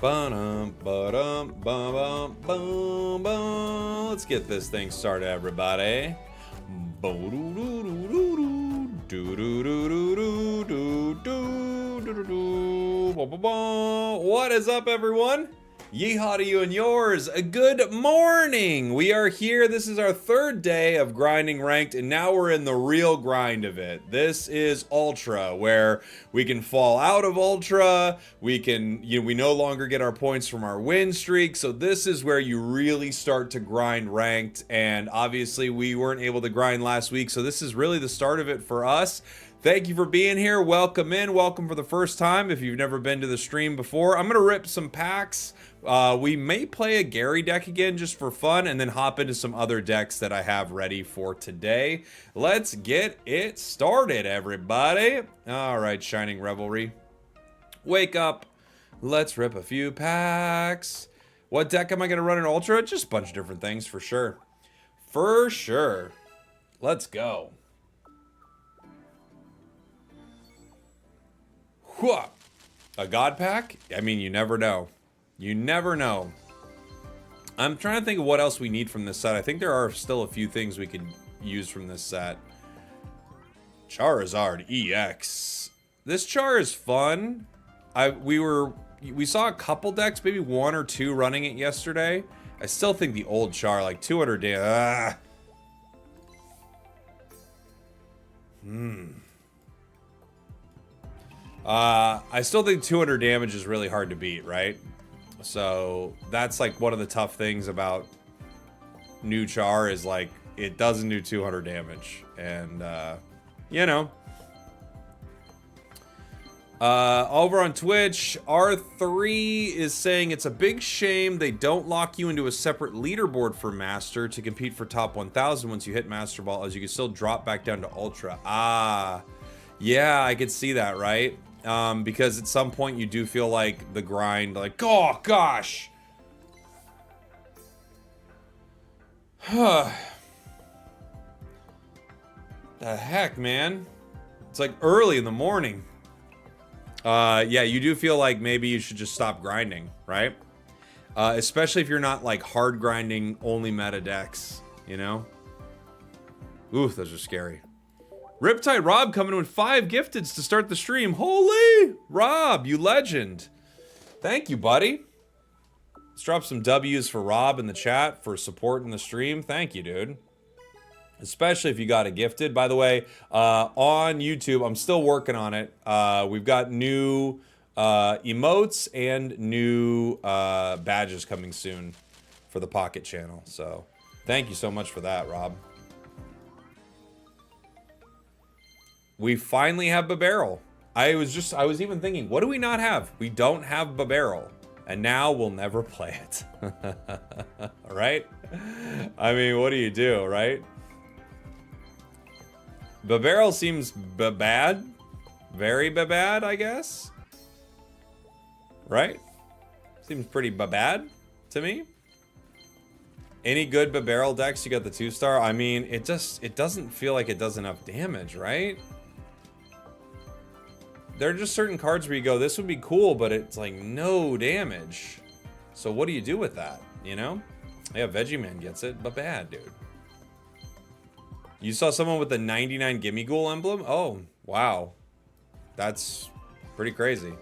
Ba-dum, ba-dum, ba-bum, bum, bum. Let's get this thing started, everybody. Bo-do-do-do-do-do, do-do-do-do-do-do-do-do-do. What is up, everyone? Yeehaw to you and yours. Good morning. We are here. This is our third day of grinding ranked, and now we're in the real grind of it. This is Ultra, where we can fall out of Ultra. We can, we no longer get our points from our win streak. So this is where you really start to grind ranked. And obviously, we weren't able to grind last week, so this is really the start of it for us. Thank you for being here. Welcome in. Welcome for the first time if you've never been to the stream before. I'm going to rip some packs. We may play a Gary deck again just for fun and then hop into some other decks that I have ready for today. Let's get it started, everybody. All right, Shining Revelry. Wake up. Let's rip a few packs. What deck am I going to run in Ultra? Just a bunch of different things for sure. For sure. Let's go. Whew. A God pack? I mean, you never know. You never know. I'm trying to think of what else we need from this set. I think there are still a few things we could use from this set. Charizard EX. This Char is fun. We saw a couple decks, maybe one or two running it yesterday. I still think the old Char, like 200 damage. I still think 200 damage is really hard to beat, right? So that's like one of the tough things about new Char is like it doesn't do 200 damage, and over on Twitch, R3 is saying it's a big shame they don't lock you into a separate leaderboard for Master to compete for top 1000 once you hit Master Ball, as you can still drop back down to Ultra. Yeah, I could see that, right? Because at some point you do feel like the grind, like, oh gosh. The heck, man? It's like early in the morning. Yeah, you do feel like maybe you should just stop grinding, right? Especially if you're not like hard grinding only meta decks, you know? Ooh, those are scary. Riptide Rob coming in with 5 gifteds to start the stream. Holy! Rob, you legend. Thank you, buddy. Let's drop some W's for Rob in the chat for supporting the stream. Thank you, dude. Especially if you got a gifted. By the way, on YouTube, I'm still working on it. We've got new emotes and new badges coming soon for the Pocket channel. So thank you so much for that, Rob. We finally have Beedrill. I was even thinking, what do we not have? We don't have Beedrill, and now we'll never play it. Right? I mean, what do you do, right? Beedrill seems bad. Very bad, I guess. Right? Seems pretty bad to me. Any good Beedrill decks, you got the 2-star. I mean, it doesn't feel like it does enough damage, right? There are just certain cards where you go, this would be cool, but it's like no damage. So what do you do with that, you know? Yeah, Veggieman gets it, but bad, dude. You saw someone with the 99 Gimme Ghoul emblem? Oh, wow. That's pretty crazy.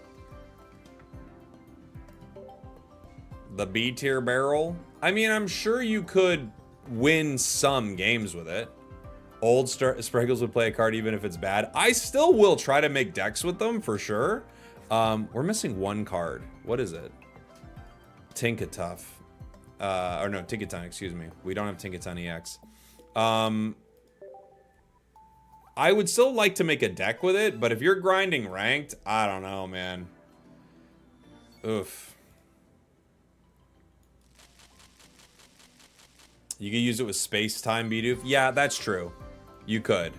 The B tier barrel? I mean, I'm sure you could win some games with it. Old spragels would play a card even if it's bad. I still will try to make decks with them for sure. We're missing one card. What is it? Tinkatuff. Or no, Tinkaton, excuse me. We don't have Tinkaton EX. I would still like to make a deck with it, but if you're grinding ranked, I don't know, man. Oof. You could use it with space-time Bidoof. Yeah, that's true. You could.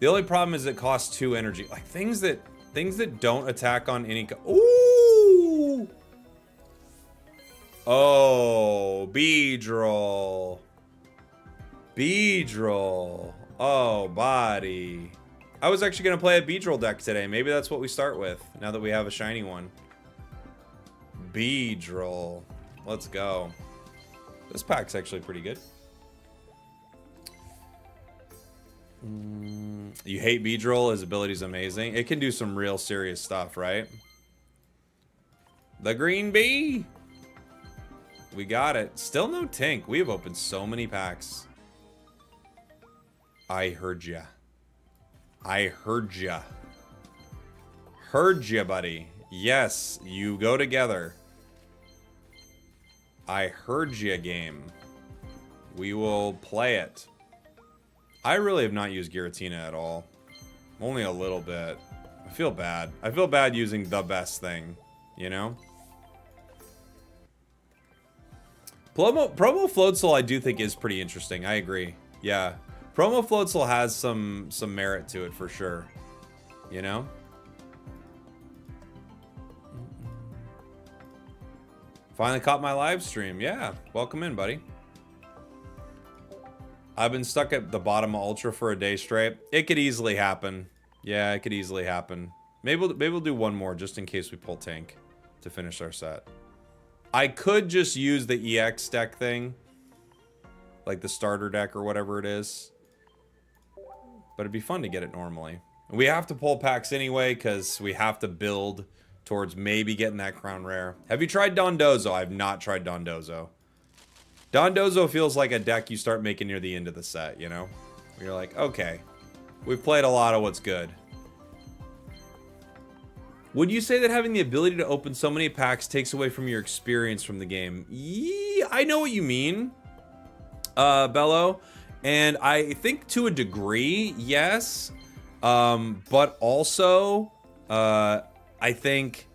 The only problem is it costs 2 energy. Like things that don't attack on any. Ooh. Oh, Beedrill. Beedrill. Oh, body. I was actually gonna play a Beedrill deck today. Maybe that's what we start with now that we have a shiny one. Beedrill. Let's go. This pack's actually pretty good. You hate Beedrill? His ability's amazing. It can do some real serious stuff, right? The green bee! We got it. Still no Tink. We have opened so many packs. I heard ya. I heard ya. Heard ya, buddy. Yes, you go together. I heard ya, game. We will play it. I really have not used Gueritina at all. Only a little bit. I feel bad. I feel bad using the best thing, you know? Promo Floatzel I do think is pretty interesting. I agree. Yeah. Promo Floatzel has some merit to it for sure. You know? Finally caught my live stream. Yeah. Welcome in, buddy. I've been stuck at the bottom of Ultra for a day straight. It could easily happen. Yeah, it could easily happen. Maybe we'll do one more just in case we pull Tank to finish our set. I could just use the EX deck thing. Like the starter deck or whatever it is. But it'd be fun to get it normally. We have to pull packs anyway because we have to build towards maybe getting that crown rare. Have you tried Dondozo? I've not tried Dondozo. Dondozo feels like a deck you start making near the end of the set, you know? You're like, okay, we've played a lot of what's good. Would you say that having the ability to open so many packs takes away from your experience from the game? Yeah, I know what you mean, Bello. And I think to a degree, yes. But also, I think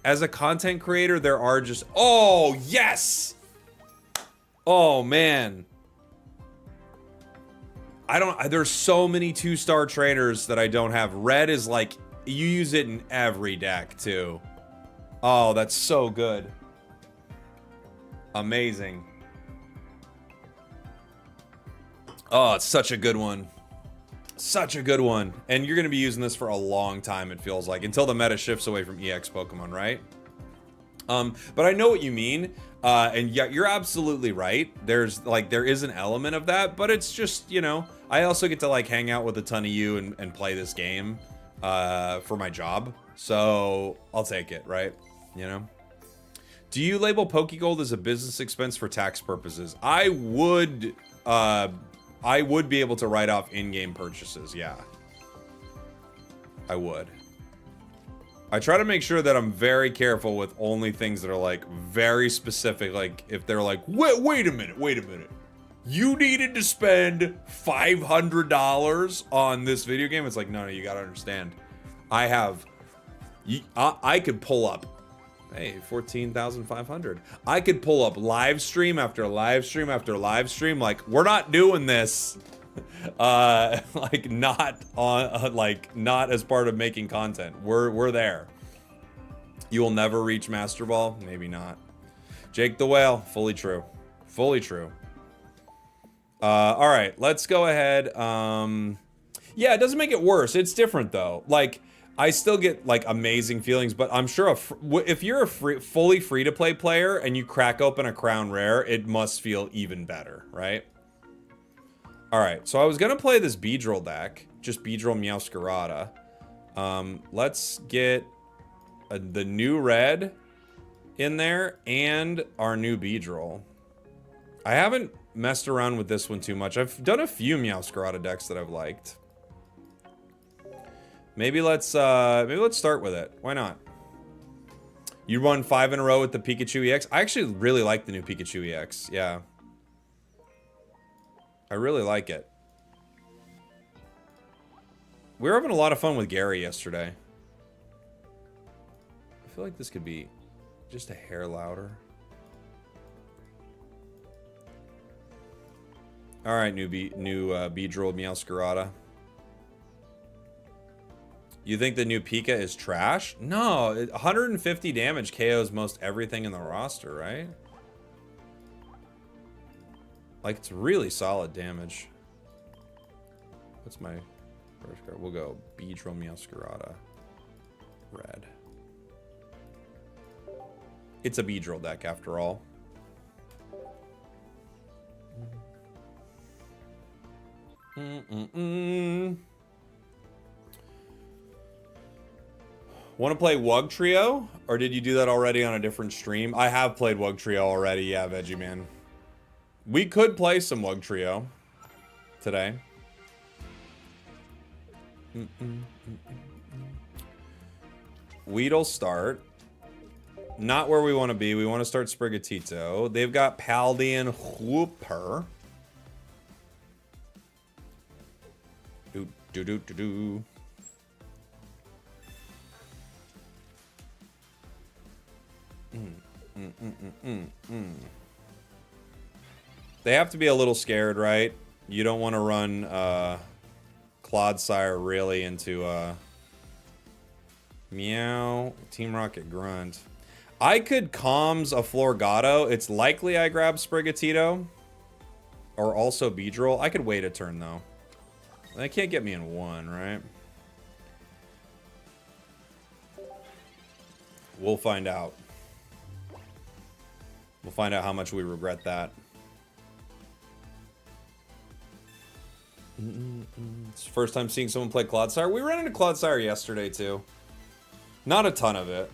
as a content creator, there are just... Oh, yes! Oh, man. There's so many 2-star trainers that I don't have. Red is like... You use it in every deck, too. Oh, that's so good. Amazing. Oh, it's such a good one. Such a good one. And you're going to be using this for a long time, it feels like. Until the meta shifts away from EX Pokemon, right? But I know what you mean. And yeah, you're absolutely right. There is an element of that. But it's just, you know, I also get to, like, hang out with a ton of you and play this game for my job. So I'll take it, right? You know? Do you label Pokegold as a business expense for tax purposes? I would be able to write off in-game purchases, yeah. I would. I try to make sure that I'm very careful with only things that are, like, very specific. Like, if they're like, wait a minute. You needed to spend $500 on this video game? It's like, no, you gotta understand. I could pull up, hey, 14,500. I could pull up live stream after live stream after live stream. Like, we're not doing this, like, not on, like, not as part of making content. We're there. You will never reach Master Ball? Maybe not. Jake the Whale, fully true. Fully true. All right, let's go ahead. Yeah, it doesn't make it worse. It's different, though. Like, I still get, like, amazing feelings, but I'm sure if you're a fully free-to-play player and you crack open a Crown Rare, it must feel even better, right? All right, so I was going to play this Beedrill deck, just Beedrill Meowscarada. Let's get the new red in there and our new Beedrill. I haven't messed around with this one too much. I've done a few Meowscarada decks that I've liked. Maybe let's start with it. Why not? You run 5 in a row with the Pikachu EX. I actually really like the new Pikachu EX. Yeah. I really like it. We were having a lot of fun with Gary yesterday. I feel like this could be just a hair louder. All right, new Beedrill Meowscarada. You think the new Pika is trash? No, 150 damage KOs most everything in the roster, right? Like, it's really solid damage. What's my first card? We'll go Beedrill Meowscarada. Red. It's a Beedrill deck after all. Want to play Wug Trio? Or did you do that already on a different stream? I have played Wug Trio already, yeah, Veggie Man. We could play some Wug Trio today. Weedle start. Not where we want to be. We want to start Sprigatito. They've got Paldean Whooper. Do do do do do. They have to be a little scared, right? You don't want to run Clodsire really into Meow, Team Rocket Grunt. I could Calms a Florgato. It's likely I grab Sprigatito. Or also Beedrill. I could wait a turn, though. They can't get me in one, right? We'll find out. We'll find out how much we regret that. It's the first time seeing someone play Clodsire. We ran into Clodsire yesterday, too. Not a ton of it.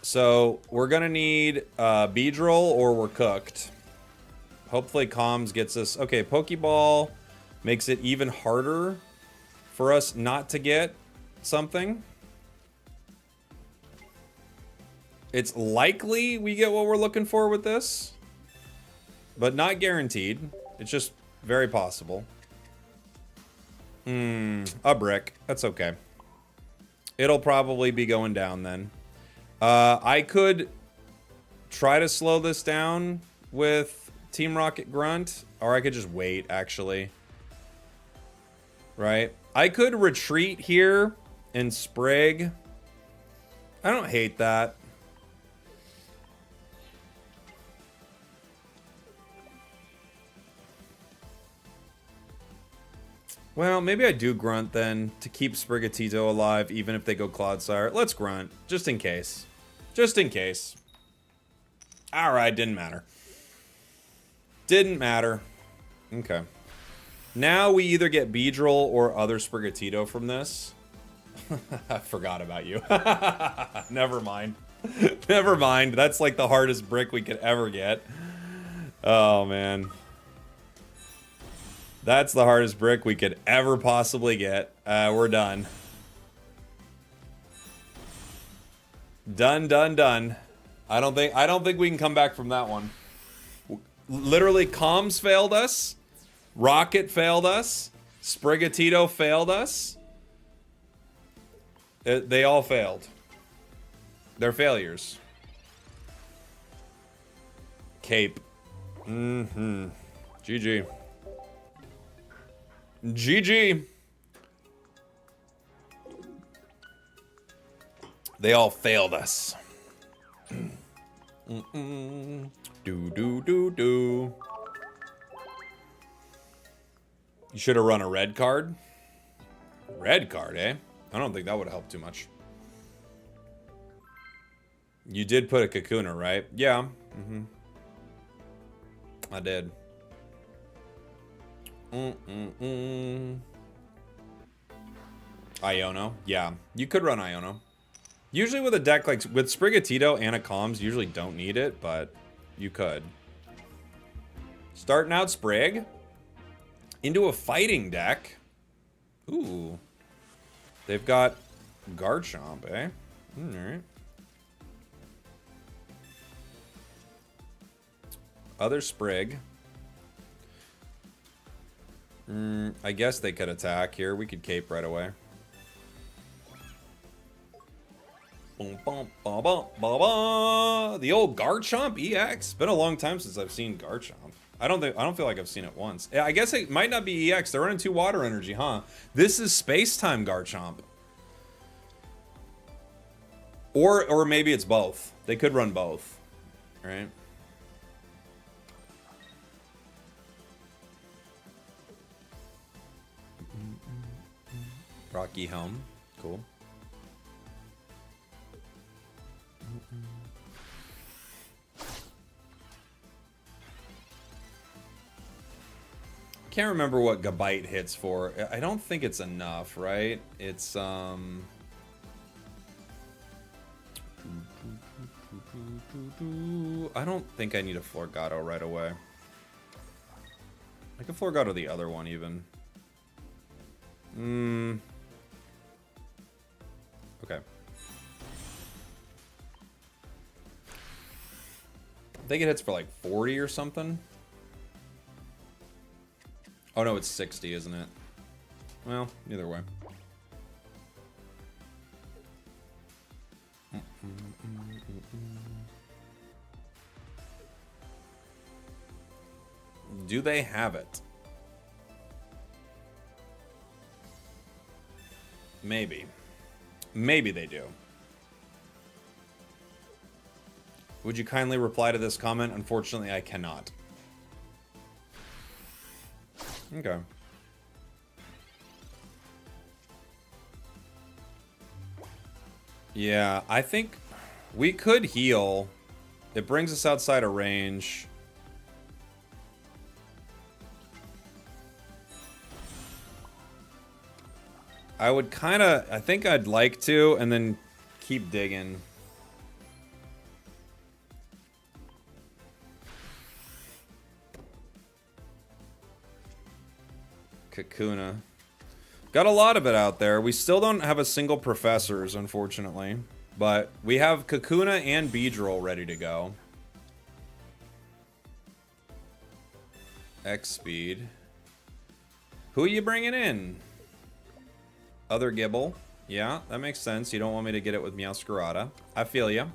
So, we're going to need Beedrill or we're cooked. Hopefully Comms gets us... Okay, Pokeball makes it even harder for us not to get something. It's likely we get what we're looking for with this. But not guaranteed. It's just very possible. A brick. That's okay. It'll probably be going down then. I could try to slow this down with Team Rocket Grunt. Or I could just wait, actually. Right? I could retreat here and Sprig. I don't hate that. Well, maybe I do Grunt then to keep Sprigatito alive, even if they go Clodsire. Let's Grunt, just in case. Just in case. Alright, didn't matter. Didn't matter. Okay. Now we either get Beedrill or other Sprigatito from this. I forgot about you. Never mind. Never mind. That's like the hardest brick we could ever get. Oh, man. That's the hardest brick we could ever possibly get. We're done. Done, done, done. I don't think we can come back from that one. Literally, Comms failed us. Rocket failed us. Sprigatito failed us. They all failed. They're failures. Cape. GG. GG. They all failed us. Do do do do. You should have run a red card. Red card, eh? I don't think that would help too much. You did put a Kakuna, right? Yeah. I did. Iono. Yeah. You could run Iono. Usually with a deck like with Sprigatito and a Comms, usually don't need it, but you could. Starting out Sprig into a fighting deck. Ooh. They've got Garchomp, eh? Alright. Other Sprig. I guess they could attack here. We could cape right away. The old Garchomp EX. Been a long time since I've seen Garchomp. I don't feel like I've seen it once. I guess it might not be EX. They're running 2 water energy, huh? This is space-time Garchomp. Or maybe it's both. They could run both. Right? Rocky Helm. Cool. Can't remember what Gabite hits for. I don't think it's enough, right? It's, I don't think I need a Florgato right away. I can Florgato the other one, even. Okay. I think it hits for like 40 or something. Oh no, it's 60, isn't it? Well, either way. Do they have it? Maybe. Maybe they do. Would you kindly reply to this comment? Unfortunately, I cannot. Okay. Yeah, I think we could heal. It brings us outside of range. I would kind of... I think I'd like to, and then keep digging. Kakuna. Got a lot of it out there. We still don't have a single Professors, unfortunately. But we have Kakuna and Beedrill ready to go. X speed. Who are you bringing in? Other Gibble. Yeah, that makes sense. You don't want me to get it with Meowscarada. I feel ya.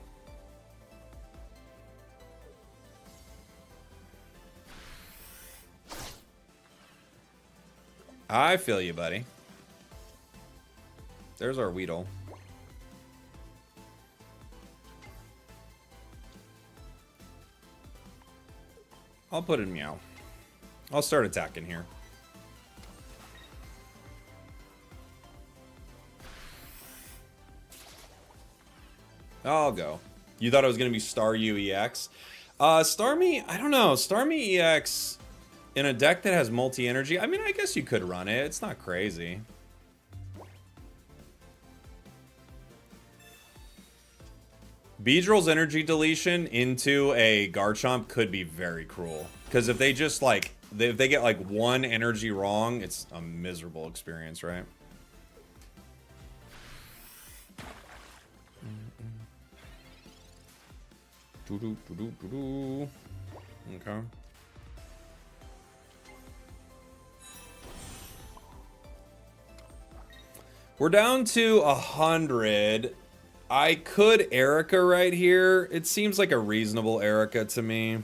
I feel you, buddy. There's our Weedle. I'll put in Meow. I'll start attacking here. I'll go. You thought it was going to be Staryu EX? Starmie, I don't know. Starmie EX in a deck that has multi-energy, I mean, I guess you could run it. It's not crazy. Beedrill's energy deletion into a Garchomp could be very cruel. Because if they just, like, if they get, like, one energy wrong, it's a miserable experience, right? Okay. We're down to 100. I could Erica right here. It seems like a reasonable Erica to me.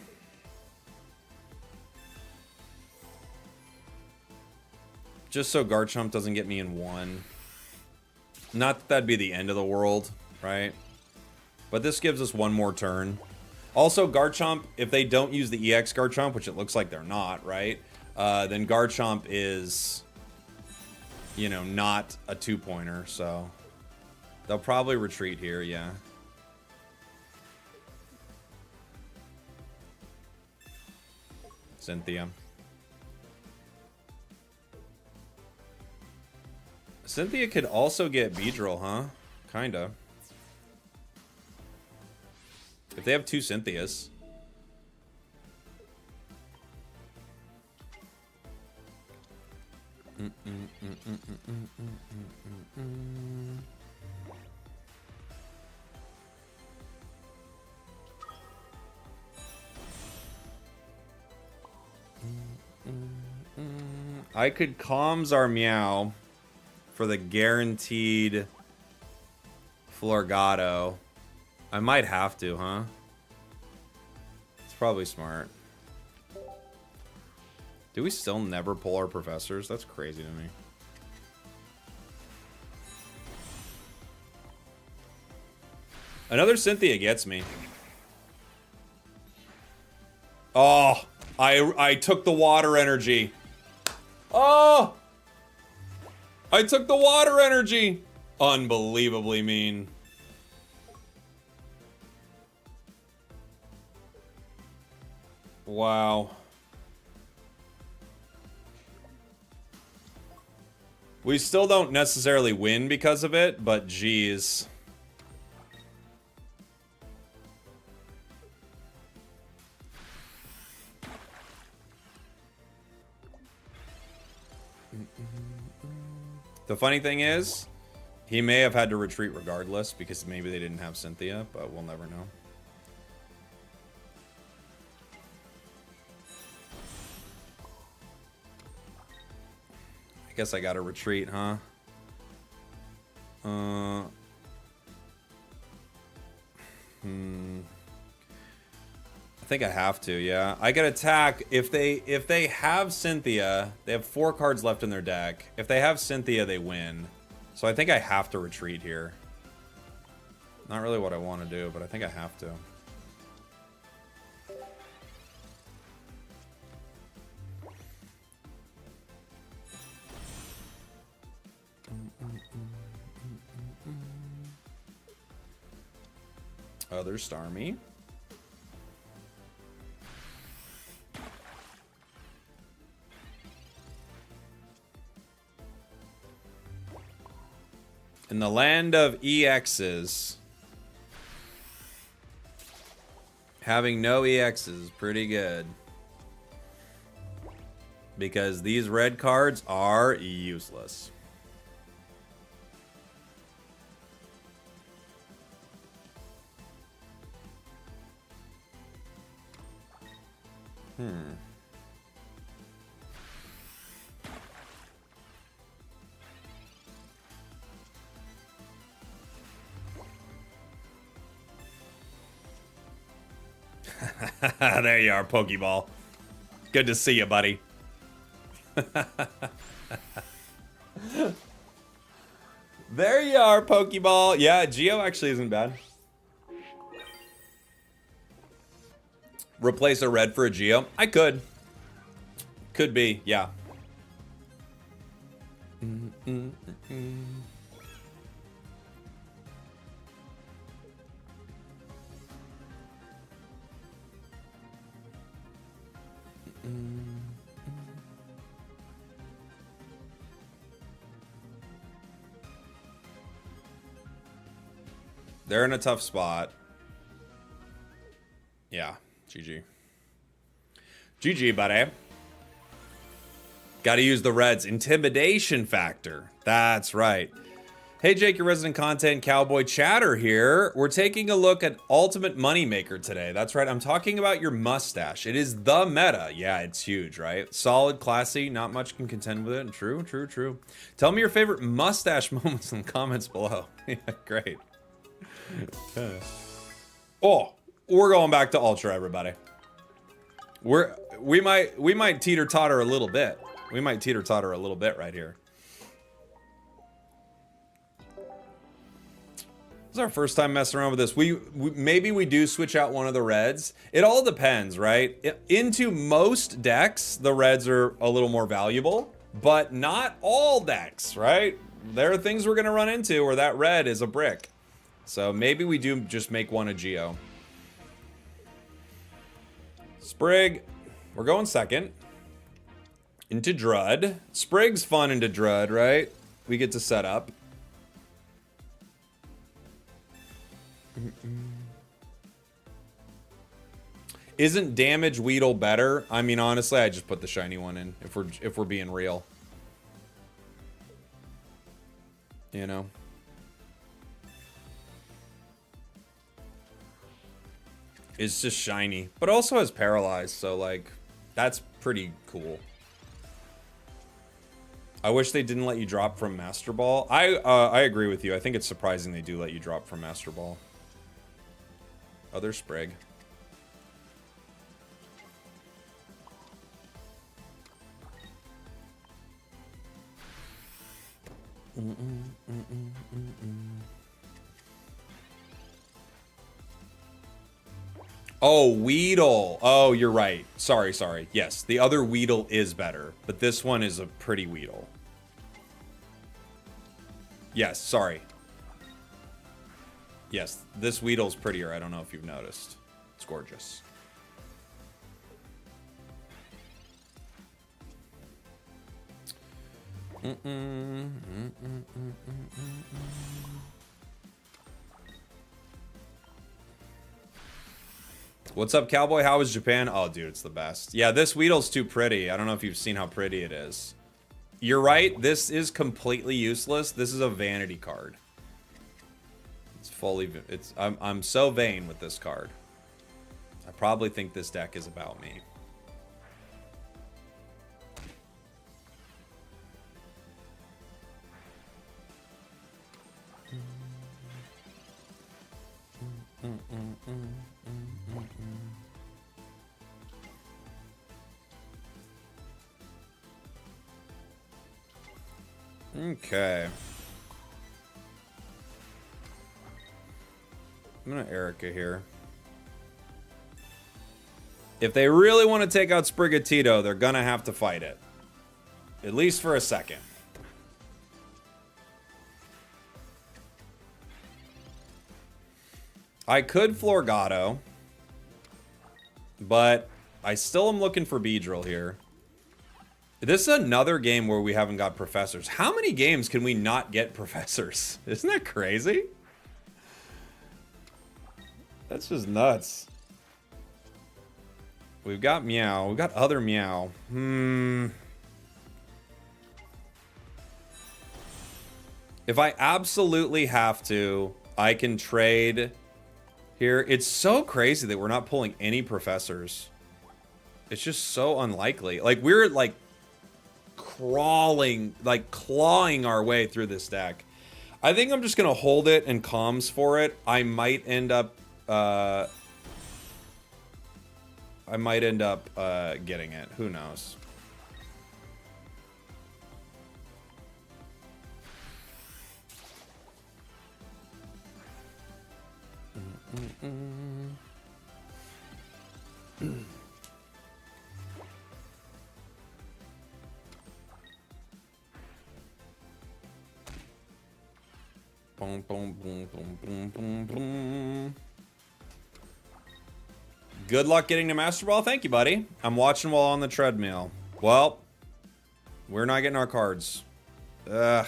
Just so Garchomp doesn't get me in one. Not that that'd be the end of the world, right? But this gives us one more turn. Also, Garchomp, if they don't use the EX Garchomp, which it looks like they're not, right? Then Garchomp is, you know, not a two-pointer, so... They'll probably retreat here, yeah. Cynthia. Cynthia could also get Beedrill, huh? Kinda. If they have two Cynthias. I could Calms our Meow for the guaranteed Florgato. I might have to, huh? It's probably smart. Do we still never pull our Professors? That's crazy to me. Another Cynthia gets me. Oh, I took the water energy. Oh! I took the water energy! Unbelievably mean. Wow. We still don't necessarily win because of it, but geez. The funny thing is, he may have had to retreat regardless because maybe they didn't have Cynthia, but we'll never know. I guess I gotta retreat, huh? I think I have to, yeah. I can attack if they have Cynthia. They have 4 cards left in their deck. If they have Cynthia, they win. So I think I have to retreat here. Not really what I want to do, but I think I have to. Oh, there's Starmie. In the land of EXs, having no EXs is pretty good. Because these red cards are useless. There you are, Pokeball. Good to see you, buddy. There you are, Pokeball. Yeah, Geo actually isn't bad. Replace a red for a Geo? I could. Could be, yeah. They're in a tough spot. Yeah, GG. GG, buddy. Gotta use the Reds. Intimidation factor. That's right. Hey, Jake, your resident content cowboy chatter here. We're taking a look at Ultimate Moneymaker today. That's right. I'm talking about your mustache. It is the meta. Yeah, it's huge, right? Solid, classy. Not much can contend with it. True, true, true. Tell me your favorite mustache moments in the comments below. Yeah, great. Oh, we're going back to Ultra, everybody. We might teeter-totter a little bit. We might teeter-totter a little bit right here. This is our first time messing around with this. Maybe we do switch out one of the reds. It all depends, right? Into most decks, the reds are a little more valuable, but not all decks, right? There are things we're gonna run into where that red is a brick. So maybe we do just make one a Geo. Sprig, we're going second. Into Drud. Sprig's fun into Drud, right? We get to set up. Isn't damage Weedle better? I mean, honestly, I just put the shiny one in if we're being real. You know. It's just shiny, but also has paralyzed, so like that's pretty cool. I wish they didn't let you drop from Master Ball. I agree with you. I think it's surprising they do let you drop from Master Ball. Other Sprig. Oh, Weedle. Oh, you're right. Sorry, sorry. Yes, the other Weedle is better, but this one is a pretty Weedle. Yes, sorry. Yes, this Weedle's prettier. I don't know if you've noticed. It's gorgeous. What's up, Cowboy? How is Japan? Oh, dude, it's the best. Yeah, this Weedle's too pretty. I don't know if you've seen how pretty it is. You're right. This is completely useless. This is a vanity card. It's fully... I'm so vain with this card. I probably think this deck is about me. Okay. I'm gonna Erica here. If they really want to take out Sprigatito, they're gonna have to fight it. At least for a second. I could Florgato, but I still am looking for Beedrill here. This is another game where we haven't got professors. How many games can we not get professors? Isn't that crazy? That's just nuts. We've got Meow. We've got other Meow. If I absolutely have to, I can trade here. It's so crazy that we're not pulling any professors. It's just so unlikely. Like, we're, like, crawling, like, clawing our way through this deck. I think I'm just going to hold it and comms for it. I might end up... getting it. Who knows? Boom, boom, boom, boom, boom, boom, boom. Good luck getting to Master Ball. Thank you, buddy. I'm watching while on the treadmill. Well, we're not getting our cards. Ugh.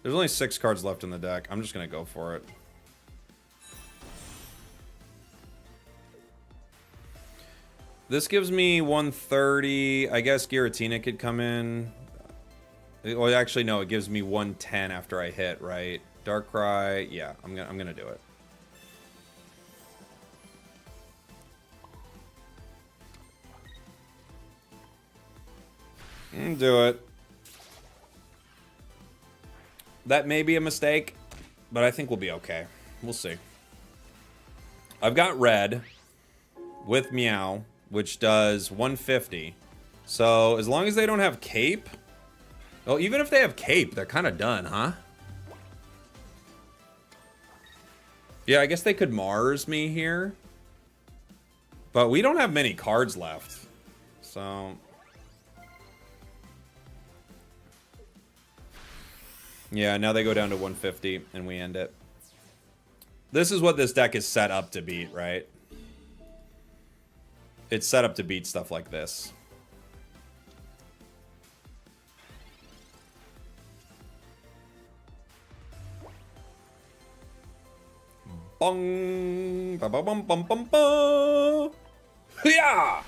There's only 6 cards left in the deck. I'm just going to go for it. This gives me 130. I guess Gueritina could come in. Well, actually, no. It gives me 110 after I hit, right? Darkrai. Yeah, I'm gonna do it. Do it. That may be a mistake, but I think we'll be okay. We'll see. I've got red with Meow, which does 150. So as long as they don't have Cape... Oh, even if they have Cape, they're kind of done, huh? Yeah, I guess they could Mars me here. But we don't have many cards left. So... yeah, now they go down to 150, and we end it. This is what this deck is set up to beat, right? It's set up to beat stuff like this. Bong! Ba ba bum bum bum ba! Yeah!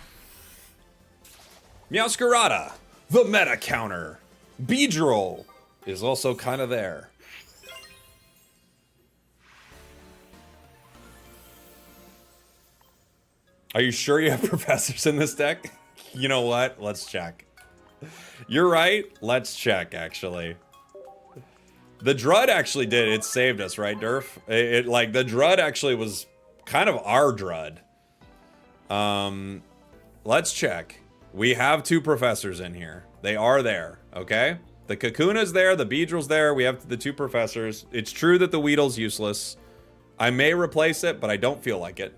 Meowscarada, the meta counter. Beedrill is also kind of there. Are you sure you have professors in this deck? You know what? Let's check. You're right. Let's check, actually. The Drud actually did. It saved us, right, Durf? Like, the Drud actually was kind of our Drud. Let's check. We have 2 professors in here. They are there, okay? The Kakuna's there, the Beedrill's there, we have the 2 professors. It's true that the Weedle's useless. I may replace it, but I don't feel like it.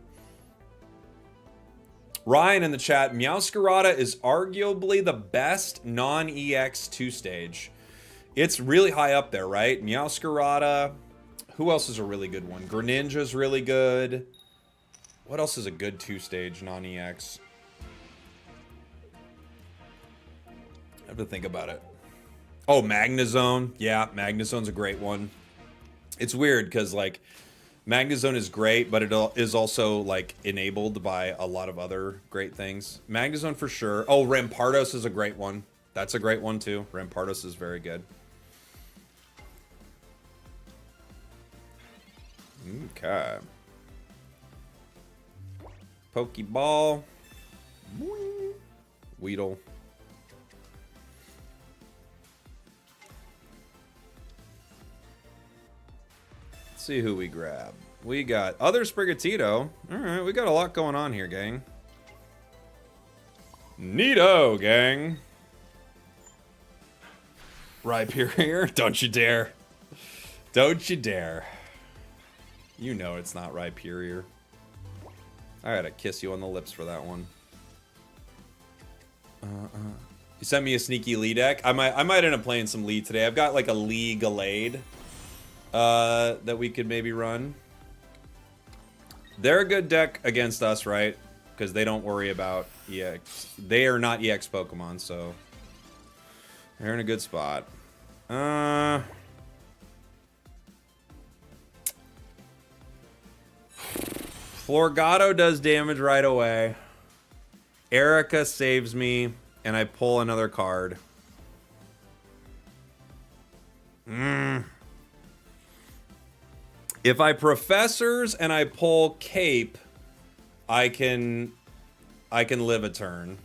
Ryan in the chat, Meowscarada is arguably the best non-EX 2-stage. It's really high up there, right? Meowscarada. Who else is a really good one? Greninja's really good. What else is a good 2-stage non-EX? I have to think about it. Oh, Magnezone. Yeah, Magnezone's a great one. It's weird because, like, Magnezone is great, but it is also, like, enabled by a lot of other great things. Magnezone for sure. Oh, Rampardos is a great one. That's a great one, too. Rampardos is very good. Okay. Pokeball. Weedle. Let's see who we grab. We got other Sprigatito. Alright, we got a lot going on here, gang. Neato, gang. Rhyperior? Don't you dare. Don't you dare. You know it's not Rhyperior. I gotta kiss you on the lips for that one. You sent me a sneaky Lee deck. I might end up playing some Lee today. I've got like a Lee Glade that we could maybe run. They're a good deck against us, right? Because they don't worry about EX. They are not EX Pokemon, so they're in a good spot. Florgato does damage right away. Erica saves me, and I pull another card. If I Professors and I pull Cape, I can live a turn.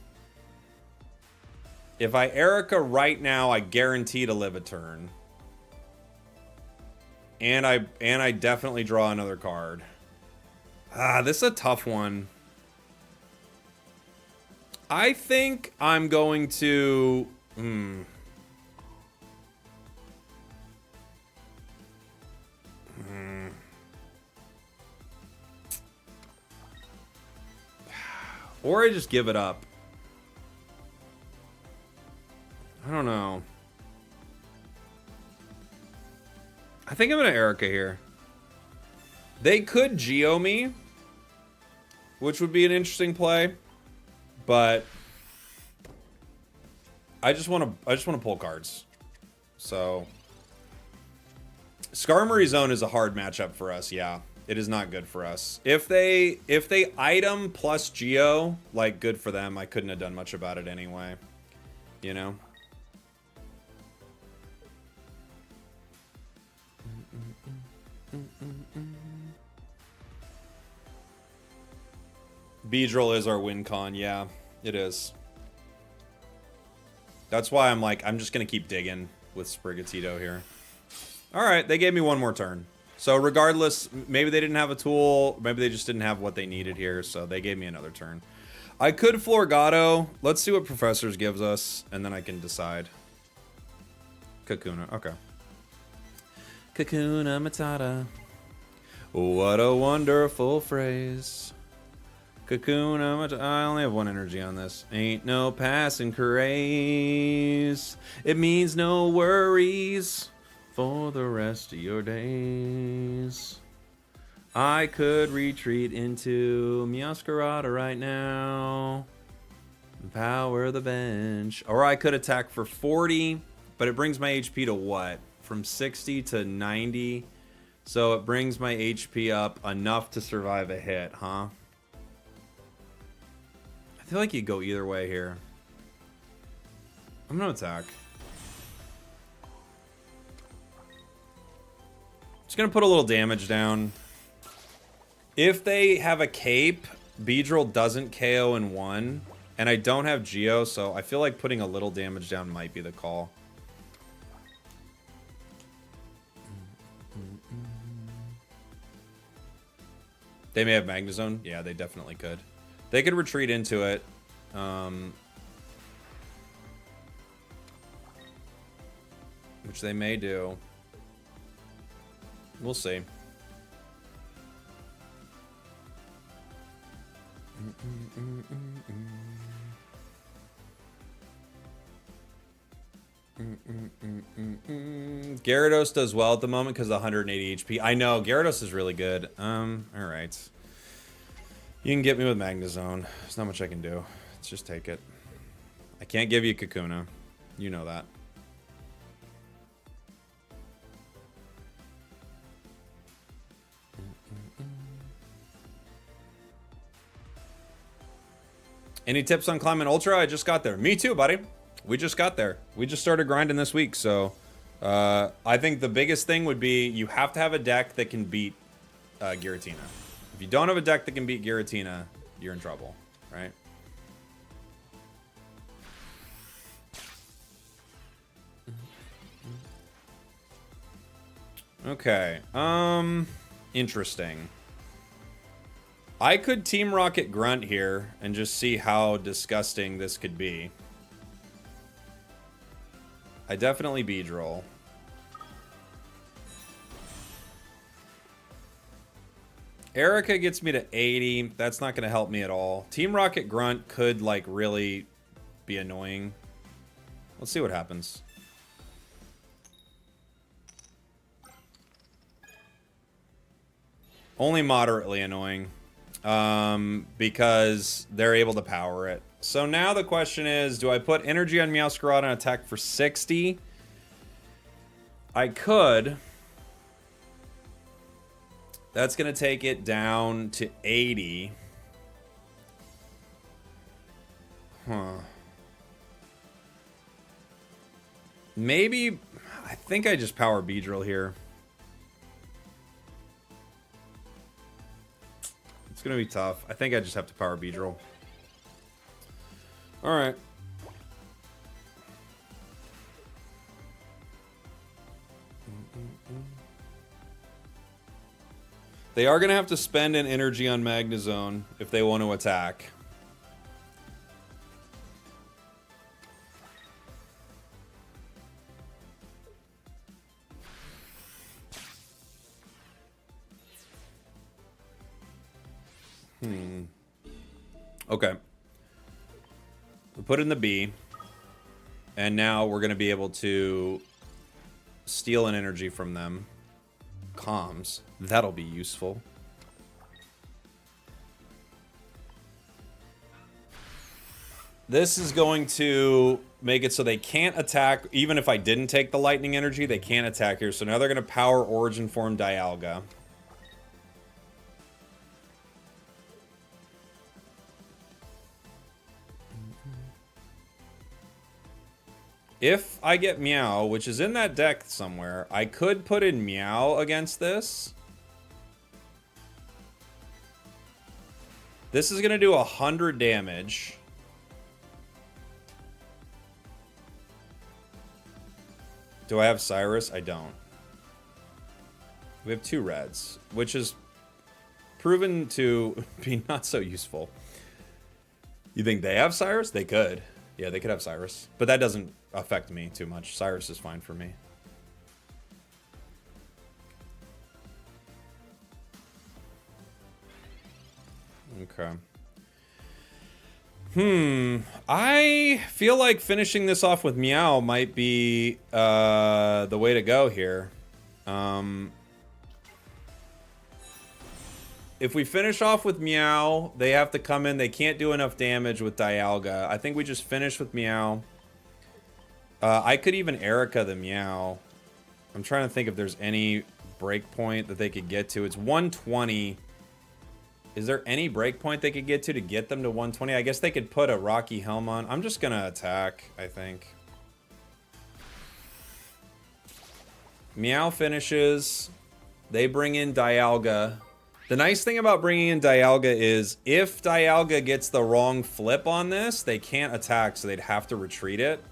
If I Erica right now, I guarantee to live a turn. And I definitely draw another card. This is a tough one. I think I'm going to... Or I just give it up. I don't know. I think I'm gonna Erica here. They could Geo me, which would be an interesting play, but I just want to pull cards. So Skarmory Zone is a hard matchup for us. Yeah, it is not good for us. If they item plus Geo, like, good for them. I couldn't have done much about it anyway. You know. Beedrill is our win con, yeah, it is. That's why I'm like, I'm just gonna keep digging with Sprigatito here. Alright, they gave me one more turn. So regardless, maybe they didn't have a tool, maybe they just didn't have what they needed here, so they gave me another turn. I could Florgato. Let's see what Professors gives us, and then I can decide. Kakuna, okay. Kakuna Matata. What a wonderful phrase. Kakuna, I only have one energy on this. Ain't no passing craze. It means no worries for the rest of your days. I could retreat into Meowscarada right now. Power the bench. Or I could attack for 40, but it brings my HP to what? From 60 to 90. So it brings my HP up enough to survive a hit, huh? I feel like you go either way here. I'm gonna attack. Just gonna put a little damage down. If they have a cape, Beedrill doesn't KO in one, and I don't have Geo, so I feel like putting a little damage down might be the call. They may have Magnezone. Yeah, they definitely could. They could retreat into it. Which they may do. We'll see. Gyarados does well at the moment because of 180 HP. I know, Gyarados is really good. Alright. You can get me with Magnezone. There's not much I can do. Let's just take it. I can't give you Kakuna. You know that. Any tips on climbing Ultra? I just got there. Me too, buddy. We just got there. We just started grinding this week, so I think the biggest thing would be you have to have a deck that can beat Gueritina. If you don't have a deck that can beat Gueritina, you're in trouble, right? Okay. Interesting. I could Team Rocket Grunt here and just see how disgusting this could be. I definitely Beedrill. Erica gets me to 80. That's not going to help me at all. Team Rocket Grunt could, like, really be annoying. Let's see what happens. Only moderately annoying. Because they're able to power it. So now the question is, do I put energy on Meowscarada and attack for 60? I could. That's going to take it down to 80. Huh. Maybe, I think I just power Beedrill here. It's going to be tough. I think I just have to power Beedrill. Alright. They are going to have to spend an energy on Magnezone if they want to attack. Okay. We put in the B. And now we're going to be able to steal an energy from them. Comms. That'll be useful. This is going to make it so they can't attack. Even if I didn't take the lightning energy, they can't attack here. So now they're going to power Origin Form Dialga. If I get Meow, which is in that deck somewhere, I could put in Meow against this. This is going to do 100 damage. Do I have Cyrus? I don't. We have 2 reds, which is proven to be not so useful. You think they have Cyrus? They could. Yeah, they could have Cyrus. But that doesn't affect me too much. Cyrus is fine for me. Okay. I feel like finishing this off with Meow might be the way to go here. If we finish off with Meow, they have to come in. They can't do enough damage with Dialga. I think we just finish with Meow. I could even Erica the Meow. I'm trying to think if there's any breakpoint that they could get to. It's 120. Is there any breakpoint they could get to get them to 120? I guess they could put a Rocky Helm on. I'm just going to attack, I think. Meow finishes. They bring in Dialga. The nice thing about bringing in Dialga is if Dialga gets the wrong flip on this, they can't attack, so they'd have to retreat it.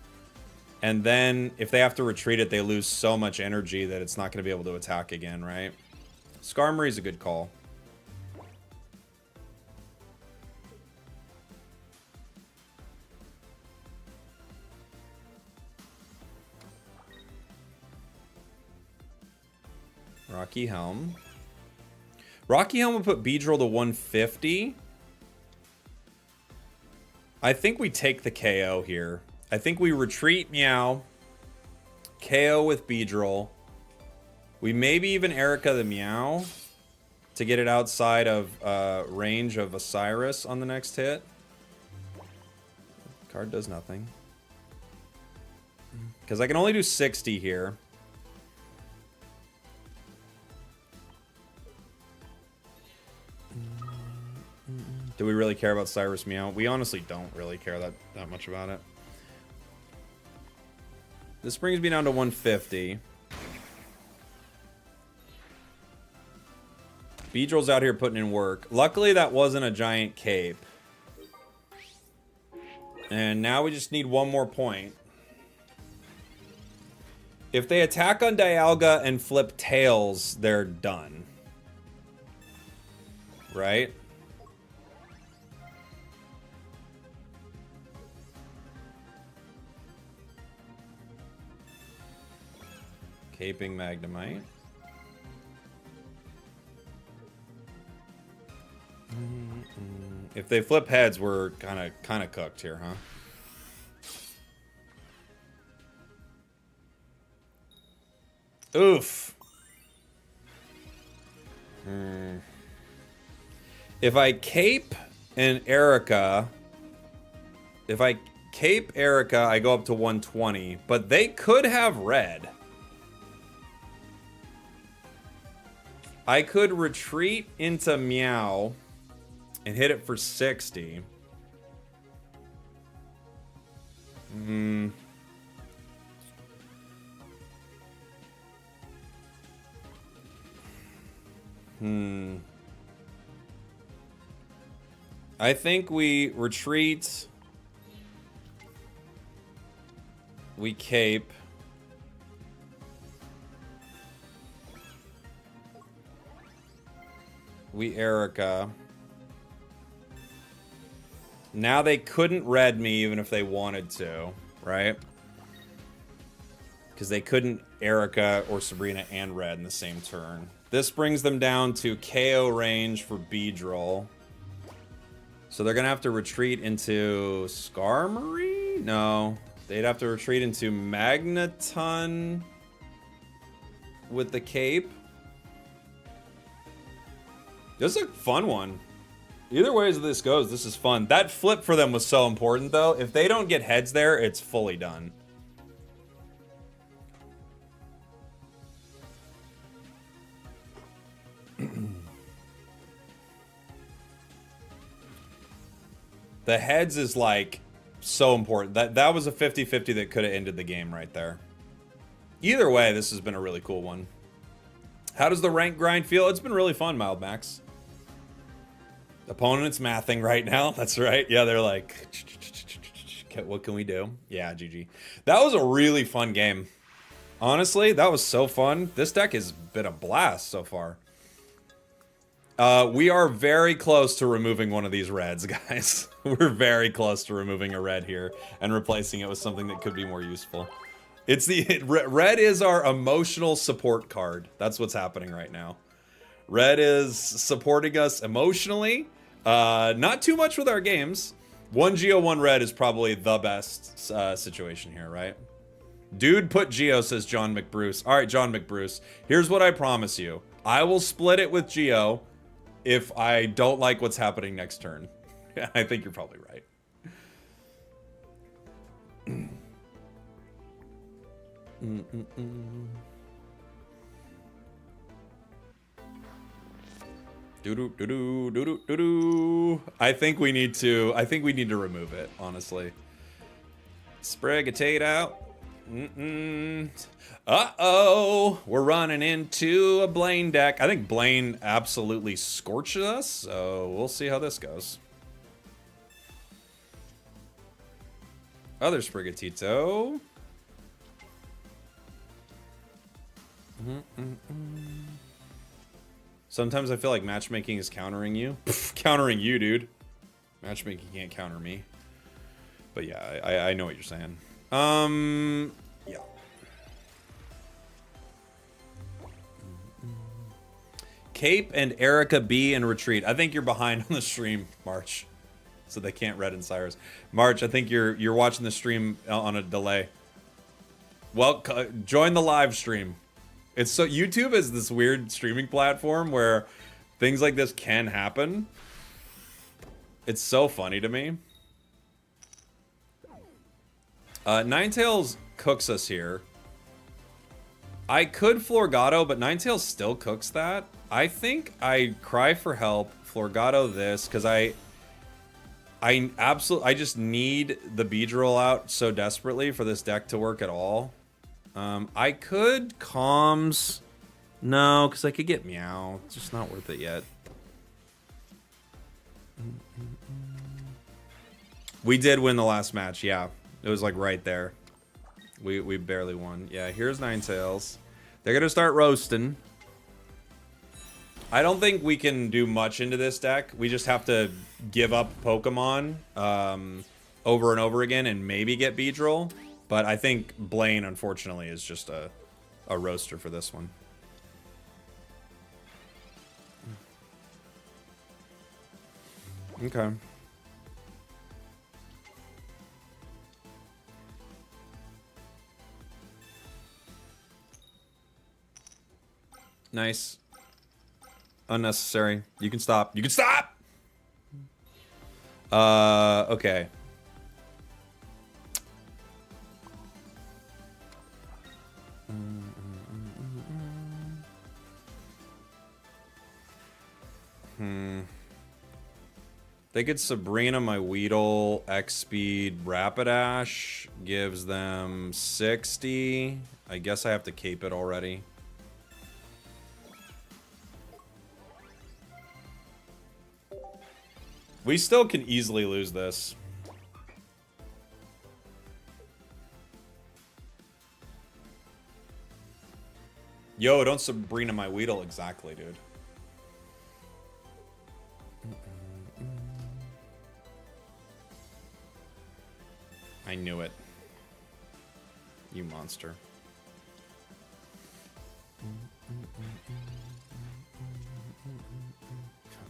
And then if they have to retreat it, they lose so much energy that it's not going to be able to attack again, right? Skarmory's a good call. Rocky Helm. Rocky Helm will put Beedrill to 150. I think we take the KO here. I think we retreat Meow. KO with Beedrill. We maybe even Erica the Meow to get it outside of range of a Cyrus on the next hit. Card does nothing. Because I can only do 60 here. Do we really care about Cyrus Meow? We honestly don't really care that much about it. This brings me down to 150. Beedrill's out here putting in work. Luckily, that wasn't a giant cape. And now we just need one more point. If they attack on Dialga and flip tails, they're done. Right? Caping Magnemite. If they flip heads, we're kind of cooked here, huh? Oof. If I cape and Erica, I go up to 120, but they could have red. I could retreat into Meow and hit it for 60. I think we retreat. We cape. We Erica. Now they couldn't red me even if they wanted to, right? Because they couldn't Erica or Sabrina and red in the same turn. This brings them down to KO range for Beedrill. So they're going to have to retreat into Skarmory? No. They'd have to retreat into Magneton with the cape. This is a fun one. Either way as this goes, this is fun. That flip for them was so important, though. If they don't get heads there, it's fully done. The heads is, like, so important. That was a 50-50 that could have ended the game right there. Either way, this has been a really cool one. How does the rank grind feel? It's been really fun, Mild Max. Opponent's mathing right now. That's right. Yeah, they're like, what can we do? Yeah, GG. That was a really fun game. Honestly, that was so fun. This deck has been a blast so far. We are very close to removing one of these reds, guys. We're very close to removing a red here and replacing it with something that could be more useful. Red is our emotional support card. That's what's happening right now. Red is supporting us emotionally. Not too much with our games. 1 Geo, 1 red is probably the best situation here, right? Dude put Geo, says John McBruce. All right, John McBruce. Here's what I promise you. I will split it with Geo if I don't like what's happening next turn. I think you're probably right. I think we need to remove it, honestly. Sprigatate out. Uh-oh. We're running into a Blaine deck. I think Blaine absolutely scorches us, so we'll see how this goes. Other Sprigatito. Sometimes I feel like matchmaking is countering you. Countering you, dude. Matchmaking can't counter me. But yeah, I know what you're saying. Yeah. Cape and Erica B and retreat. I think you're behind on the stream, March. So they can't red and Cyrus. March, I think you're watching the stream on a delay. Well, join the live stream. It's so YouTube is this weird streaming platform where things like this can happen. It's so funny to me. Ninetales cooks us here. I could Florgato, but Ninetales still cooks that. I think I cry for help, Florgato this, because I just need the Beedrill out so desperately for this deck to work at all. I could Calms. No, because I could get Meow. It's just not worth it yet. We did win the last match, yeah. It was like right there. We barely won. Yeah, here's Ninetales. They're gonna start roasting. I don't think we can do much into this deck. We just have to give up Pokemon over and over again and maybe get Beedrill. But I think Blaine, unfortunately, is just a roaster for this one. Okay. Nice. Unnecessary. You can stop. You can stop! Okay. They could Sabrina my Weedle, X speed, Rapidash, gives them 60. I guess I have to cape it already. We still can easily lose this. Yo, don't Sabrina my Weedle exactly, dude. I knew it. You monster.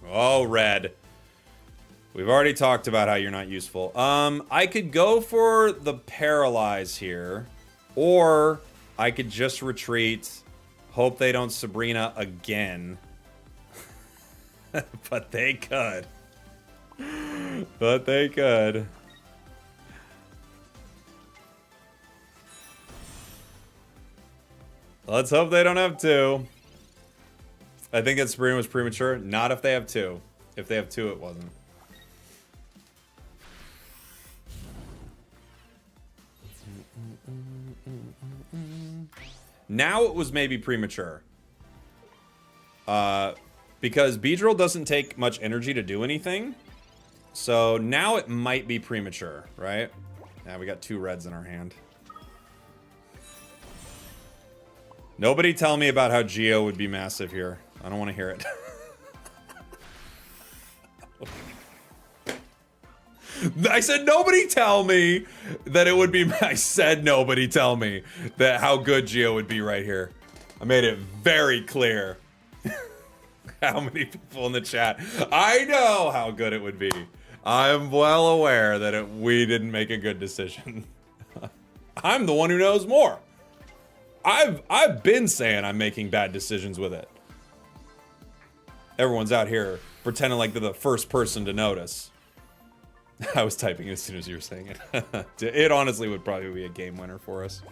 Oh, red. We've already talked about how you're not useful. I could go for the Paralyze here. Or I could just retreat. Hope they don't Sabrina again. But they could. But they could. Let's hope they don't have two. I think that Sabrina was premature. Not if they have two. If they have two, it wasn't. Now it was maybe premature. Because Beedrill doesn't take much energy to do anything. So now it might be premature, right? Yeah, we got two reds in our hand. Nobody tell me about how Geo would be massive here. I don't want to hear it. I said nobody tell me that it would be. I said nobody tell me that how good Geo would be right here. I made it very clear. How many people in the chat? I know how good it would be. I'm well aware that we didn't make a good decision. I'm the one who knows more. I've been saying I'm making bad decisions with it. Everyone's out here pretending like they're the first person to notice. I was typing as soon as you were saying it. It honestly would probably be a game winner for us.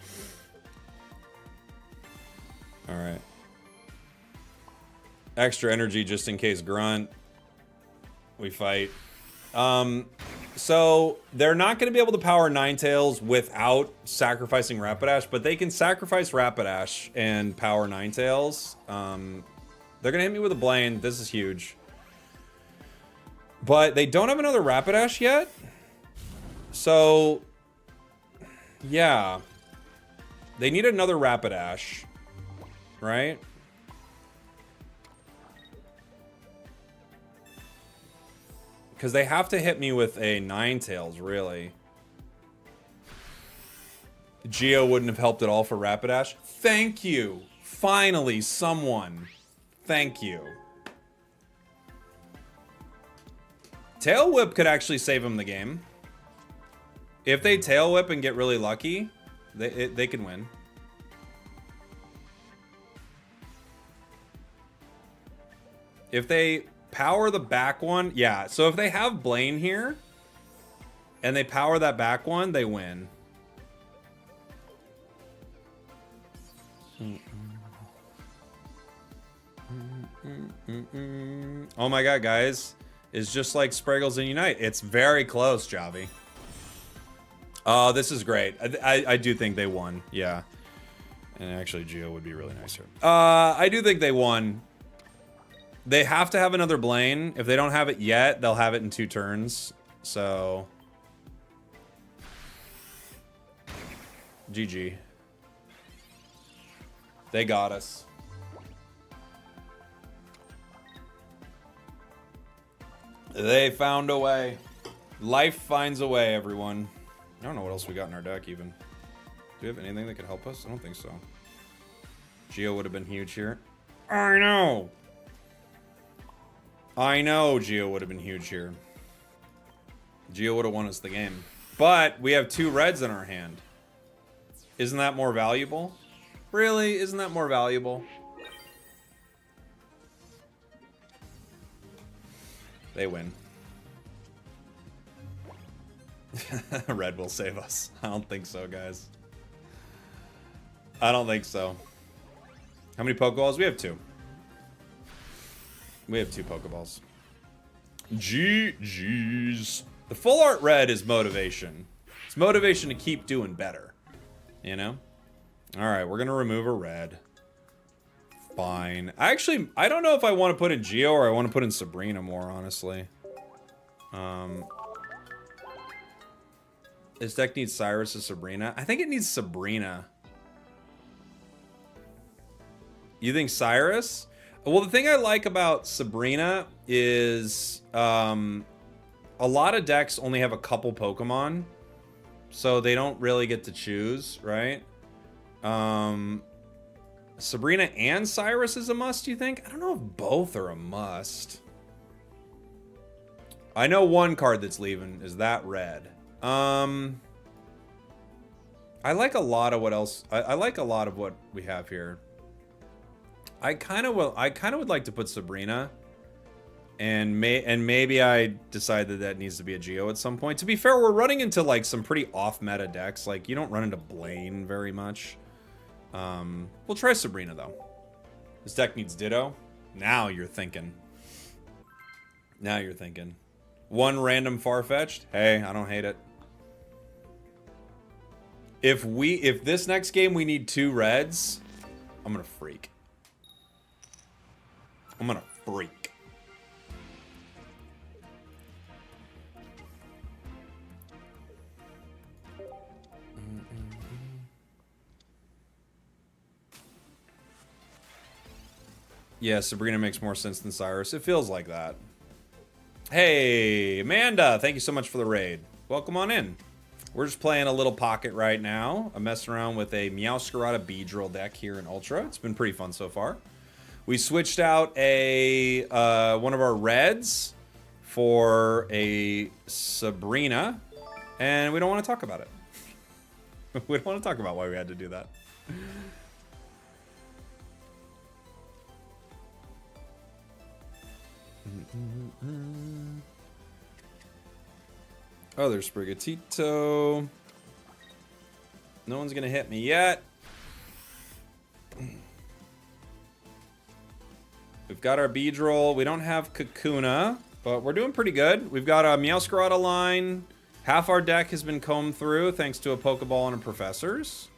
All right. Extra energy just in case Grunt. We fight. So they're not going to be able to power Ninetales without sacrificing Rapidash, but they can sacrifice Rapidash and power Ninetales. They're going to hit me with a Blaine. This is huge. But they don't have another Rapidash yet. So, yeah. They need another Rapidash, right? Because they have to hit me with a Ninetales, really. Geo wouldn't have helped at all for Rapidash. Thank you. Finally, someone. Thank you. Tail Whip could actually save him the game. If they Tail Whip and get really lucky, they can win. If they power the back one, yeah. So if they have Blaine here and they power that back one, they win. Oh my god, guys. is just like Spragels and Unite. It's very close, Javi. Oh, this is great. I do think they won. Yeah. And actually, Geo would be really nice here. I do think they won. They have to have another Blaine. If they don't have it yet, they'll have it in 2 turns. So... GG. They got us. They found a way. Life finds a way, everyone. I don't know what else we got in our deck, even. Do we have anything that could help us? I don't think so. Geo would have been huge here. I know! I know Geo would have been huge here. Geo would have won us the game. But we have 2 reds in our hand. Isn't that more valuable? Really? Isn't that more valuable? They win. Red will save us. I don't think so, guys. I don't think so. How many Pokeballs? We have 2. We have 2 Pokeballs. GG's. The full art red is motivation. It's motivation to keep doing better. You know? Alright, we're gonna remove a red. Fine. I don't know if I want to put in Geo or I want to put in Sabrina more, honestly. This deck needs Cyrus or Sabrina. I think it needs Sabrina. You think Cyrus? Well, the thing I like about Sabrina is a lot of decks only have a couple Pokemon. So they don't really get to choose, right? Sabrina and Cyrus is a must, you think? I don't know if both are a must. I know one card that's leaving is that red. I like a lot of what else. I like a lot of what we have here. I kind of would like to put Sabrina. And maybe I decide that needs to be a Geo at some point. To be fair, we're running into like some pretty off-meta decks. Like, you don't run into Blaine very much. We'll try Sabrina, though. This deck needs Ditto. Now you're thinking. Now you're thinking. One random Farfetch'd. Hey, I don't hate it. If this next game we need 2 reds, I'm gonna freak. I'm gonna freak. Yeah, Sabrina makes more sense than Cyrus. It feels like that. Hey, Amanda, thank you so much for the raid. Welcome on in. We're just playing a little Pocket right now. I'm messing around with a Meowscarada Beedrill deck here in Ultra. It's been pretty fun so far. We switched out a one of our reds for a Sabrina, and we don't want to talk about it. We don't want to talk about why we had to do that. Oh, there's Sprigatito. No one's gonna hit me yet. We've got our Beedrill. We don't have Kakuna, but we're doing pretty good. We've got a Meowscarada line. Half our deck has been combed through thanks to a Pokeball and a Professor's.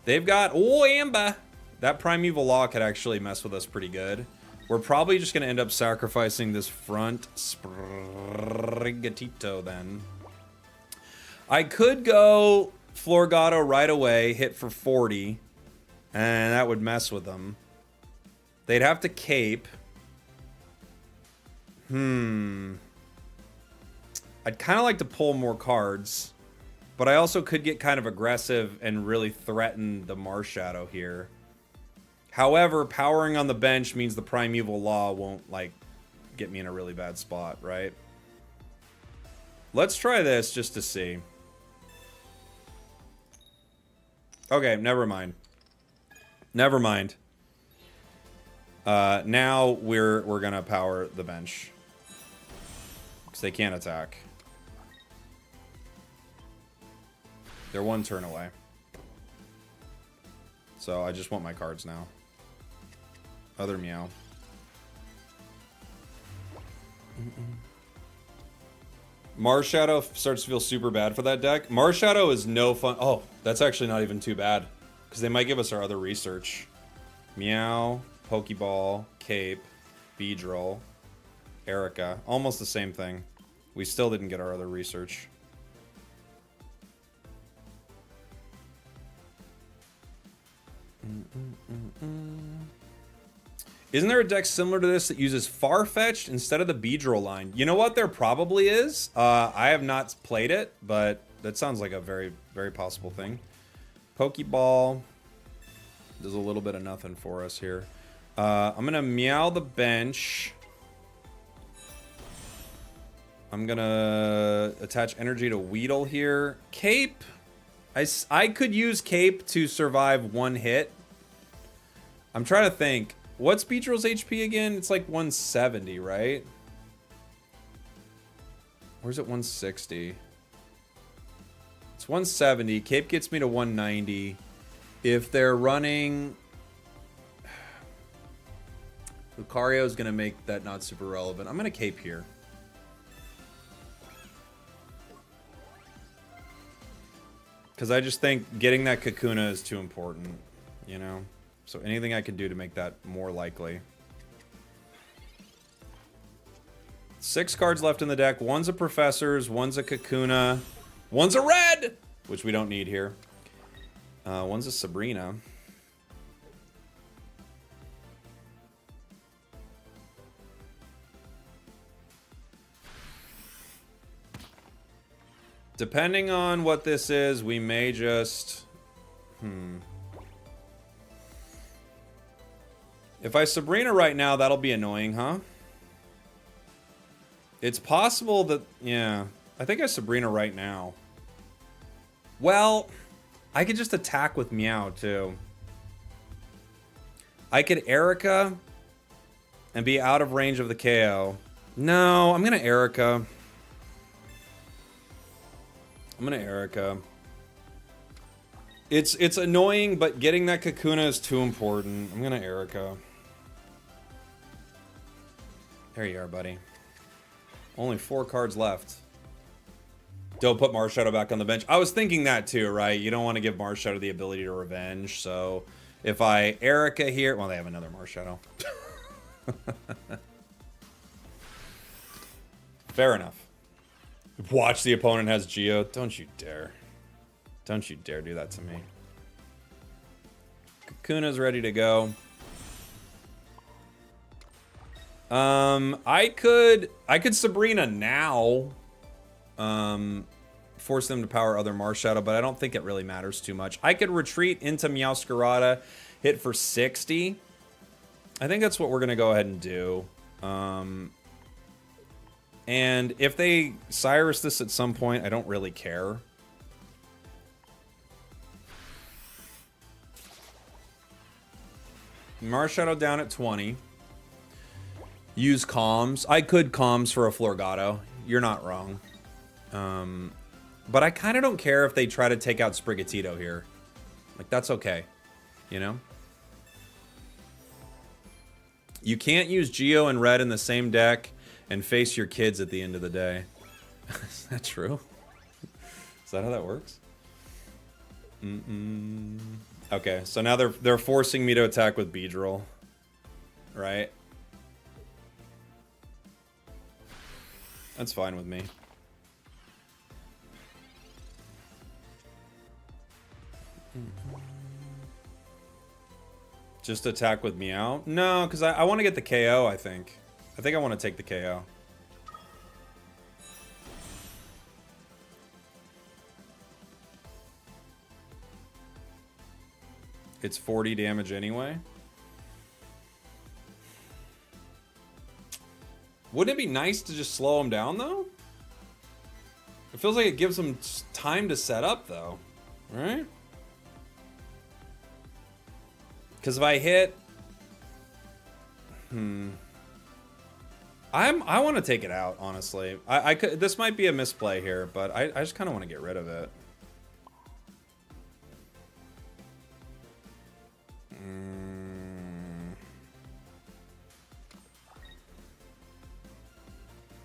They've got... Oh, Amba! That Primeval Law could actually mess with us pretty good. We're probably just going to end up sacrificing this front Sprigatito then. I could go Florgato right away, hit for 40, and that would mess with them. They'd have to cape. I'd kind of like to pull more cards, but I also could get kind of aggressive and really threaten the Marshadow here. However, powering on the bench means the Primeval Law won't, like, get me in a really bad spot, right? Let's try this just to see. Okay, never mind. Never mind. Now we're gonna power the bench. Because they can't attack. They're one turn away. So I just want my cards now. Other Meow. Marshadow starts to feel super bad for that deck. Marshadow is no fun. Oh, that's actually not even too bad. Because they might give us our other research. Meow, Pokeball, Cape, Beedrill, Erica. Almost the same thing. We still didn't get our other research. Isn't there a deck similar to this that uses Farfetch'd instead of the Beedrill line? You know what? There probably is. I have not played it, but that sounds like a very, very possible thing. Pokeball does a little bit of nothing for us here. I'm going to meow the bench. I'm going to attach energy to Weedle here. Cape. I could use Cape to survive one hit. I'm trying to think. What's Beedrill's HP again? It's like 170, right? Or is it 160? It's 170. Cape gets me to 190. If they're running... Lucario is going to make that not super relevant. I'm going to Cape here. Because I just think getting that Kakuna is too important, you know? So anything I can do to make that more likely. 6 cards left in the deck. One's a Professor's, one's a Kakuna, one's a red, which we don't need here. One's a Sabrina. Depending on what this is, we may just... If I Sabrina right now, that'll be annoying, huh? It's possible that... Yeah. I think I Sabrina right now. Well, I could just attack with Meow, too. I could Erica and be out of range of the KO. No, I'm going to Erica. I'm going to Erica. It's annoying, but getting that Kakuna is too important. I'm going to Erica. There you are, buddy. Only 4 cards left. Don't put Marshadow back on the bench. I was thinking that too, right? You don't want to give Marshadow the ability to revenge. So if I Erica here... Well, they have another Marshadow. Fair enough. Watch the opponent has Geo. Don't you dare. Don't you dare do that to me. Kakuna's ready to go. I could Sabrina now. Force them to power other Marshadow, but I don't think it really matters too much. I could retreat into Meowscarada, hit for 60. I think that's what we're gonna go ahead and do. And if they Cyrus this at some point, I don't really care. Marshadow down at 20. Use Calms. I could Calms for a Florgato. You're not wrong. But I kind of don't care if they try to take out Sprigatito here. Like, that's okay. You know? You can't use Geo and Red in the same deck and face your kids at the end of the day. Is that true? Is that how that works? Okay, so now they're forcing me to attack with Beedrill. Right? That's fine with me. Just attack with Meow? No, because I want to get the KO, I think. I think I want to take the KO. It's 40 damage anyway. Wouldn't it be nice to just slow him down, though? It feels like it gives him time to set up, though. Right? Because if I hit... I want to take it out, honestly. I could. This might be a misplay here, but I just kind of want to get rid of it.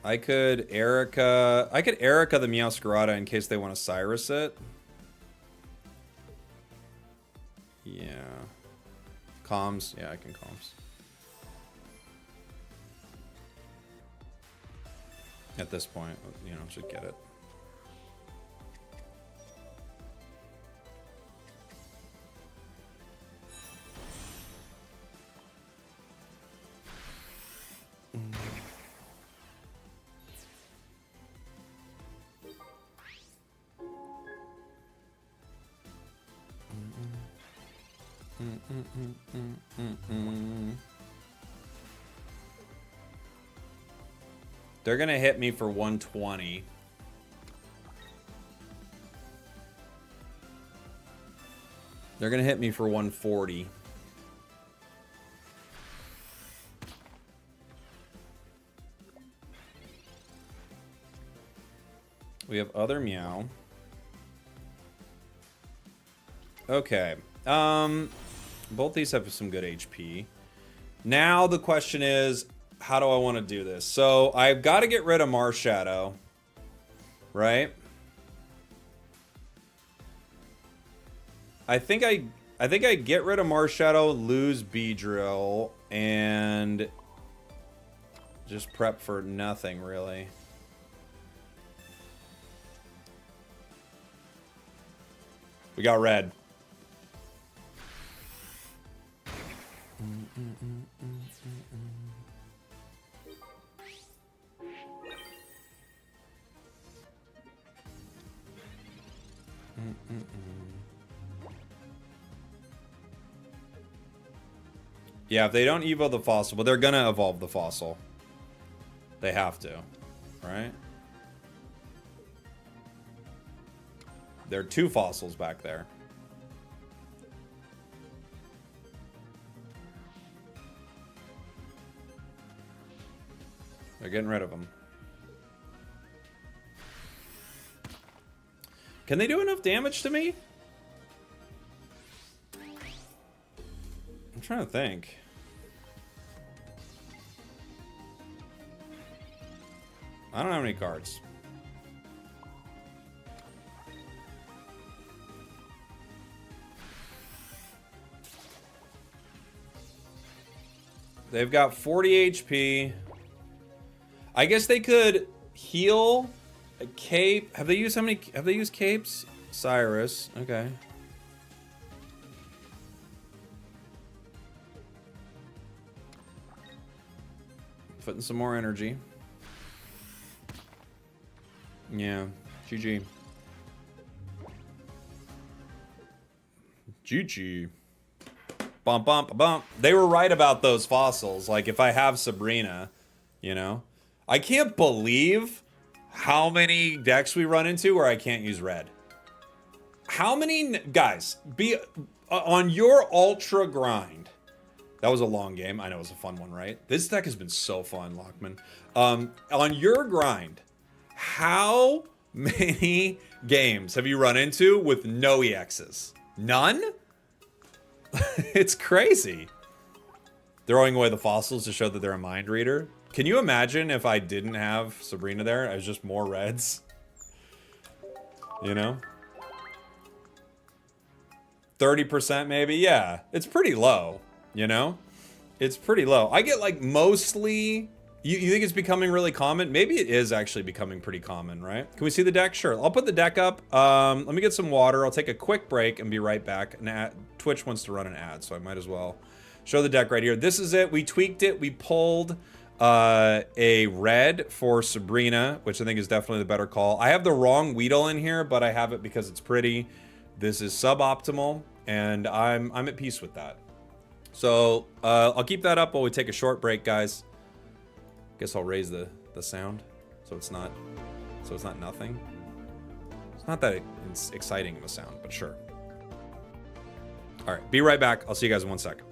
I could Erica the Meowscarada in case they want to Cyrus it. Yeah. Comms. Yeah, I can comms. At this point, you know, should get it. They're gonna hit me for 120. They're gonna hit me for 140. We have other Meow. Okay. Both these have some good HP. Now the question is, how do I want to do this? So I've got to get rid of Marshadow, right? I think I get rid of Marshadow, lose Beedrill, and just prep for nothing really. We got red. Yeah, if they don't evo the fossil, but they're gonna evolve the fossil. They have to, right? There are 2 fossils back there. They're getting rid of them. Can they do enough damage to me? I'm trying to think. I don't have any cards. They've got 40 HP. I guess they could heal a cape. Have they used how many? Have they used capes? Cyrus. Okay. Putting some more energy. Yeah. GG. GG. Bump, bump, bump. They were right about those fossils. Like, if I have Sabrina, you know? I can't believe how many decks we run into where I can't use red. How many... Guys, be on your ultra grind. That was a long game. I know it was a fun one, right? This deck has been so fun, Lockman. On your grind, how many games have you run into with no EXs? None? It's crazy. Throwing away the fossils to show that they're a mind reader. Can you imagine if I didn't have Sabrina there? I was just more reds. You know? 30% maybe? Yeah. It's pretty low. You know? It's pretty low. I get like mostly... You think it's becoming really common? Maybe it is actually becoming pretty common, right? Can we see the deck? Sure. I'll put the deck up. Let me get some water. I'll take a quick break and be right back. Twitch wants to run an ad, so I might as well show the deck right here. This is it. We tweaked it. We pulled a red for Sabrina, which I think is definitely the better call. I have the wrong Weedle in here, but I have it because it's pretty. This is suboptimal, and I'm at peace with that. So I'll keep that up while we take a short break, guys. Guess I'll raise the sound so it's not nothing. It's not that exciting of a sound, but sure. All right, be right back. I'll see you guys in 1 second.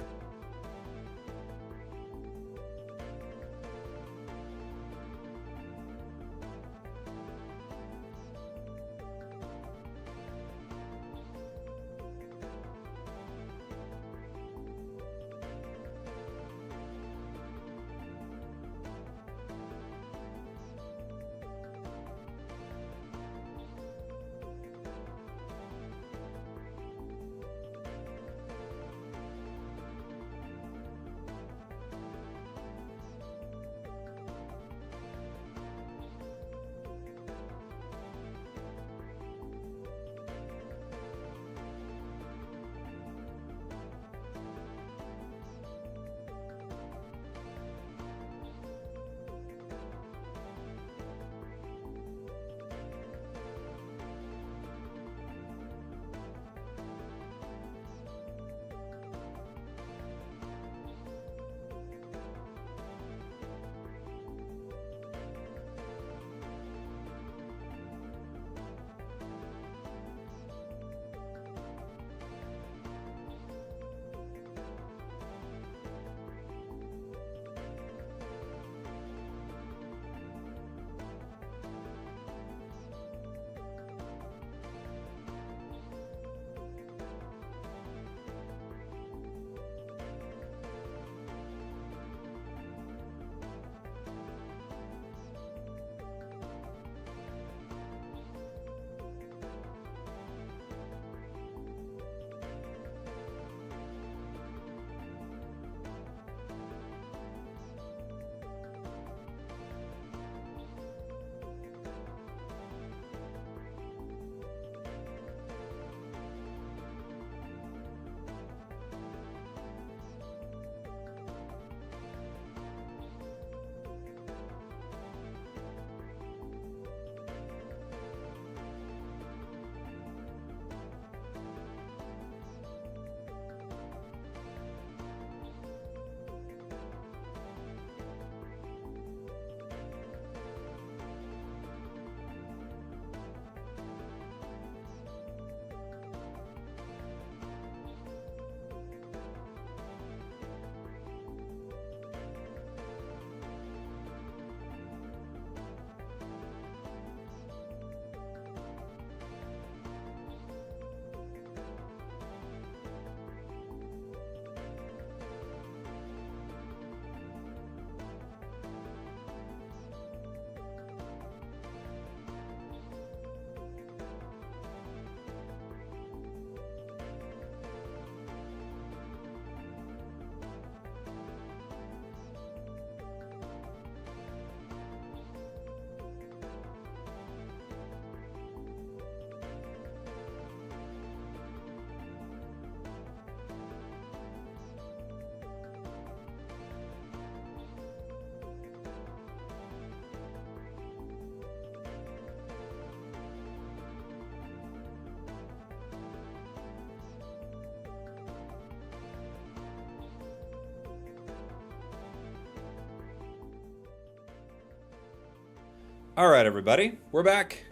All right, everybody, we're back.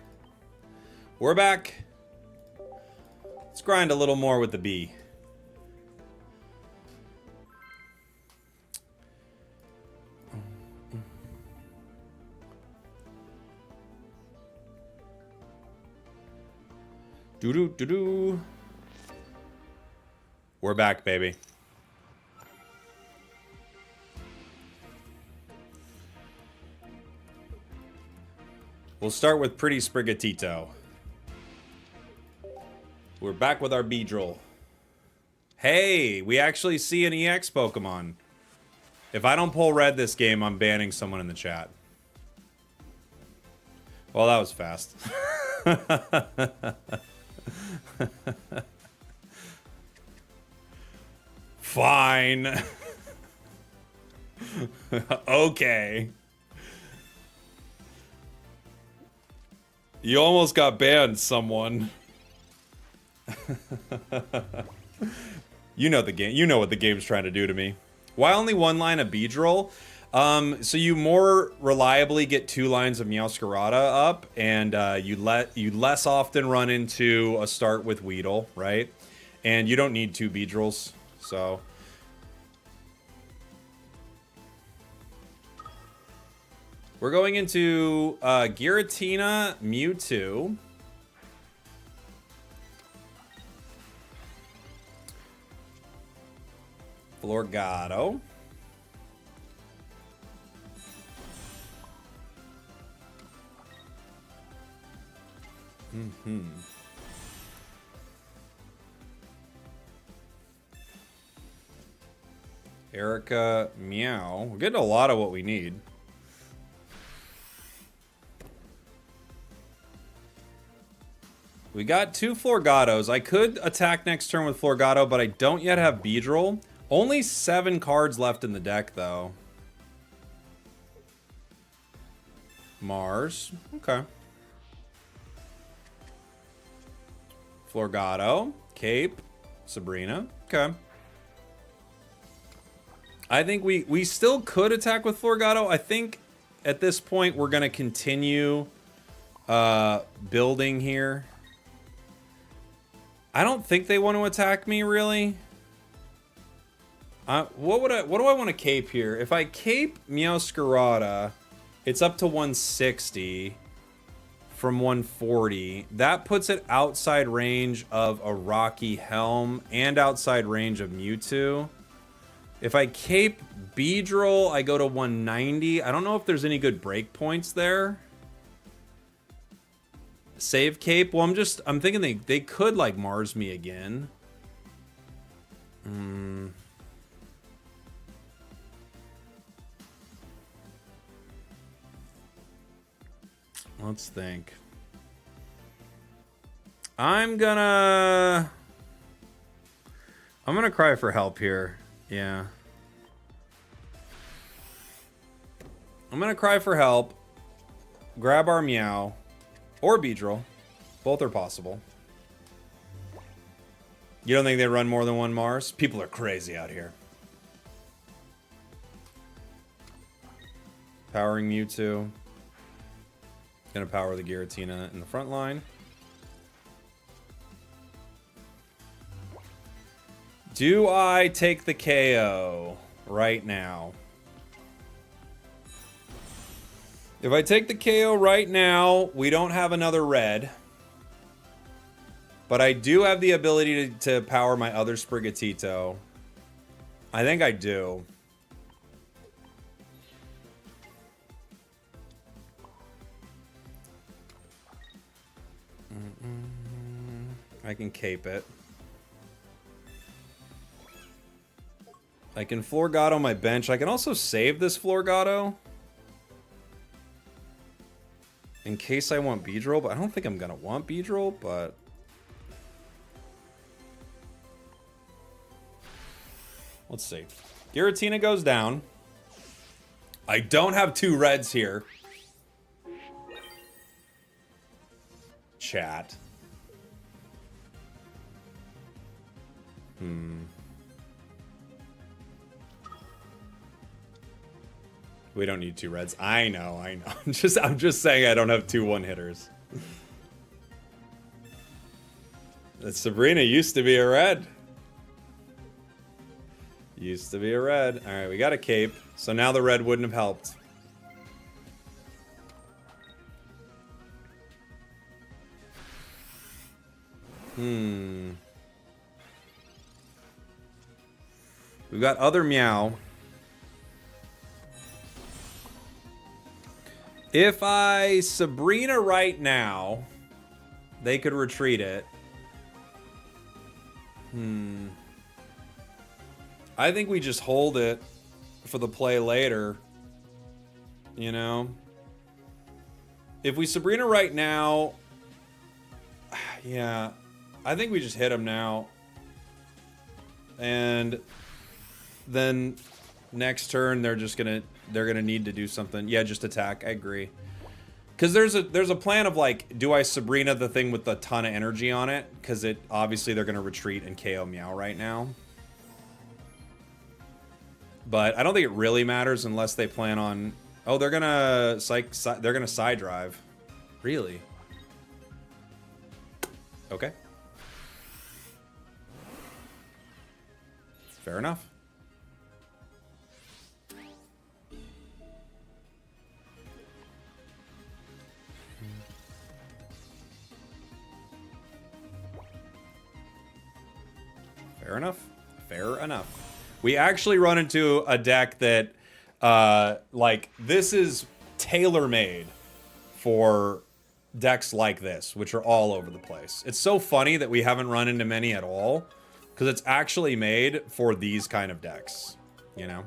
We're back. Let's grind a little more with the bee. Doo-doo-doo-doo. We're back, baby. We'll start with Pretty Sprigatito. We're back with our Beedrill. Hey, we actually see an EX Pokemon. If I don't pull red this game, I'm banning someone in the chat. Well, that was fast. Fine. Okay. You almost got banned, someone. You know the game. You know what the game's trying to do to me. Why only one line of Beedrill? So you more reliably get 2 lines of Meowscarada up, and you less often run into a start with Weedle, right? And you don't need 2 Beedrills, so. We're going into Gueritina, Mewtwo. Florgato. Erica, Meow. We're getting a lot of what we need. We got 2 Florgatos. I could attack next turn with Florgato, but I don't yet have Beedrill. Only 7 cards left in the deck, though. Mars. Okay. Florgato. Cape. Sabrina. Okay. I think we still could attack with Florgato. I think at this point we're going to continue building here. I don't think they want to attack me, really. What do I want to cape here? If I cape Meowscarada, it's up to 160 from 140. That puts it outside range of a Rocky Helm and outside range of Mewtwo. If I cape Beedrill, I go to 190. I don't know if there's any good breakpoints there. Save cape. Well, I'm thinking they could like Mars me again. Let's think. I'm gonna cry for help here. Yeah. I'm gonna cry for help. Grab our Meow. Or Beedrill. Both are possible. You don't think they run more than 1 Mars? People are crazy out here. Powering Mewtwo. Gonna power the Gueritina in the front line. Do I take the KO right now? If I take the KO right now, we don't have another red. But I do have the ability to power my other Sprigatito. I think I do. I can cape it. I can Florgato my bench. I can also save this Florgato in case I want Beedrill, but I don't think I'm gonna want Beedrill, but let's see. Gueritina goes down. I don't have 2 reds here. Chat. We don't need 2 reds. I know. I'm just saying I don't have 2 1-hitters. That Sabrina used to be a red. Used to be a red. Alright, we got a cape. So now the red wouldn't have helped. We've got other Meow. If I Sabrina right now, they could retreat it. I think we just hold it for the play later. You know? If we Sabrina right now... Yeah. I think we just hit him now. And then next turn they're gonna need to do something. Yeah, just attack. I agree. Because there's a plan of like, do I Sabrina the thing with a ton of energy on it? Because it obviously they're gonna retreat and KO Meow right now. But I don't think it really matters unless they plan on. Oh, they're gonna side drive. Really? Okay. Fair enough. Fair enough. Fair enough. We actually run into a deck that, like, this is tailor-made for decks like this, which are all over the place. It's so funny that we haven't run into many at all, because it's actually made for these kind of decks, you know?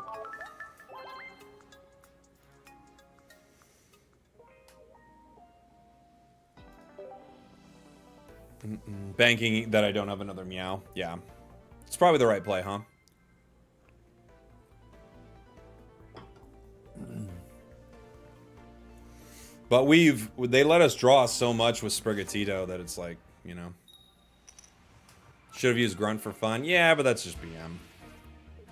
Banking that I don't have another Meow. Yeah. It's probably the right play, huh? But they let us draw so much with Sprigatito that it's like, you know. Should have used Grunt for fun. Yeah, but that's just BM.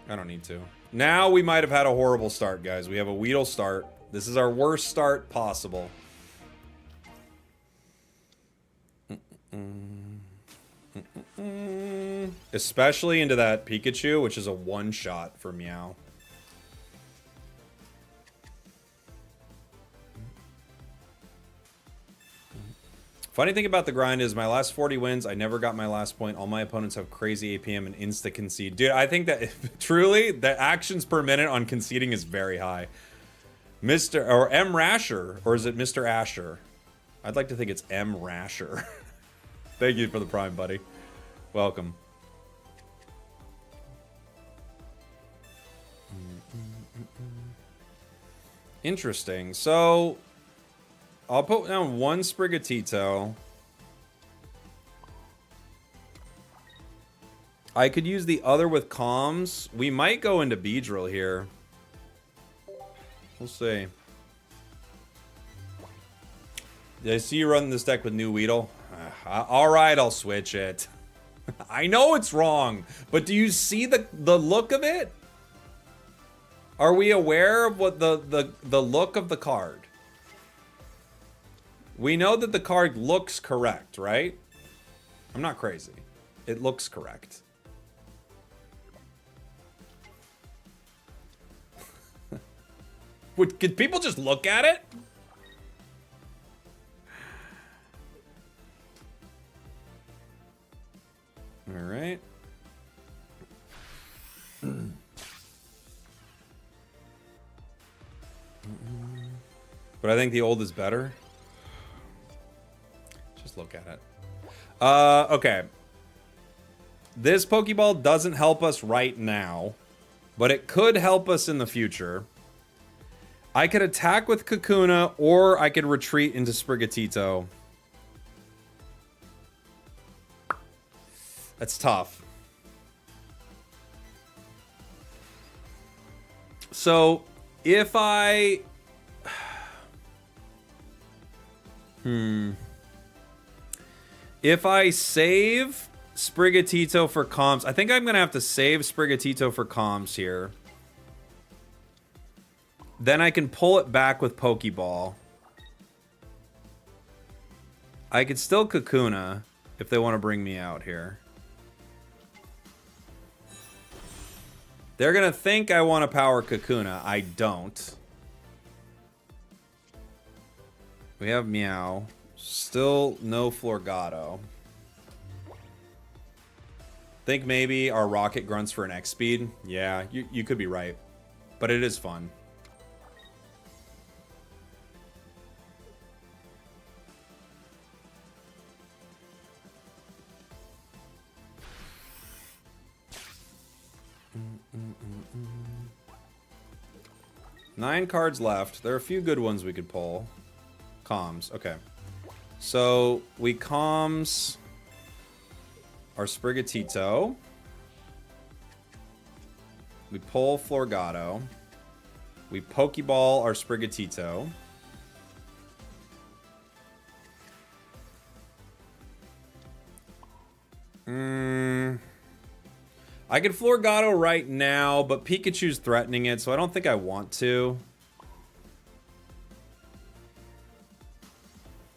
I don't need to. Now we might have had a horrible start, guys. We have a Weedle start. This is our worst start possible. Especially into that Pikachu, which is a one-shot for Meow. Funny thing about the grind is my last 40 wins, I never got my last point. All my opponents have crazy APM and insta-concede. Dude, I think that truly, the actions per minute on conceding is very high. Mr. or M. Rasher, or is it Mr. Asher? I'd like to think it's M. Rasher. Thank you for the prime, buddy. Welcome. Interesting. So, I'll put down one Sprigatito. I could use the other with comms. We might go into Beedrill here. We'll see. Did I see you running this deck with new Weedle? Alright, I'll switch it. I know it's wrong, but do you see the look of it? Are we aware of what the look of the card? We know that the card looks correct, right? I'm not crazy. It looks correct. Could people just look at it? All right. But I think the old is better. Just look at it. Okay. This Pokeball doesn't help us right now, but it could help us in the future. I could attack with Kakuna, or I could retreat into Sprigatito. That's tough. So, if I... If I save Sprigatito for comms... I think I'm going to have to save Sprigatito for comms here. Then I can pull it back with Pokeball. I could still Kakuna if they want to bring me out here. They're going to think I want to power Kakuna. I don't. We have Meow. Still no Florgato. Think maybe our Rocket grunts for an X speed. Yeah, you could be right. But it is fun. Nine cards left. There are a few good ones we could pull. Comms. Okay. So we comms our Sprigatito. We pull Florgato. We Pokeball our Sprigatito. I could Florgato right now, but Pikachu's threatening it, so I don't think I want to.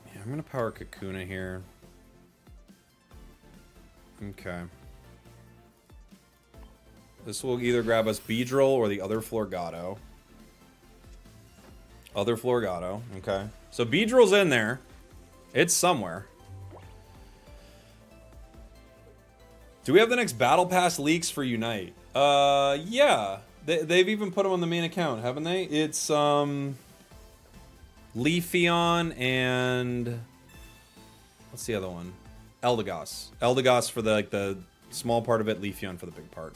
Yeah, I'm gonna power Kakuna here. Okay. This will either grab us Beedrill or the other Florgato. Other Florgato, okay. So Beedrill's in there. It's somewhere. Do we have the next Battle Pass leaks for Unite? Yeah. They've even put them on the main account, haven't they? It's, Leafeon and... What's the other one? Eldegoss. Eldegoss for the small part of it, Leafeon for the big part.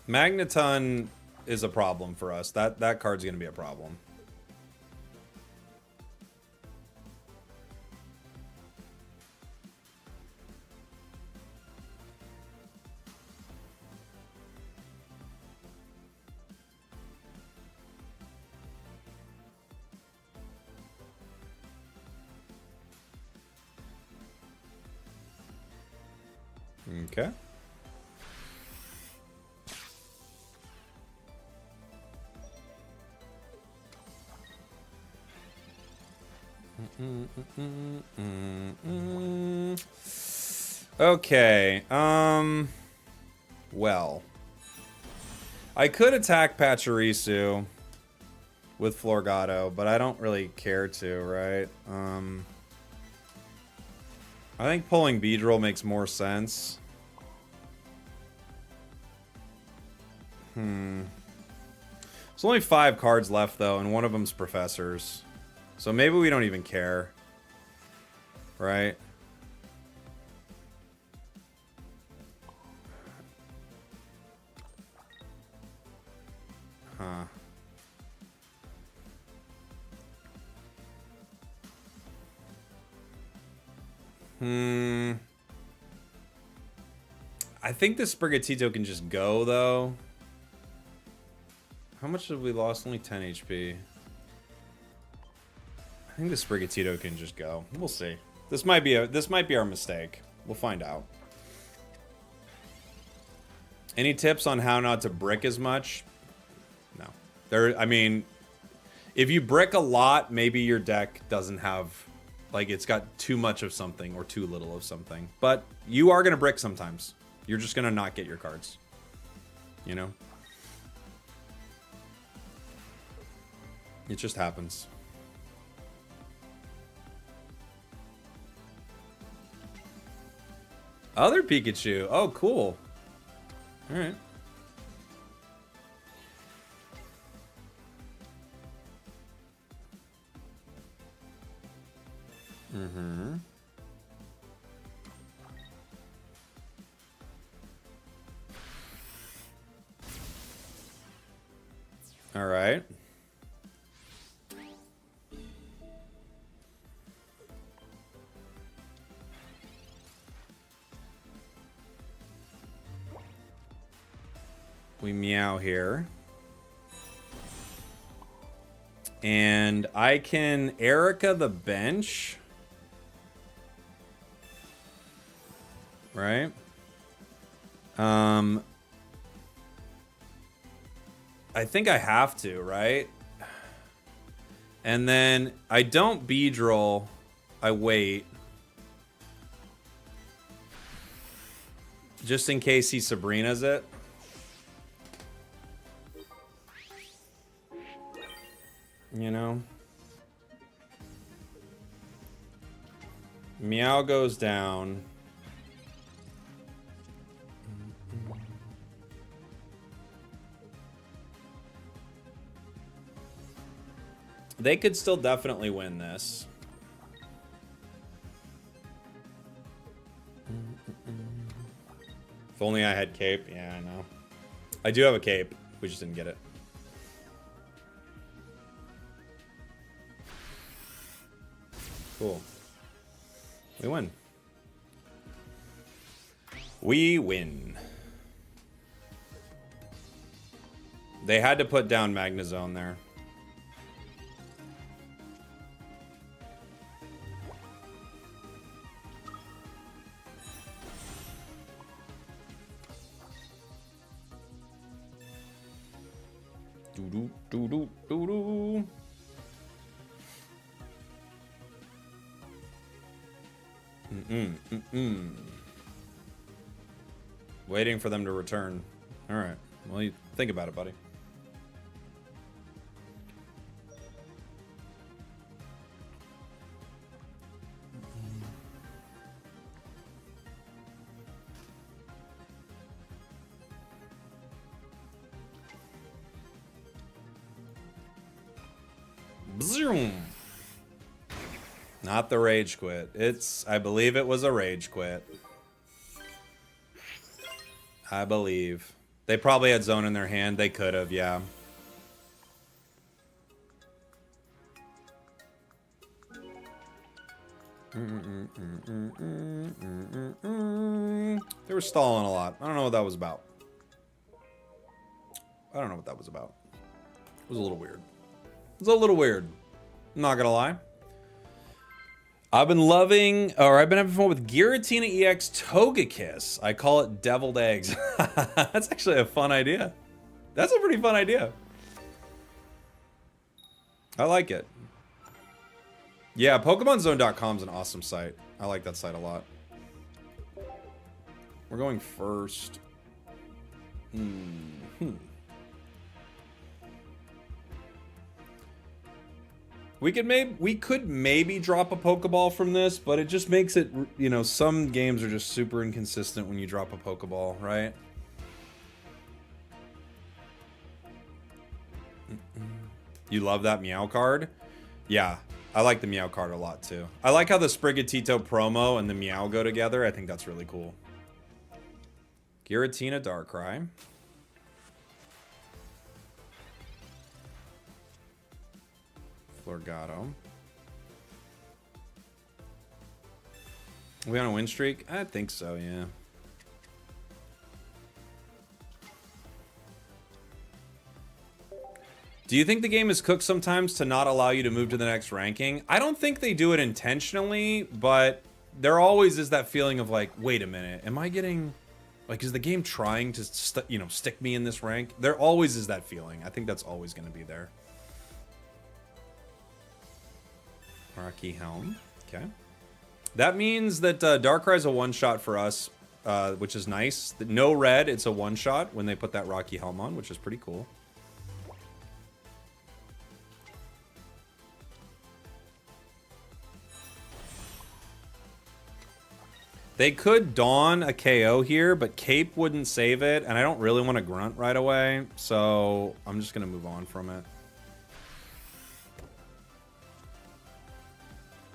Magneton is a problem for us. That card's gonna be a problem. Okay. Okay, well, I could attack Pachirisu with Florgato, but I don't really care to, right? I think pulling Beedrill makes more sense. There's only 5 cards left, though, and one of them's Professors. So maybe we don't even care. Right? Huh. I think the Sprigatito can just go, though. How much have we lost? Only 10 HP. I think the Sprigatito can just go. We'll see. This might be our mistake. We'll find out. Any tips on how not to brick as much? No. I mean, if you brick a lot, maybe your deck doesn't have, like, it's got too much of something or too little of something. But you are gonna brick sometimes. You're just gonna not get your cards. You know? It just happens. Other Pikachu. Oh, cool. All right. Mm-hmm. All right. We meow here. And I can Erica the bench. Right? I think I have to, right? And then I don't Beedrill. I wait. Just in case he Sabrina's it. You know? Meow goes down. They could still definitely win this. If only I had cape. Yeah, I know. I do have a cape. We just didn't get it. Cool. We win. We win. They had to put down Magnezone there. Doo doo doo doo doo. Waiting for them to return. All right. Well, you think about it, buddy. Zoom. Not the rage quit. It's, I believe it was a rage quit. I believe. They probably had zone in their hand. They could have, yeah. They were stalling a lot. I don't know what that was about. I don't know what that was about. It was a little weird. It was a little weird. I'm not gonna lie. I've been loving, or I've been having fun with Gueritina EX Togekiss. I call it deviled eggs. That's actually a fun idea. That's a pretty fun idea. I like it. Yeah, PokemonZone.com is an awesome site. I like that site a lot. We're going first. We could maybe drop a Pokeball from this, but it just makes it, you know, some games are just super inconsistent when you drop a Pokeball, right? You love that Meow card? Yeah, I like the Meow card a lot too. I like how the Sprigatito promo and the Meow go together. I think that's really cool. Giratina Darkrai. Florgato. Are we on a win streak? I think so, yeah. Do you think the game is cooked sometimes to not allow you to move to the next ranking? I don't think they do it intentionally, but there always is that feeling of like, wait a minute, am I getting... Like, is the game trying to, stick me in this rank? There always is that feeling. I think that's always going to be there. Rocky Helm. Okay. That means that Darkrai's a one-shot for us, which is nice. No red, it's a one-shot when they put that Rocky Helm on, which is pretty cool. They could Dawn a KO here, but Cape wouldn't save it, and I don't really want to Grunt right away, so I'm just going to move on from it.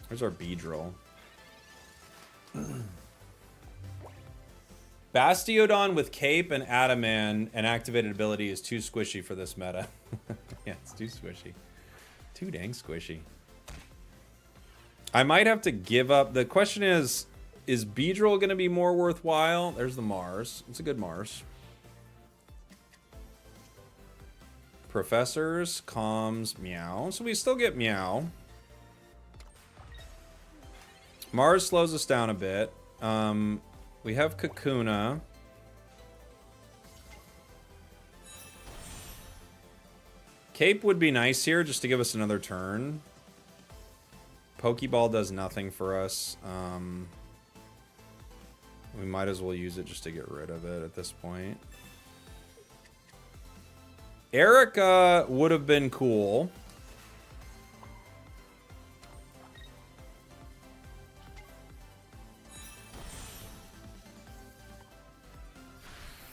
Where's our Beedrill? Bastiodon with Cape and Adaman and activated ability is too squishy for this meta. Yeah, it's too squishy. Too dang squishy. I might have to give up. The question is Beedrill going to be more worthwhile? There's the Mars. It's a good Mars. Professors, comms, meow. So we still get meow. Mars slows us down a bit. We have Kakuna. Cape would be nice here just to give us another turn. Pokeball does nothing for us. We might as well use it just to get rid of it at this point. Erica would have been cool.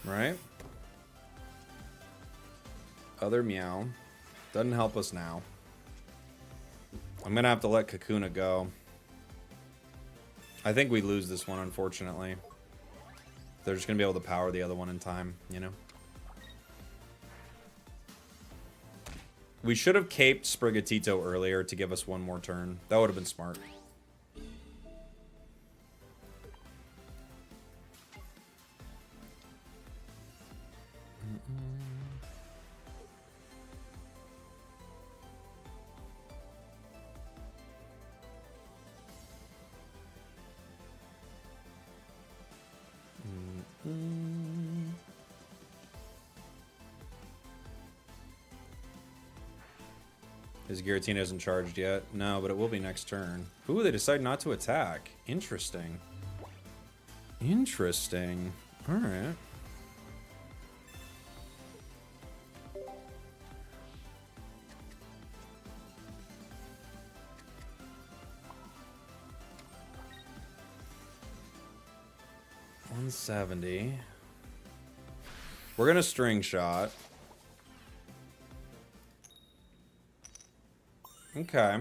Right? Other meow. Doesn't help us now. I'm gonna have to let Kakuna go. I think we lose this one, unfortunately. They're just gonna be able to power the other one in time, you know? We should have caped Sprigatito earlier to give us one more turn. That would have been smart. His Gueritina isn't charged yet. No, but it will be next turn. Ooh, they decide not to attack. Interesting. Interesting. Alright. $170. We're gonna string shot. Okay.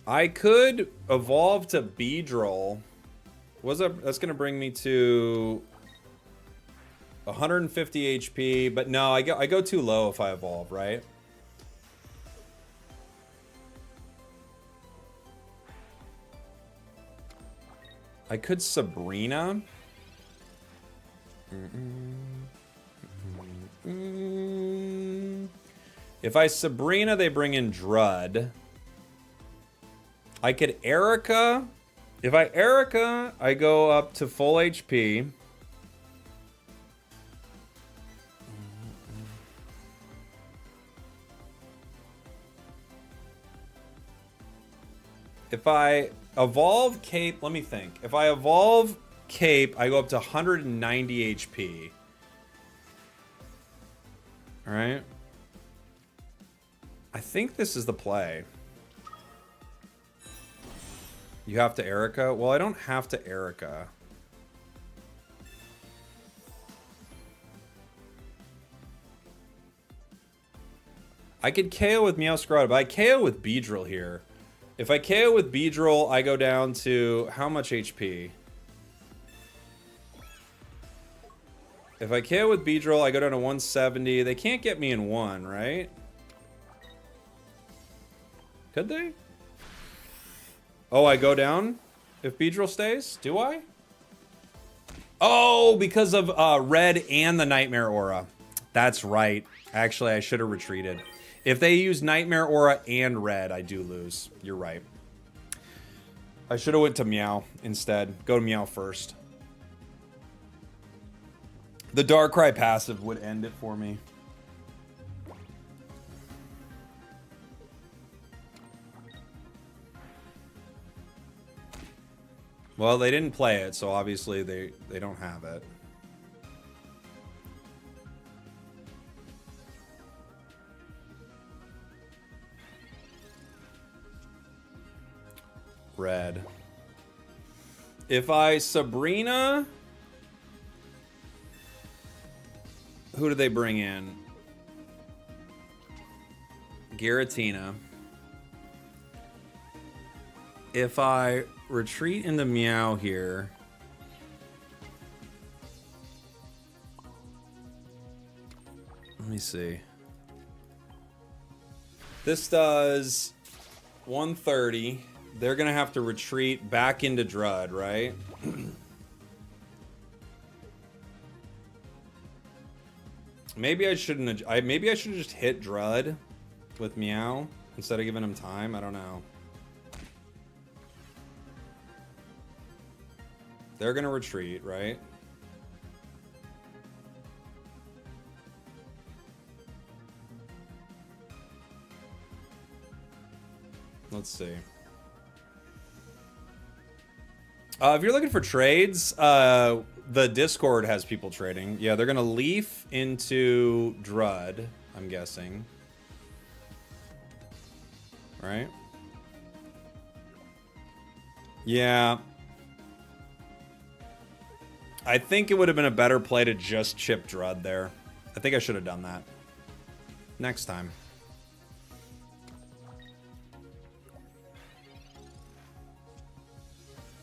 I could evolve to Beedrill. That's gonna bring me to 150 HP, but no, I go too low if I evolve, right? I could Sabrina. If I Sabrina, they bring in Drud. I could Erica. If I Erica, I go up to full HP. If I evolve Cape, let me think. If I evolve Cape, I go up to 190 HP. All right. I think this is the play. You have to Erica? Well, I don't have to Erica. I could KO with Meowscarada, but I KO with Beedrill here. If I KO with Beedrill, I go down to how much HP? If I KO with Beedrill, I go down to 170. They can't get me in one, right? Could they? Oh, I go down if Beedrill stays? Do I? Oh, because of red and the Nightmare Aura. That's right. Actually, I should have retreated. If they use Nightmare Aura and red, I do lose. You're right. I should have went to Meow instead. Go to Meow first. The Darkrai passive would end it for me. Well, they didn't play it, so obviously they don't have it. Red. If I Sabrina... Who do they bring in? Gueritina. If I retreat into Meow here... Let me see. This does 130. They're going to have to retreat back into Drud, right? Maybe I shouldn't. Maybe I should have just hit Drud with Meow instead of giving him time. I don't know. They're gonna retreat, right? Let's see. If you're looking for trades, the Discord has people trading. Yeah, they're gonna leaf into Drud, I'm guessing. Right? Yeah. I think it would have been a better play to just chip Drud there. I think I should have done that. Next time.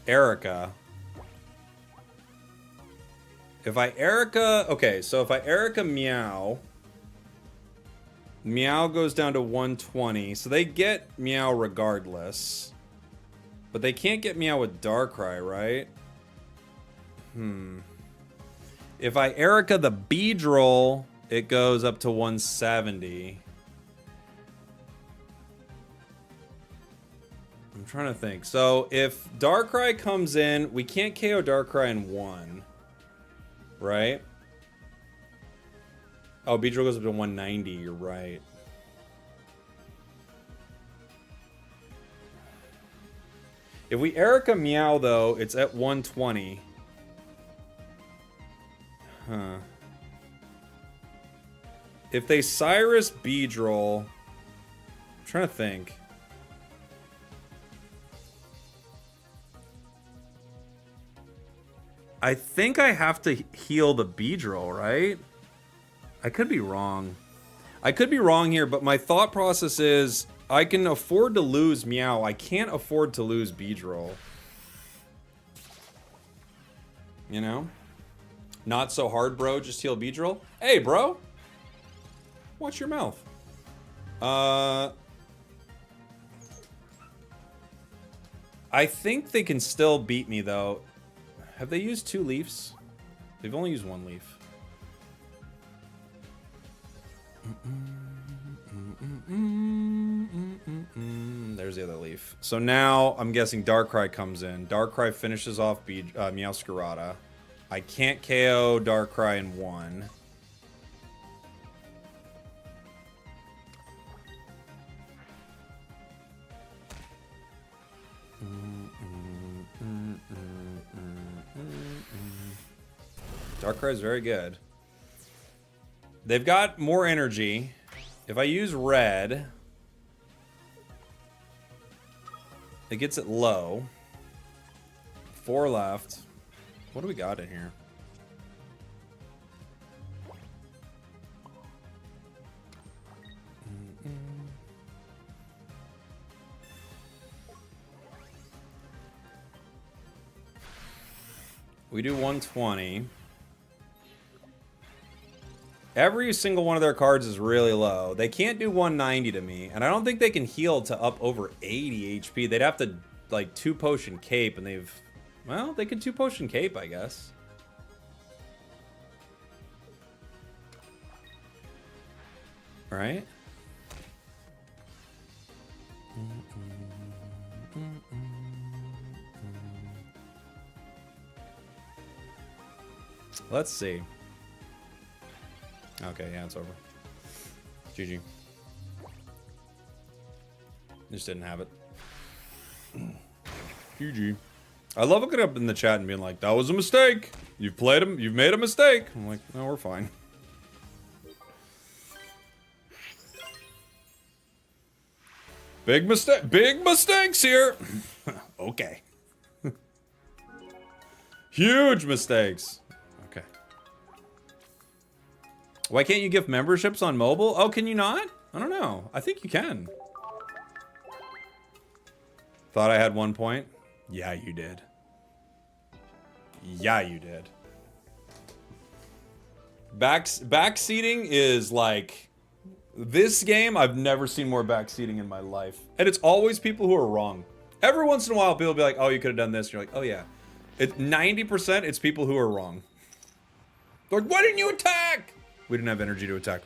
Erica. If I Erica... Okay, so if I Erica Meow... Meow goes down to 120. So they get Meow regardless. But they can't get Meow with Darkrai, right? If I Erica the Beedrill, it goes up to 170. I'm trying to think. So if Darkrai comes in, we can't KO Darkrai in 1. Right? Oh, Beedrill goes up to 190. You're right. If we Erica Meow, though, it's at 120. Huh. If they Cyrus Beedrill... I'm trying to think. I think I have to heal the Beedrill, right? I could be wrong. I could be wrong here, but my thought process is I can afford to lose Meow. I can't afford to lose Beedrill. You know? Not so hard, bro. Just heal Beedrill. Hey, bro. Watch your mouth. I think they can still beat me, though. Have they used 2 leaves? They've only used 1 leaf. There's the other leaf. So now I'm guessing Darkrai comes in. Darkrai finishes off Meowscarada. I can't KO Darkrai in 1. Darkrai is very good. They've got more energy. If I use red, it gets it low. 4 left. What do we got in here? We do 120. Every single one of their cards is really low. They can't do 190 to me, and I don't think they can heal to up over 80 HP. They'd have to, like, 2 potion cape, and they've... Well, they could 2 potion cape, I guess. Right? Let's see. Okay, yeah, it's over. GG. Just didn't have it. GG. I love looking up in the chat and being like, that was a mistake. You've played him. You've made a mistake. I'm like, no, we're fine. Big mistake. Big mistakes here. Okay. Huge mistakes. Okay. Why can't you gift memberships on mobile? Oh, can you not? I don't know. I think you can. Thought I had 1 point? Yeah, you did. Yeah, you did. Backseating is like... This game, I've never seen more backseating in my life. And it's always people who are wrong. Every once in a while, people will be like, oh, you could have done this. And you're like, oh, yeah. 90%, it's people who are wrong. They're like, why didn't you attack? We didn't have energy to attack.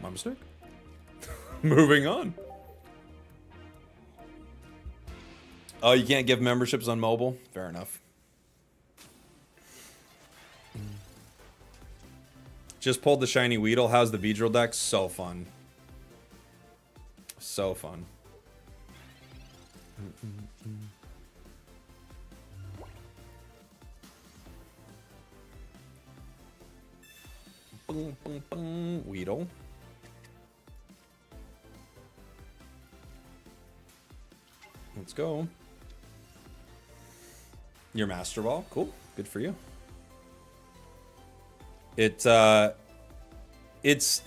My mistake. Moving on. Oh, you can't give memberships on mobile? Fair enough. Just pulled the shiny Weedle. How's the Beedrill deck? So fun. So fun. Boom, boom, boom. Weedle. Let's go. Your Master Ball. Cool. Good for you. It's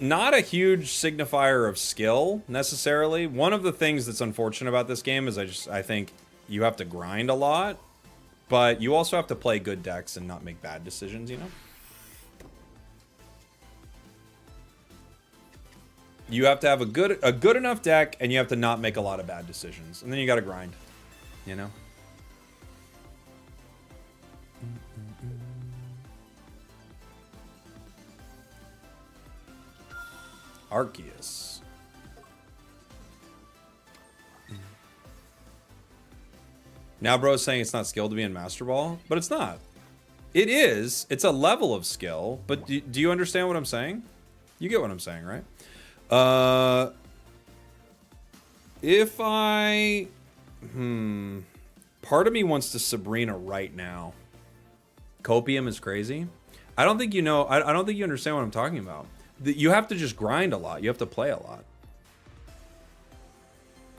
not a huge signifier of skill necessarily. One of the things that's unfortunate about this game is I think you have to grind a lot, but you also have to play good decks and not make bad decisions, you know? You have to have a good enough deck, and you have to not make a lot of bad decisions. And then you got to grind, you know? Arceus. Now bro's saying it's not skill to be in Master Ball, but it's not. It is. It's a level of skill, but do you understand what I'm saying? You get what I'm saying, right? If I... Part of me wants to Sabrina right now. Copium is crazy. I don't think you know... I don't think you understand what I'm talking about. You have to just grind a lot. You have to play a lot.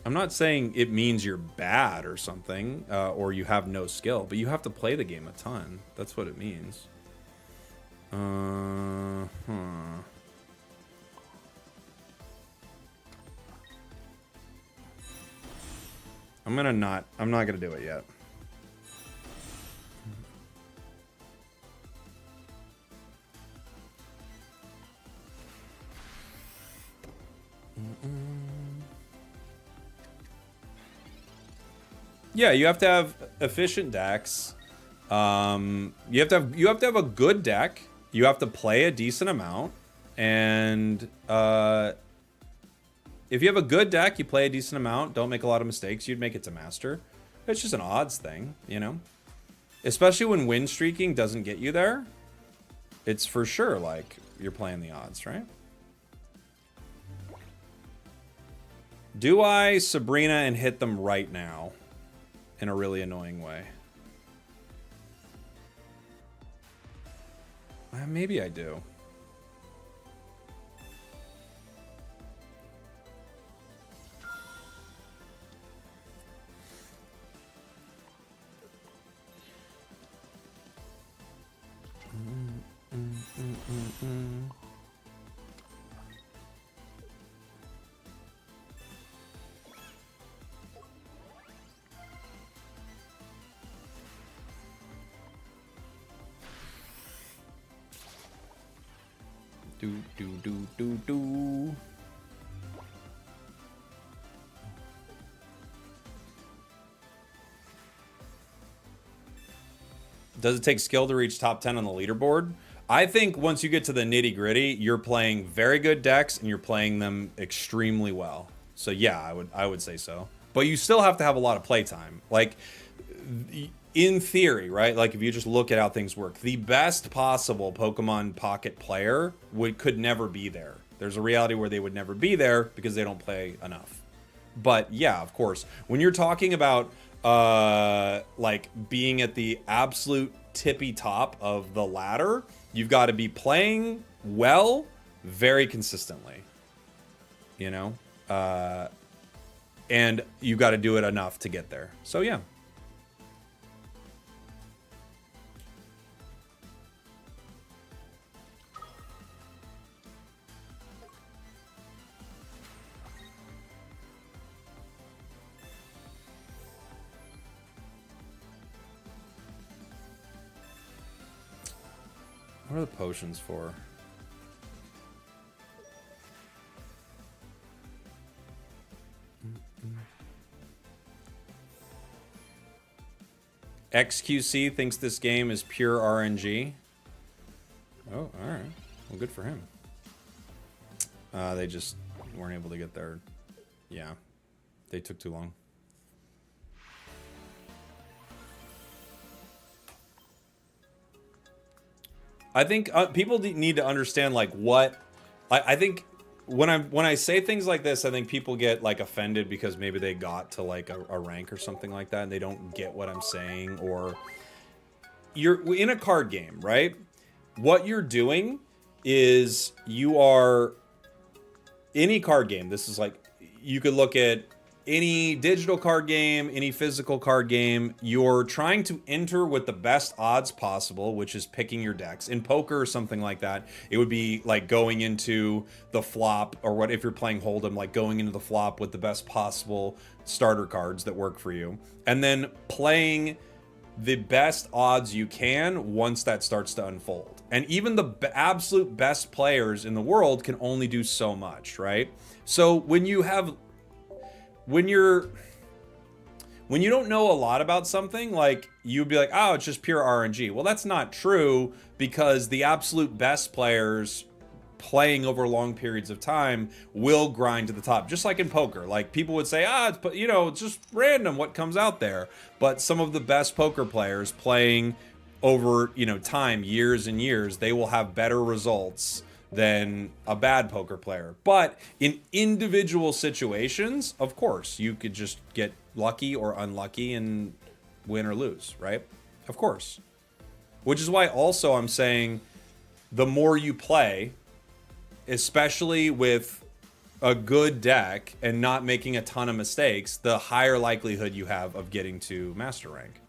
I'm not saying it means you're bad or something, or you have no skill, but you have to play the game a ton. That's what it means. I'm not gonna do it yet. Yeah, you have to have efficient decks. You have to have a good deck. You have to play a decent amount, and if you have a good deck, you play a decent amount, don't make a lot of mistakes, you'd make it to Master. It's just an odds thing, you know? Especially when win streaking doesn't get you there. It's for sure like you're playing the odds, right? Do I Sabrina and hit them right now in a really annoying way? Maybe I do. Do. Does it take skill to reach top 10 on the leaderboard? I think once you get to the nitty gritty, you're playing very good decks and you're playing them extremely well. So yeah, I would say so. But you still have to have a lot of playtime. Like, in theory, right? Like if you just look at how things work, the best possible Pokemon Pocket player could never be there. There's a reality where they would never be there because they don't play enough. But yeah, of course, when you're talking about like being at the absolute tippy top of the ladder, you've got to be playing well very consistently, you know, and you've got to do it enough to get there. So yeah. What are the potions for? XQC thinks this game is pure RNG. Oh, alright. Well, good for him. They just weren't able to get there. Yeah, they took too long. I think people need to understand like what I think when I say things like this, I think people get like offended because maybe they got to like a rank or something like that and they don't get what I'm saying. Or you're in a card game, right? What you're doing is you are any card game. This is like you could look at any digital card game, any physical card game. You're trying to enter with the best odds possible, which is picking your decks. In poker or something like that, it would be like going into the flop, or what if you're playing Hold'em, like going into the flop with the best possible starter cards that work for you, and then playing the best odds you can once that starts to unfold. And even the absolute best players in the world can only do so much, right? So when you don't know a lot about something, like you'd be like, oh, it's just pure RNG. Well, that's not true, because the absolute best players playing over long periods of time will grind to the top, just like in poker. Like people would say, it's just random what comes out there. But some of the best poker players playing over, time, years and years, they will have better results than a bad poker player. But in individual situations, of course, you could just get lucky or unlucky and win or lose, right? Of course. Which is why also I'm saying the more you play, especially with a good deck and not making a ton of mistakes, the higher likelihood you have of getting to master rank.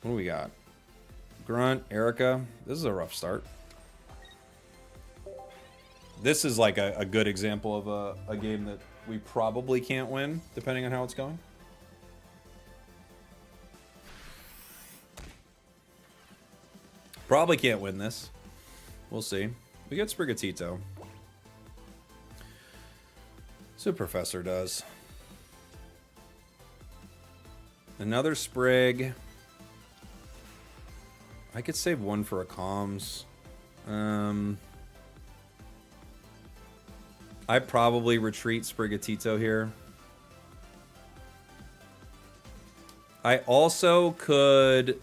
What do we got? Grunt, Erica. This is a rough start. This is like a good example of a game that we probably can't win, depending on how it's going. Probably can't win this. We'll see. We get Sprigatito. So Professor does. Another Sprig. I could save one for a comms. I probably retreat Sprigatito here. I also could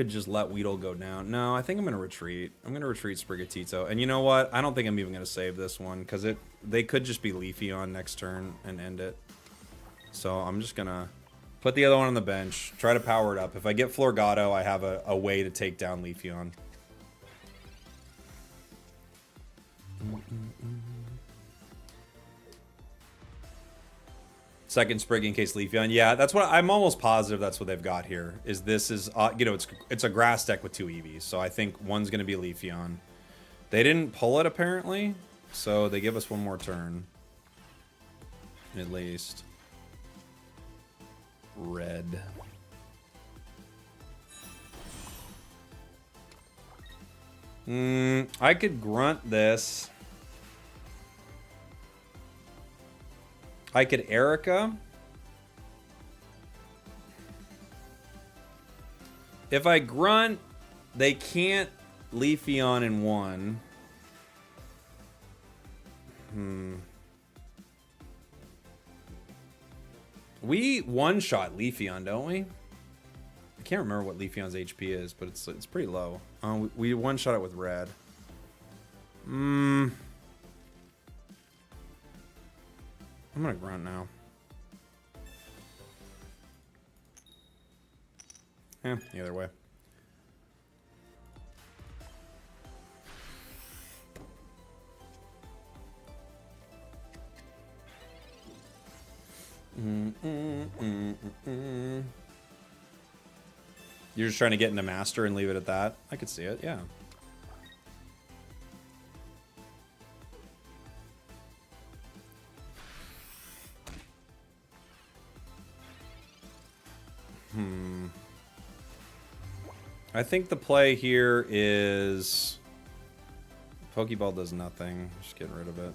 just let Weedle go down. No, I think I'm going to retreat. I'm going to retreat Sprigatito. And you know what? I don't think I'm even going to save this one, because they could just be Leafeon next turn and end it. So I'm just going to put the other one on the bench, try to power it up. If I get Florgato, I have a way to take down Leafeon. Second Sprig in case Leafeon. Yeah, that's what I'm almost positive that's what they've got here. It's a grass deck with two EVs, so I think one's going to be Leafeon. They didn't pull it apparently, so they give us one more turn. At least. Red. I could grunt this. I could Erica. If I grunt, they can't Leafeon in one. We one-shot Leafeon, don't we? I can't remember what Leafeon's HP is, but it's pretty low. We one-shot it with red. I'm gonna grunt now. Either way. You're just trying to get into Master and leave it at that? I could see it, yeah. I think the play here is... Pokeball does nothing. Just getting rid of it.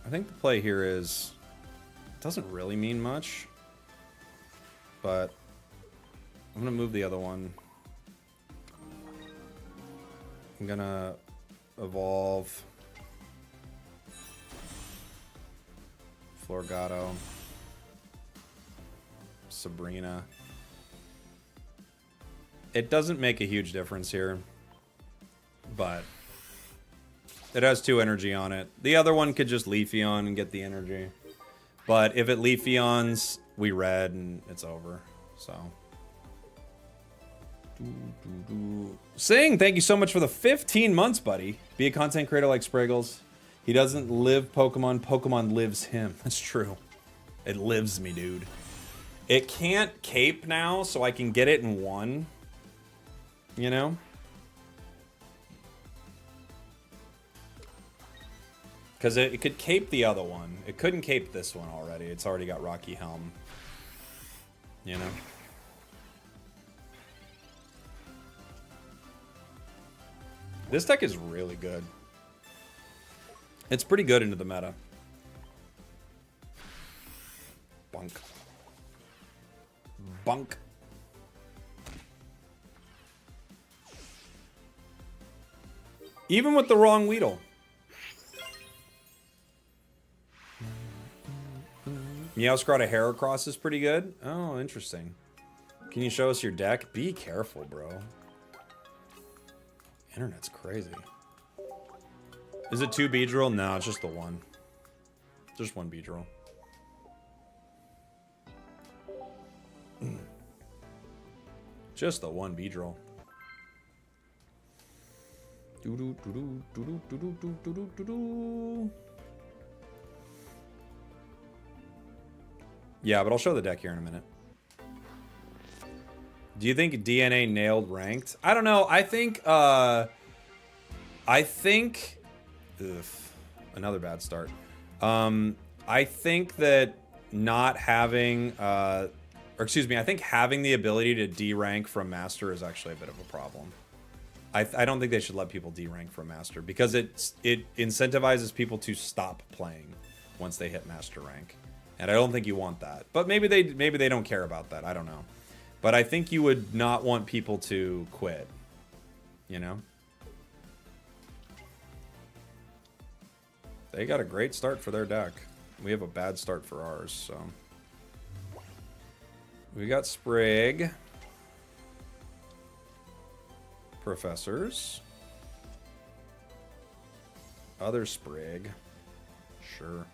I think the play here is... It doesn't really mean much. but I'm gonna move the other one. I'm gonna evolve Florgato, Sabrina. It doesn't make a huge difference here, but it has 2 energy on it. The other one could just Leafeon and get the energy. But if it Leafeons, we red and it's over. So. Sing, thank you so much for the 15 months, buddy. Be a content creator like Spragels. He doesn't live Pokemon. Pokemon lives him. That's true. It lives me, dude. It can't cape now, so I can get it in 1. You know? Because it could cape the other one. It couldn't cape this one already. It's already got Rocky Helm. You know? This deck is really good. It's pretty good into the meta. Bunk. Bunk. Even with the wrong Weedle. Meowscrot a Heracross is pretty good. Oh, interesting. Can you show us your deck? Be careful, bro. Internet's crazy. Is it 2 Beedrill? No, it's just the 1. Just 1 Beedrill. Just the 1 Beedrill. Yeah, but I'll show the deck here in a minute. Do you think DNA nailed ranked? I don't know. I think another bad start. I think that not having I think having the ability to D-rank from Master is actually a bit of a problem. I don't think they should let people D-rank from Master because it incentivizes people to stop playing once they hit Master rank. And I don't think you want that. But maybe they don't care about that. I don't know. But I think you would not want people to quit. You know? They got a great start for their deck. We have a bad start for ours, so. We got Sprig. Professors. Other Sprig. Sure.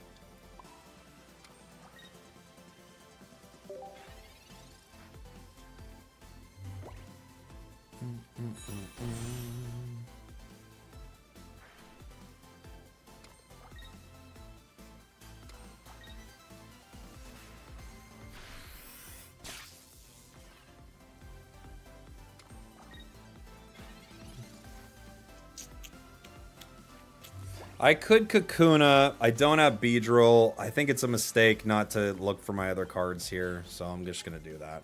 I could Kakuna. I don't have Beedrill. I think it's a mistake not to look for my other cards here, so I'm just going to do that.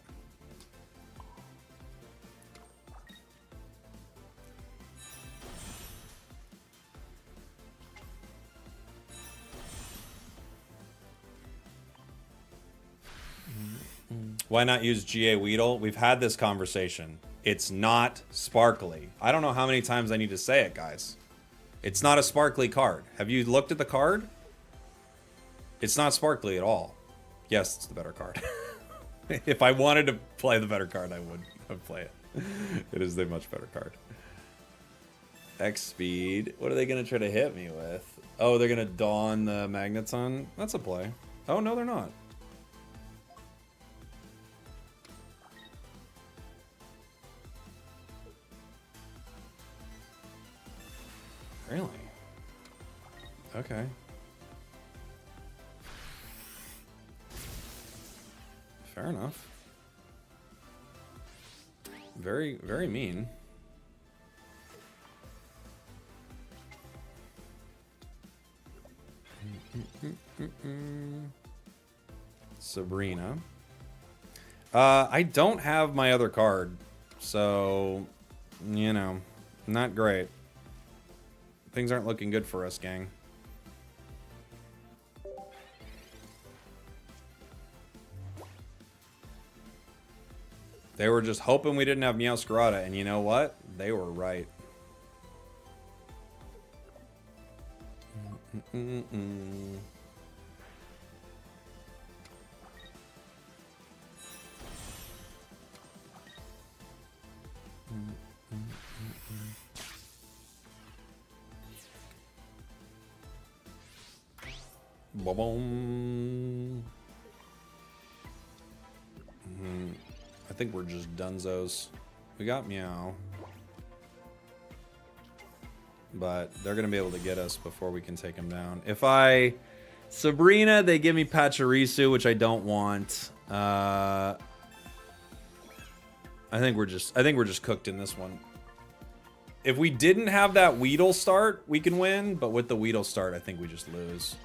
Why not use GA Weedle? We've had this conversation. It's not sparkly. I don't know how many times I need to say it, guys. It's not a sparkly card. Have you looked at the card? It's not sparkly at all. Yes, it's the better card. If I wanted to play the better card, I would play it. It is the much better card. X speed. What are they going to try to hit me with? Oh, they're going to Dawn the Magneton? That's a play. Oh, no, they're not. Really? Okay. Fair enough. Very, very mean. Sabrina. I don't have my other card, so, you know, not great. Things aren't looking good for us, gang. They were just hoping we didn't have Meowscarada, and you know what? They were right. Boom. I think we're just dunzos. We got Meow. But they're going to be able to get us before we can take them down. If I... Sabrina, they give me Pachirisu, which I don't want. I think we're just cooked in this one. If we didn't have that Weedle start, we can win. But with the Weedle start, I think we just lose.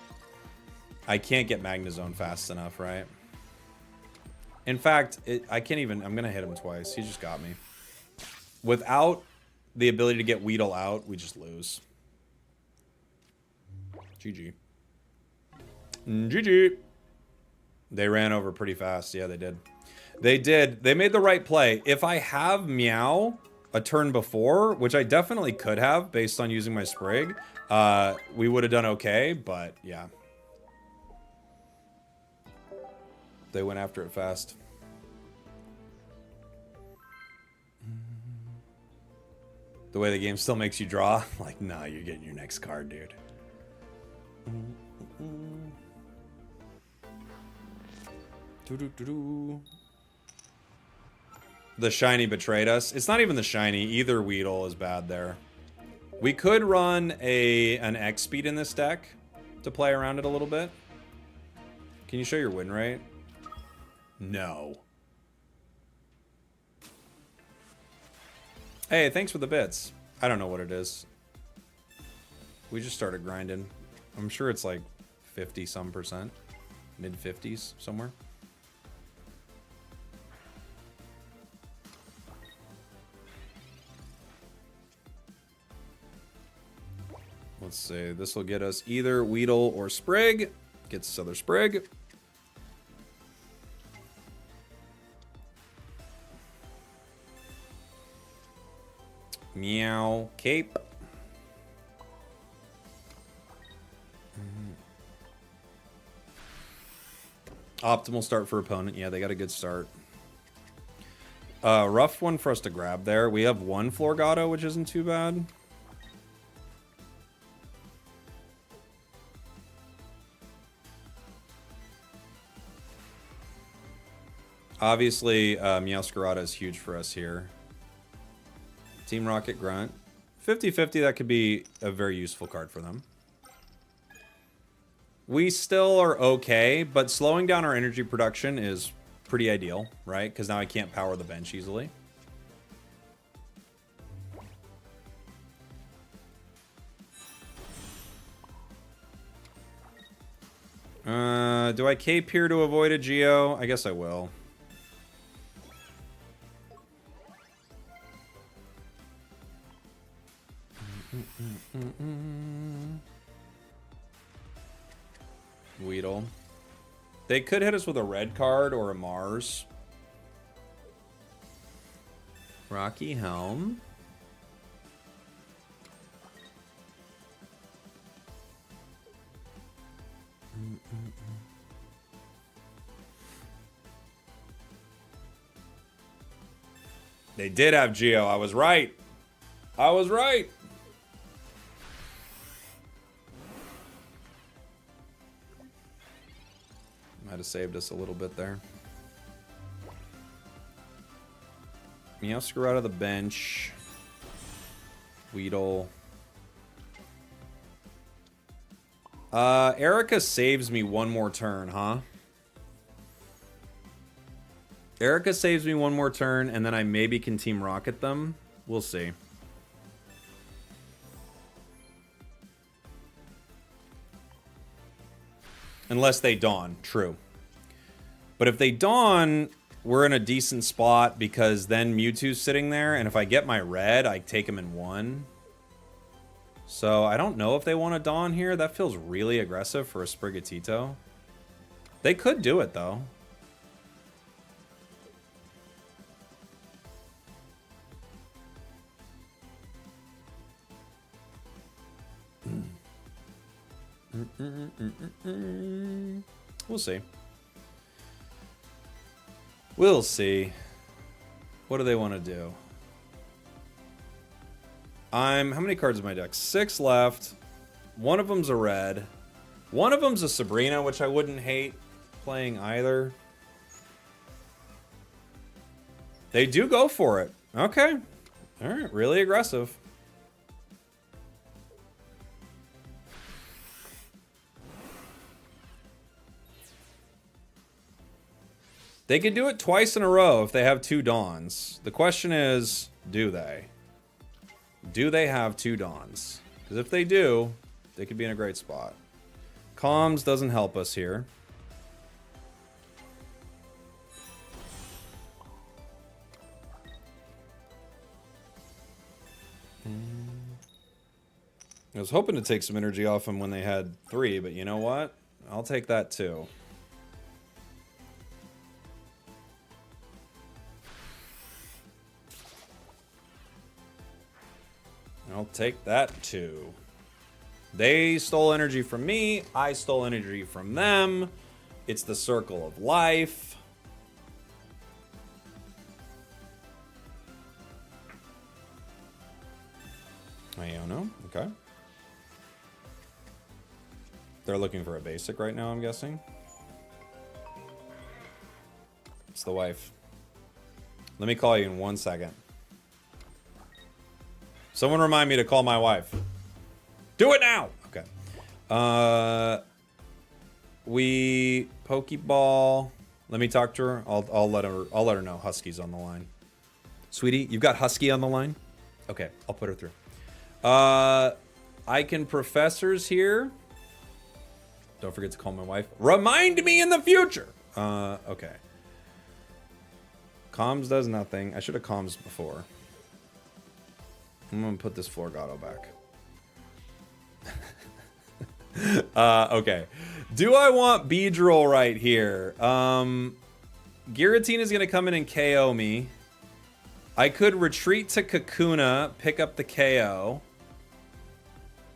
I can't get Magnezone fast enough, right? In fact, I can't even... I'm going to hit him twice. He just got me. Without the ability to get Weedle out, we just lose. GG. GG. They ran over pretty fast. Yeah, they did. They did. They made the right play. If I have Meow a turn before, which I definitely could have based on using my Sprig, we would have done okay, but yeah. They went after it fast. The way the game still makes you draw, like, nah, you're getting your next card, dude. The shiny betrayed us. It's not even the shiny. Either Weedle is bad there. We could run an X speed in this deck to play around it a little bit. Can you show your win rate? No. Hey, thanks for the bits. I don't know what it is. We just started grinding. I'm sure it's like 50-some%. Mid-50s somewhere. Let's see. This will get us either Weedle or Sprig. Gets us other Sprig. Meow. Cape. Optimal start for opponent. Yeah, they got a good start. Rough one for us to grab there. We have one Florgato, which isn't too bad. Obviously, Meowscarada is huge for us here. Team Rocket Grunt. 50-50, that could be a very useful card for them. We still are okay, but slowing down our energy production is pretty ideal, right? Because now I can't power the bench easily. Do I cape here to avoid a Geo? I guess I will. Weedle. They could hit us with a red card or a Mars. Rocky Helm. They did have Geo. I was right. I was right. Might have saved us a little bit there. Meowscarada out of the bench. Weedle. Erica saves me one more turn, huh? Erica saves me one more turn, and then I maybe can Team Rocket them. We'll see. Unless they Dawn, true. But if they Dawn, we're in a decent spot because then Mewtwo's sitting there, and if I get my red, I take him in one. So I don't know if they want to Dawn here. That feels really aggressive for a Sprigatito. They could do it, though. We'll see. We'll see. What do they want to do? How many cards in my deck? 6 left. One of them's a red. One of them's a Sabrina, which I wouldn't hate playing either. They do go for it. Okay. All right. Really aggressive. They could do it twice in a row if they have 2 Dawns. The question is, do they? Do they have 2 Dawns? Because if they do, they could be in a great spot. Comms doesn't help us here. I was hoping to take some energy off them when they had 3, but you know what? I'll take that too. I'll take that too. They stole energy from me. I stole energy from them. It's the circle of life. Iono, okay. They're looking for a basic right now, I'm guessing. It's the wife. Let me call you in 1 second. Someone remind me to call my wife. Do it now! Okay. We Pokeball. Let me talk to her. I'll let her know Husky's on the line. Sweetie, you've got Husky on the line? Okay, I'll put her through. I can professors here. Don't forget to call my wife. Remind me in the future. Okay. Comms does nothing. I should have comms before. I'm gonna put this Florgato back. Okay. Do I want Beedrill right here? Gueritina is gonna come in and KO me. I could retreat to Kakuna, pick up the KO.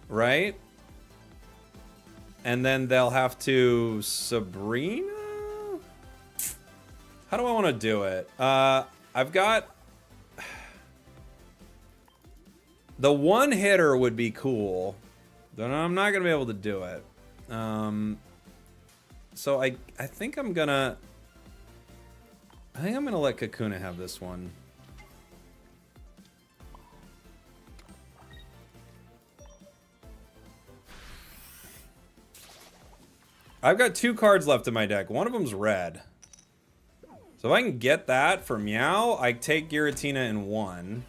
Right? And then they'll have to Sabrina? How do I want to do it? I've got... The one hitter would be cool. Then I'm not going to be able to do it. So I think I'm going to... I think I'm going to let Kakuna have this one. I've got 2 cards left in my deck. One of them's red. So if I can get that for Meow, I take Gueritina in 1.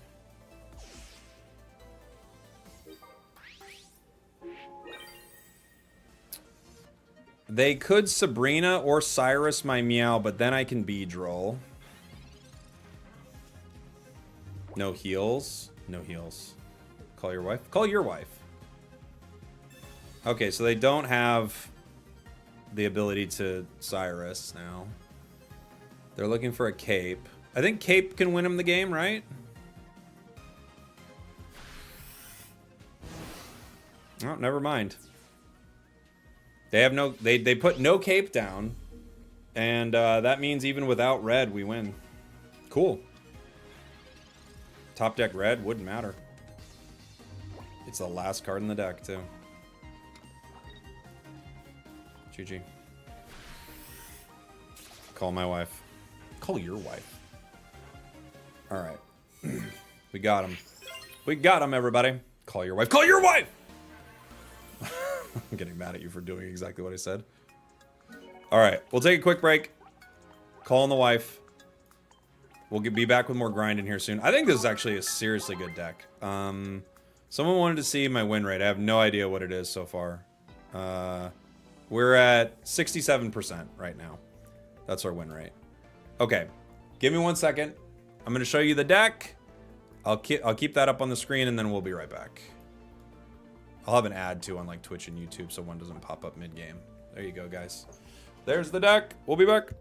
They could Sabrina or Cyrus my Meow, but then I can Beedrill. No heals. No heals. Call your wife. Call your wife. Okay, so they don't have the ability to Cyrus now. They're looking for a Cape. I think Cape can win him the game, right? Oh, never mind. They have no... They put no Cape down. And that means even without red, we win. Cool. Top deck red wouldn't matter. It's the last card in the deck, too. GG. Call my wife. Call your wife. Alright. We got him. We got him, everybody. Call your wife. Call your wife! I'm getting mad at you for doing exactly what I said. Alright, we'll take a quick break. Call on the wife. We'll be back with more grind in here soon. I think this is actually a seriously good deck. Someone wanted to see my win rate. I have no idea what it is so far. We're at 67% right now. That's our win rate. Okay, give me 1 second. I'm gonna show you the deck. I'll keep that up on the screen and then we'll be right back. I'll have an ad too on like Twitch and YouTube so one doesn't pop up mid-game. There you go, guys. There's the deck. We'll be back.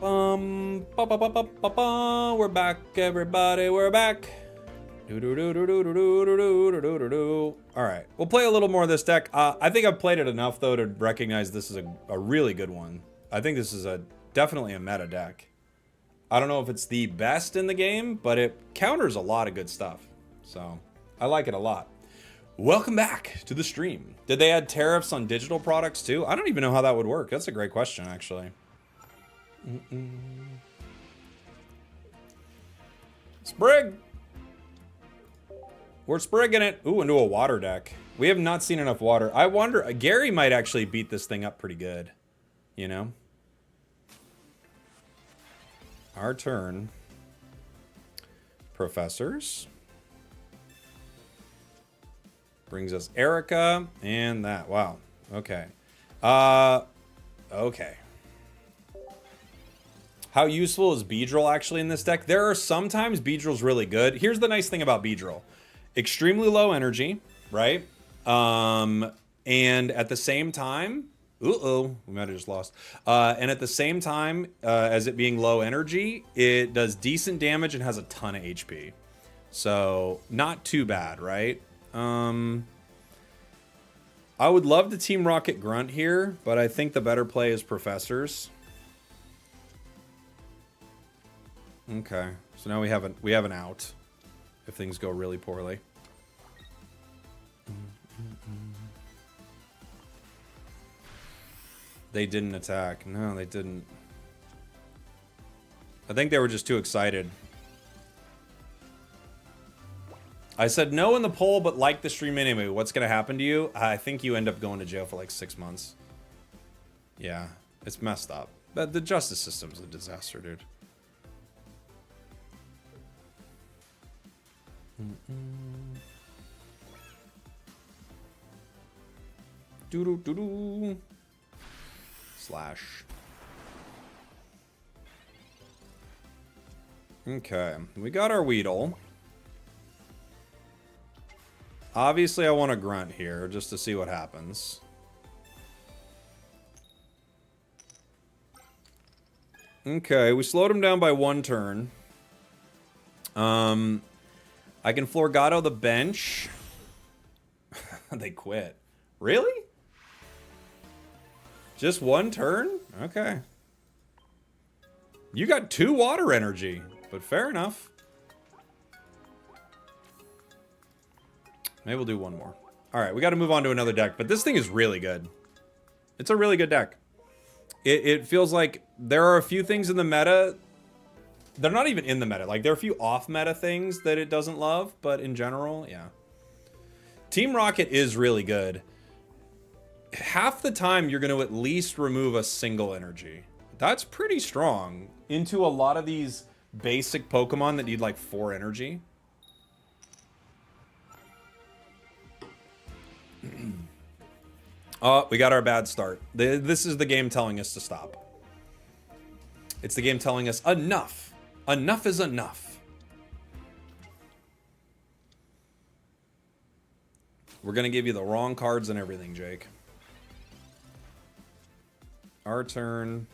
We're back, everybody. We're back. All right, we'll play a little more of this deck. I think I've played it enough though to recognize this is a really good one. I think this is definitely a meta deck. I don't know if it's the best in the game, but it counters a lot of good stuff. So I like it a lot. Welcome back to the stream. Did they add tariffs on digital products too? I don't even know how that would work. That's a great question, actually. Sprig! We're sprigging it. Ooh, into a water deck. We have not seen enough water. I wonder, Gary might actually beat this thing up pretty good. You know? Our turn. Professors. Brings us Erica and that. Wow. Okay. Okay. How useful is Beedrill actually in this deck? There are sometimes Beedrill's really good. Here's the nice thing about Beedrill. Extremely low energy, right? And at the same time, we might have just lost. And at the same time, as it being low energy, it does decent damage and has a ton of HP. So not too bad, right? I would love to Team Rocket Grunt here, but I think the better play is Professors. Okay, so now we have an out if things go really poorly. They didn't attack. No, they didn't. I think they were just too excited. I said no in the poll, but like the stream anyway. What's going to happen to you? I think you end up going to jail for like 6 months. Yeah, it's messed up. But the justice system's a disaster, dude. Doo-doo-doo-doo. Slash. Okay, we got our Weedle. Obviously, I want to Grunt here, just to see what happens. Okay, we slowed him down by 1 turn. I can Florgato the bench. They quit. Really? Just 1 turn? Okay. You got 2 water energy, but fair enough. Maybe we'll do 1 more. All right, we got to move on to another deck, but this thing is really good. It's a really good deck. It feels like there are a few things in the meta. They're not even in the meta. Like, there are a few off-meta things that it doesn't love, but in general, yeah. Team Rocket is really good. Half the time, you're going to at least remove a single energy. That's pretty strong into a lot of these basic Pokemon that need, like, 4 energy. Oh, we got our bad start. This is the game telling us to stop. It's the game telling us enough. Enough is enough. We're going to give you the wrong cards and everything, Jake. Our turn.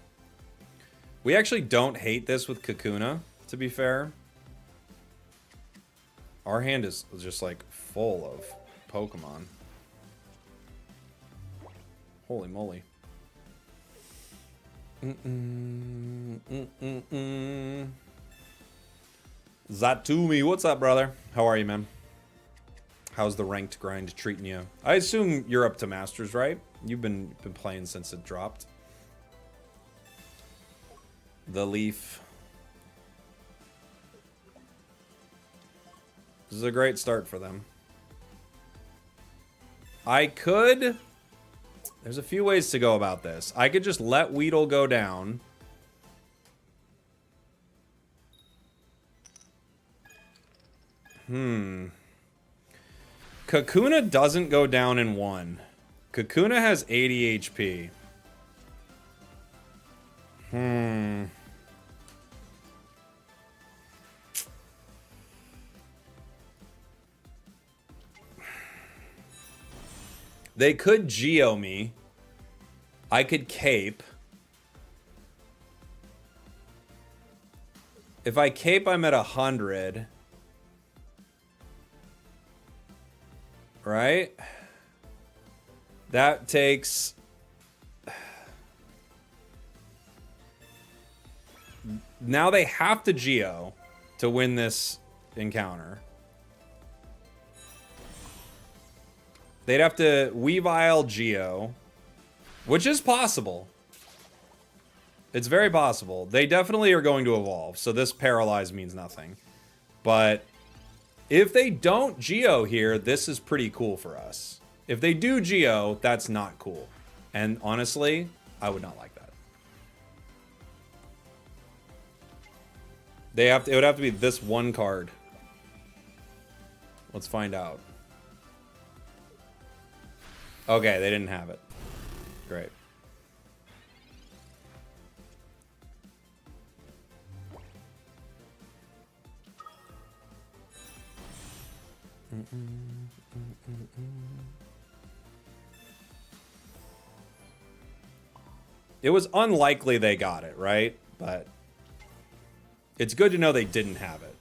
We actually don't hate this with Kakuna, to be fair. Our hand is just, like, full of Pokemon. Holy moly. Zatumi, what's up, brother? How are you, man? How's the ranked grind treating you? I assume you're up to Masters, right? You've been playing since it dropped. The Leaf. This is a great start for them. I could... There's a few ways to go about this. I could just let Weedle go down. Kakuna doesn't go down in 1. Kakuna has 80 HP. They could Geo me. I could Cape. If I cape, I'm at 100. Right? That takes... Now they have to Geo to win this encounter. They'd have to Weavile Geo, which is possible. It's very possible. They definitely are going to evolve, so this Paralyze means nothing. But if they don't Geo here, this is pretty cool for us. If they do Geo, that's not cool. And honestly, I would not like that. It would have to be this one card. Let's find out. Okay, they didn't have it. Great. It was unlikely they got it, right? But it's good to know they didn't have it.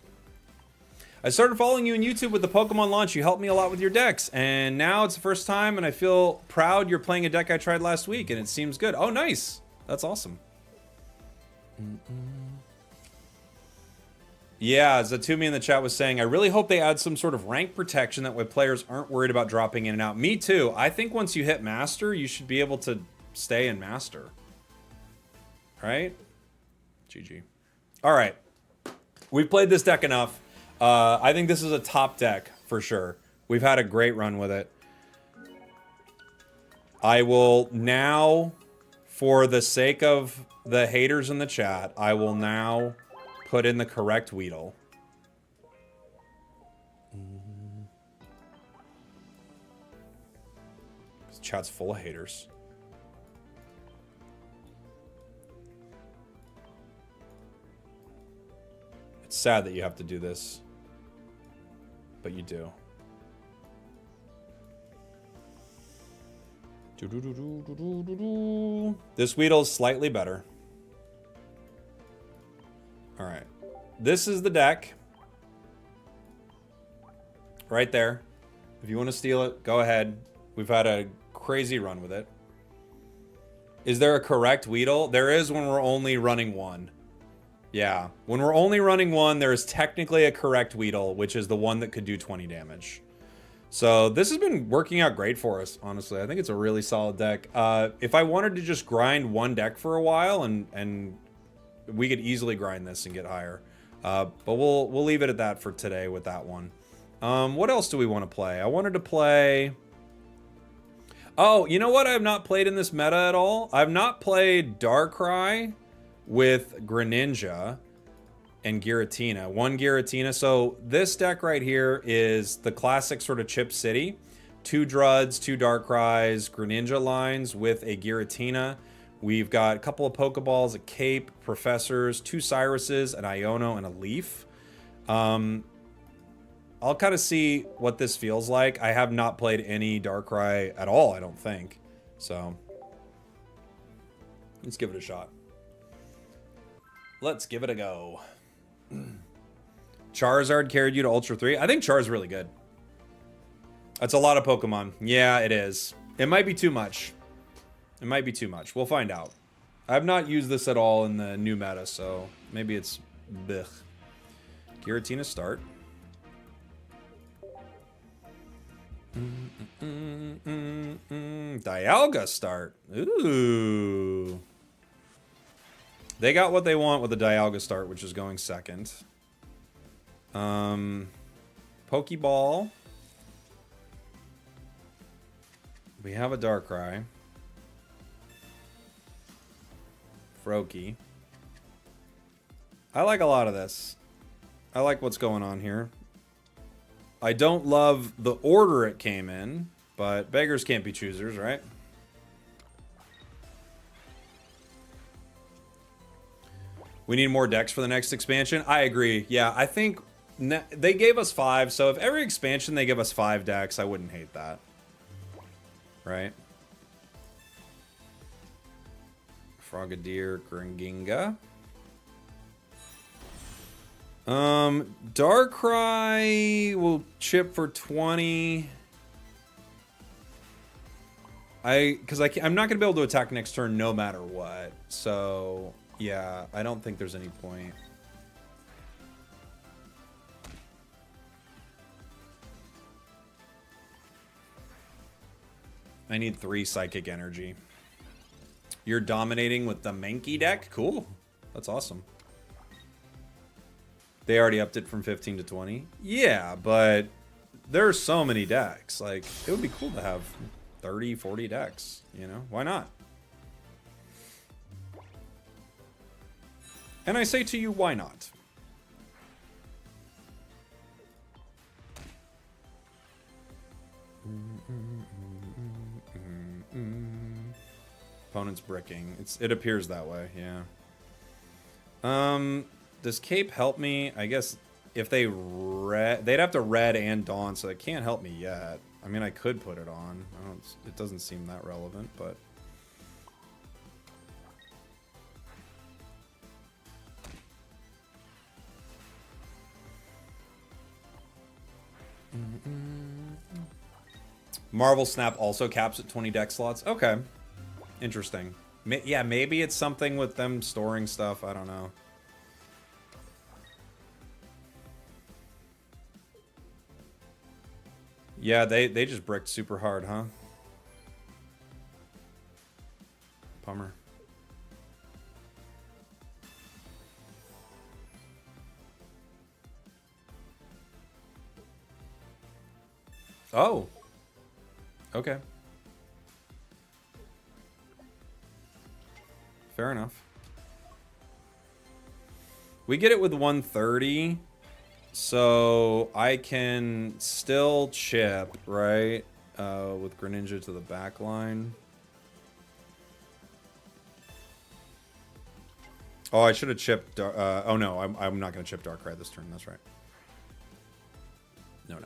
I started following you on YouTube with the Pokemon launch. You helped me a lot with your decks, and now it's the first time, and I feel proud you're playing a deck I tried last week, and it seems good. Oh, nice. That's awesome. Yeah, Zatumi in the chat was saying, I really hope they add some sort of rank protection that way players aren't worried about dropping in and out. Me too. I think once you hit Master, you should be able to stay in Master. Right? GG. All right. We've played this deck enough. I think this is a top deck for sure. We've had a great run with it. I will now, for the sake of the haters in the chat, I will now put in the correct Weedle. This chat's full of haters. It's sad that you have to do this, but you do. This Weedle is slightly better. All right. This is the deck. Right there. If you want to steal it, go ahead. We've had a crazy run with it. Is there a correct Weedle? There is when we're only running one. Yeah. When we're only running one, there is technically a correct Weedle, which is the one that could do 20 damage. So this has been working out great for us, honestly. I think it's a really solid deck. If I wanted to just grind one deck for a while, and we could easily grind this and get higher. But we'll leave it at that for today with that one. What else do we want to play? I wanted to play... Oh, you know what I have not played in this meta at all? I've not played Darkrai with Greninja and Gueritina. One Gueritina. So this deck right here is the classic sort of Chip City. 2 Druds, 2 Darkrai's, Greninja lines with a Gueritina. We've got a couple of Pokeballs, a Cape, Professors, 2 Cyruses, an Iono, and a Leaf. I'll kind of see what this feels like. I have not played any Darkrai at all, I don't think. So, let's give it a shot. Let's give it a go. Charizard carried you to Ultra 3. I think Char's really good. That's a lot of Pokemon. Yeah, it is. It might be too much. It might be too much. We'll find out. I've not used this at all in the new meta, so maybe it's blech. Gueritina start. Dialga start. Ooh. They got what they want with the Dialga start, which is going second. Pokeball. We have a Darkrai. Froakie. I like a lot of this. I like what's going on here. I don't love the order it came in, but beggars can't be choosers, right? We need more decks for the next expansion. I agree. Yeah, I think they gave us 5, so if every expansion they give us 5 decks, I wouldn't hate that. Right? Frogadier, Gringinga. Darkrai will chip for 20. I'm not gonna be able to attack next turn no matter what. So yeah, I don't think there's any point. I need 3 Psychic Energy. You're dominating with the Mankey deck? Cool. That's awesome. They already upped it from 15 to 20? Yeah, but there are so many decks. Like, it would be cool to have 30, 40 decks, you know? Why not? And I say to you, why not? Opponent's bricking. It appears that way, yeah. Does Cape help me? I guess if they'd have to red and Dawn, so it can't help me yet. I mean, I could put it on. It doesn't seem that relevant, but Marvel Snap also caps at 20 deck slots. Okay. Interesting. Yeah, maybe it's something with them storing stuff. I don't know. Yeah, they just bricked super hard, huh? Bummer. Oh. Okay. Fair enough. We get it with 130, so I can still chip, right? With Greninja to the back line. Oh, I should have chipped... oh, no, I'm not going to chip Darkrai this turn. That's right. No.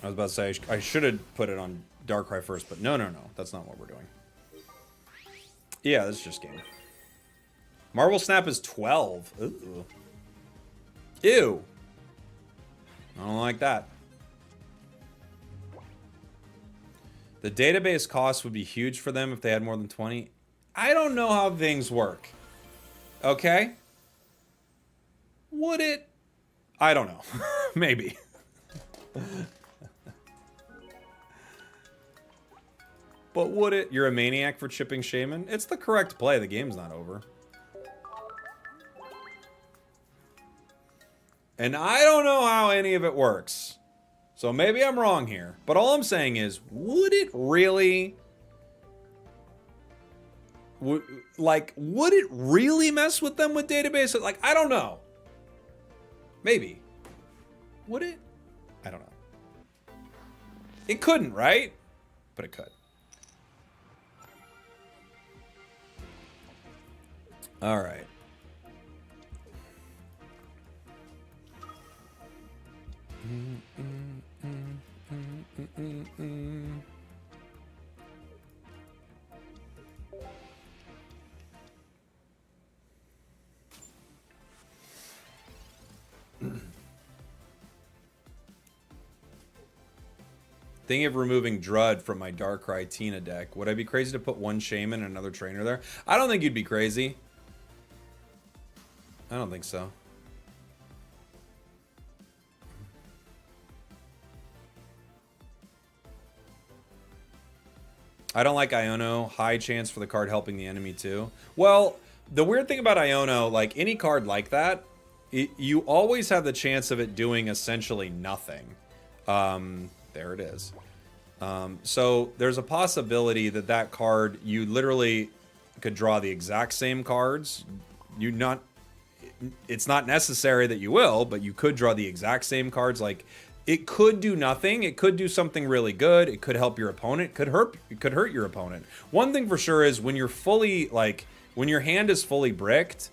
I was about to say, I should have put it on Darkrai first, but no. That's not what we're doing. Yeah, this is just game. Marvel Snap is 12. Ooh. Ew. I don't like that. The database cost would be huge for them if they had more than 20. I don't know how things work. Okay? Would it? I don't know. Maybe. But would it? You're a maniac for chipping Shaman? It's the correct play. The game's not over. And I don't know how any of it works. So maybe I'm wrong here. But all I'm saying is, would it really... would it really mess with them with database? Like, I don't know. Maybe. Would it? I don't know. It couldn't, right? But it could. All right. Thinking of removing Drud from my Darkrai Tina deck. Would I be crazy to put one Shaman and another trainer there? I don't think you'd be crazy. I don't think so. I don't like Iono. High chance for the card helping the enemy too. Well, the weird thing about Iono, like any card like that, you always have the chance of it doing essentially nothing. There it is. So there's a possibility that that card, you literally could draw the exact same cards. It's not necessary that you will, but you could draw the exact same cards. Like, it could do nothing. It could do something really good. It could help your opponent. It could hurt your opponent. One thing for sure is when you're fully, like, when your hand is fully bricked,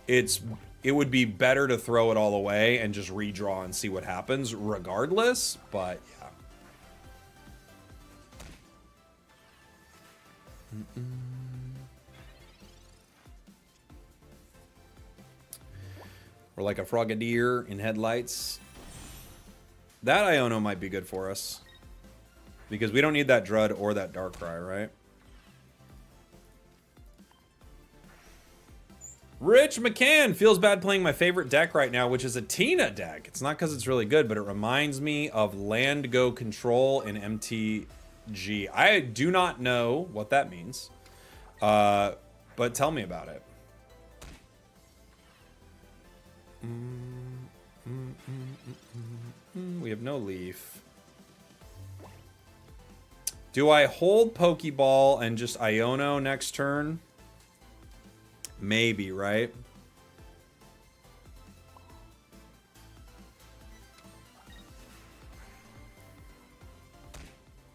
it would be better to throw it all away and just redraw and see what happens regardless. But yeah. Or like a Frogadier in headlights. That Iono might be good for us. Because we don't need that Drud or that Darkrai, right? Rich McCann feels bad playing my favorite deck right now, which is a Tina deck. It's not because it's really good, but it reminds me of Land Go Control in MTG. I do not know what that means, but tell me about it. We have no Leaf. Do I hold Pokeball and just Iono next turn? Maybe, right?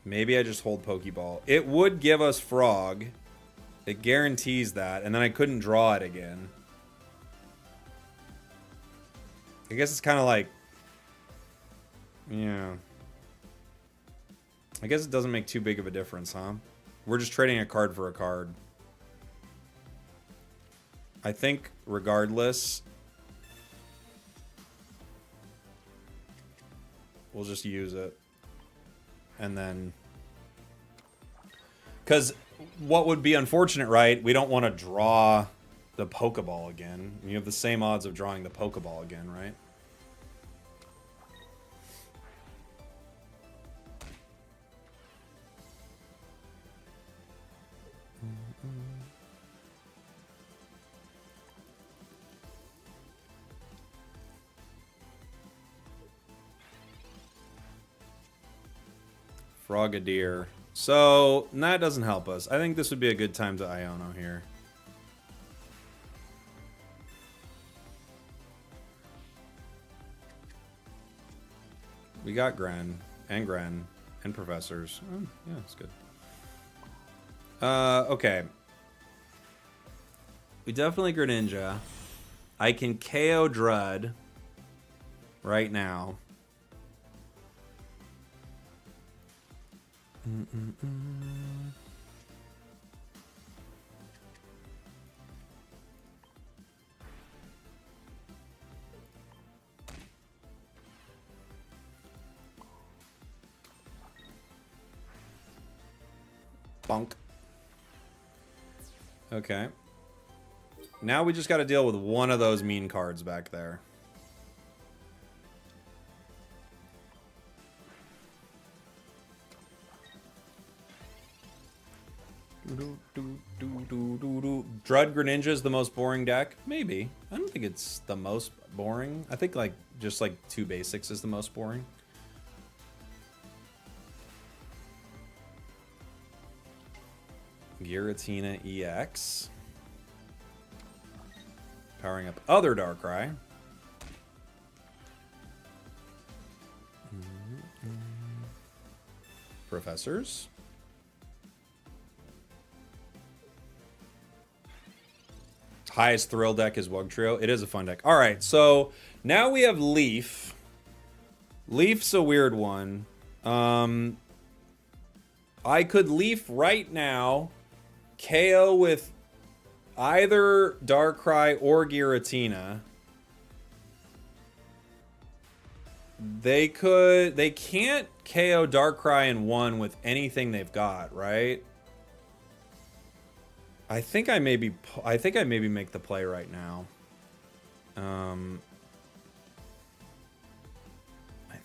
Maybe I just hold Pokeball. It would give us Frog. It guarantees that. And then I couldn't draw it again. I guess it's kind of like... Yeah. I guess it doesn't make too big of a difference, huh? We're just trading a card for a card. I think, regardless, we'll just use it. And then... Because what would be unfortunate, right? We don't want to draw the Pokeball again. You have the same odds of drawing the Pokeball again, right? Frogadier. So, that doesn't help us. I think this would be a good time to Iono here. We got Gren, and Professors. Oh, yeah, that's good. Okay. We definitely Greninja. I can KO Drud right now. Bonk. Okay. Now we just got to deal with one of those mean cards back there. Drud Greninja is the most boring deck? Maybe. I don't think it's the most boring. I think like just like 2 basics is the most boring. Gueritina EX. Powering up other Darkrai. Professors. Highest thrill deck is Wugtrio. It is a fun deck. All right, so now we have Leaf. Leaf's a weird one. I could Leaf right now, KO with either Darkrai or Giratina. They can't KO Darkrai in one with anything they've got, right? I think I maybe make the play right now. I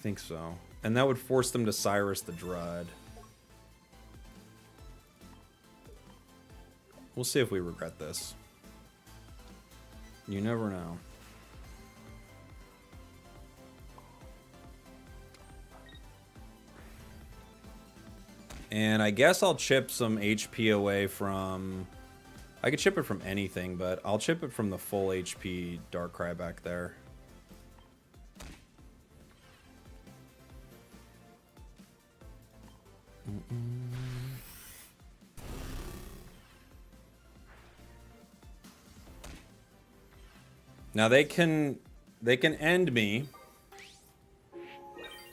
think so. And that would force them to Cyrus the Drud. We'll see if we regret this. You never know. And I guess I'll chip some HP away from... I could chip it from anything, but I'll chip it from the full HP Darkrai back there. Now they can end me.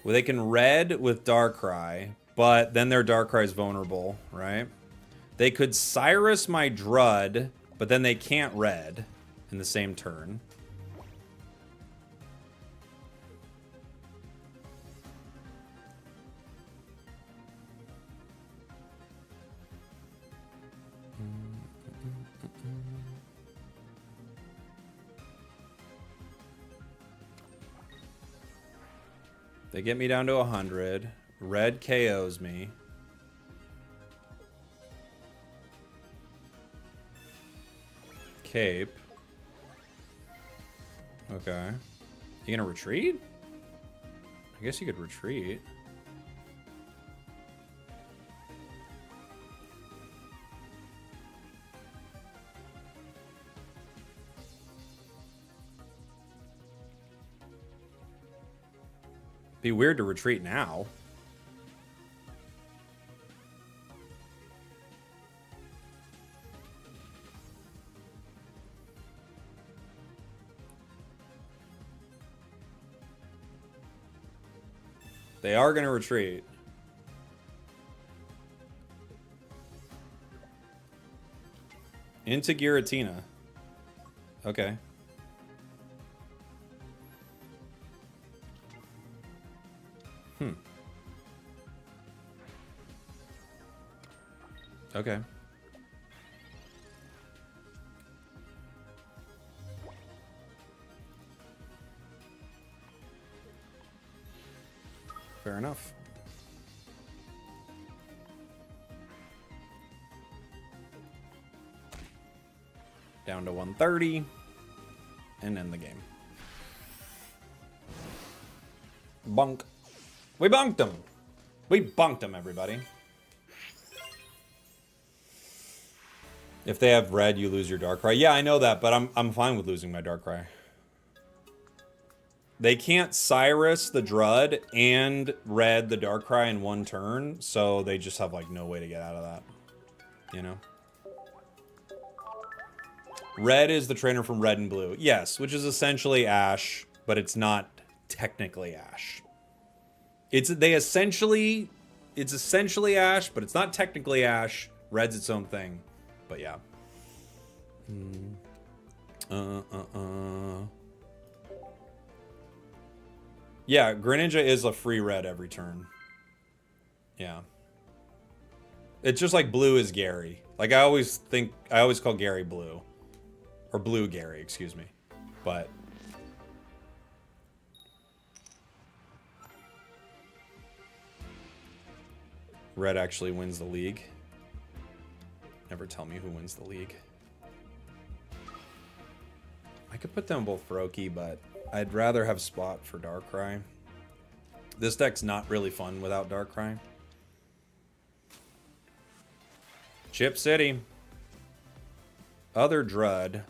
Well, they can red with Darkrai, but then their Darkrai is vulnerable, right? They could Cyrus my Drud, but then they can't red in the same turn. They get me down to 100. Red KOs me. Cape. Okay. You gonna retreat? I guess you could retreat. Be weird to retreat now. They are going to retreat. Into Gueritina. Okay. Okay. Fair enough. Down to 130 and end the game. Bunk. We bunked him. We bunked him, everybody. If they have red, you lose your Darkrai. Yeah, I know that, but I'm fine with losing my Darkrai. They can't Cyrus the Drud and red the Darkrai in one turn, so they just have like no way to get out of that. You know? Red is the trainer from Red and Blue. Yes, which is essentially Ash, but it's not technically Ash. It's essentially Ash, but it's not technically Ash. Red's its own thing. But yeah. Yeah, Greninja is a free red every turn. Yeah. It's just like Blue is Gary. Like I always call Gary Blue. Or Blue Gary, excuse me. But Red actually wins the league. Never tell me who wins the league. I could put down both Froakie, but I'd rather have Spot for Darkrai. This deck's not really fun without Darkrai. Chip City. Other Drud.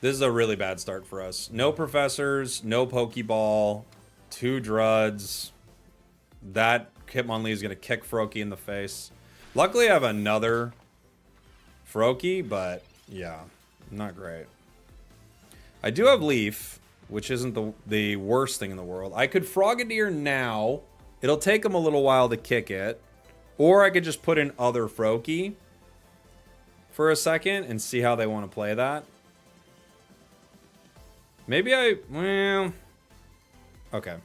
This is a really bad start for us. No Professors, no Pokeball, 2 Druds. That Hitmonlee is going to kick Froakie in the face. Luckily, I have another Froakie, but yeah, not great. I do have Leaf, which isn't the worst thing in the world. I could Frogadier now. It'll take him a little while to kick it. Or I could just put in other Froakie for a second and see how they want to play that. Maybe well, okay.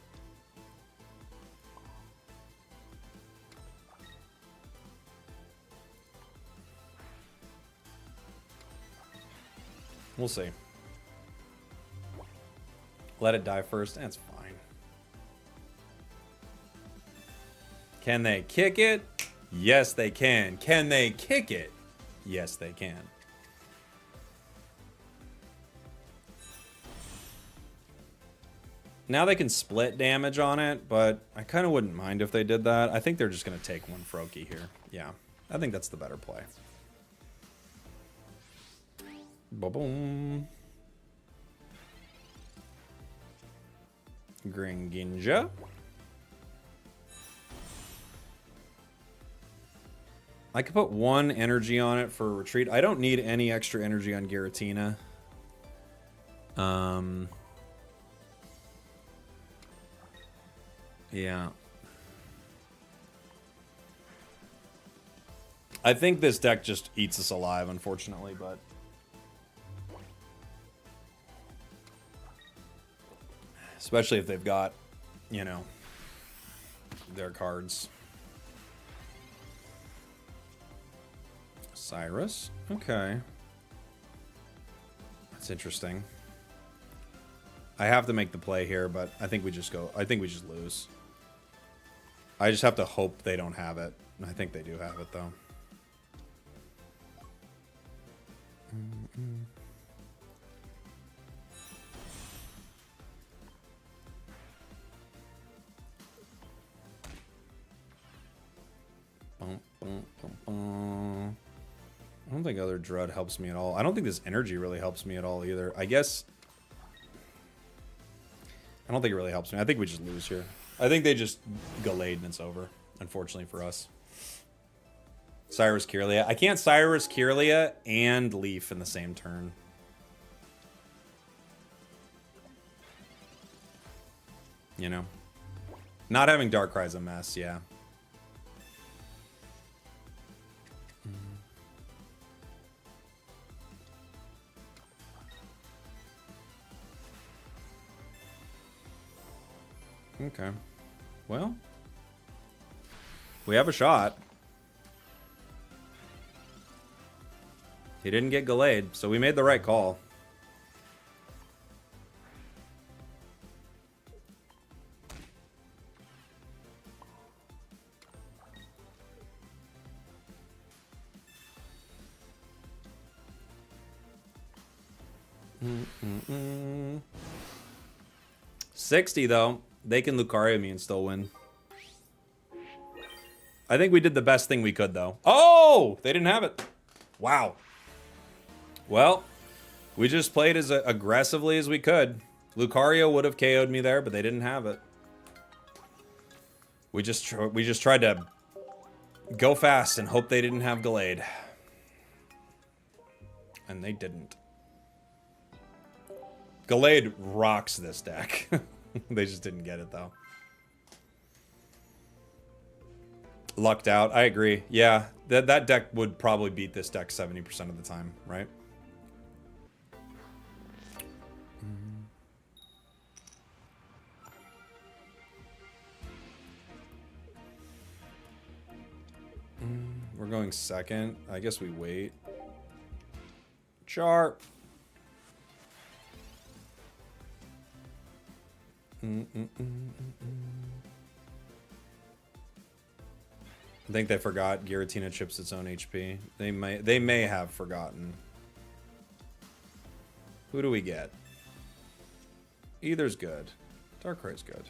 We'll see. Let it die first. That's fine. Can they kick it? Yes, they can. Can they kick it? Yes, they can. Now they can split damage on it, but I kind of wouldn't mind if they did that. I think they're just going to take one Froakie here. Yeah, I think that's the better play. Ba-boom. Gringinja. I could put 1 energy on it for retreat. I don't need any extra energy on Giratina. Yeah. I think this deck just eats us alive, unfortunately, but... Especially if they've got, you know, their cards. Cyrus? Okay. That's interesting. I have to make the play here, but I think we just go... I think we just lose. I just have to hope they don't have it. I think they do have it, though. I don't think other Drud helps me at all. I don't think this energy really helps me at all either. I guess... I don't think it really helps me. I think we just lose here. I think they just Glade and it's over, unfortunately for us. Cyrus Kirlia. I can't Cyrus Kirlia and Leaf in the same turn. You know? Not having Darkrai is a mess, yeah. Okay. Well, we have a shot. He didn't get Glade, so we made the right call. Mm-mm-mm. 60 though. They can Lucario me and still win. I think we did the best thing we could, though. Oh! They didn't have it. Wow. Well, we just played as aggressively as we could. Lucario would have KO'd me there, but they didn't have it. We just tried to go fast and hope they didn't have Glade. And they didn't. Glade rocks this deck. They just didn't get it, though. Lucked out. I agree. Yeah, that deck would probably beat this deck 70% of the time, right? We're going second. I guess we wait. Char. I think they forgot Gueritina chips its own HP. They may have forgotten. Who do we get? Either's good. Darkrai's good.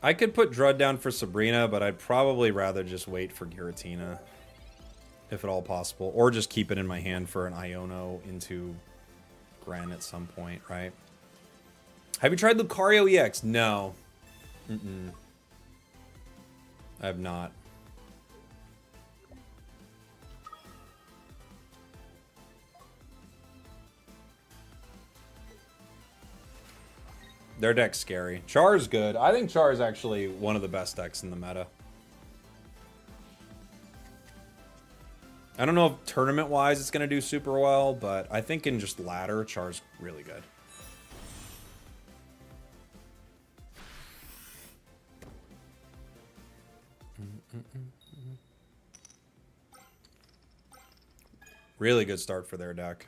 I could put Drud down for Sabrina, but I'd probably rather just wait for Gueritina. If at all possible. Or just keep it in my hand for an Iono into Gren at some point, right? Have you tried Lucario EX? No. I have not. Their deck's scary. Char's good. I think Char is actually one of the best decks in the meta. I don't know if tournament-wise it's going to do super well, but I think in just ladder, Char's really good. Really good start for their deck.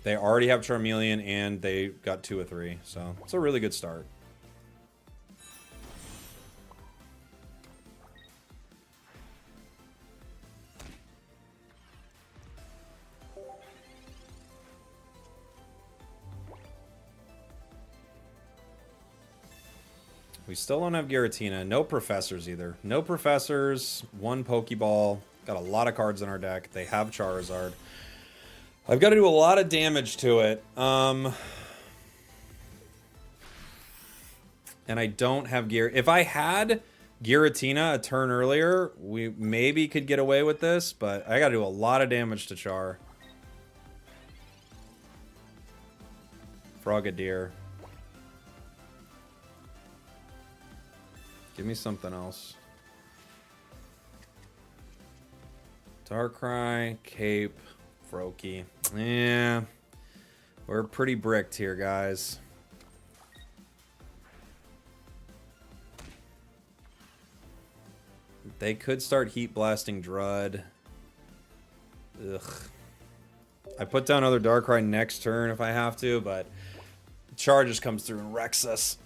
They already have Charmeleon, and they got 2 of 3, so it's a really good start. We still don't have Gueritina. No Professors either. No Professors. 1 Pokeball. Got a lot of cards in our deck. They have Charizard. I've got to do a lot of damage to it. And I don't have gear. If I had Gueritina a turn earlier, we maybe could get away with this, but I gotta do a lot of damage to Char. Frogadier. Give me something else. Darkrai, Cape, Froakie. Yeah. We're pretty bricked here, guys. They could start heat blasting Drud. Ugh. I put down other Darkrai next turn if I have to, but Char just comes through and wrecks us.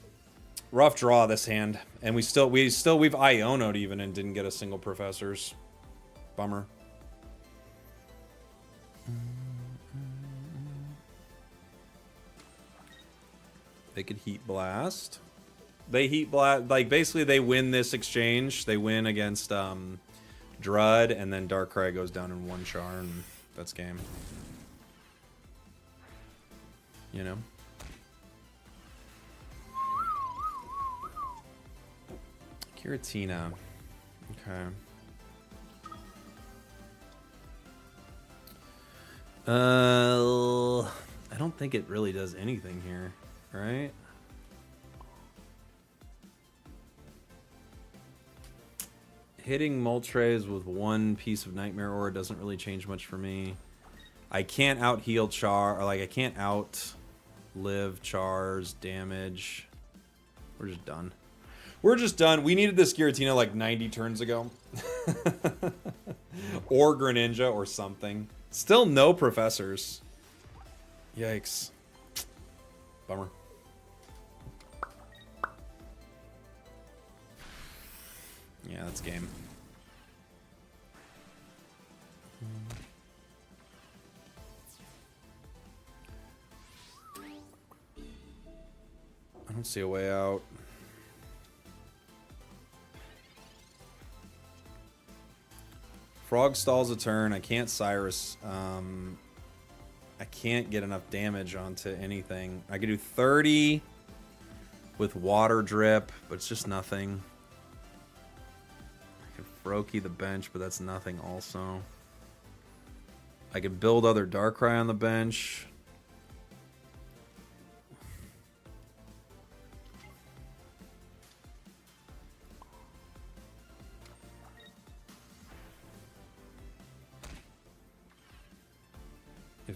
Rough draw this hand, and we've Iono'd even and didn't get a single Professors. Bummer. They could Heat Blast. They Heat Blast, like basically they win this exchange. They win against Drud, and then Darkrai goes down in one Char, and that's game. You know? Gueritina. Okay. I don't think it really does anything here, right? Hitting Moltres with one piece of Nightmare Aura doesn't really change much for me. I can't out-heal Char, or like I can't outlive Char's damage. We're just done. We're just done. We needed this Giratina like 90 turns ago. Or Greninja or something. Still no Professors. Yikes. Bummer. Yeah, that's game. I don't see a way out. Frog stalls a turn. I can't Cyrus. I can't get enough damage onto anything. I could do 30 with Water Drip, but it's just nothing. I could Froakie the bench, but that's nothing also. I could build other Darkrai on the bench.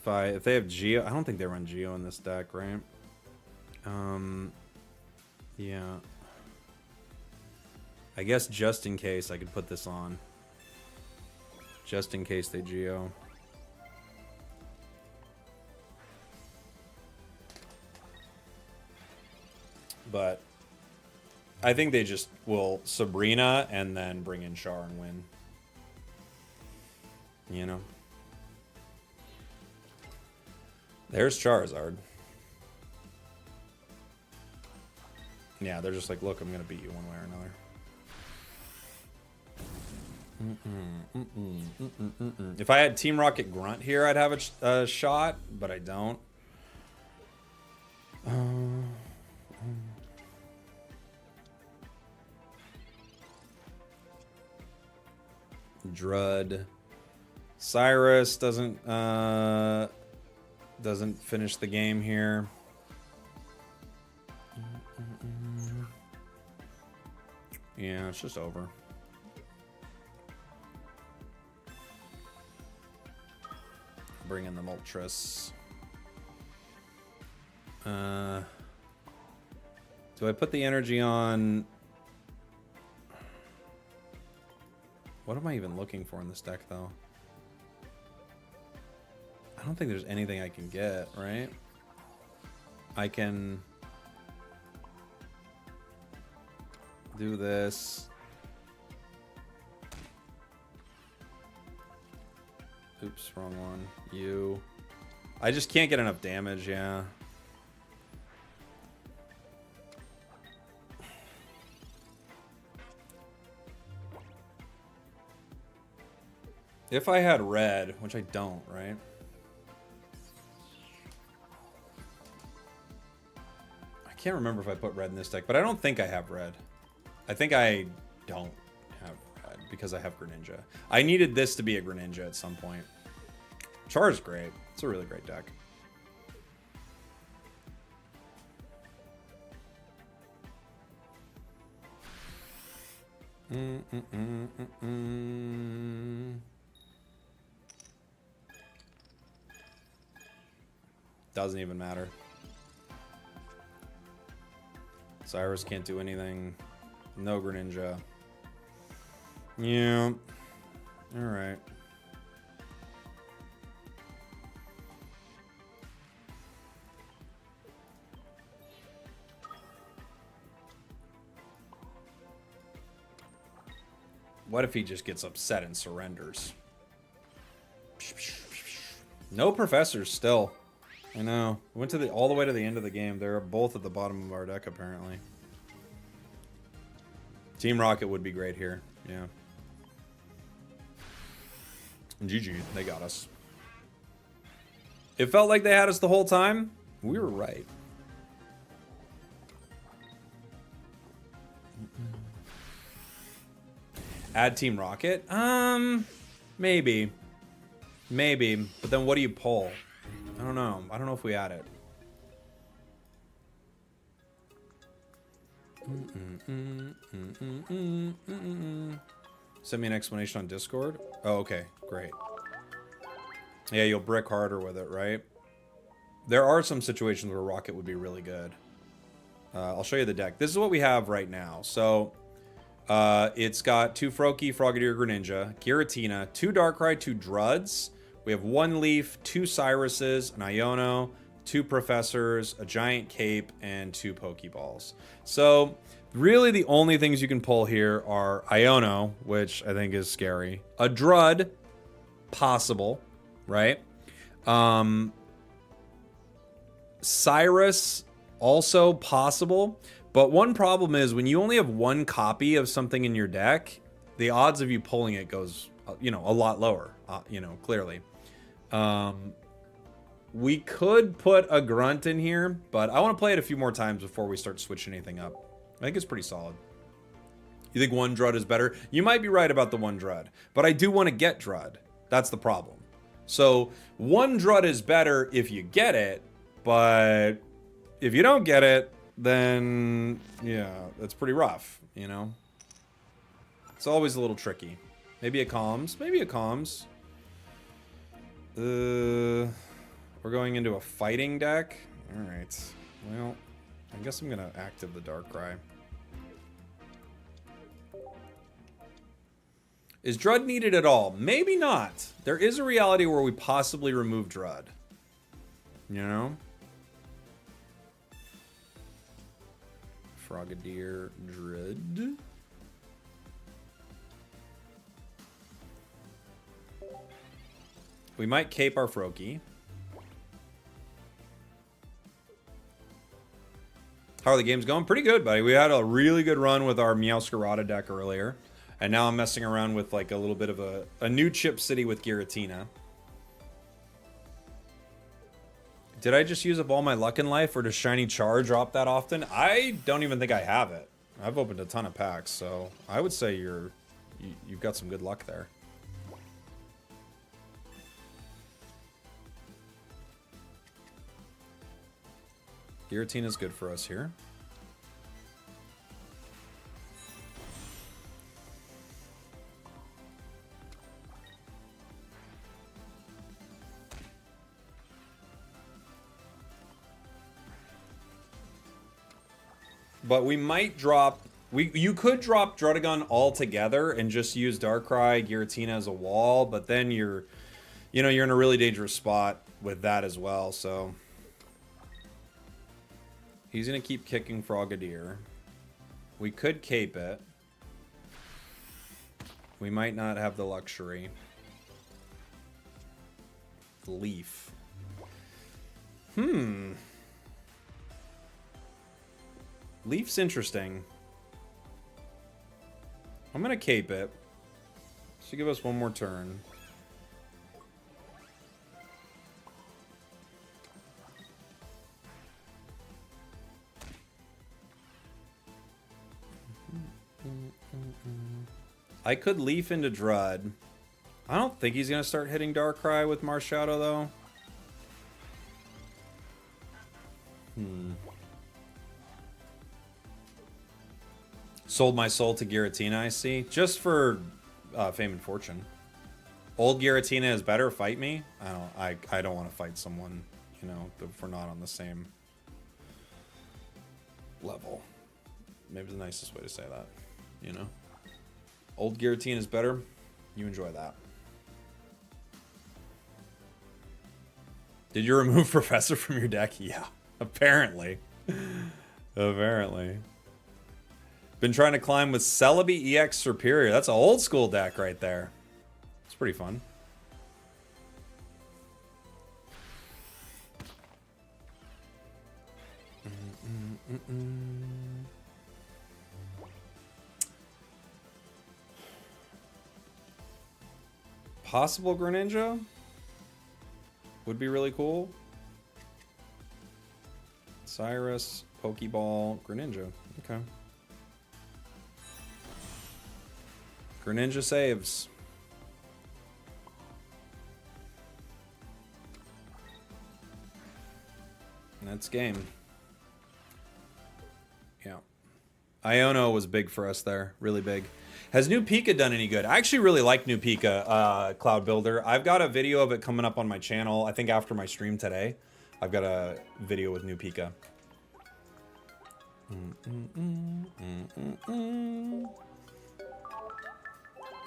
If they have Geo, I don't think they run Geo in this deck, right? Yeah. I guess just in case I could put this on. Just in case they Geo. But I think they just will Sabrina and then bring in Char and win. You know? There's Charizard. Yeah, they're just like, look, I'm going to beat you one way or another. If I had Team Rocket Grunt here, I'd have a shot, but I don't. Drud. Cyrus doesn't finish the game here. Yeah, it's just over. Bring in the Moltres. Do I put the energy on? What am I even looking for in this deck, though? I don't think there's anything I can get, right? I can do this. Oops, wrong one. You. I just can't get enough damage, yeah. If I had red, which I don't, right? I can't remember if I put red in this deck, but I don't think I have red. I think I don't have red because I have Greninja. I needed this to be a Greninja at some point. Char is great. It's a really great deck. Doesn't even matter. Cyrus can't do anything. No Greninja. Yeah. Alright. What if he just gets upset and surrenders? No professors still. I know. Went to all the way to the end of the game. They're both at the bottom of our deck, apparently. Team Rocket would be great here. Yeah. GG. They got us. It felt like they had us the whole time. We were right. Add Team Rocket? Maybe. Maybe. But then what do you pull? I don't know. I don't know if we add it. Send me an explanation on Discord. Oh, okay. Great. Yeah, you'll brick harder with it, right? There are some situations where Rocket would be really good. I'll show you the deck. This is what we have right now. So, it's got 2 Froakie, Frogadier, Greninja, Giratina, 2 Darkrai, 2 Druds. We have 1 Leaf, 2 Cyruses, an Iono, 2 Professors, a Giant Cape, and 2 Pokeballs. So, really the only things you can pull here are Iono, which I think is scary. A Drud, possible, right? Cyrus, also possible. But one problem is when you only have 1 copy of something in your deck, the odds of you pulling it goes, you know, a lot lower, you know, clearly. We could put a Grunt in here, but I want to play it a few more times before we start switching anything up. I think it's pretty solid. You think 1 Drud is better? You might be right about the 1 Drud, but I do want to get Drud. That's the problem. So 1 Drud is better if you get it, but if you don't get it, then yeah, that's pretty rough, you know? It's always a little tricky. Maybe it calms. Maybe it calms. We're going into a fighting deck. Alright. Well, I guess I'm gonna active the Darkrai. Is Drud needed at all? Maybe not. There is a reality where we possibly remove Drud. You know? Frogadier, Drud. We might cape our Froakie. How are the games going? Pretty good, buddy. We had a really good run with our Meowscarada deck earlier. And now I'm messing around with like a little bit of a new Chip City with Giratina. Did I just use up all my luck in life, or does Shiny Char drop that often? I don't even think I have it. I've opened a ton of packs, so I would say you've got some good luck there. Giratina's good for us here. But we might drop... You could drop Druddigon altogether and just use Darkrai, Giratina as a wall, but then you're in a really dangerous spot with that as well, so... He's going to keep kicking Frogadier. We could cape it. We might not have the luxury. Leaf. Leaf's interesting. I'm going to cape it. Should give us one more turn. I could Leaf into Drud. I don't think he's going to start hitting Darkrai with Marshadow, though. Sold my soul to Gueritina, I see. Just for fame and fortune. Old Gueritina is better. Fight me? I don't want to fight someone, you know, if we're not on the same level. Maybe the nicest way to say that, you know? Old Gueritina is better. You enjoy that. Did you remove Professor from your deck? Yeah, apparently. Apparently. Been trying to climb with Celebi EX Superior. That's an old school deck right there. It's pretty fun. Possible Greninja would be really cool. Cyrus, Pokeball, Greninja. Okay. Greninja saves. And that's game. Yeah. Iono was big for us there. Really big. Has New Pika done any good? I actually really like New Pika, Cloud Builder. I've got a video of it coming up on my channel. I think after my stream today. I've got a video with New Pika.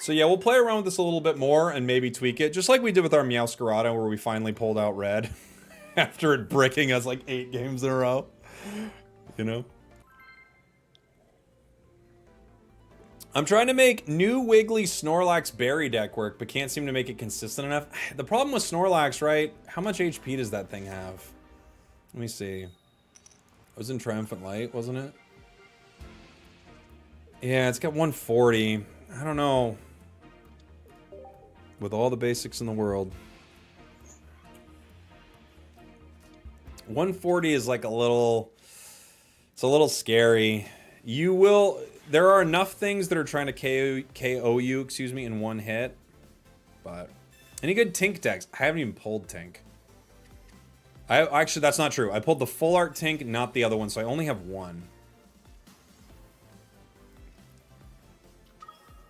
So yeah, we'll play around with this a little bit more and maybe tweak it. Just like we did with our Meowscarada, where we finally pulled out red. After it bricking us like 8 games in a row. You know? I'm trying to make new Wiggly Snorlax Berry deck work, but can't seem to make it consistent enough. The problem with Snorlax, right? How much HP does that thing have? Let me see. It was in Triumphant Light, wasn't it? Yeah, it's got 140. I don't know. With all the basics in the world. 140 is like a little... It's a little scary. You will... There are enough things that are trying to KO you, excuse me, in one hit. But... Any good Tink decks? I haven't even pulled Tink. Actually, that's not true. I pulled the Full Art Tink, not the other one, so I only have one.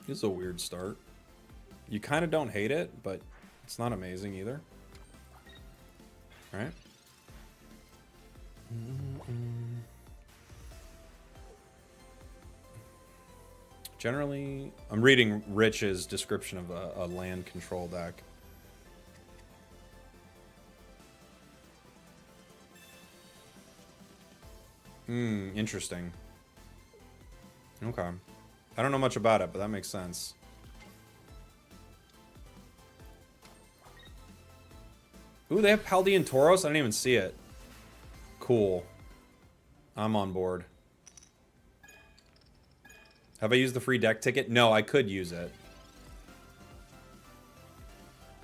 This is a weird start. You kind of don't hate it, but it's not amazing either. All right. Generally, I'm reading Rich's description of a land control deck. Interesting. Okay. I don't know much about it, but that makes sense. Ooh, they have Paldean Tauros? I didn't even see it. Cool. I'm on board. Have I used the free deck ticket? No, I could use it.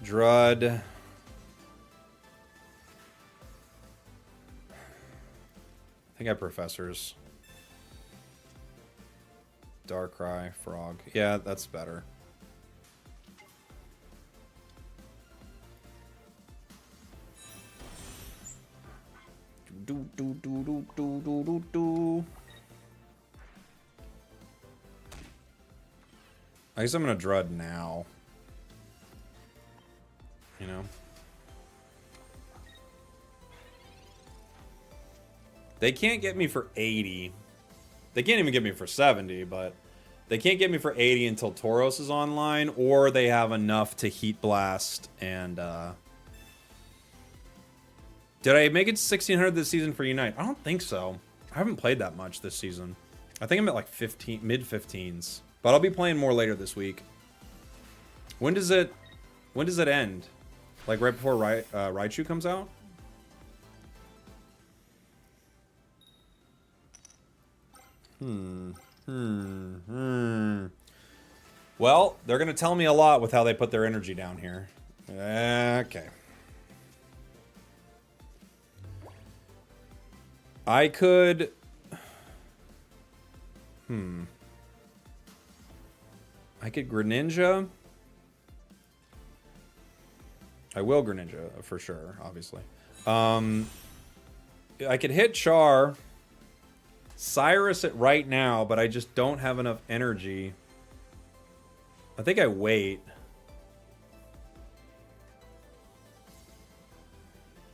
Drud. I think I have Professors. Darkrai, Frog. Yeah, that's better. I guess I'm gonna Drud now. You know? They can't get me for 80. They can't even get me for 70, but they can't get me for 80 until Tauros is online, or they have enough to Heat Blast and, Did I make it to 1600 this season for Unite? I don't think so. I haven't played that much this season. I think I'm at like 15, mid-15s. But I'll be playing more later this week. When does it end? Like right before Raichu comes out? Well, they're going to tell me a lot with how they put their energy down here. Okay. I could... I I could Greninja. I will Greninja for sure, obviously. I could hit Char, Cyrus it right now, but I just don't have enough energy. I think I wait.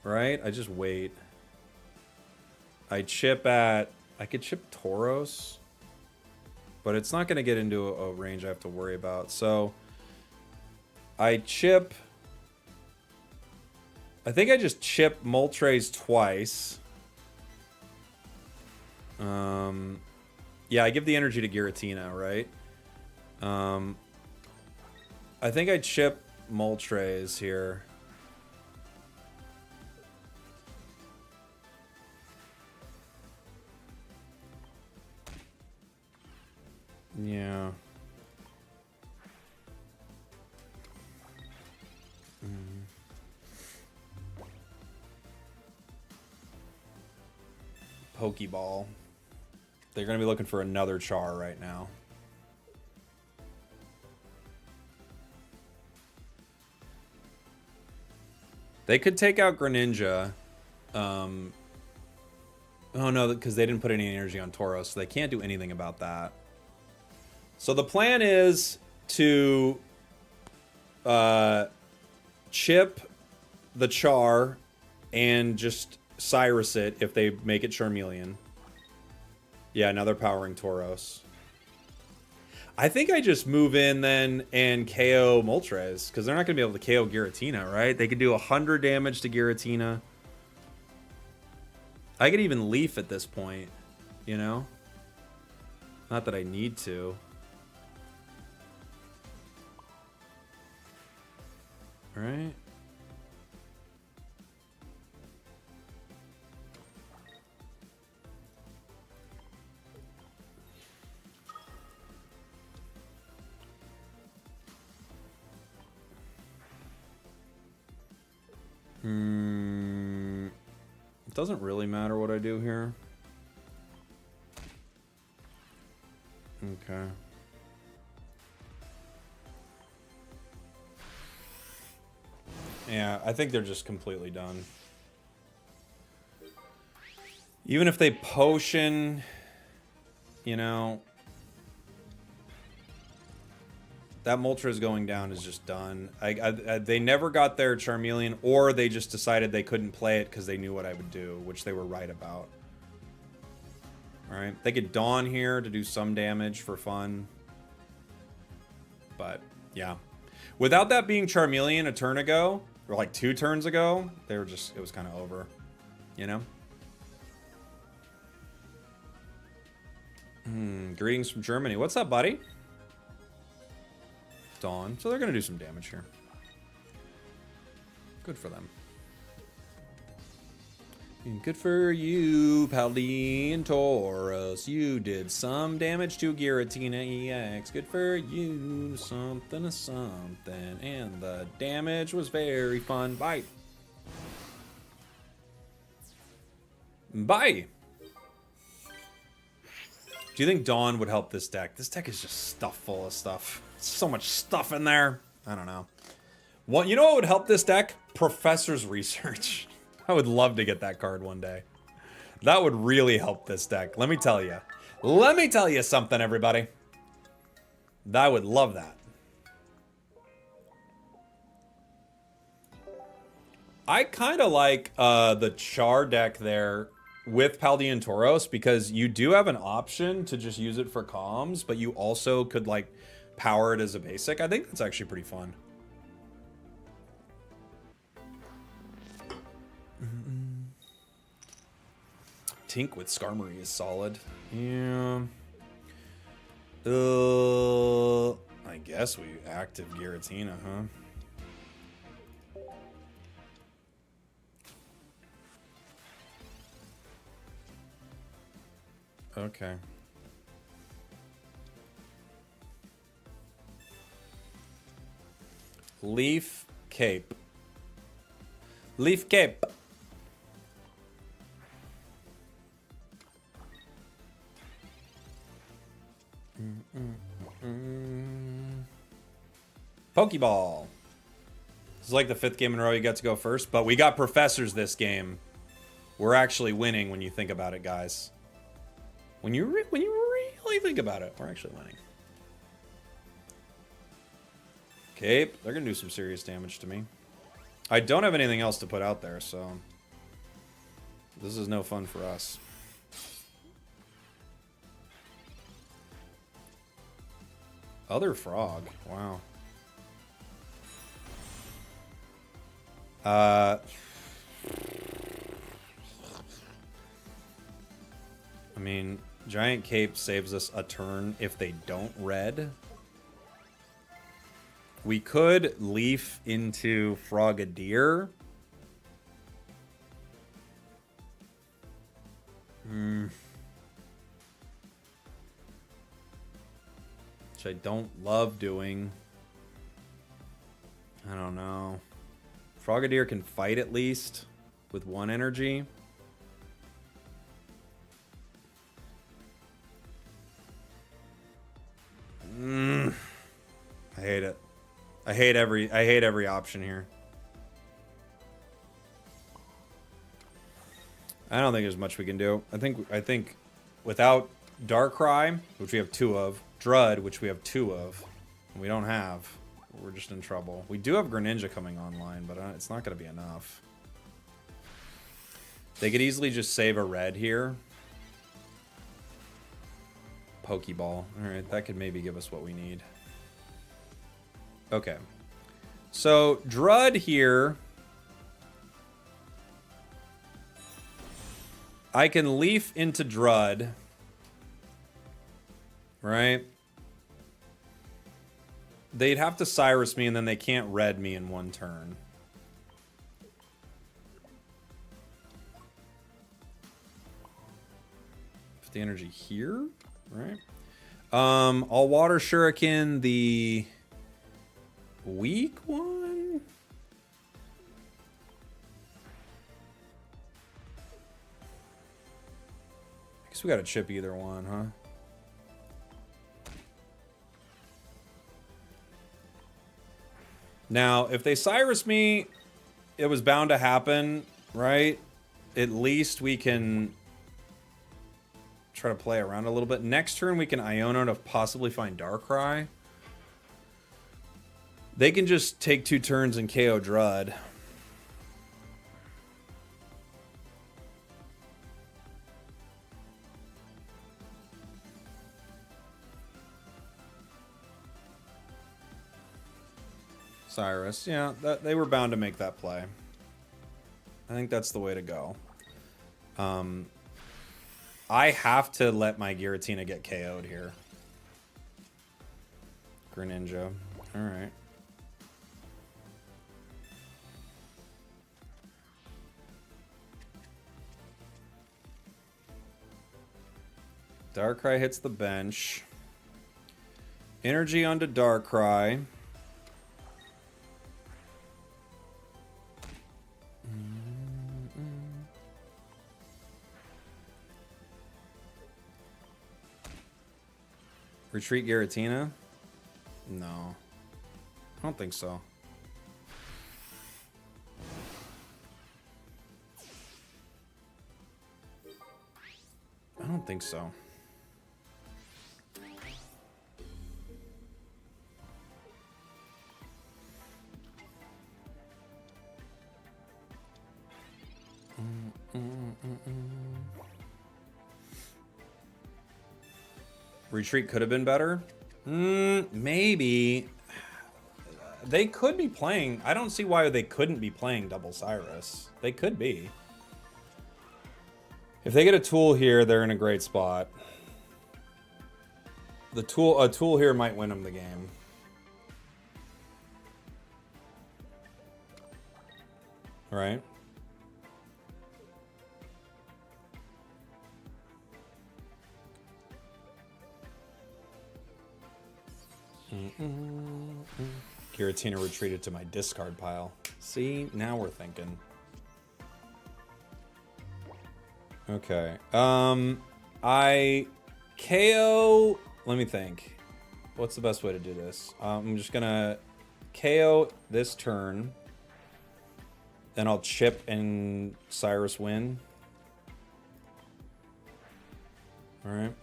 Right? I just wait. I chip at... I could chip Tauros, but it's not going to get into a range I have to worry about. So I chip... I think I just chip Moltres twice. Yeah, I give the energy to Giratina, right? I think I chip Moltres here. Yeah. Pokeball. They're going to be looking for another Char right now. They could take out Greninja. Oh no, because they didn't put any energy on Tauros, so they can't do anything about that. So the plan is to chip the Char and just Cyrus it if they make it Charmeleon. Yeah, now they're powering Tauros. I think I just move in then and KO Moltres, because they're not going to be able to KO Giratina, right? They could do 100 damage to Giratina. I could even Leaf at this point, you know? Not that I need to. All right. It doesn't really matter what I do here. Okay. Yeah, I think they're just completely done. Even if they potion, you know, that Moltres going down is just done. They never got their Charmeleon, or they just decided they couldn't play it because they knew what I would do, which they were right about. Alright, they could Dawn here to do some damage for fun. But, yeah. Without that being Charmeleon a turn ago, or like 2 turns ago, they were just, it was kind of over. You know? Greetings from Germany. What's up, buddy? Dawn. So they're going to do some damage here. Good for them. And good for you, Paldean Tauros. You did some damage to Giratina EX. Good for you. Something to something. And the damage was very fun. Bye. Bye. Do you think Dawn would help this deck? This deck is just stuffed full of stuff. So much stuff in there. I don't know. Well, you know what would help this deck? Professor's Research. I would love to get that card one day. That would really help this deck. Let me tell you. Let me tell you something, everybody. I would love that. I kind of like the Char deck there with Paldean Tauros, because you do have an option to just use it for comms, but you also could like power it as a basic. I think that's actually pretty fun. Tink with Skarmory is solid. Yeah. I guess we active Gueritina, huh? Okay. Leaf Cape. Leaf Cape. Pokeball. This is like the 5th game in a row you got to go first, but we got professors this game. We're actually winning when you think about it, guys. When you really think about it, we're actually winning. Okay, they're gonna do some serious damage to me. I don't have anything else to put out there, so this is no fun for us. Other frog, wow. I mean, Giant Cape saves us a turn if they don't red. We could leaf into Frogadier. Which I don't love doing. I don't know. Frogadier can fight at least with 1 energy. I hate it. I hate every option here. I don't think there's much we can do. I think without Darkrai, which we have 2 of, Drud, which we have 2 of, and we don't have, we're just in trouble. We do have Greninja coming online, but it's not going to be enough. They could easily just save a red here. Pokeball. Alright, that could maybe give us what we need. Okay. So, Drud here. I can leaf into Drud. Right? They'd have to Cyrus me, and then they can't red me in 1 turn. Put the energy here, right? I'll Water Shuriken the weak one. I guess we gotta chip either one, huh? Now, if they Cyrus me, it was bound to happen, right? At least we can try to play around a little bit. Next turn, we can Iono to possibly find Darkrai. They can just take 2 turns and KO Drud. Cyrus, yeah, they were bound to make that play. I think that's the way to go. I have to let my Gueritina get KO'd here. Greninja. Alright. Darkrai hits the bench. Energy onto Darkrai. Retreat Gueritina? No. I don't think so. I don't think so. Retreat could have been better. Maybe. They could be playing. I don't see why they couldn't be playing double Cyrus. They could be. If they get a tool here, they're in a great spot. A tool here might win them the game. Right? Gueritina retreated to my discard pile. See, now we're thinking. Okay. I KO. Let me think. What's the best way to do this? I'm just gonna KO this turn. Then I'll chip and Cyrus win. Alright.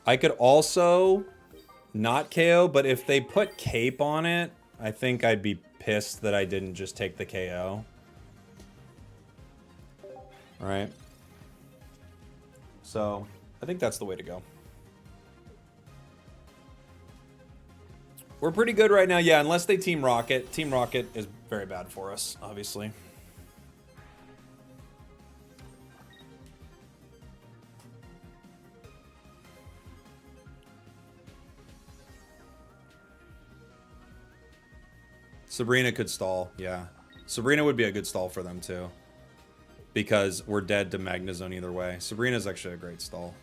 I could also not KO, but if they put Cape on it, I think I'd be pissed that I didn't just take the KO. Alright. So, I think that's the way to go. We're pretty good right now, yeah, unless they Team Rocket. Team Rocket is very bad for us, obviously. Sabrina could stall, yeah. Sabrina would be a good stall for them, too. Because we're dead to Magnezone either way. Sabrina's actually a great stall.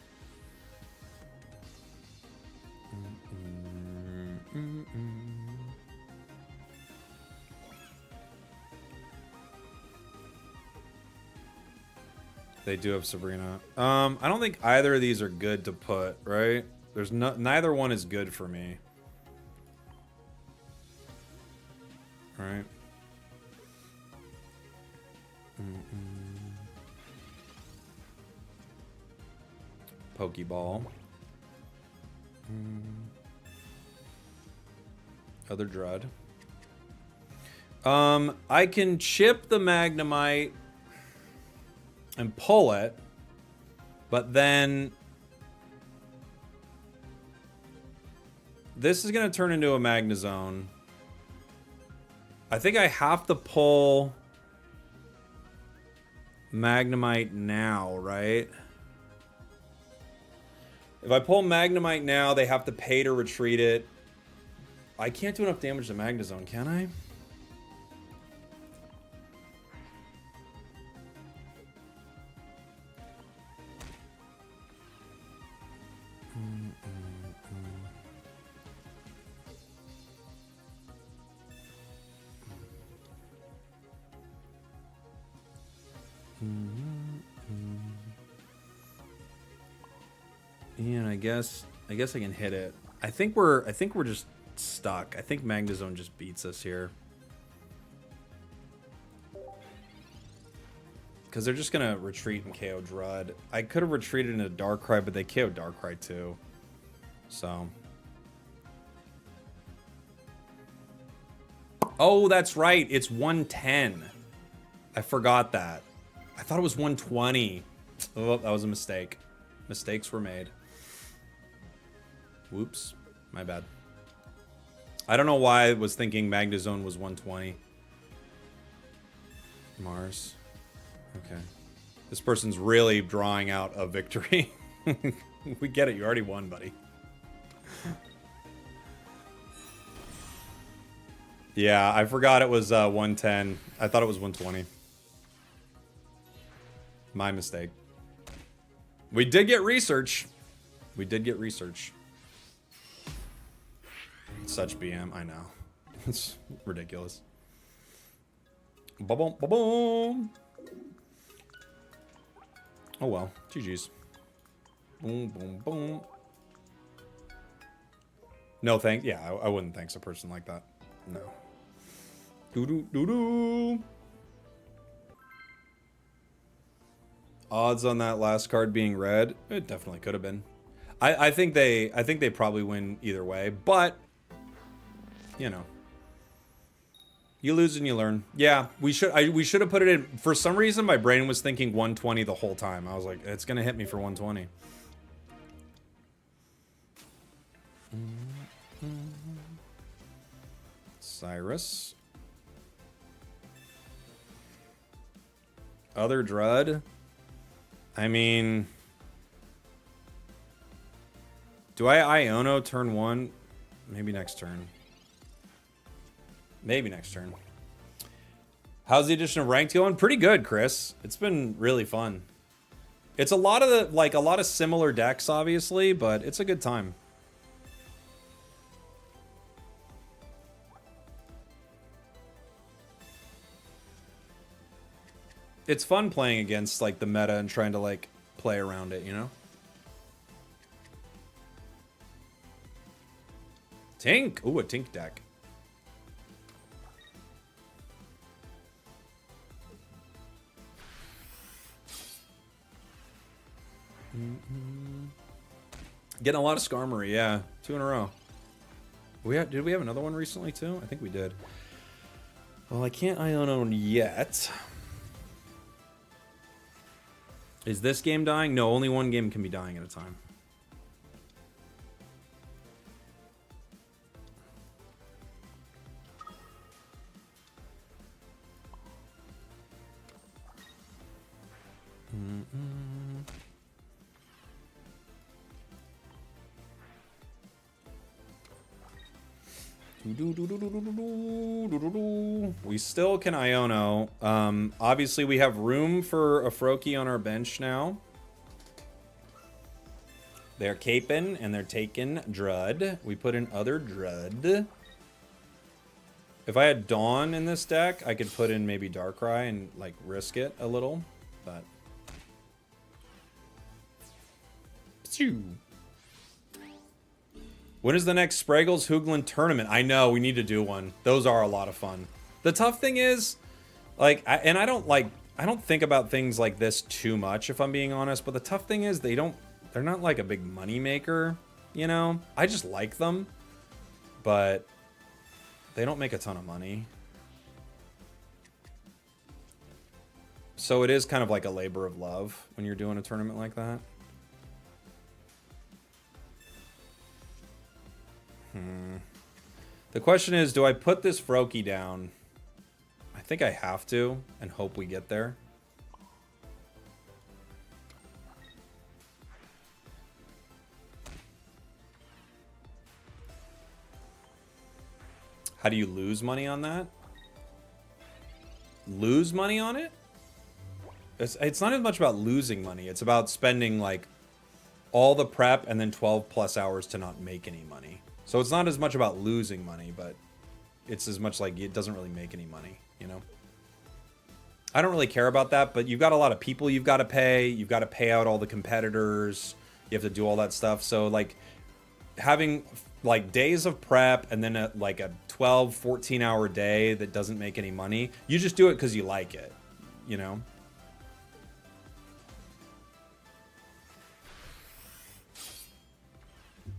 They do have Sabrina. I don't think either of these are good to put, right? There's neither one is good for me. Right. Pokeball. Other Drud. I can chip the Magnemite and pull it, but then this is going to turn into a Magnezone. I think I have to pull Magnemite now, right? If I pull Magnemite now, they have to pay to retreat it. I can't do enough damage to Magnezone, can I? And I guess I can hit it. I think we're just stuck. I think Magnezone just beats us here. Because they're just gonna retreat and KO Drud. I could have retreated into Darkrai, but they KO Darkrai too. So. Oh, that's right. It's 110. I forgot that. I thought it was 120. Oh, that was a mistake. Mistakes were made. Whoops. My bad. I don't know why I was thinking Magnezone was 120. Mars. Okay. This person's really drawing out a victory. We get it. You already won, buddy. Yeah, I forgot it was 110. I thought it was 120. My mistake. We did get research. We did get research. Such BM, I know. It's ridiculous. Ba-boom, ba-boom. Oh well, GG's. Boom, boom, boom. No thank. Yeah, I wouldn't thanks a person like that. No. Doo-doo, doo-doo. Odds on that last card being red? It definitely could have been. I think they probably win either way, but you know, you lose and you learn. Yeah, we should have put it in. For some reason, my brain was thinking 120 the whole time. I was like, it's gonna hit me for 120. Cyrus. Other Drud. I mean, do I Iono turn 1? Maybe next turn. Maybe next turn. How's the edition of Ranked going? Pretty good, Chris. It's been really fun. It's a lot of a lot of similar decks, obviously, but it's a good time. It's fun playing against like the meta and trying to like play around it, you know? Tink. Ooh, a Tink deck. Getting a lot of Skarmory, yeah. 2 in a row. Did we have another one recently, too? I think we did. Well, I can't Iono yet. Is this game dying? No, only one game can be dying at a time. We still can Iono. Obviously, we have room for a Froakie on our bench now. They're caping and they're taking Drud. We put in other Drud. If I had Dawn in this deck, I could put in maybe Darkrai and like risk it a little, but. When is the next Spragels Hoogland tournament? I know, we need to do one. Those are a lot of fun. The tough thing is, like, I don't think about things like this too much, if I'm being honest, but the tough thing is they're not like a big money maker, you know? I just like them, but they don't make a ton of money. So it is kind of like a labor of love when you're doing a tournament like that. The question is, do I put this Froakie down? I think I have to, and hope we get there. How do you lose money on that? Lose money on it? It's not as much about losing money. It's about spending, like, all the prep and then 12 plus hours to not make any money. So it's not as much about losing money, but it's as much like it doesn't really make any money, you know? I don't really care about that, but you've got a lot of people you've got to pay. You've got to pay out all the competitors. You have to do all that stuff. So, like, having, like, days of prep and then, like, a 12, 14-hour day that doesn't make any money, you just do it because you like it, you know?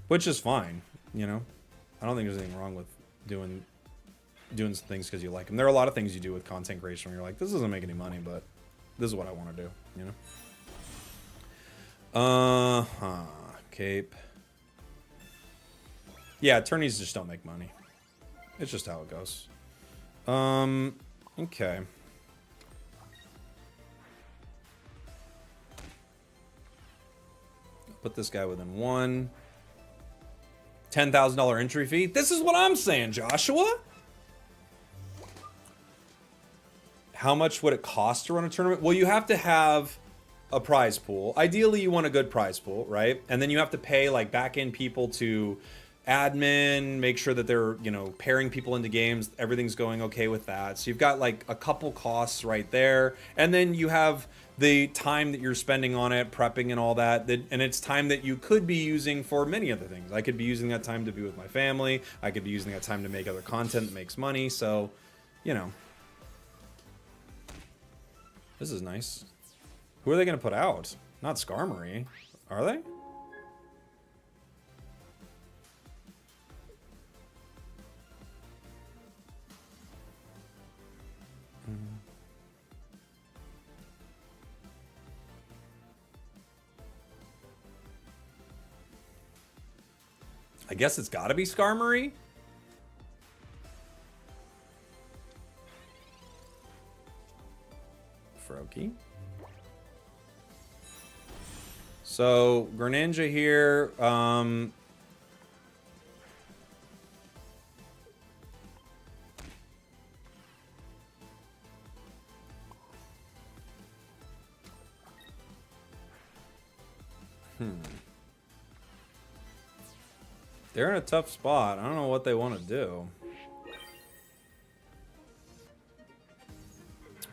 Which is fine. You know, I don't think there's anything wrong with doing some things because you like them. There are a lot of things you do with content creation where you're like, this doesn't make any money, but this is what I want to do, you know? Cape. Yeah, attorneys just don't make money. It's just how it goes. Okay. Put this guy within 1. $10,000 entry fee. This is what I'm saying, Joshua. How much would it cost to run a tournament? Well, you have to have a prize pool. Ideally, you want a good prize pool, right? And then you have to pay like back-end people to admin, make sure that they're, you know, pairing people into games. Everything's going okay with that. So you've got like a couple costs right there. And then you have the time that you're spending on it, prepping and all that, and it's time that you could be using for many other things. I could be using that time to be with my family. I could be using that time to make other content that makes money. So, you know. This is nice. Who are they going to put out? Not Skarmory. Are they? I guess it's got to be Skarmory. Froakie. So, Greninja here. They're in a tough spot. I don't know what they want to do.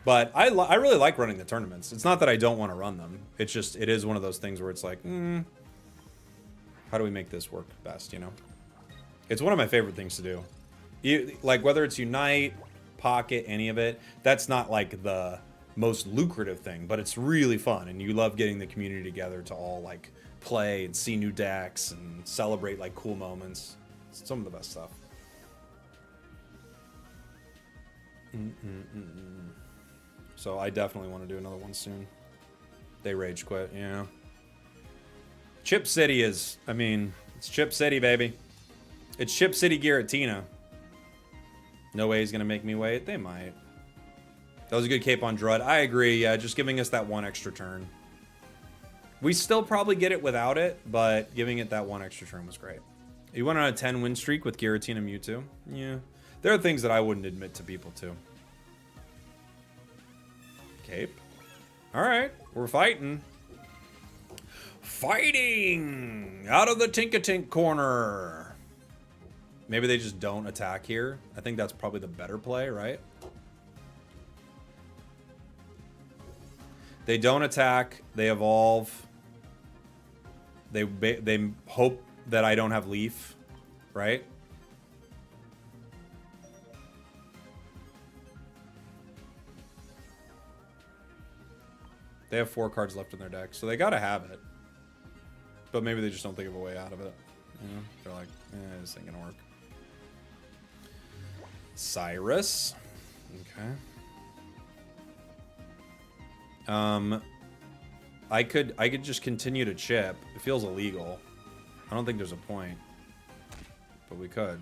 But I really like running the tournaments. It's not that I don't want to run them. It's just, it is one of those things where it's like, how do we make this work best, you know? It's one of my favorite things to do. Like, whether it's Unite, Pocket, any of it, that's not like the most lucrative thing, but it's really fun, and you love getting the community together to all like play and see new decks and celebrate like cool moments. It's some of the best stuff. So I definitely want to do another one soon. They rage quit, yeah. Chip City is, I mean, it's Chip City, baby. It's Chip City Gueritina. No way he's gonna make me wait. They might. That was a good cape on Drud. I agree, yeah, just giving us that one extra turn. We still probably get it without it, but giving it that one extra turn was great. You went on a 10 win streak with Gueritina Mewtwo? Yeah. There are things that I wouldn't admit to people, too. Cape. Alright, we're fighting. Fighting! Out of the Tinkatink corner. Maybe they just don't attack here. I think that's probably the better play, right? They don't attack. They evolve. They hope that I don't have Leaf, right? They have 4 cards left in their deck, so they gotta have it. But maybe they just don't think of a way out of it. You know? They're like, this ain't gonna work. Cyrus. Okay. I could just continue to chip. It feels illegal. I don't think there's a point. But we could.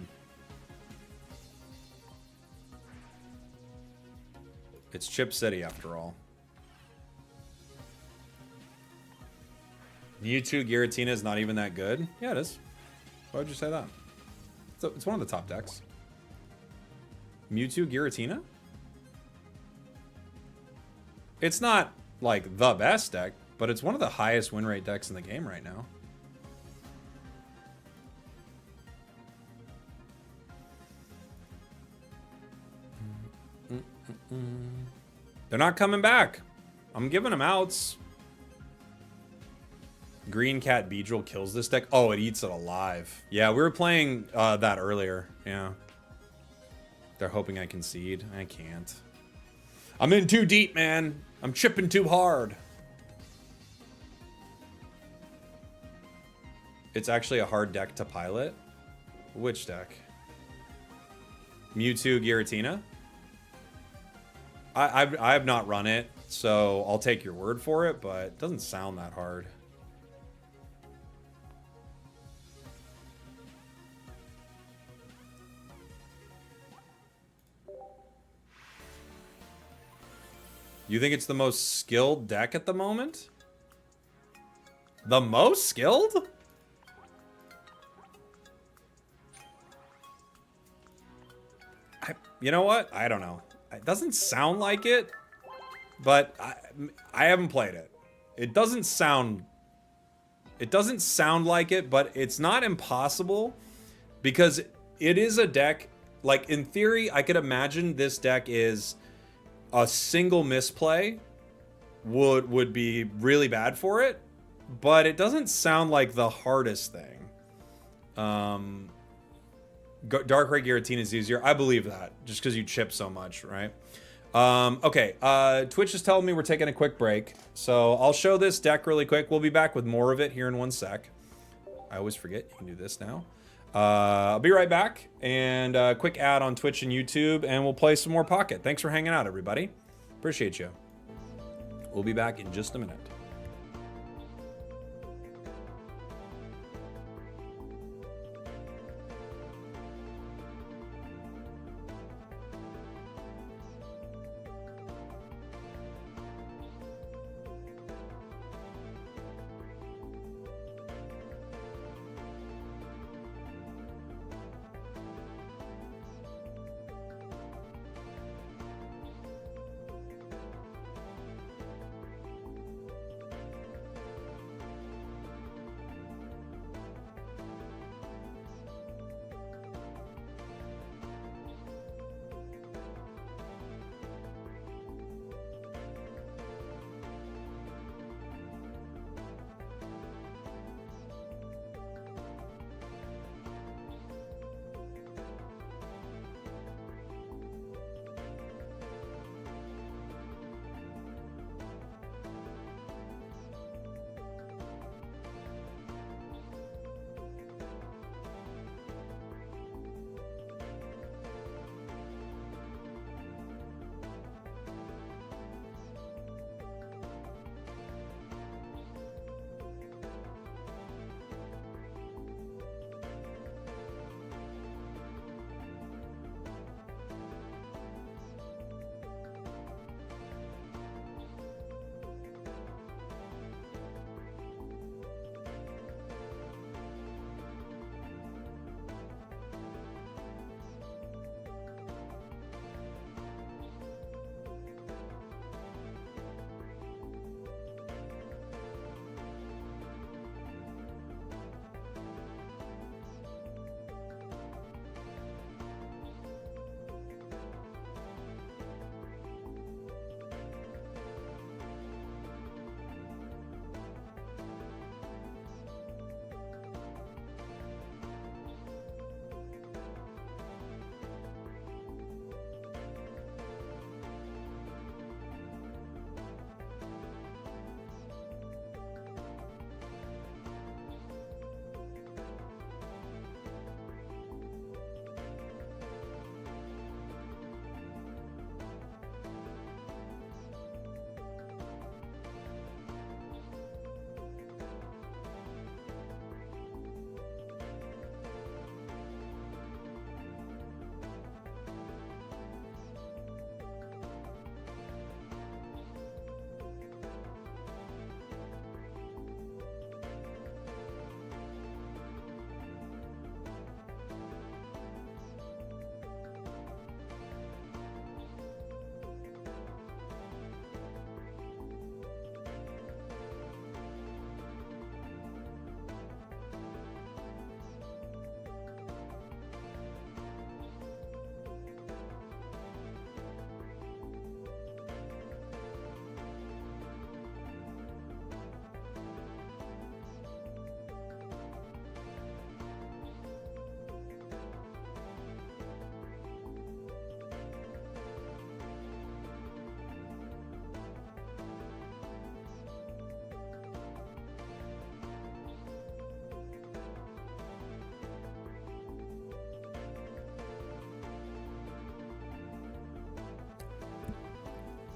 It's Chip City after all. Mewtwo Gueritina is not even that good? Yeah, it is. Why would you say that? It's one of the top decks. Mewtwo Gueritina? It's not, like, the best deck, but it's one of the highest win rate decks in the game right now. They're not coming back. I'm giving them outs. Green Cat Beedrill kills this deck. Oh, it eats it alive. Yeah, we were playing that earlier. Yeah. They're hoping I concede. I can't. I'm in too deep, man. I'm chipping too hard. It's actually a hard deck to pilot. Which deck? Mewtwo Gueritina? I have not run it, so I'll take your word for it, but it doesn't sound that hard. You think it's the most skilled deck at the moment? The most skilled? You know what? I don't know. It doesn't sound like it, but I haven't played it. It doesn't sound like it, but it's not impossible because it is a deck. Like, in theory, I could imagine this deck is a single misplay would be really bad for it, but it doesn't sound like the hardest thing. Dark Ray Gueritina is easier. I believe that, just because you chip so much, right? Okay, Twitch is telling me we're taking a quick break, so I'll show this deck really quick. We'll be back with more of it here in 1 sec. I always forget you can do this now. I'll be right back, and a quick ad on Twitch and YouTube, and we'll play some more Pocket. Thanks for hanging out, everybody. Appreciate you. We'll be back in just a minute.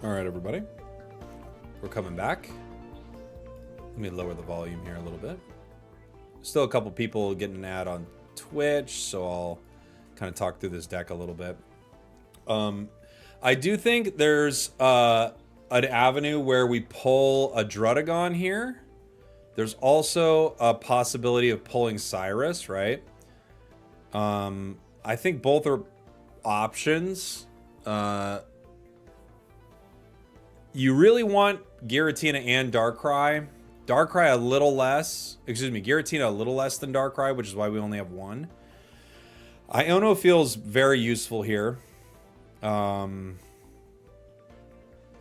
All right, everybody. We're coming back. Let me lower the volume here a little bit. Still a couple people getting an ad on Twitch, so I'll kind of talk through this deck a little bit. I do think there's an avenue where we pull a Drudagon here. There's also a possibility of pulling Cyrus, right? I think both are options. You really want Gueritina and Darkrai. Darkrai a little less. Excuse me, Gueritina a little less than Darkrai, which is why we only have one. Iono feels very useful here.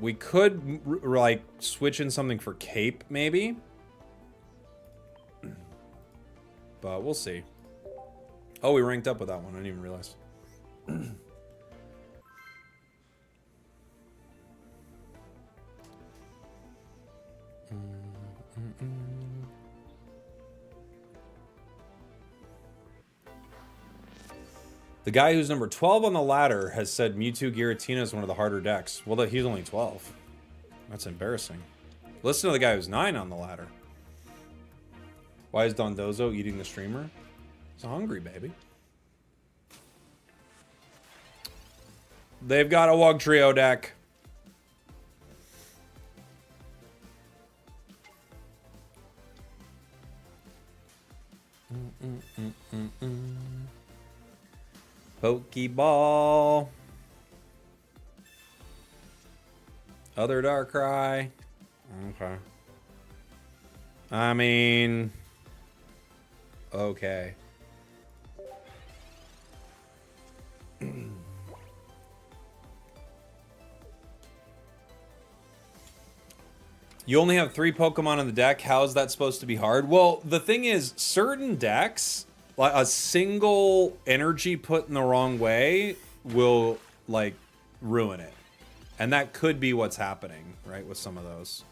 We could like switch in something for Cape, maybe. But we'll see. Oh, we ranked up with that one. I didn't even realize. The guy who's number 12 on the ladder has said Mewtwo Giratina is one of the harder decks. Well, he's only 12. That's embarrassing. Listen to the guy who's 9 on the ladder. Why is Dondozo eating the streamer? He's hungry, baby. They've got a Wugtrio deck. Pokeball. Other Darkrai. Okay. I mean... Okay. You only have 3 Pokemon in the deck. How is that supposed to be hard? Well, the thing is, certain decks, like a single energy put in the wrong way will, like, ruin it. And that could be what's happening, right, with some of those.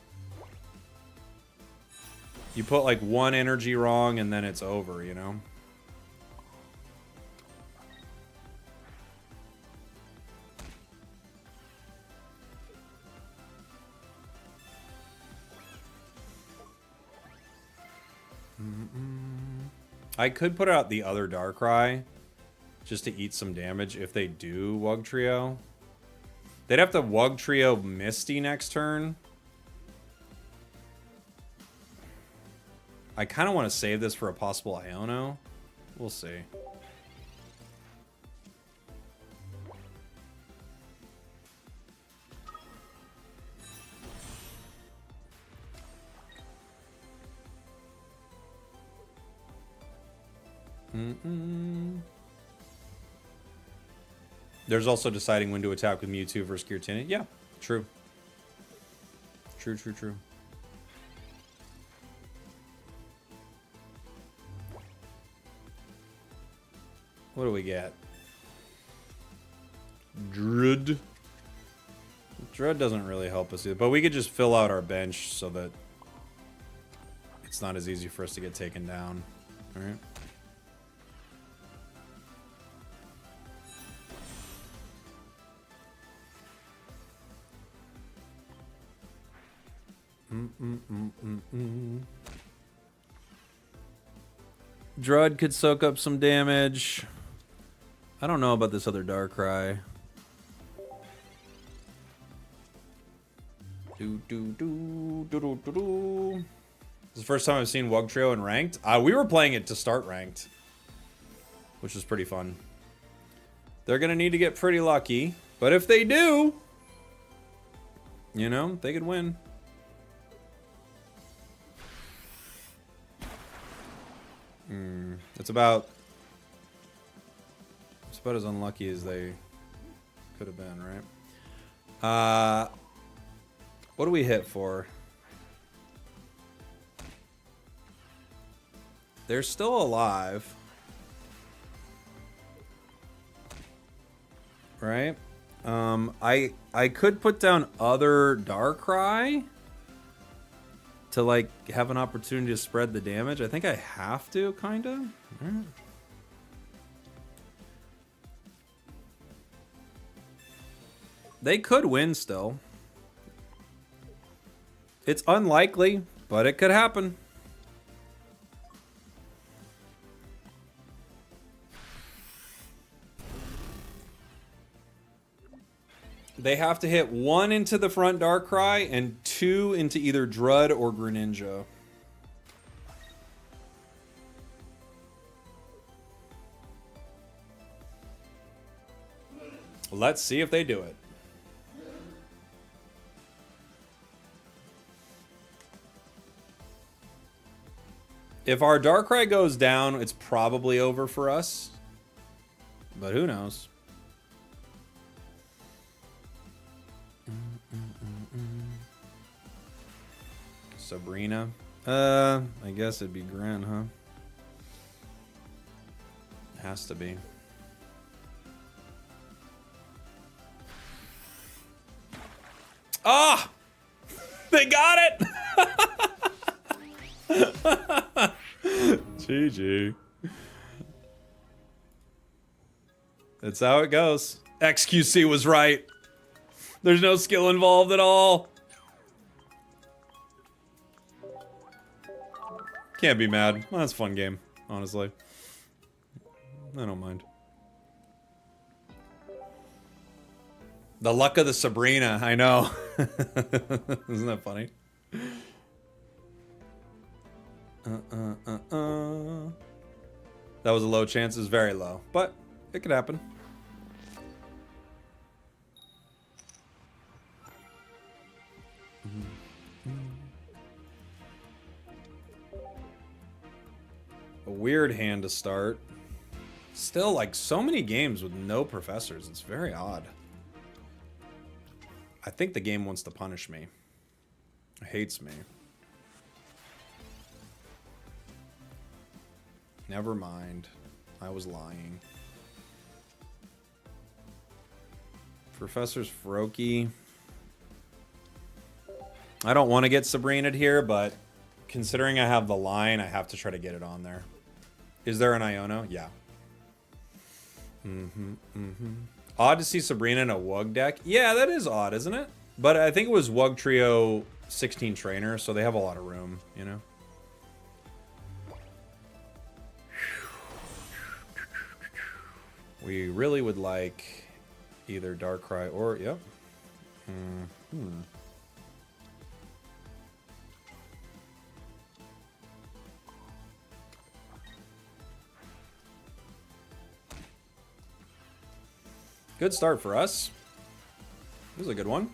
You put, like, one energy wrong and then it's over, you know? I could put out the other Darkrai just to eat some damage if they do Wugtrio. They'd have to Wugtrio Misty next turn. I kind of want to save this for a possible Iono. We'll see. There's also deciding when to attack with Mewtwo versus Gueritina. Yeah, true. True. What do we get? Druid. Druid doesn't really help us either, but we could just fill out our bench so that it's not as easy for us to get taken down. All right. Druid could soak up some damage. I don't know about this other Darkrai. This is the first time I've seen Wugtrio in ranked. We were playing it to start ranked, which was pretty fun. They're gonna need to get pretty lucky, but if they do, you know, they could win. It's about as unlucky as they could have been, right? What do we hit for? They're still alive. Right? I could put down other Darkrai to, like, have an opportunity to spread the damage. I think I have to, kind of. Right. They could win still. It's unlikely, but it could happen. They have to hit 1 into the front Darkrai and 2 into either Drud or Greninja. Let's see if they do it. If our Darkrai goes down, it's probably over for us. But who knows? Sabrina. I guess it'd be Gren, huh? Has to be. Ah! They got it! GG. That's how it goes. XQC was right. There's no skill involved at all. Can't be mad. Well, that's a fun game, honestly. I don't mind. The luck of the Sabrina, I know. Isn't that funny? That was a low chance. It was very low, but it could happen. A weird hand to start. Still, like, so many games with no professors. It's very odd. I think the game wants to punish me. It hates me. Never mind. I was lying. Professor's Froakie. I don't want to get Sabrina'd here, but considering I have the line, I have to try to get it on there. Is there an Iono? Yeah. Odd to see Sabrina in a Wug deck. Yeah, that is odd, isn't it? But I think it was Wug Trio 16 trainer, so they have a lot of room, you know? We really would like either Darkrai or... Yep. Good start for us. This is a good one.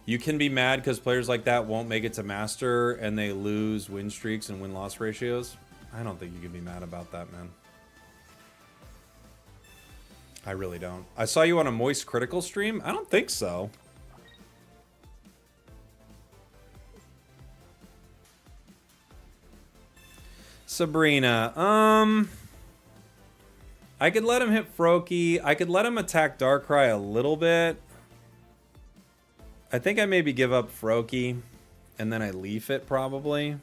You can be mad because players like that won't make it to Master and they lose win streaks and win-loss ratios. I don't think you can be mad about that, man. I really don't. I saw you on a Moist Critical stream. I don't think so. Sabrina. I could let him hit Froakie. I could let him attack Darkrai a little bit. I think I maybe give up Froakie, and then I leaf it probably.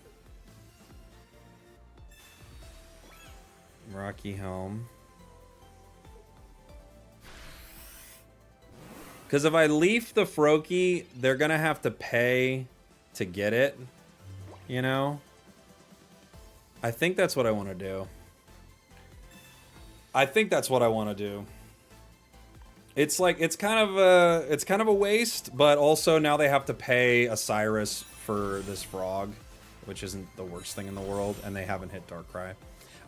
Rocky Helm. Because if I leaf the Froakie, they're going to have to pay to get it, you know? I think that's what I want to do. I think that's what I want to do. It's like it's kind of a waste, but also now they have to pay a Cyrus for this frog, which isn't the worst thing in the world, and they haven't hit Darkrai.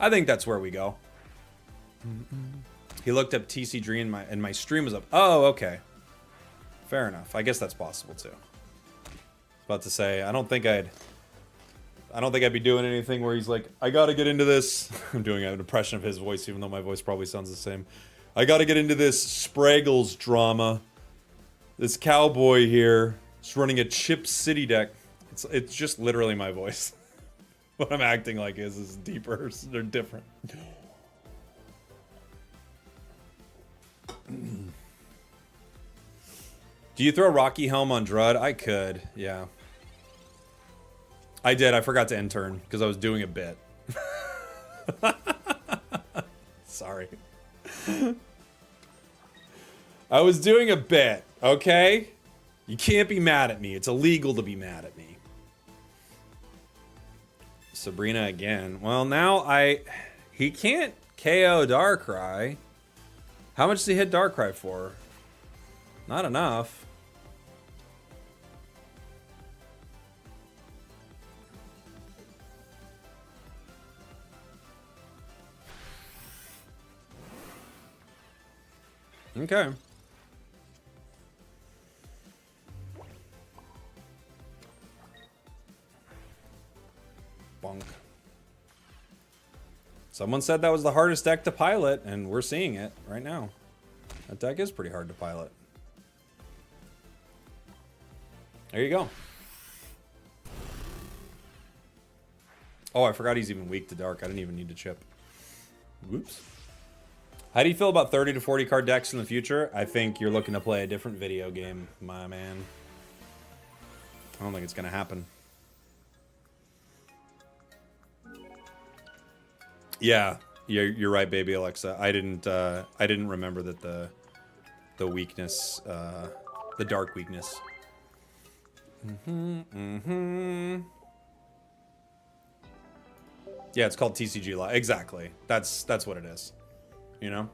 I think that's where we go. He looked up TCG and my stream was up. Oh, okay. Fair enough. I guess that's possible too. About to say, I don't think I'd be doing anything where he's like, I gotta get into this. I'm doing an impression of his voice, even though my voice probably sounds the same. I gotta get into this spragels drama. This cowboy here is running a Chip City deck. It's just literally my voice. What I'm acting like is deeper. They're different. Do you throw Rocky Helm on Drud? I could, yeah. I did. I forgot to end turn because I was doing a bit. Sorry. I was doing a bit. Okay? You can't be mad at me. It's illegal to be mad at me. Sabrina again. Well, now he can't KO Darkrai. How much does he hit Darkrai for? Not enough. Okay. Bonk. Someone said that was the hardest deck to pilot, and we're seeing it right now. That deck is pretty hard to pilot. There you go. Oh, I forgot he's even weak to dark. I didn't even need to chip. Whoops. How do you feel about 30 to 40 card decks in the future? I think you're looking to play a different video game, my man. I don't think it's going to happen. Yeah, you're right, baby Alexa. I didn't remember that the weakness, the dark weakness. Yeah, it's called TCG Live. Exactly. That's what it is. You know?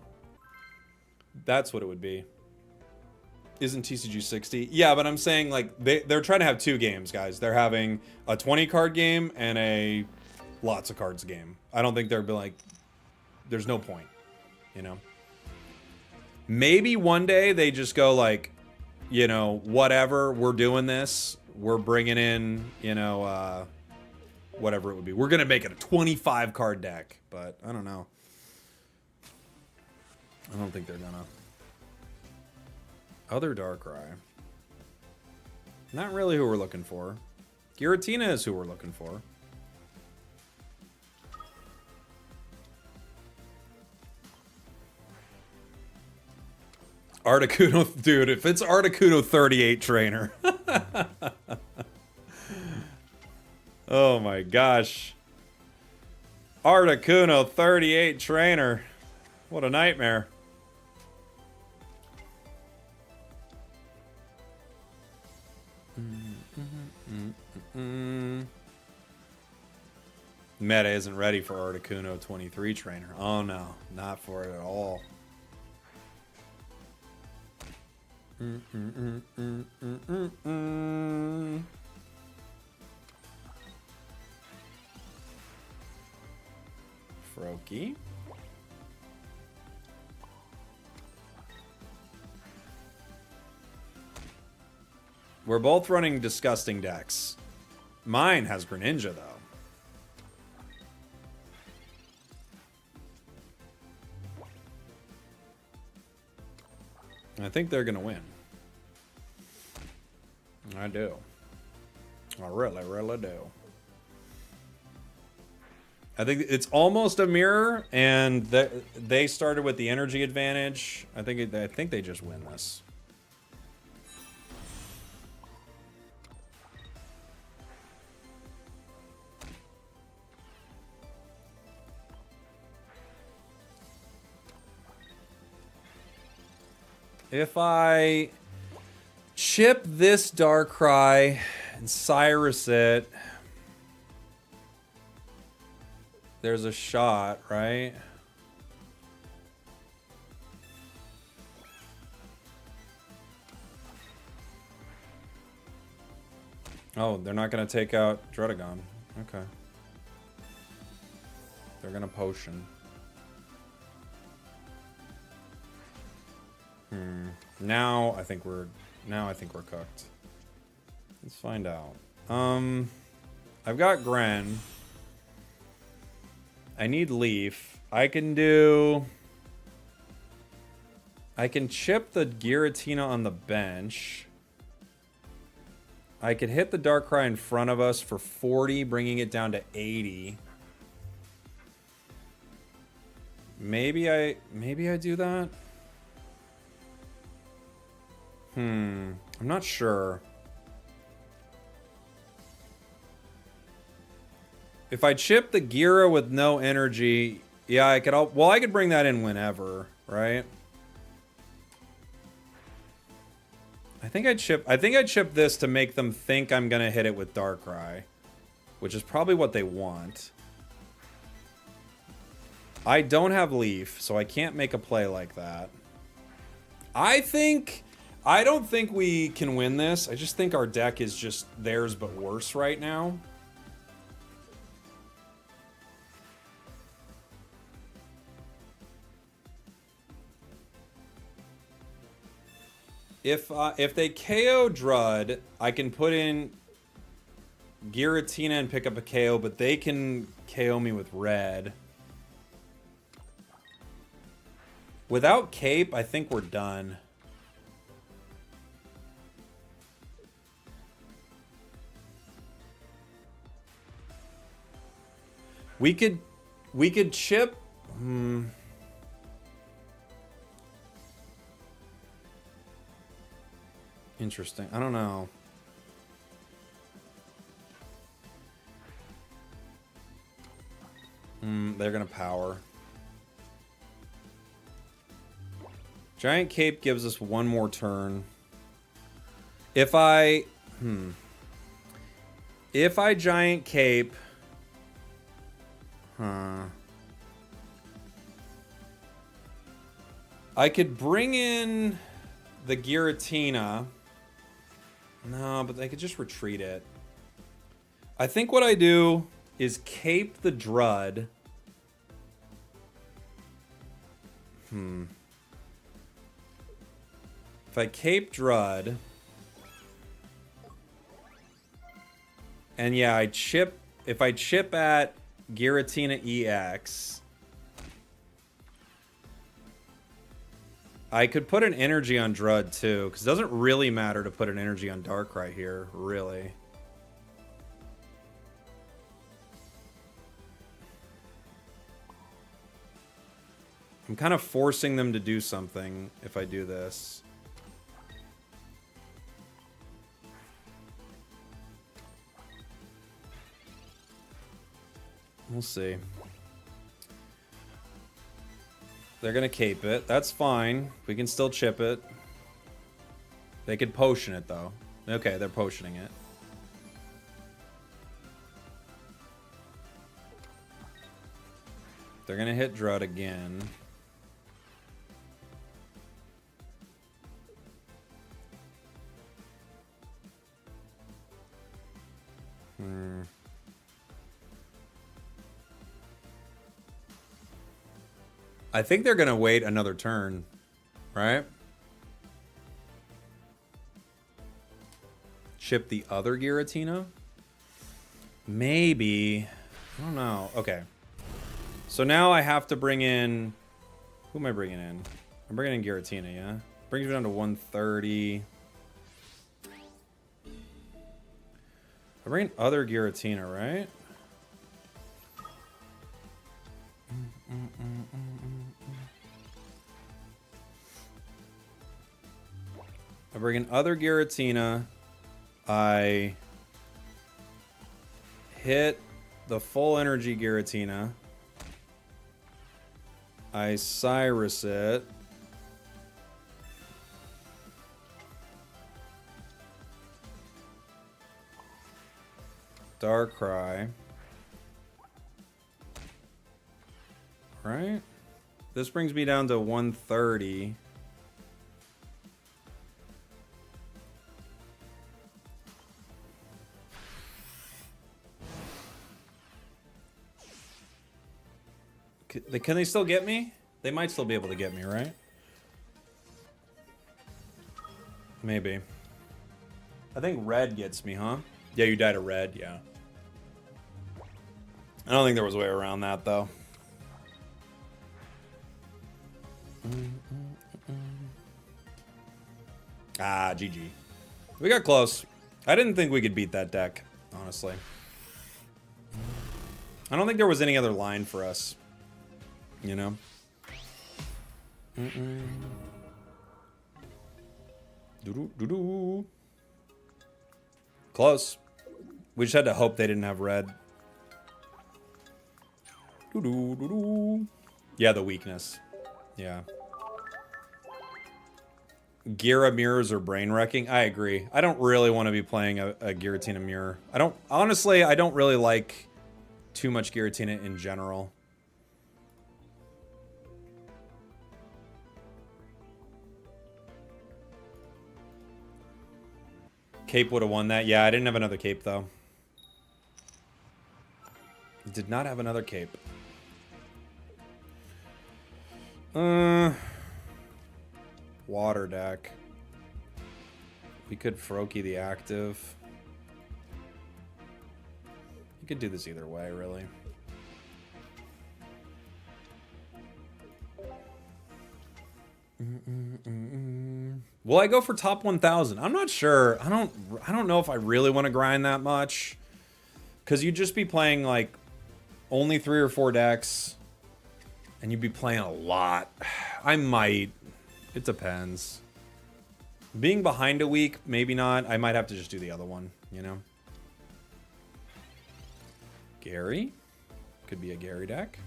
That's what it would be. Isn't TCG 60? Yeah, but I'm saying, like, they're trying to have two games, guys. They're having a 20 card game and a lots of cards game. I don't think they're like, there's no point, you know? Maybe one day they just go like, you know, whatever, we're doing this. We're bringing in, you know, whatever it would be. We're going to make it a 25 card deck, but I don't know. I don't think they're gonna. Other Darkrai. Not really who we're looking for. Gueritina is who we're looking for. Articuno, dude, if it's Articuno 38 trainer. Oh my gosh. Articuno 38 trainer. What a nightmare. Meta isn't ready for Articuno 23 trainer. Oh no, not for it at all. Froakie. We're both running disgusting decks. Mine has Greninja, though. I think they're going to win. I do. I really, really do. I think it's almost a mirror, and they started with the energy advantage. I think they just win this. If I chip this Darkrai and Cyrus it, there's a shot, right? Oh, they're not going to take out Druddigon. Okay. They're going to potion. Now I think we're cooked. Let's find out. I've got Gren. I need Leaf. I can chip the Giratina on the bench. I could hit the Darkrai in front of us for 40, bringing it down to 80. Maybe I do that. I'm not sure. If I chip the Gira with no energy, yeah, I could bring that in whenever, right? think I'd chip this to make them think I'm gonna hit it with Darkrai, which is probably what they want. I don't have Leaf, so I can't make a play like that. I don't think we can win this. I just think our deck is just theirs but worse right now. If they KO Drud, I can put in Gueritina and pick up a KO, but they can KO me with red. Without Cape, I think we're done. We could chip. Interesting. I don't know. They're gonna power. Giant Cape gives us one more turn. If I Giant Cape, I could bring in the Gueritina. No, but they could just retreat it. I think what I do is Cape the Drud. If I Cape Drud, and yeah, if I chip at Gueritina EX, I could put an energy on Drud too, because it doesn't really matter to put an energy on Darkrai here, really. I'm kind of forcing them to do something if I do this. We'll see. They're gonna cape it. That's fine. We can still chip it. They could potion it though. Okay, they're potioning it. They're gonna hit Drud again. I think they're gonna wait another turn, right? Chip the other Giratina? Maybe. I don't know. Okay. So now I have to bring in... Who am I bringing in? I'm bringing in Giratina, yeah? Brings me down to 130. I bring in other Giratina, right? I bring in other Giratina. I hit the full energy Giratina. I Cyrus it. Darkrai. Right? This brings me down to 130. Can they still get me? They might still be able to get me, right? Maybe. I think red gets me, huh? Yeah, you died of red, yeah. I don't think there was a way around that, though. Ah, GG. We got close. I didn't think we could beat that deck, honestly. I don't think there was any other line for us. You know? Doo-doo-doo-doo. Close. We just had to hope they didn't have red. Doo-doo-doo-doo. Yeah, the weakness. Yeah. Gira mirrors or brain wrecking. I agree. I don't really want to be playing a Gueritina mirror. Honestly, I don't really like too much Gueritina in general. Cape would have won that. Yeah, I didn't have another cape, though. Did not have another cape. Water deck. We could Froakie the active. You could do this either way, really. Will I go for top 1,000? I'm not sure. I don't know if I really want to grind that much. Because you'd just be playing, like, only 3 or 4 decks. And you'd be playing a lot. I might. It depends. Being behind a week, maybe not. I might have to just do the other one, you know? Gary? Could be a Gary deck.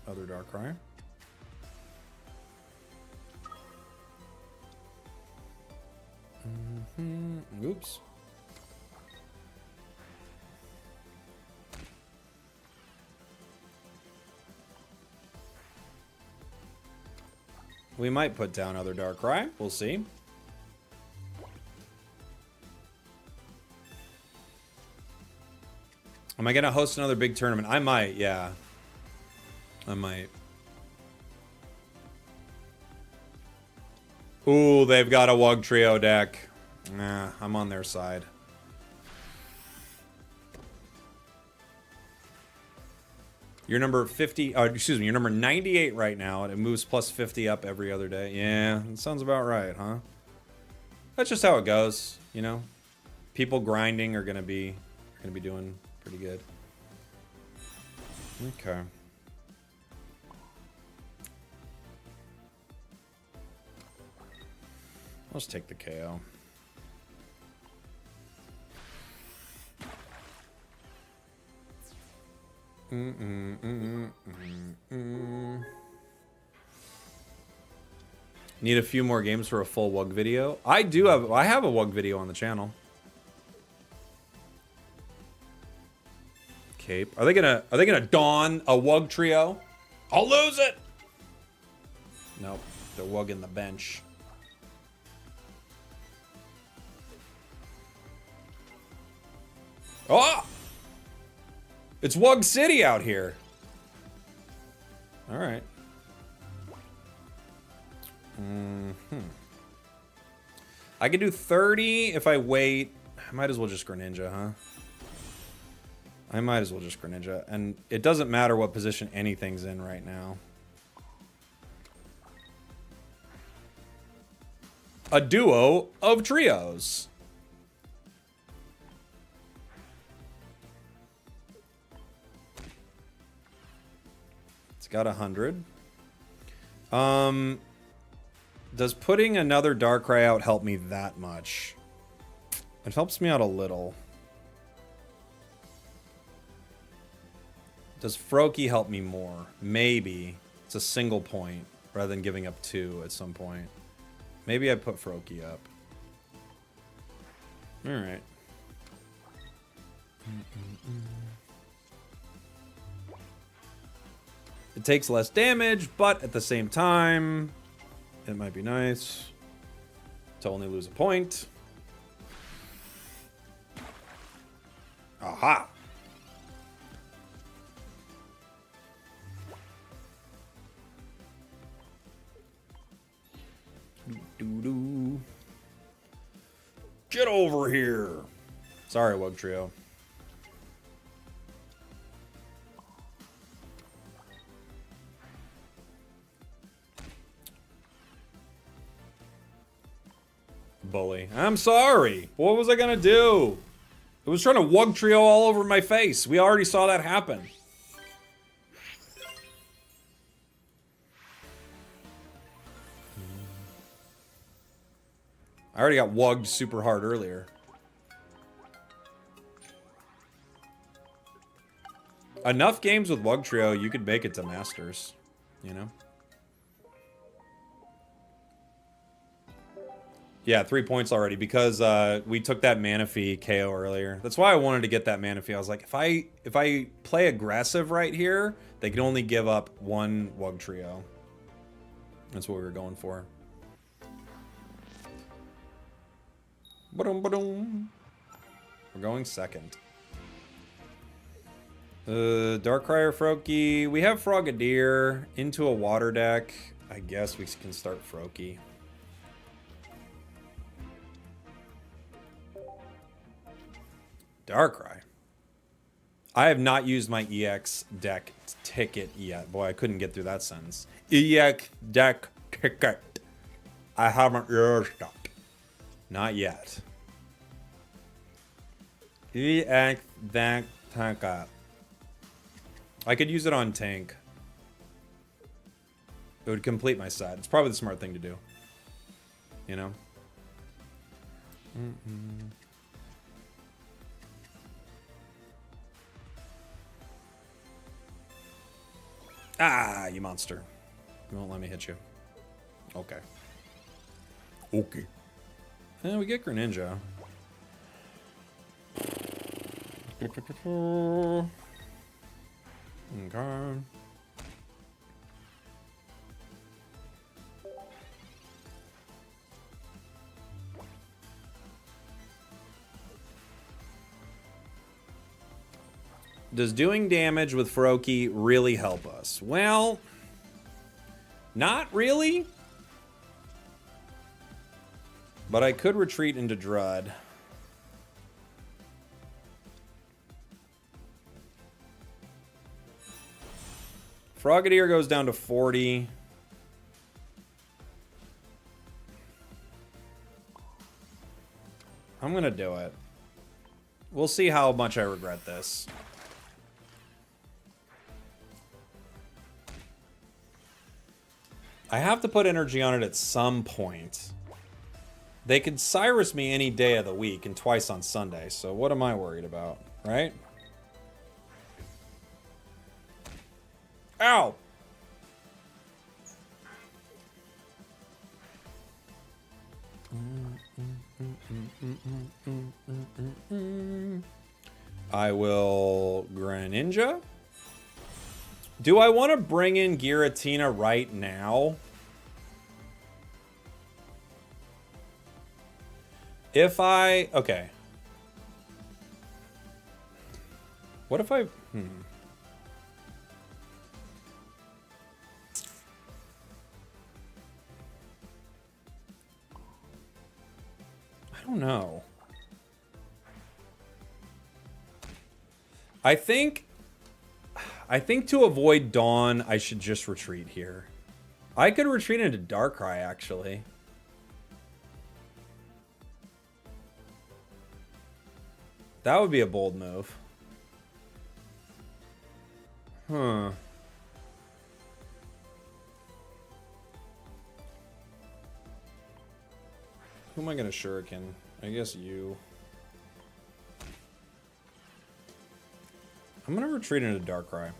Other Darkrai. Oops. We might put down other Darkrai. We'll see. Am I going to host another big tournament? I might, yeah. I might. Ooh, they've got a Wug Trio deck. Nah, I'm on their side. You're number 50, excuse me, you're number 98 right now, and it moves plus 50 up every other day. Yeah, that sounds about right, huh? That's just how it goes, you know? People grinding are gonna be doing pretty good. Okay. Let's take the KO. Need a few more games for a full Wug video. I have a Wug video on the channel. Cape. Are they gonna don a Wug Trio? I'll lose it. Nope. They're wugging the bench. Oh! It's Wug City out here. All right. I could do 30 if I wait. I might as well just Greninja, huh? I might as well just Greninja. And it doesn't matter what position anything's in right now. A duo of trios. It's got 100. Does putting another Darkrai out help me that much? It helps me out a little. Does Froakie help me more? Maybe. It's a single point rather than giving up 2 at some point. Maybe I put Froakie up. Alright. It takes less damage, but at the same time, it might be nice to only lose a point. Aha! Doo-doo. Get over here! Sorry, Wug Trio. Bully. I'm sorry. What was I gonna do? It was trying to Wug Trio all over my face. We already saw that happen. I already got wugged super hard earlier. Enough games with Wug Trio, you could make it to Masters. You know? Yeah, 3 points already because we took that Manaphy KO earlier. That's why I wanted to get that Manaphy. I was like, if I play aggressive right here, they can only give up one Wugtrio. That's what we were going for. Ba-dum, ba-dum. We're going second. Darkrai or Froakie. We have Frogadier into a water deck. I guess we can start Froakie. Darkrai. I have not used my EX deck ticket yet. Boy, I couldn't get through that sentence. EX deck ticket. I haven't used it. Not yet. EX deck ticket. I could use it on tank. It would complete my set. It's probably the smart thing to do. You know? Ah, you monster. You won't let me hit you. Okay. Okay. And we get Greninja. Okay. Does doing damage with Froakie really help us? Well, not really. But I could retreat into Drud. Frogadier goes down to 40. I'm gonna do it. We'll see how much I regret this. I have to put energy on it at some point. They could Cyrus me any day of the week and twice on Sunday, so what am I worried about, right? Ow! I will Greninja. Do I want to bring in Gueritina right now? If I... Okay. What if I... I don't know. I think to avoid Dawn, I should just retreat here. I could retreat into Darkrai, actually. That would be a bold move. Huh. Who am I gonna Shuriken? I guess you. I'm gonna retreat into Darkrai.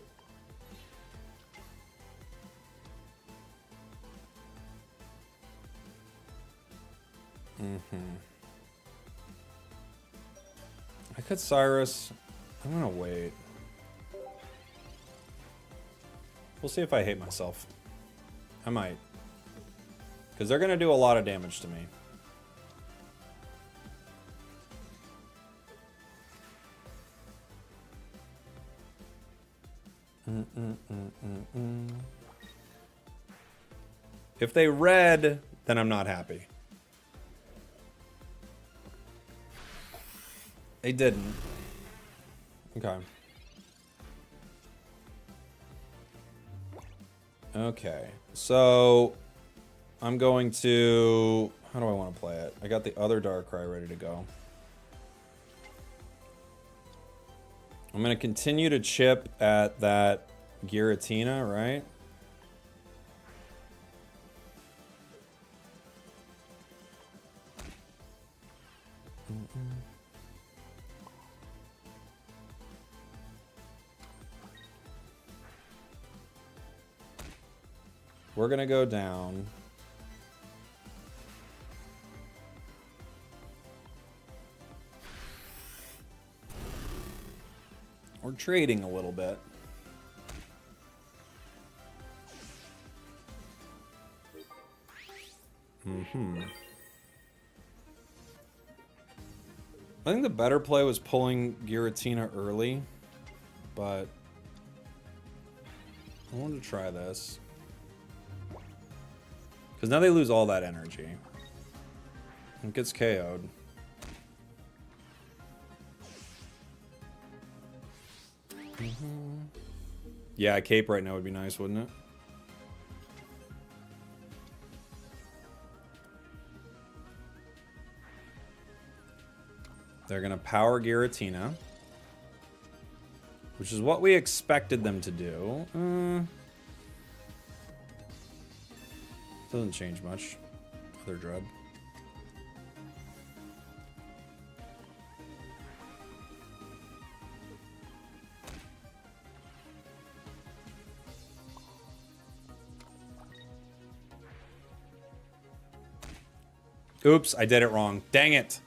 I could Cyrus. I'm gonna wait. We'll see if I hate myself. I might. Because they're gonna do a lot of damage to me. If they red, then I'm not happy. They didn't. Okay. Okay. So I'm going to... How do I want to play it? I got the other Darkrai ready to go. I'm going to continue to chip at that Gueritina, right? We're going to go down. We're trading a little bit. I think the better play was pulling Gueritina early, but I wanted to try this. Because now they lose all that energy. It gets KO'd. Yeah, a cape right now would be nice, wouldn't it? They're going to power Gueritina, which is what we expected them to do. Doesn't change much. Other Dread. Oops, I did it wrong. Dang it.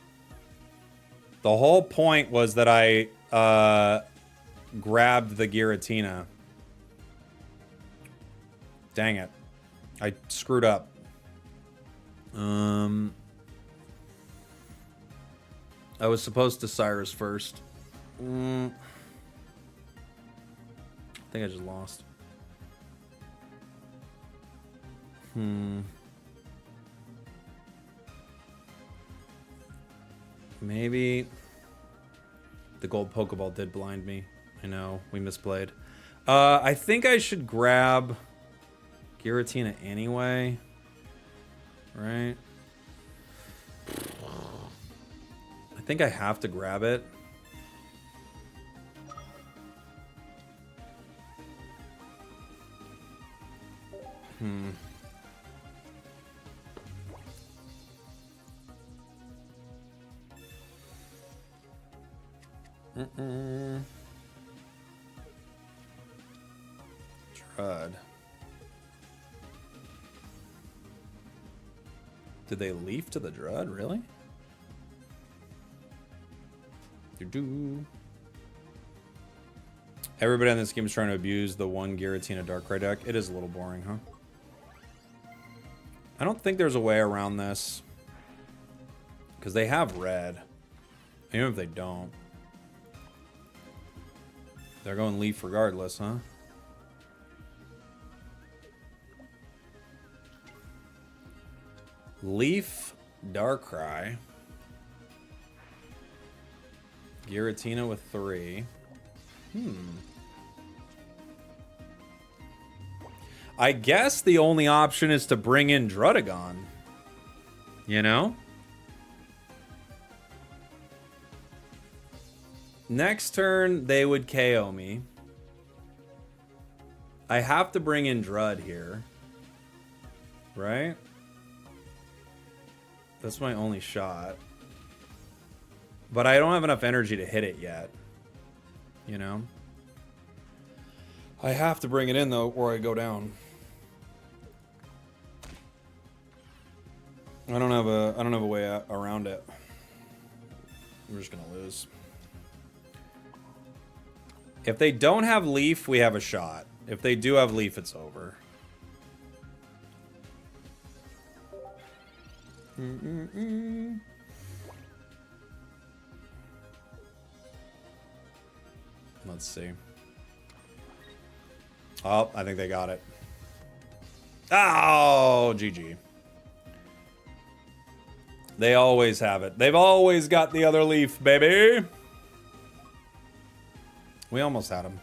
The whole point was that I grabbed the Gueritina. Dang it. I screwed up. I was supposed to Cyrus first. I think I just lost. Maybe the gold Pokeball did blind me. I know, we misplayed. I think I should grab Gueritina anyway. Right? I think I have to grab it. Trud. Did they leaf to the Dread? Really? Do-do. Everybody on this game is trying to abuse the one Gueritina Darkrai deck. It is a little boring, huh? I don't think there's a way around this. Because they have red. Even if they don't. They're going leaf regardless, huh? Leaf, Darkrai. Gueritina with 3. I guess the only option is to bring in Druddigon. You know? Next turn, they would KO me. I have to bring in Drud here. Right? That's my only shot. But I don't have enough energy to hit it yet. You know? I have to bring it in, though, or I go down. I don't have a way around it. We're just gonna lose. If they don't have Leaf, we have a shot. If they do have Leaf, it's over. Let's see. Oh, I think they got it. Oh, GG. They always have it. They've always got the other Leaf, baby. We almost had him.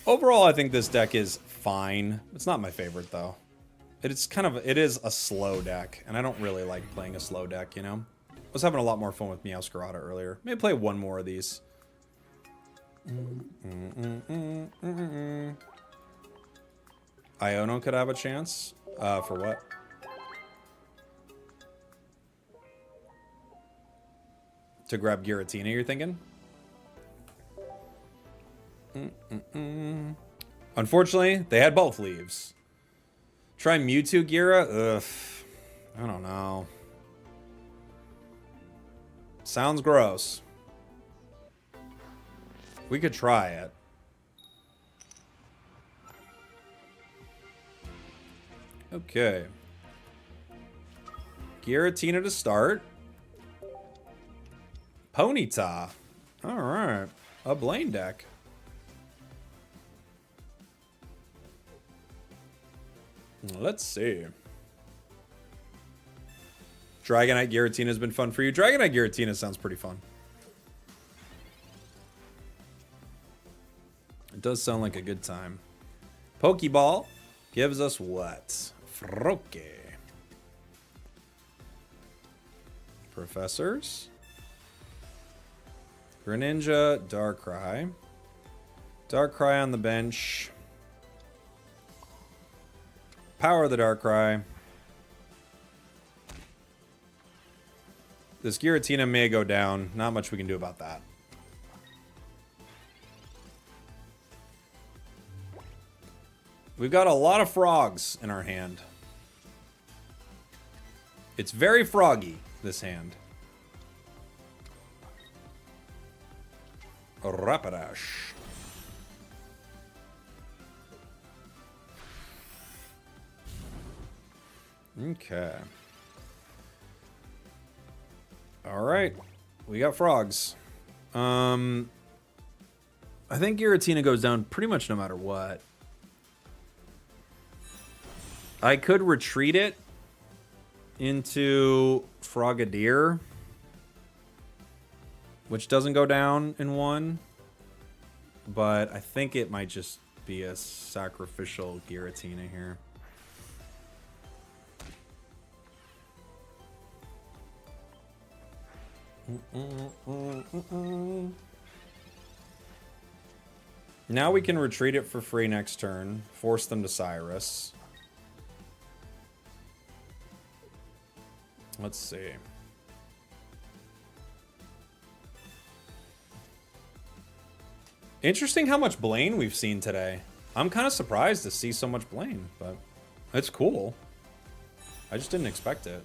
Overall, I think this deck is fine. It's not my favorite, though. It is a slow deck, and I don't really like playing a slow deck, you know? I was having a lot more fun with Meowscarada earlier. Maybe play one more of these. Iono could have a chance. For what? To grab Gueritina, you're thinking? Unfortunately, they had both leaves. Try Mewtwo Gira? Ugh. I don't know. Sounds gross. We could try it. Okay. Gueritina to start. Ponyta. Alright. A Blaine deck. Let's see. Dragonite Gueritina has been fun for you. Dragonite Gueritina sounds pretty fun. It does sound like a good time. Pokeball gives us what? Froke. Professors. Greninja, Darkrai. Darkrai on the bench. Power the Darkrai. This Giratina may go down. Not much we can do about that. We've got a lot of frogs in our hand. It's very froggy, this hand. Rapidash. Okay. Alright. We got frogs. I think Giratina goes down pretty much no matter what. I could retreat it into Frogadier, which doesn't go down in one, but I think it might just be a sacrificial Giratina here. Now we can retreat it for free next turn, force them to Cyrus. Let's see. Interesting how much Blaine we've seen today. I'm kind of surprised to see so much Blaine, but it's cool. I just didn't expect it.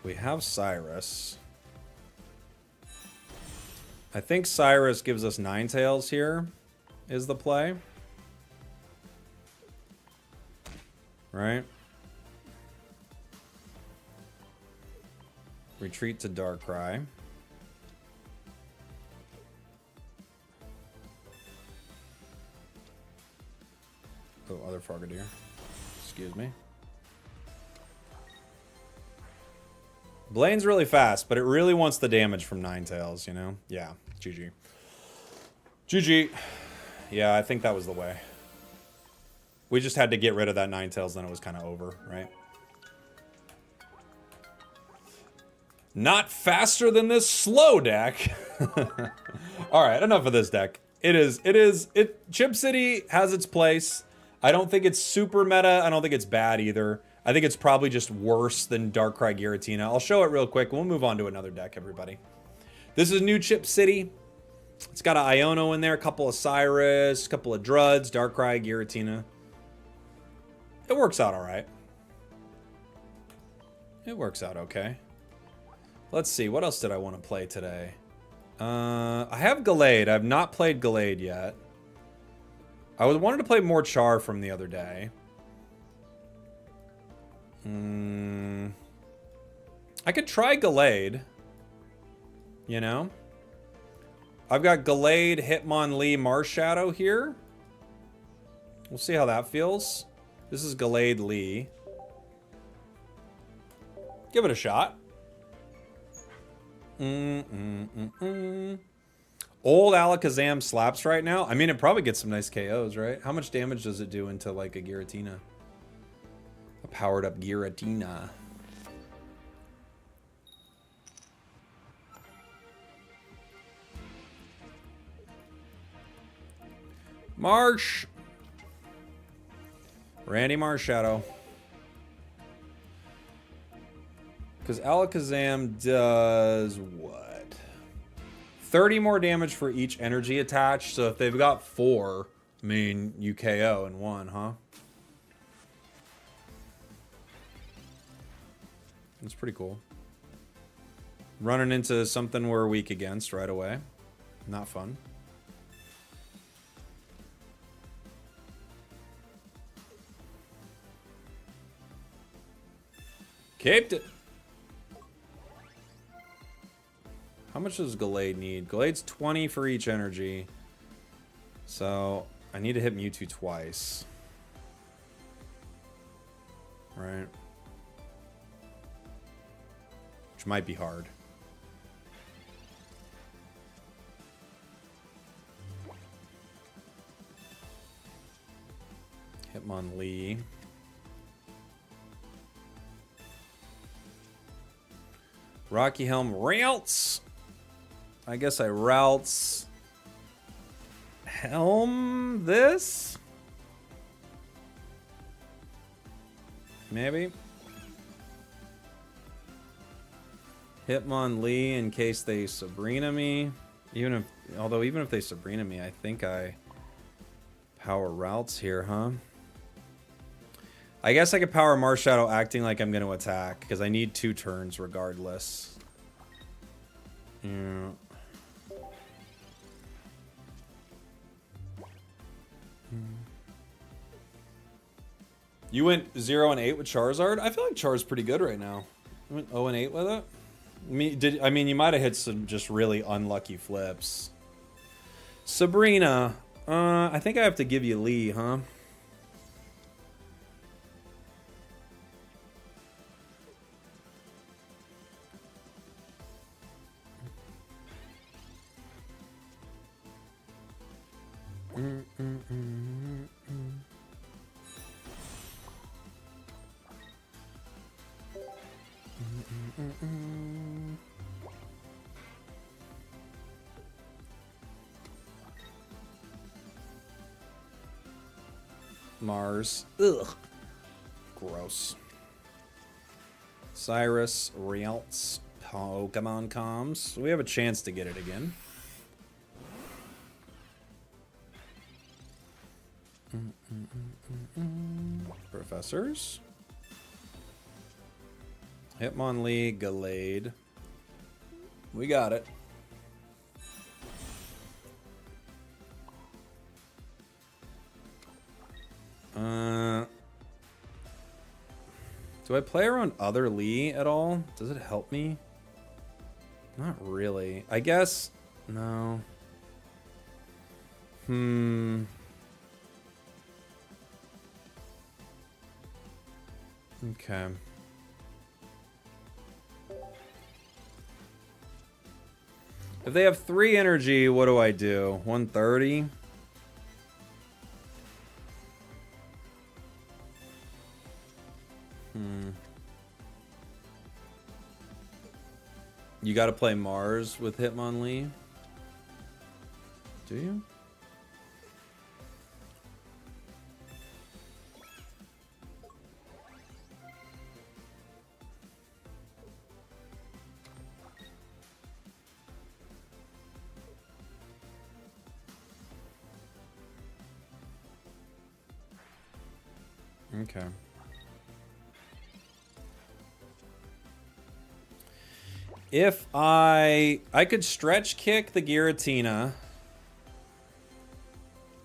We have Cyrus. I think Cyrus gives us Ninetales here, is the play. Right? Retreat to Darkrai. Oh, other Frogadier. Excuse me. Blaine's really fast, but it really wants the damage from Ninetales, you know? Yeah, GG. GG. Yeah, I think that was the way. We just had to get rid of that Ninetales, then it was kind of over, right? Not faster than this slow deck. All right, enough of this deck. Chip City has its place. I don't think it's super meta. I don't think it's bad either. I think it's probably just worse than Darkrai Giratina. I'll show it real quick. We'll move on to another deck, everybody. This is new Chip City. It's got an Iono in there, a couple of Cyrus, a couple of Druds, Darkrai, Giratina. It works out all right. It works out okay. Let's see, what else did I want to play today? I have Glade. I've not played Glade yet. I wanted to play more Char from the other day. I could try Glade. You know? I've got Glade, Hitmonlee, Marshadow here. We'll see how that feels. This is Glade Lee. Give it a shot. Old Alakazam slaps right now. I mean, it probably gets some nice KOs, right? How much damage does it do into, like, a Giratina? A powered-up Giratina. Marsh! Randy Marshadow. Because Alakazam does what? 30 more damage for each energy attached. So if they've got 4, I mean, you KO in 1, huh? It's pretty cool. Running into something we're weak against right away. Not fun. Caped it. How much does Glade need? Glade's 20 for each energy. So I need to hit Mewtwo twice. Right. Which might be hard. Hitmonlee. Rocky Helm routes. I guess I routes Helm this? Maybe. Hitmonlee in case they Sabrina me. Even if they Sabrina me, I think I power routes here, huh? I guess I could power Marshadow acting like I'm going to attack because I need 2 turns regardless. Yeah. You went 0 and 8 with Charizard? I feel like Char's pretty good right now. You went 0 and 8 with it? I mean, you might have hit some just really unlucky flips. Sabrina. I think I have to give you Lee, huh? Mars. Ugh. Gross. Cyrus, Rialts, Pokemon comms. We have a chance to get it again. Professors. Hitmonlee, Glade. We got it. Do I play around other Lee at all? Does it help me? Not really. I guess... No. Okay. If they have 3 energy, what do I do? 130? You gotta play Mars with Hitmonlee? Do you? Okay. If I could stretch kick the Gueritina.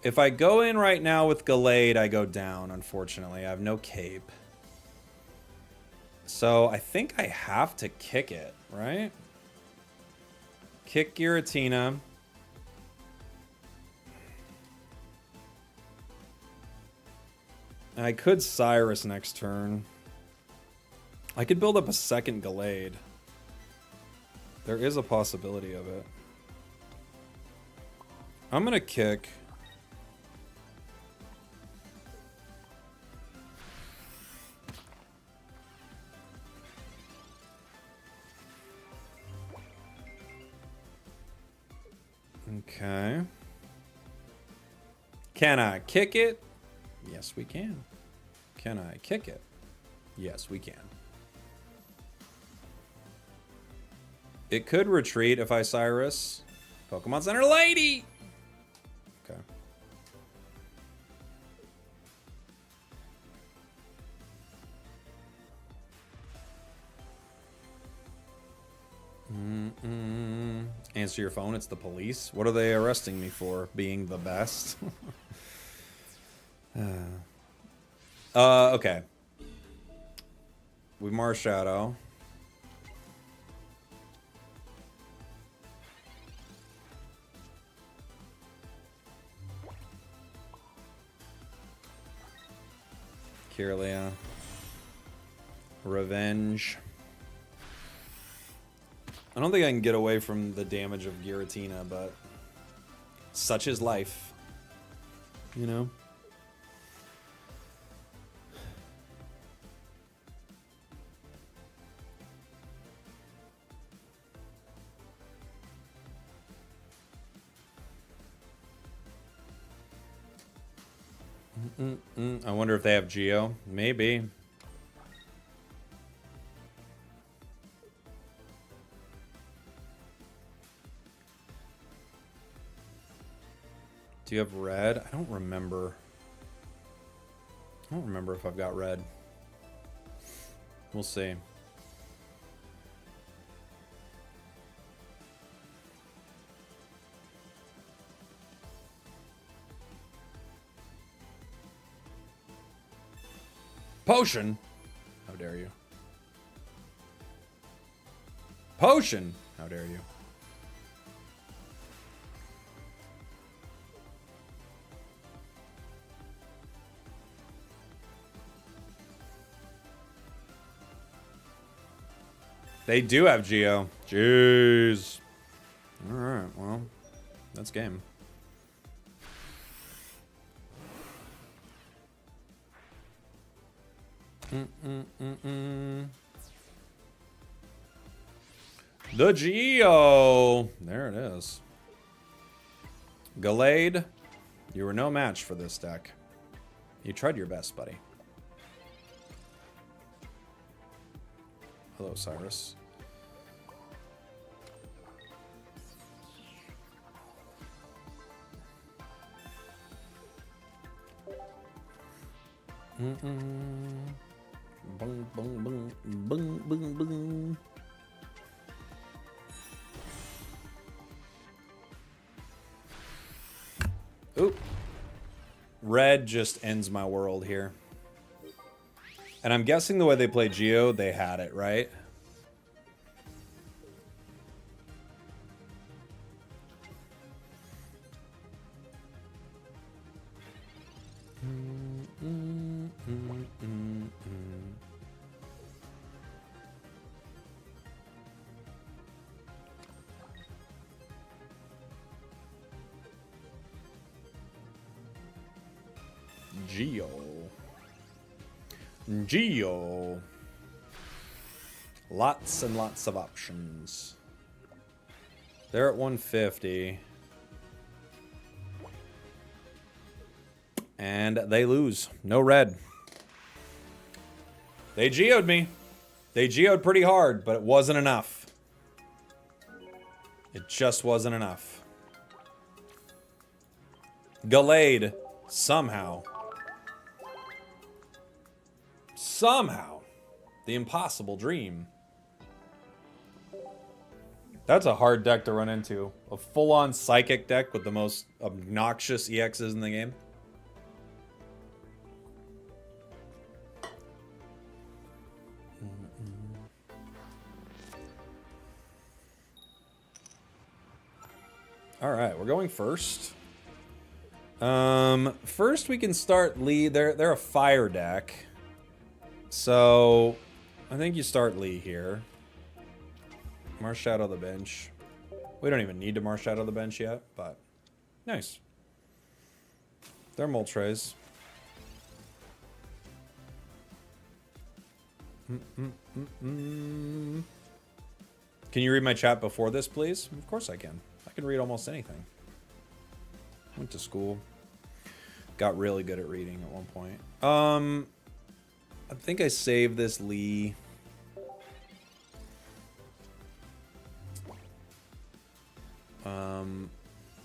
If I go in right now with Glade, I go down, unfortunately. I have no cape. So I think I have to kick it, right? Kick Gueritina. I could Cyrus next turn. I could build up a second Glade. There is a possibility of it. I'm gonna kick. Okay. Can I kick it? Yes, we can. Can I kick it? Yes, we can. It could retreat if I Cyrus. Pokemon Center Lady! Okay. Answer your phone, it's the police. What are they arresting me for? Being the best? Okay. We Marshadow. Kirlia. Revenge. I don't think I can get away from the damage of Gueritina, but such is life. You know? I wonder if they have Geo. Maybe. Do you have red? I don't remember. I don't remember if I've got red. We'll see. Potion? How dare you? Potion? How dare you? They do have Geo. Jeez. Alright, well, that's game. The Geo! There it is. Glade, you were no match for this deck. You tried your best, buddy. Hello, Cyrus. Bung, bung, bung, bung, bung, bung. Oop. Red just ends my world here. And I'm guessing the way they play Geo, they had it, right? Geo. Lots and lots of options. They're at 150. And they lose. No red. They Geo'd me. They Geo'd pretty hard, but it wasn't enough. It just wasn't enough. Glade. Somehow. Somehow. The impossible dream. That's a hard deck to run into. A full-on psychic deck with the most obnoxious EXs in the game. All right, we're going first. First we can start Lee. They're a fire deck. So, I think you start Lee here. Marshadow the bench. We don't even need to Marshadow the bench yet, but nice. They're Moltres. Can you read my chat before this, please? Of course I can. I can read almost anything. Went to school. Got really good at reading at one point. I think I saved this Lee.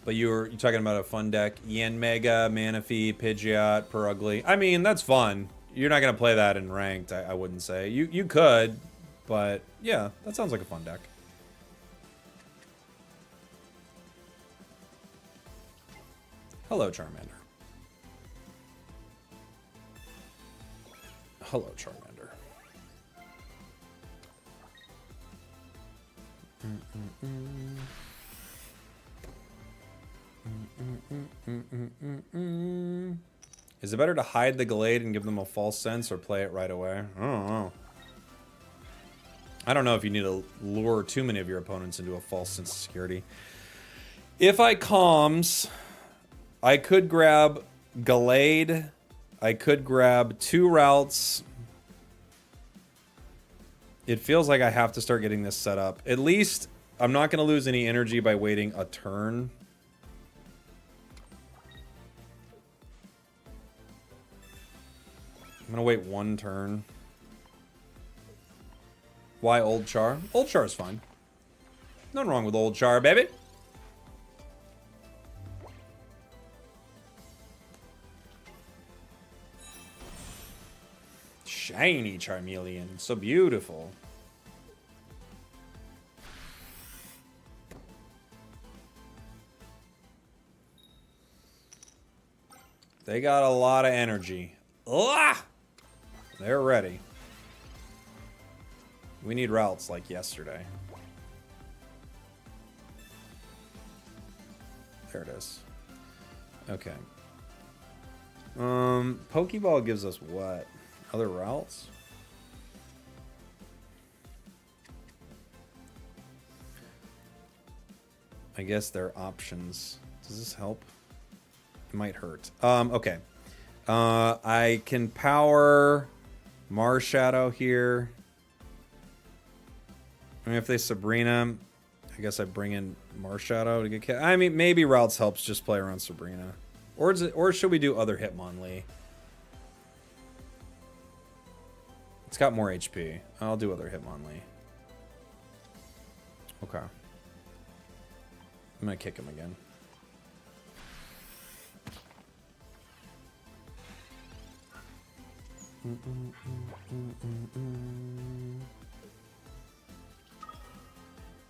But you're talking about a fun deck. Yen Mega, Manaphy, Pidgeot, Purugly. I mean, that's fun. You're not gonna play that in ranked, I wouldn't say. You could, but yeah, that sounds like a fun deck. Hello, Charmander. Hello, Charmander. Is it better to hide the Glade and give them a false sense or play it right away? I don't know. I don't know if you need to lure too many of your opponents into a false sense of security. If I comms, I could grab Glade. I could grab 2 routes. It feels like I have to start getting this set up. At least I'm not going to lose any energy by waiting a turn. I'm going to wait 1 turn. Why Old Char? Old Char is fine. Nothing wrong with Old Char, baby. Shiny Charmeleon. So beautiful. They got a lot of energy. Ah! They're ready. We need routes like yesterday. There it is. Okay. Pokeball gives us what? Other routes? I guess they're options. Does this help? It might hurt. Okay. I can power Marshadow here. I mean, if they Sabrina, I guess I bring in Marshadow to get. I mean, maybe routes helps just play around Sabrina, or is it? Or should we do other Hitmonlee? It's got more HP. I'll do other Hitmonlee. Okay. I'm gonna kick him again.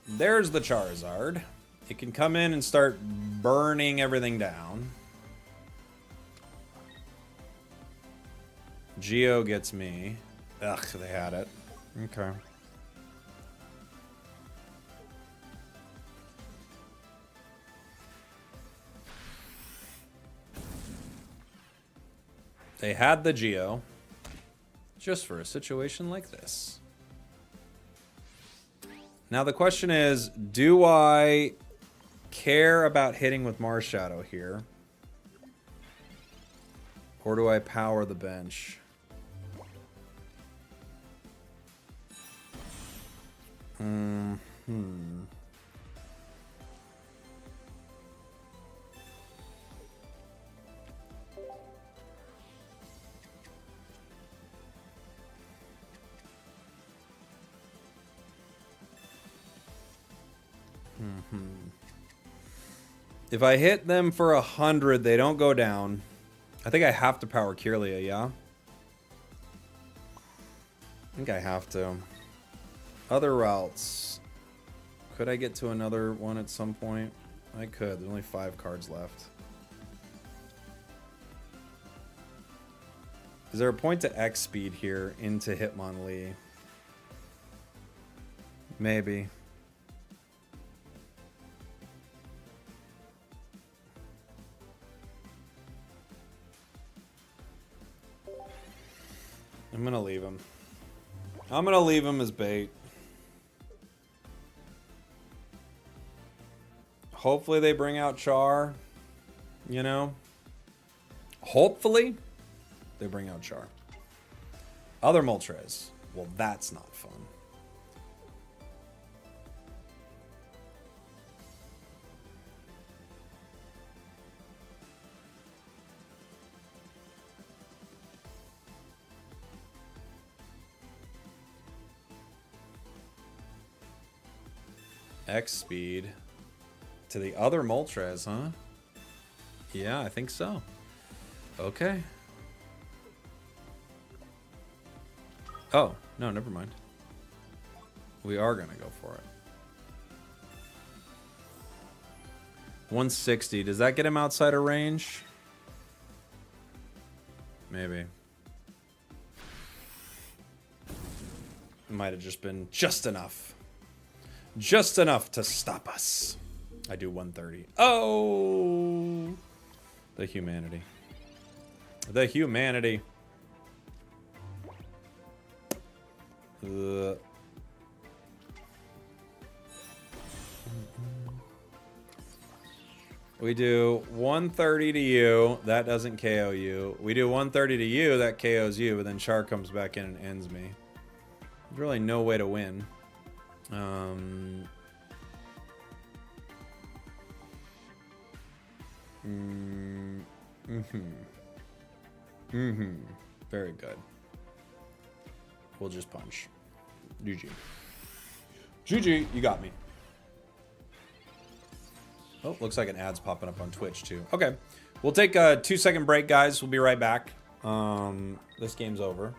There's the Charizard. It can come in and start burning everything down. Geo gets me. Ugh, they had it. Okay. They had the Geo. Just for a situation like this. Now the question is, do I care about hitting with Marshadow here? Or do I power the bench? If I hit them for 100, they don't go down. I think I have to power Kirlia, yeah? I think I have to. Other routes. Could I get to another one at some point? I could. There's only 5 cards left. Is there a point to X speed here into Hitmonlee? Maybe. I'm gonna leave him. I'm gonna leave him as bait. Hopefully they bring out Char. You know? Hopefully they bring out Char. Other Moltres. Well, that's not fun. X speed to the other Moltres, huh? Yeah, I think so. Okay. Oh, no, never mind. We are gonna go for it. 160. Does that get him outside of range? Maybe. Might have just been just enough. Just enough to stop us. I do 130. Oh! The humanity. The humanity. We do 130 to you. That doesn't KO you. We do 130 to you. That KOs you. But then Char comes back in and ends me. There's really no way to win. Very good. We'll just punch. GG. GG, you got me. Oh, looks like an ad's popping up on Twitch too. Okay, we'll take a 2-second break, guys. We'll be right back. This game's over.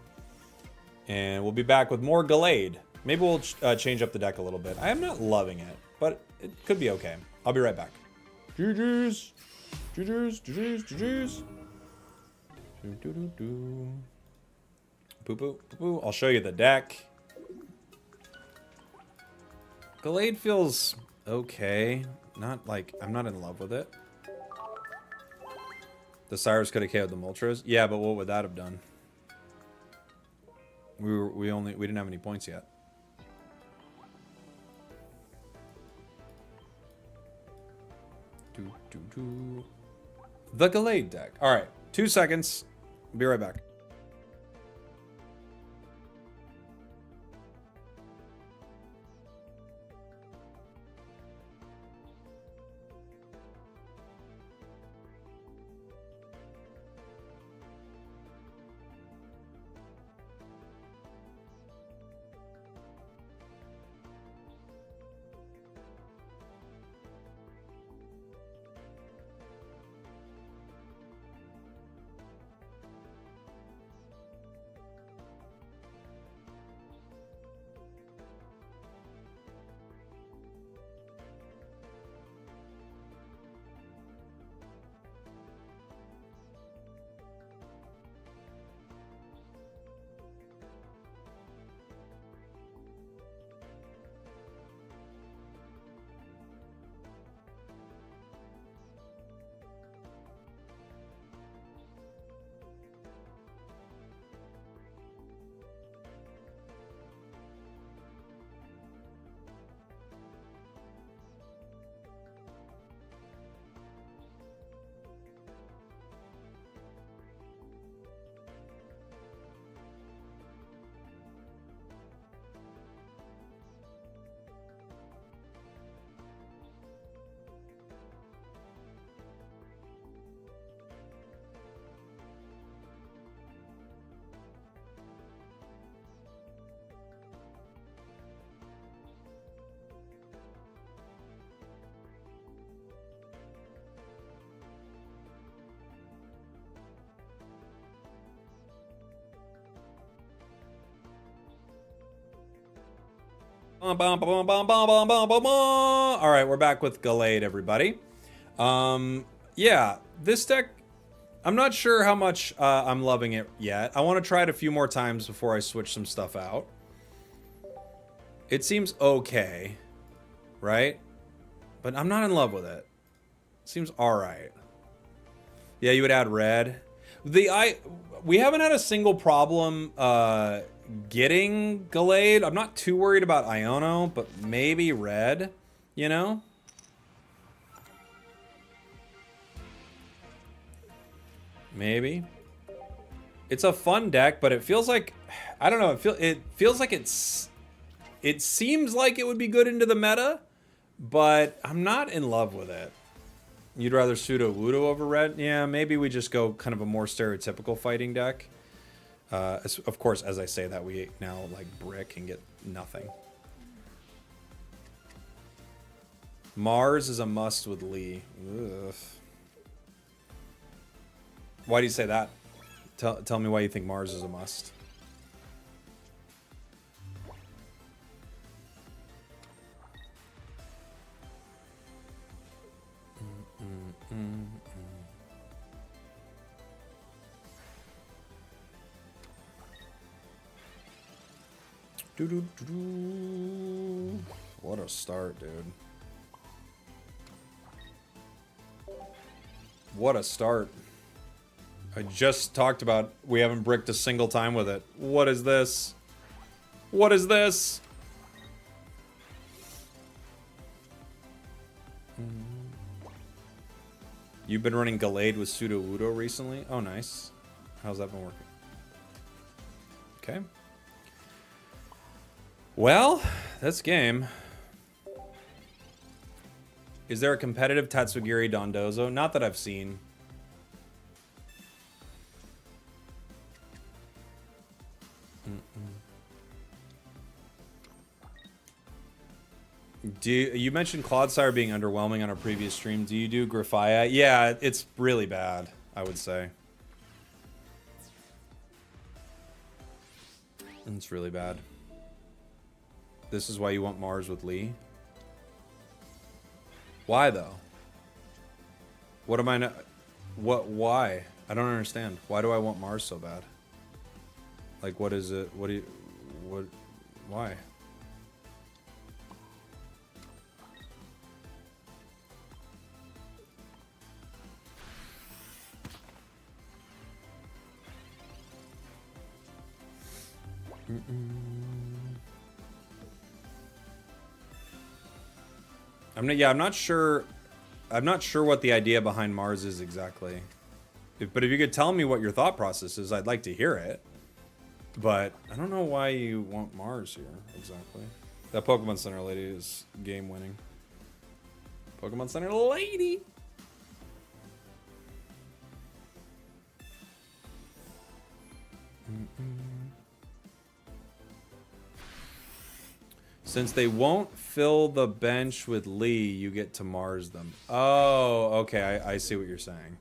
And we'll be back with more Glade. Maybe we'll change up the deck a little bit. I am not loving it, but it could be okay. I'll be right back. GG's. GG's. GG's. GG's. Poo poo poo. I'll show you the deck. Glade feels okay. Not like I'm not in love with it. The Cyrus could have KO'd the Moltres. Yeah, but what would that have done? We didn't have any points yet. The Glade deck. All right, 2 seconds. Be right back. All right, we're back with Glade, everybody. Yeah, this deck, I'm not sure how much I'm loving it yet. I want to try it a few more times before I switch some stuff out. It seems okay, right? But I'm not in love with it. Seems all right. Yeah, you would add red. We haven't had a single problem getting Glade. I'm not too worried about Iono, but maybe red, you know? Maybe. It's a fun deck, but it feels like, I don't know, it feels like it seems like it would be good into the meta, but I'm not in love with it. You'd rather Pseudo Wudo over red? Yeah, maybe we just go kind of a more stereotypical fighting deck. Of course, as I say that, we now like brick and get nothing. Mars is a must with Lee. Ugh. Why do you say that? Tell me why you think Mars is a must. What a start, dude. What a start. I just talked about we haven't bricked a single time with it. What is this? What is this? You've been running Glade with Sudowoodo recently? Oh, nice. How's that been working? Okay. Well, that's game. Is there a competitive Tatsugiri Dondozo? Not that I've seen. You mentioned Clodsire being underwhelming on a previous stream. Do you do Grafia? Yeah, it's really bad, I would say. It's really bad. This is why you want Mars with Lee? Why, though? What am I not... Why? I don't understand. Why do I want Mars so bad? Like, what is it? What do you... What... Why? I'm not sure. I'm not sure what the idea behind Mars is exactly. But if you could tell me what your thought process is, I'd like to hear it. But I don't know why you want Mars here exactly. That Pokemon Center lady is game winning. Pokemon Center lady. Since they won't fill the bench with Lee, you get to Mars them. Oh, okay. I see what you're saying.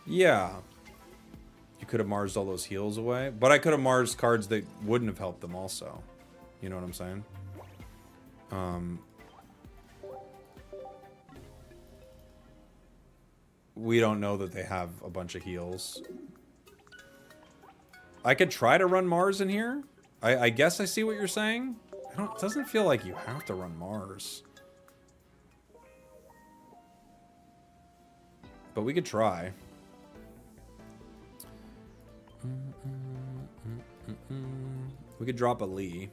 Yeah. You could have Marsed all those heals away. But I could have Marsed cards that wouldn't have helped them also. You know what I'm saying? We don't know that they have a bunch of heals. I could try to run Mars in here. I guess I see what you're saying. It doesn't feel like you have to run Mars. But we could try. We could drop a Lee.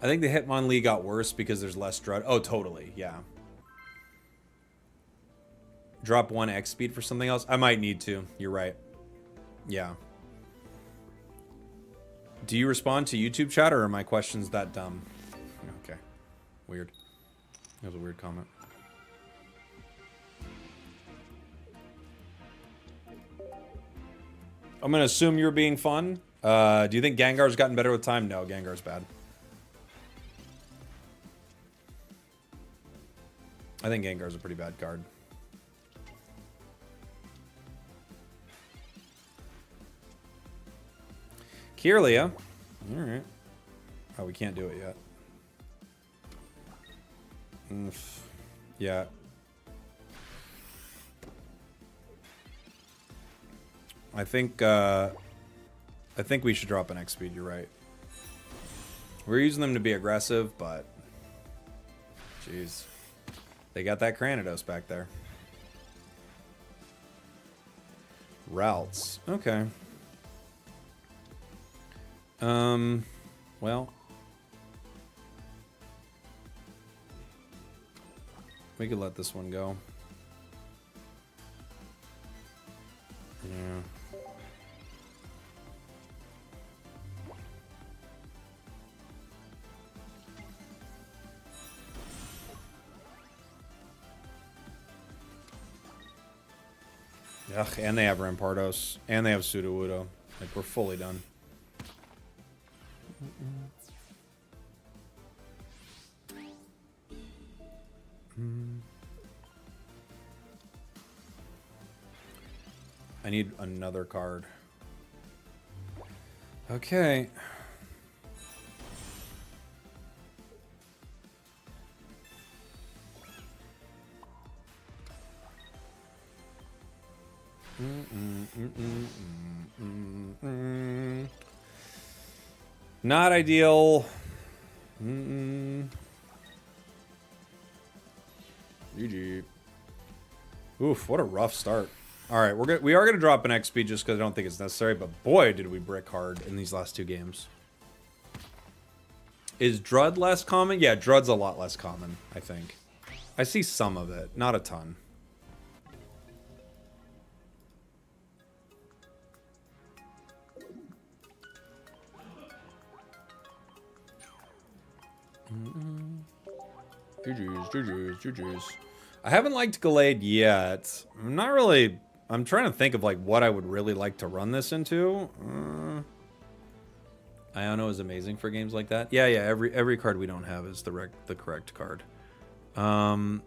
I think the Hitmonlee got worse because there's less Drud. Oh, totally. Yeah. Drop 1 X speed for something else? I might need to. You're right. Yeah. Do you respond to YouTube chat or are my questions that dumb? Okay. Weird. That was a weird comment. I'm going to assume you're being fun. Do you think Gengar's gotten better with time? No, Gengar's bad. I think Gengar's a pretty bad card. Kirlia. Alright. Oh, we can't do it yet. Yeah. I think we should drop an X speed, you're right. We're using them to be aggressive, but jeez. They got that Cranidos back there. Routes. Okay. Well. We could let this one go. Yeah. Ugh, and they have Rampardos. And they have Sudowoodo. Like, we're fully done. I need another card. Okay. Not ideal. GG. Oof, what a rough start. All right, we are gonna drop an XP just because I don't think it's necessary. But boy, did we brick hard in these last 2 games. Is Drud less common? Yeah, Drud's a lot less common, I think. I see some of it, not a ton. GG's. I haven't liked Glade yet. I'm trying to think of like what I would really like to run this into. Iono is amazing for games like that. Yeah, every card we don't have is the correct card. Let's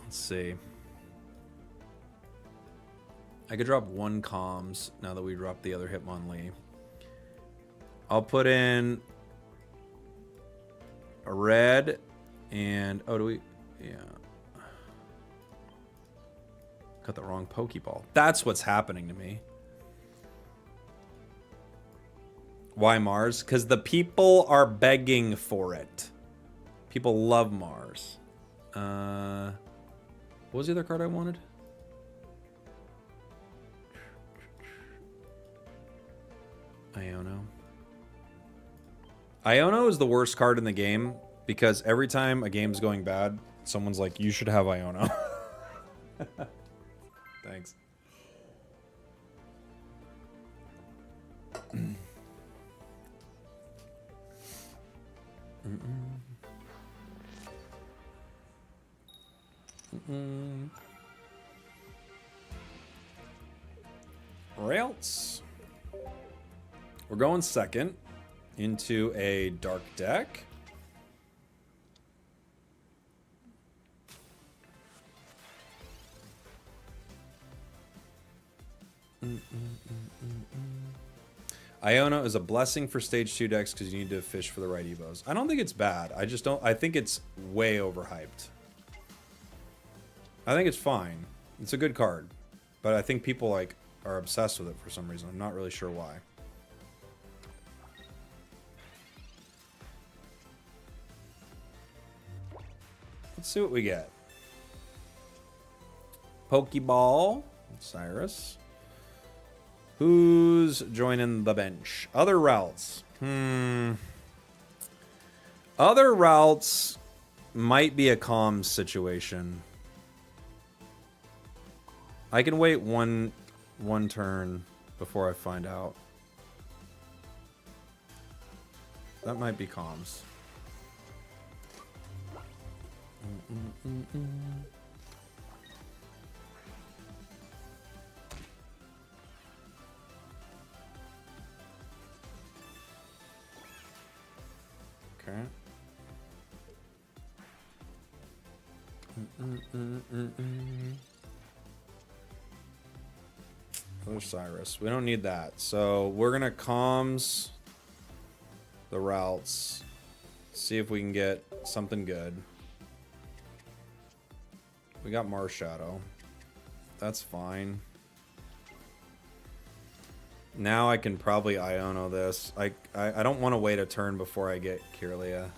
see. I could drop 1 comms now that we dropped the other Hitmonlee. I'll put in a red and yeah. Got the wrong Pokeball. That's what's happening to me. Why Mars? Because the people are begging for it. People love Mars. What was the other card I wanted? Iono. Iono is the worst card in the game because every time a game's going bad, someone's like, you should have Iono. Thanks. Or else we're going second into a dark deck. Iono is a blessing for stage 2 decks because you need to fish for the right evos. I don't think it's bad. I think it's way overhyped. I think it's fine. It's a good card. But I think people like are obsessed with it for some reason. I'm not really sure why. Let's see what we get. Pokeball. Cyrus. Who's joining the bench? Other routes. Other routes might be a comms situation. I can wait one turn before I find out. That might be comms. Okay. Other Cyrus. We don't need that. So we're gonna comms the routes. See if we can get something good. We got Marshadow. That's fine. Now I can probably Iono this. I don't want to wait a turn before I get Kirlia.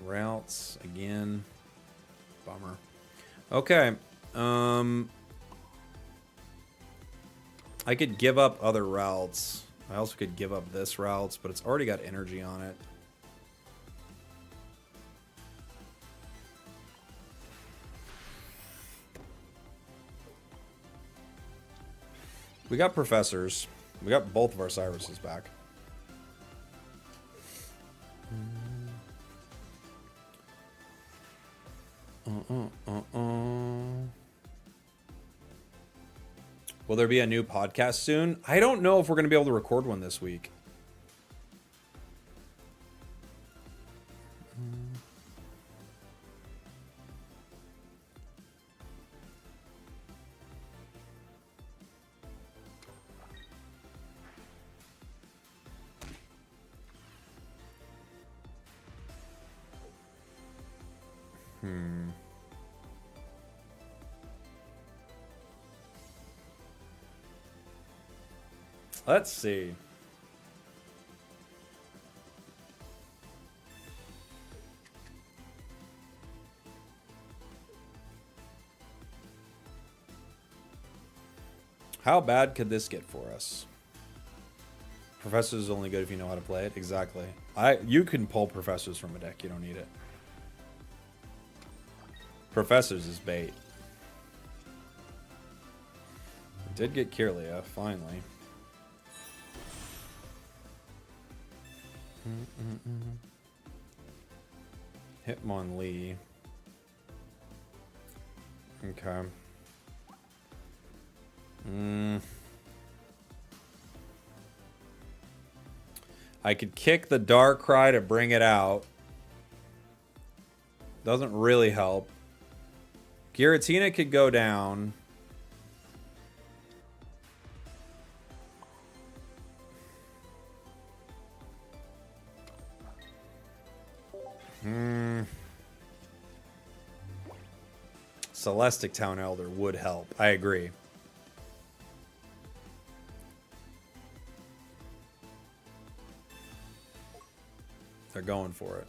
Routes again. Bummer. Okay. I could give up other routes. I also could give up this routes, but it's already got energy on it. We got professors. We got both of our Cyruses back. Will there be a new podcast soon? I don't know if we're going to be able to record one this week. Let's see. How bad could this get for us? Professors is only good if you know how to play it. Exactly. You can pull Professors from a deck. You don't need it. Professors is bait. Did get Kirlia, finally. Hitmonlee. Okay. I could kick the Darkrai to bring it out. Doesn't really help. Gueritina could go down. Celestic Town Elder would help. I agree. They're going for it.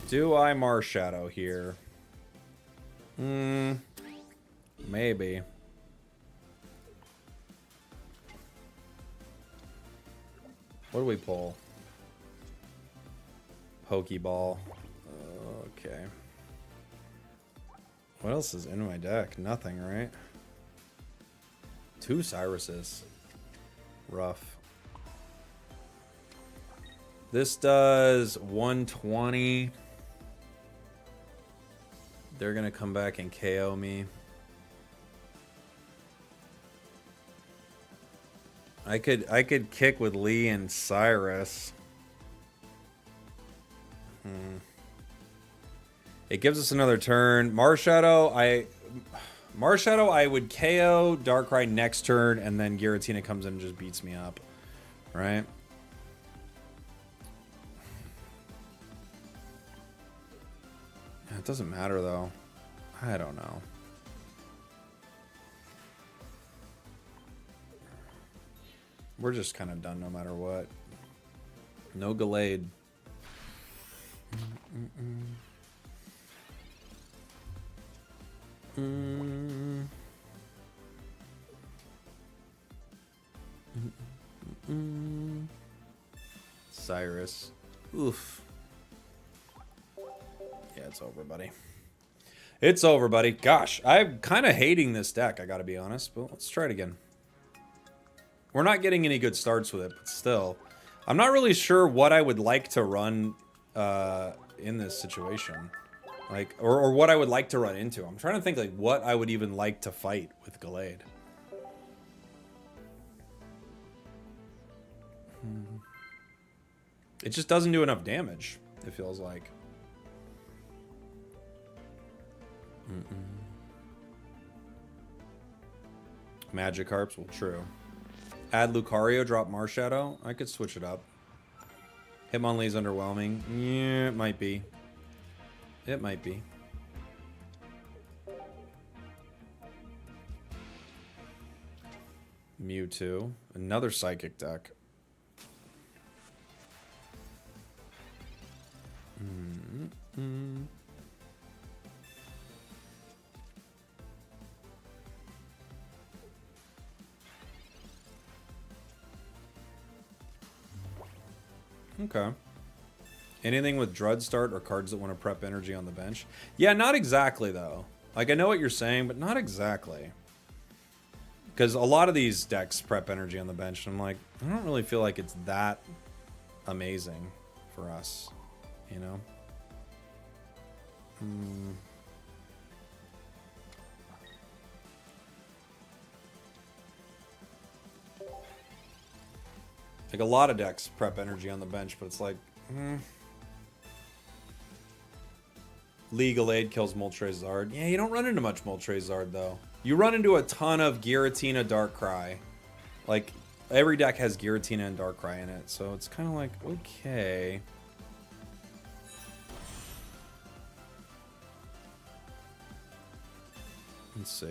Do I Marshadow here? Maybe. What do we pull? Pokeball. Okay. What else is in my deck? Nothing, right? 2 Cyruses. Rough. This does 120. They're gonna come back and KO me. I could kick with Lee and Cyrus. It gives us another turn. Marshadow, I would KO Darkrai next turn, and then Giratina comes in and just beats me up. Right? It doesn't matter though. I don't know. We're just kind of done no matter what. No Glade. Cyrus. Oof. Yeah, it's over, buddy. It's over, buddy. Gosh, I'm kind of hating this deck, I gotta be honest, but let's try it again. We're not getting any good starts with it, but still. I'm not really sure what I would like to run in this situation. Like, or what I would like to run into. I'm trying to think, like, what I would even like to fight with Glade. It just doesn't do enough damage, it feels like. Magikarps, well, true. Add Lucario, drop Marshadow. I could switch it up. Hitmonlee's underwhelming. Yeah, it might be. It might be. Mewtwo. Another Psychic deck. Okay. Anything with Dread Start or cards that want to prep energy on the bench? Yeah, not exactly, though. Like, I know what you're saying, but not exactly. Because a lot of these decks prep energy on the bench, and I'm like, I don't really feel like it's that amazing for us, you know? Like a lot of decks prep energy on the bench, but it's like, Glade kills Moltres. Yeah, you don't run into much Moltres though. You run into a ton of Gueritina Darkrai. Like, every deck has Gueritina and Darkrai in it, so it's kind of like, okay. Let's see.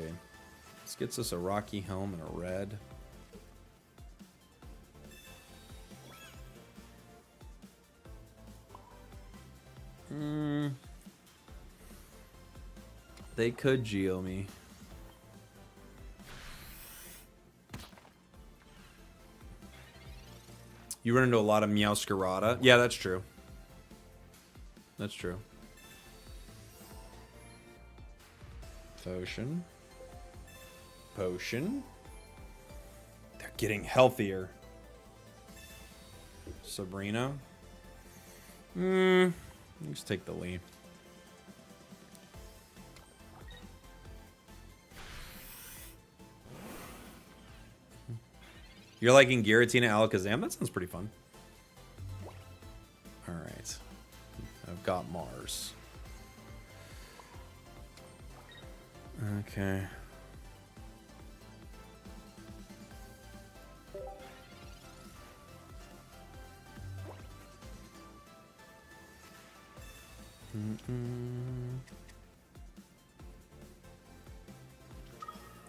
This gets us a Rocky Helm and a red. They could Geo me. You run into a lot of Meowscarada. Yeah, that's true. That's true. Potion. Potion. They're getting healthier. Sabrina. Let's take the lead. You're liking Gueritina Alakazam? That sounds pretty fun. Alright. I've got Mars. Okay.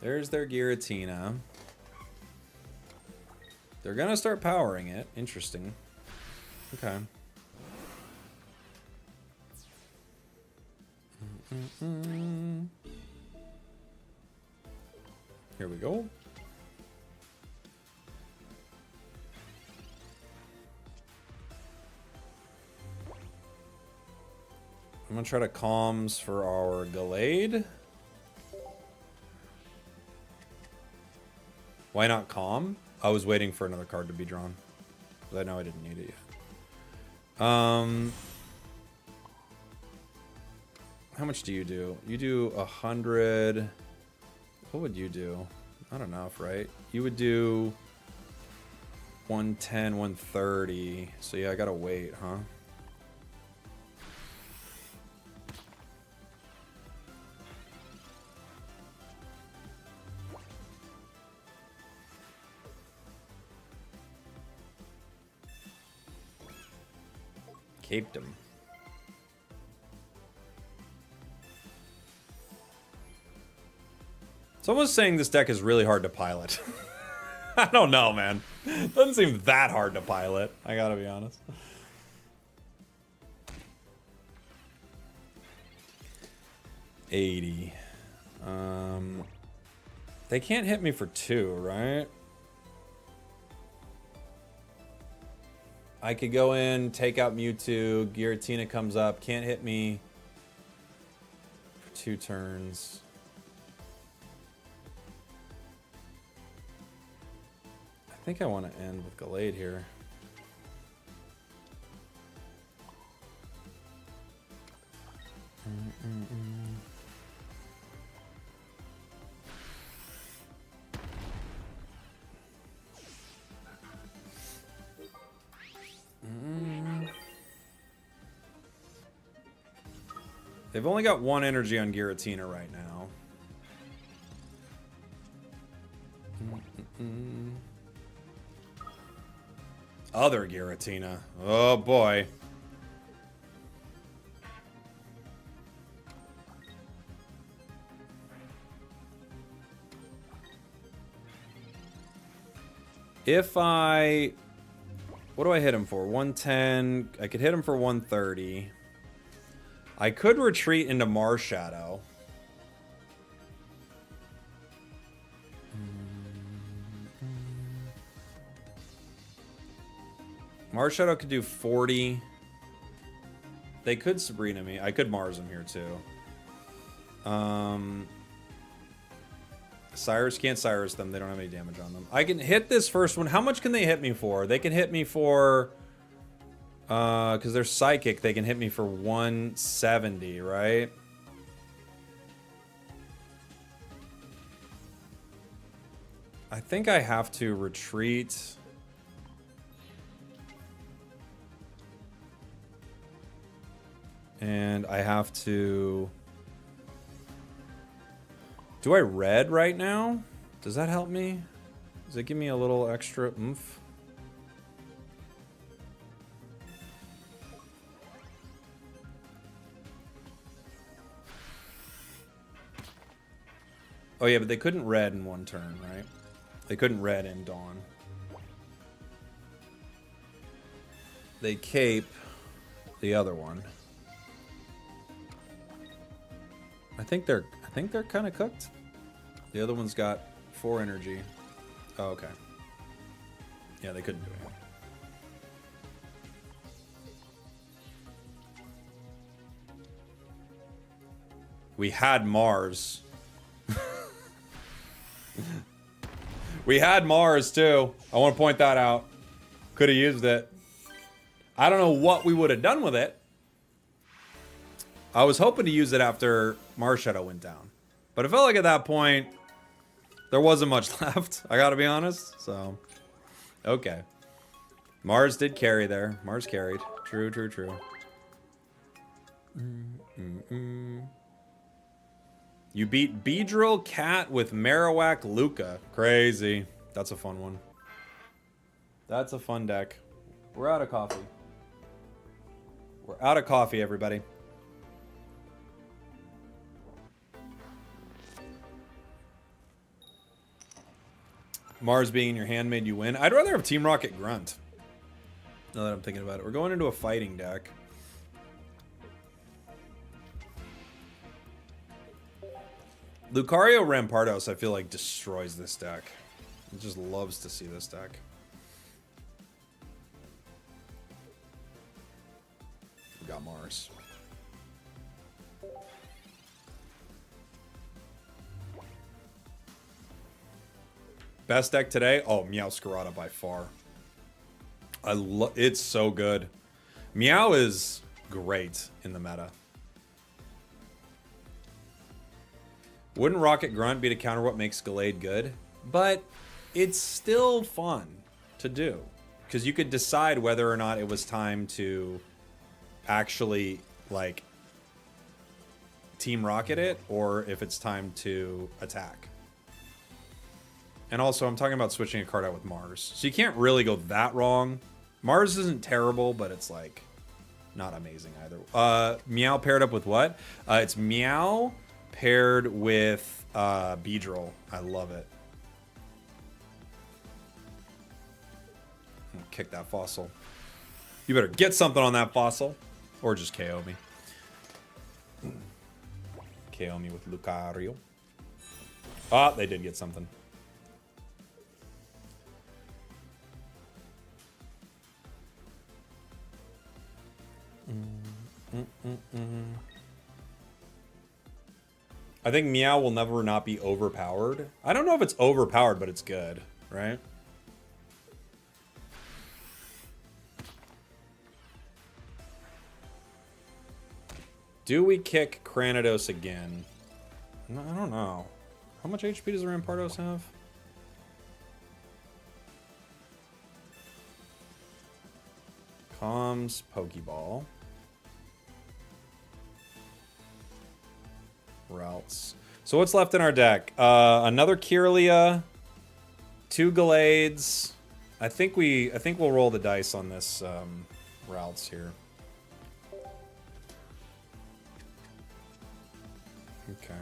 There's their Gueritina. They're gonna start powering it. Interesting. Okay. Here we go. I'm gonna try to calms for our Glade. Why not calm? I was waiting for another card to be drawn. Because I know I didn't need it yet. How much do you do? You do 100. What would you do? Not enough, right? You would do 110, 130. So yeah, I gotta wait, huh? Caped him. Someone's saying this deck is really hard to pilot. I don't know, man. Doesn't seem that hard to pilot. I gotta be honest. $80. They can't hit me for 2, right? I could go in, take out Mewtwo, Giratina comes up, can't hit me for 2 turns. I think I want to end with Glade here. They've only got 1 energy on Giratina right now. Other Giratina. Oh boy. If I... What do I hit him for? 110. I could hit him for 130. I could retreat into Marshadow. Marshadow could do 40. They could Sabrina me. I could Mars him here too. Cyrus can't Cyrus them. They don't have any damage on them. I can hit this first one. How much can they hit me for? They can hit me for... because they're psychic, they can hit me for 170, right? I think I have to retreat And I have to... Do I red right now? Does that help me? Does it give me a little extra oomph? Oh yeah, but they couldn't red in one turn, right? They couldn't red in Dawn. They cape the other one. I think they're kind of cooked. The other one's got 4 energy. Oh, okay. Yeah, they couldn't do anything. We had Mars. We had Mars too. I want to point that out. Could have used it. I don't know what we would have done with it. I was hoping to use it after Mars Shadow went down. But it felt like at that point, there wasn't much left. I gotta be honest. So, okay. Mars did carry there. Mars carried. True, true, true. You beat Beedrill Cat with Marowak Luca. Crazy. That's a fun one. That's a fun deck. We're out of coffee. We're out of coffee, everybody. Mars being in your hand made you win. I'd rather have Team Rocket Grunt. Now that I'm thinking about it. We're going into a fighting deck. Lucario Rampardos, I feel like, destroys this deck. It just loves to see this deck. We got Mars. Best deck today? Oh, Meowscarada by far. It's so good. Meow is great in the meta. Wouldn't Rocket Grunt be to counter what makes Glade good? But it's still fun to do. Because you could decide whether or not it was time to actually, like, Team Rocket it, or if it's time to attack. And also, I'm talking about switching a card out with Mars. So you can't really go that wrong. Mars isn't terrible, but it's, like, not amazing either. Meow paired up with what? It's Meow paired with Beedrill. I love it. I'm gonna kick that fossil. You better get something on that fossil. Or just KO me. KO me with Lucario. Ah, they did get something. I think Meow will never not be overpowered. I don't know if it's overpowered, but it's good, right? Do we kick Cranidos again? No, I don't know. How much HP does Rampardos have? Comms, Pokeball. Routes. So what's left in our deck? Another Kirlia, 2 Glades. I think we'll roll the dice on this routes here. Okay.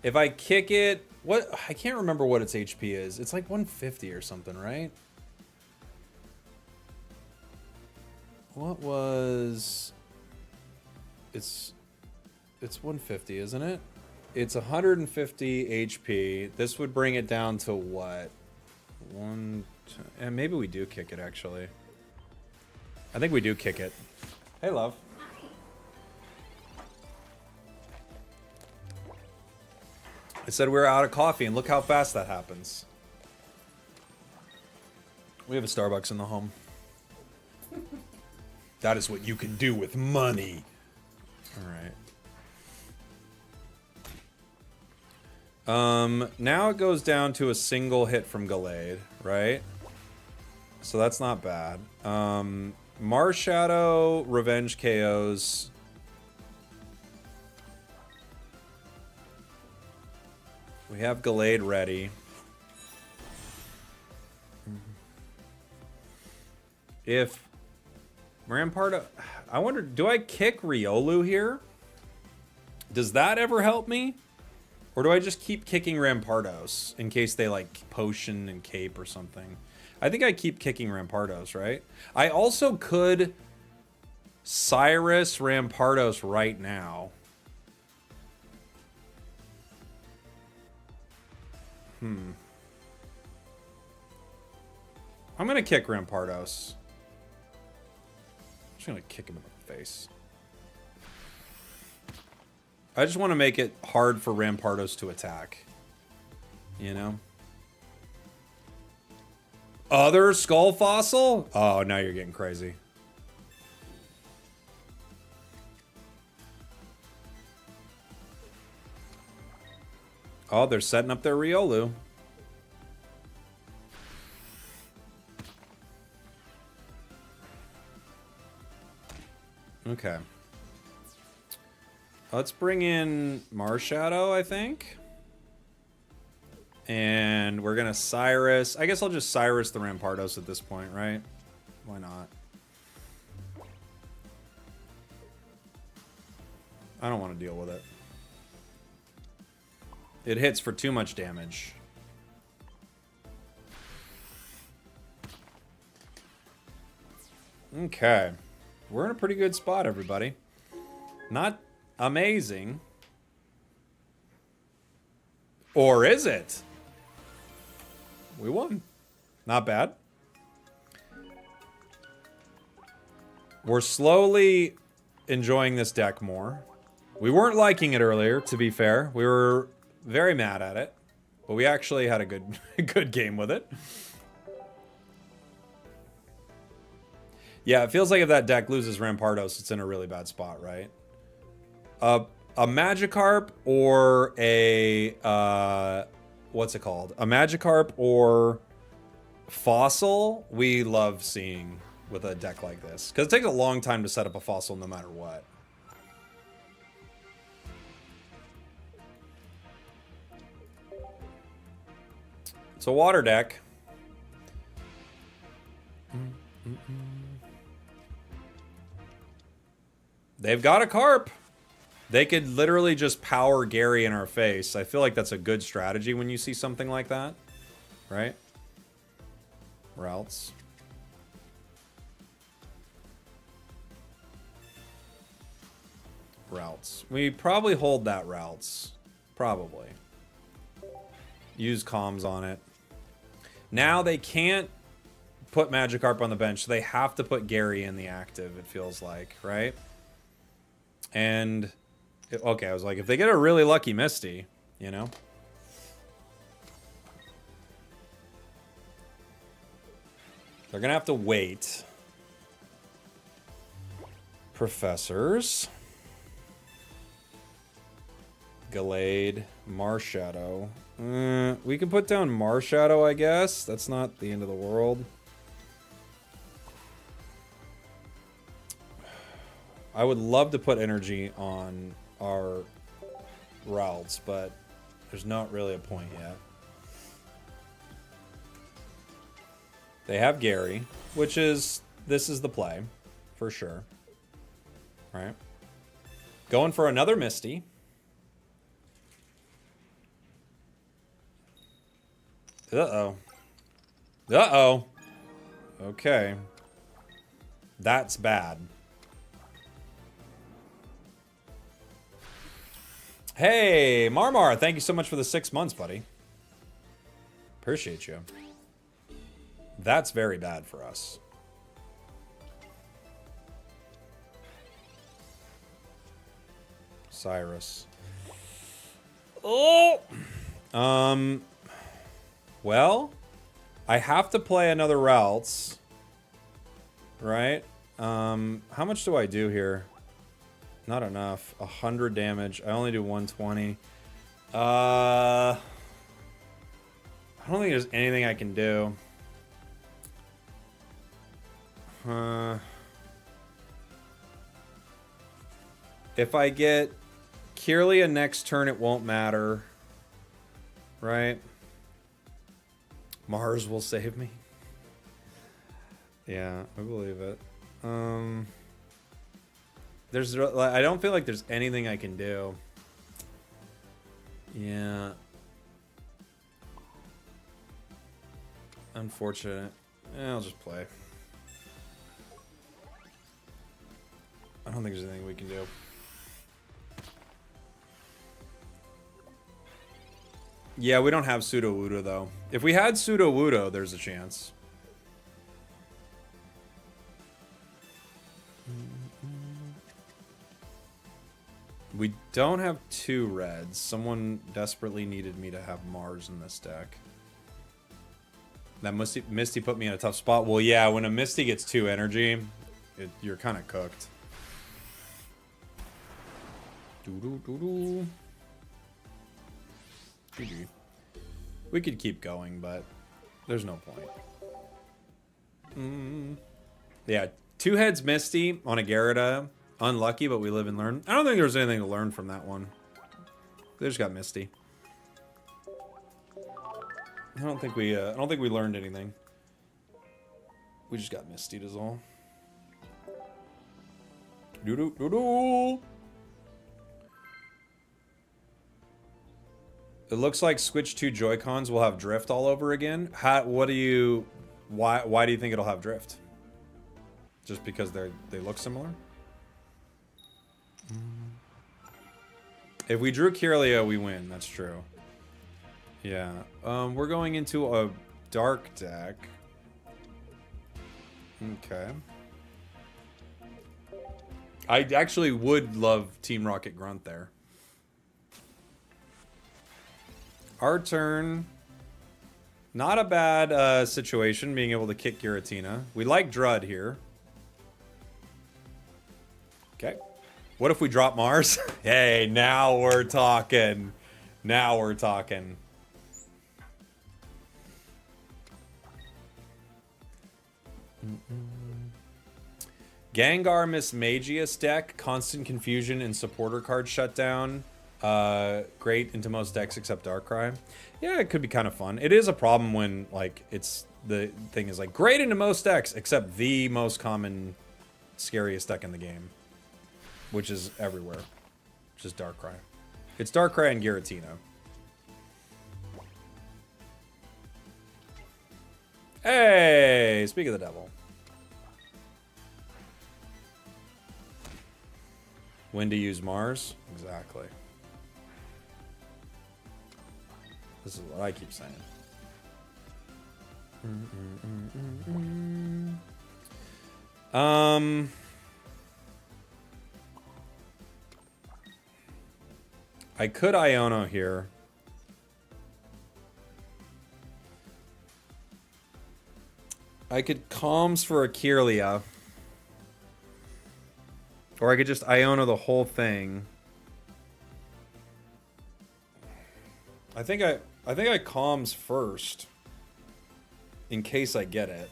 If I kick it, what? I can't remember what its HP is. It's like 150 or something, right? What was... It's 150, isn't it? It's 150 HP. This would bring it down to what? And maybe we do kick it, actually. I think we do kick it. Hey, love. I said we were out of coffee, and look how fast that happens. We have a Starbucks in the home. That is what you can do with money. All Now it goes down to a single hit from Glade, right? So that's not bad. Marshadow, Revenge KOs. We have Glade ready. If Rampardo... I wonder, do I kick Riolu here? Does that ever help me? Or do I just keep kicking Rampardos in case they like potion and cape or something? I think I keep kicking Rampardos, right? I also could Cyrus Rampardos right now. I'm gonna kick Rampardos. I'm just gonna kick him in the face. I just want to make it hard for Rampardos to attack. You know? Other Skull Fossil? Oh, now you're getting crazy. Oh, they're setting up their Riolu. Okay. Let's bring in Marshadow, I think. And we're gonna Cyrus. I guess I'll just Cyrus the Rampardos at this point, right? Why not? I don't want to deal with it. It hits for too much damage. Okay. We're in a pretty good spot, everybody. Not amazing. Or is it? We won. Not bad. We're slowly enjoying this deck more. We weren't liking it earlier, to be fair. We were very mad at it. But we actually had a good game with it. Yeah, it feels like if that deck loses Rampardos, it's in a really bad spot, right? A Magikarp or a... what's it called? A Magikarp or Fossil, we love seeing with a deck like this. Because it takes a long time to set up a Fossil no matter what. It's a water deck. They've got a Carp. They could literally just power Gary in our face. I feel like that's a good strategy when you see something like that. Right? Routes. Routes. We probably hold that routes. Probably. Use comms on it. Now they can't put Magikarp on the bench. So they have to put Gary in the active, it feels like, right? And... okay, I was like, if they get a really lucky Misty, you know? They're gonna have to wait. Professors. Glade. Marshadow. We can put down Marshadow, I guess. That's not the end of the world. I would love to put energy on our routes, but there's not really a point yet. They have Gary, which is... this is the play, for sure. Right? Going for another Misty. Uh-oh. Uh-oh. Okay. That's bad. Hey, Marmar, thank you so much for the 6 months, buddy. Appreciate you. That's very bad for us. Cyrus. Oh! Well, I have to play another routes. Right? How much do I do here? Not enough. 100 damage. I only do 120. I don't think there's anything I can do. If I get Kirlia next turn, it won't matter. Right? Mars will save me. Yeah, I believe it. I don't feel like there's anything I can do. Yeah. Unfortunate. I'll just play. I don't think there's anything we can do. Yeah, we don't have Sudowoodo, though. If we had Sudowoodo, there's a chance. We don't have 2 reds. Someone desperately needed me to have Mars in this deck. That Misty put me in a tough spot. Well, yeah, when a Misty gets 2 energy, you're kind of cooked. Doo-doo-doo-doo. GG. We could keep going, but there's no point. Yeah, 2 heads Misty on a Gyarados. Unlucky, but we live and learn. I don't think there's anything to learn from that one. They just got Misty. I don't think we learned anything. We just got Misty is all. Doo-doo-doo-doo. It looks like Switch 2 Joy-Cons will have drift all over again. Why do you think it'll have drift? Just because they look similar? If we drew Kirlia, we win. That's true. Yeah. We're going into a dark deck. Okay. I actually would love Team Rocket Grunt there. Our turn. Not a bad situation, being able to kick Gueritina. We like Drud here. Okay. What if we drop Mars? Hey, now we're talking. Now we're talking. Gengar Mismagius deck. Constant confusion and supporter card shutdown. Great into most decks except Darkrai. Yeah, it could be kind of fun. It is a problem when, like, the thing is, like, great into most decks except the most common, scariest deck in the game. Which is everywhere. Which is Darkrai. It's Darkrai and Gueritina. Hey! Speak of the devil. When to use Mars? Exactly. This is what I keep saying. I could Iono here. I could Calms for a Kirlia. Or I could just Iono the whole thing. I think I Calms first. In case I get it.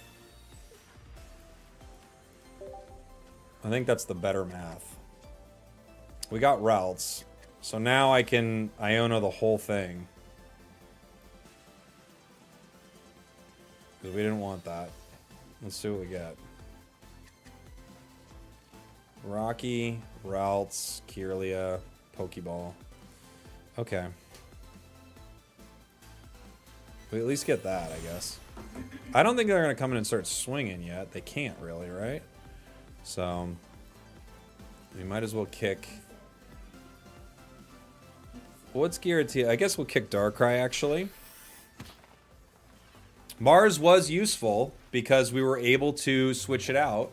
I think that's the better math. We got routes. So now I can Iono the whole thing. Because we didn't want that. Let's see what we get. Rocky, routes, Kirlia, Pokeball. Okay. We at least get that, I guess. I don't think they're going to come in and start swinging yet. They can't really, right? So, we might as well kick... What's Gueritina? I guess we'll kick Darkrai, actually. Mars was useful because we were able to switch it out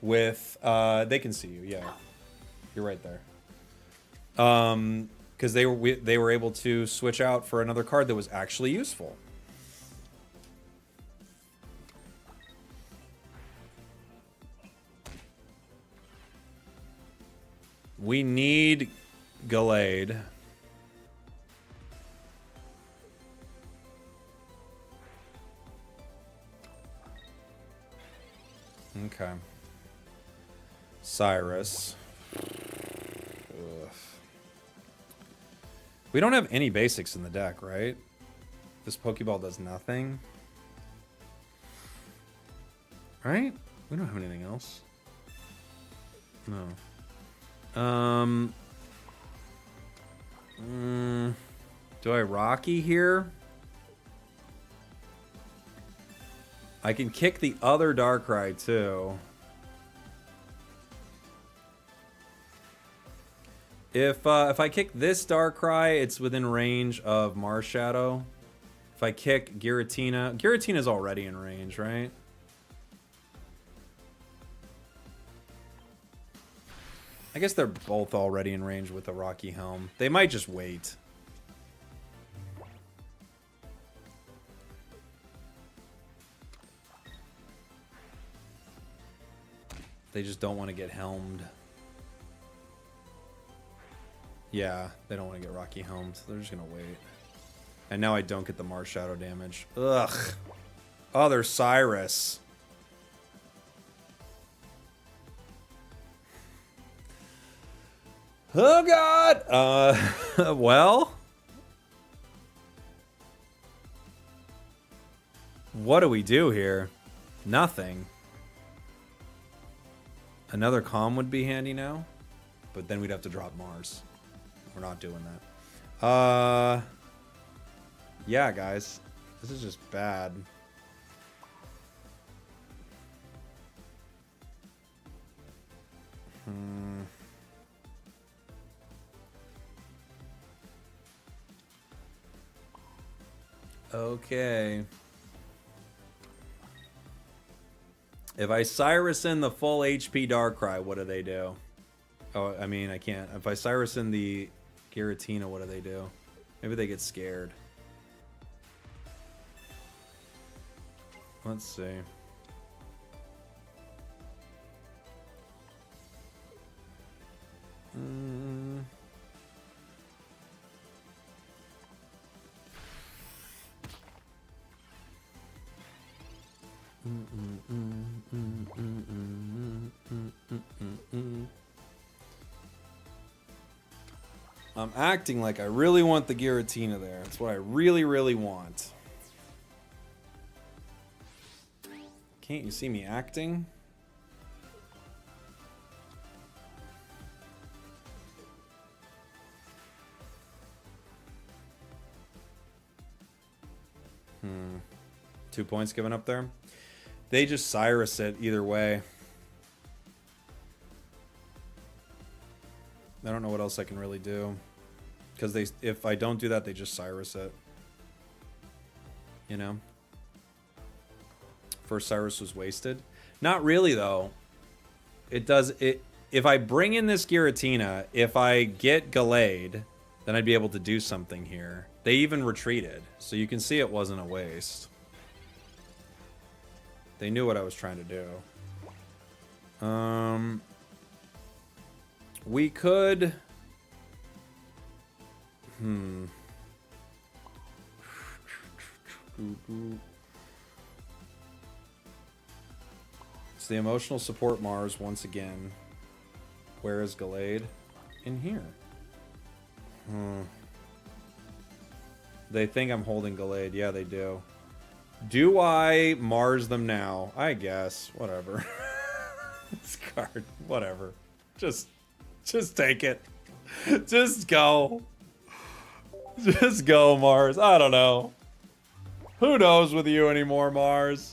with... they can see you, yeah. You're right there. Because they were able to switch out for another card that was actually useful. We need Glade. Okay. Cyrus. Ugh. We don't have any basics in the deck, right? This Pokeball does nothing. Right? We don't have anything else. No. Do I Rocky here? I can kick the other Darkrai too. If I kick this Darkrai, it's within range of Marshadow. If I kick Gueritina, Giratina's already in range, right? I guess they're both already in range with the Rocky Helm. They might just wait. They just don't want to get helmed. Yeah, they don't want to get Rocky helmed. They're just going to wait. And now I don't get the Marshadow damage. Ugh. Oh, there's Cyrus. Oh, God. Well. What do we do here? Nothing. Another Calm would be handy now. But then we'd have to drop Mars. We're not doing that. Yeah, guys. This is just bad. Okay. If I Cyrus in the full HP Darkrai, what do they do? Oh, I mean, I can't. If I Cyrus in the Gueritina, what do they do? Maybe they get scared. Let's see. I'm acting like I really want the Gueritina there. That's what I really, really want. Can't you see me acting? Hmm. 2 points given up there. They just Cyrus it either way. I don't know what else I can really do. Because if I don't do that, they just Cyrus it. You know? First Cyrus was wasted. Not really, though. It does... If I bring in this Giratina, if I get Glade, then I'd be able to do something here. They even retreated. So you can see it wasn't a waste. They knew what I was trying to do. We could... It's the emotional support Mars once again. Where is Glade? In here. They think I'm holding Glade. Yeah, they do. Do I Mars them now? I guess. Whatever. This card. Whatever. Just take it. Just go. Just go, Mars. I don't know. Who knows with you anymore, Mars?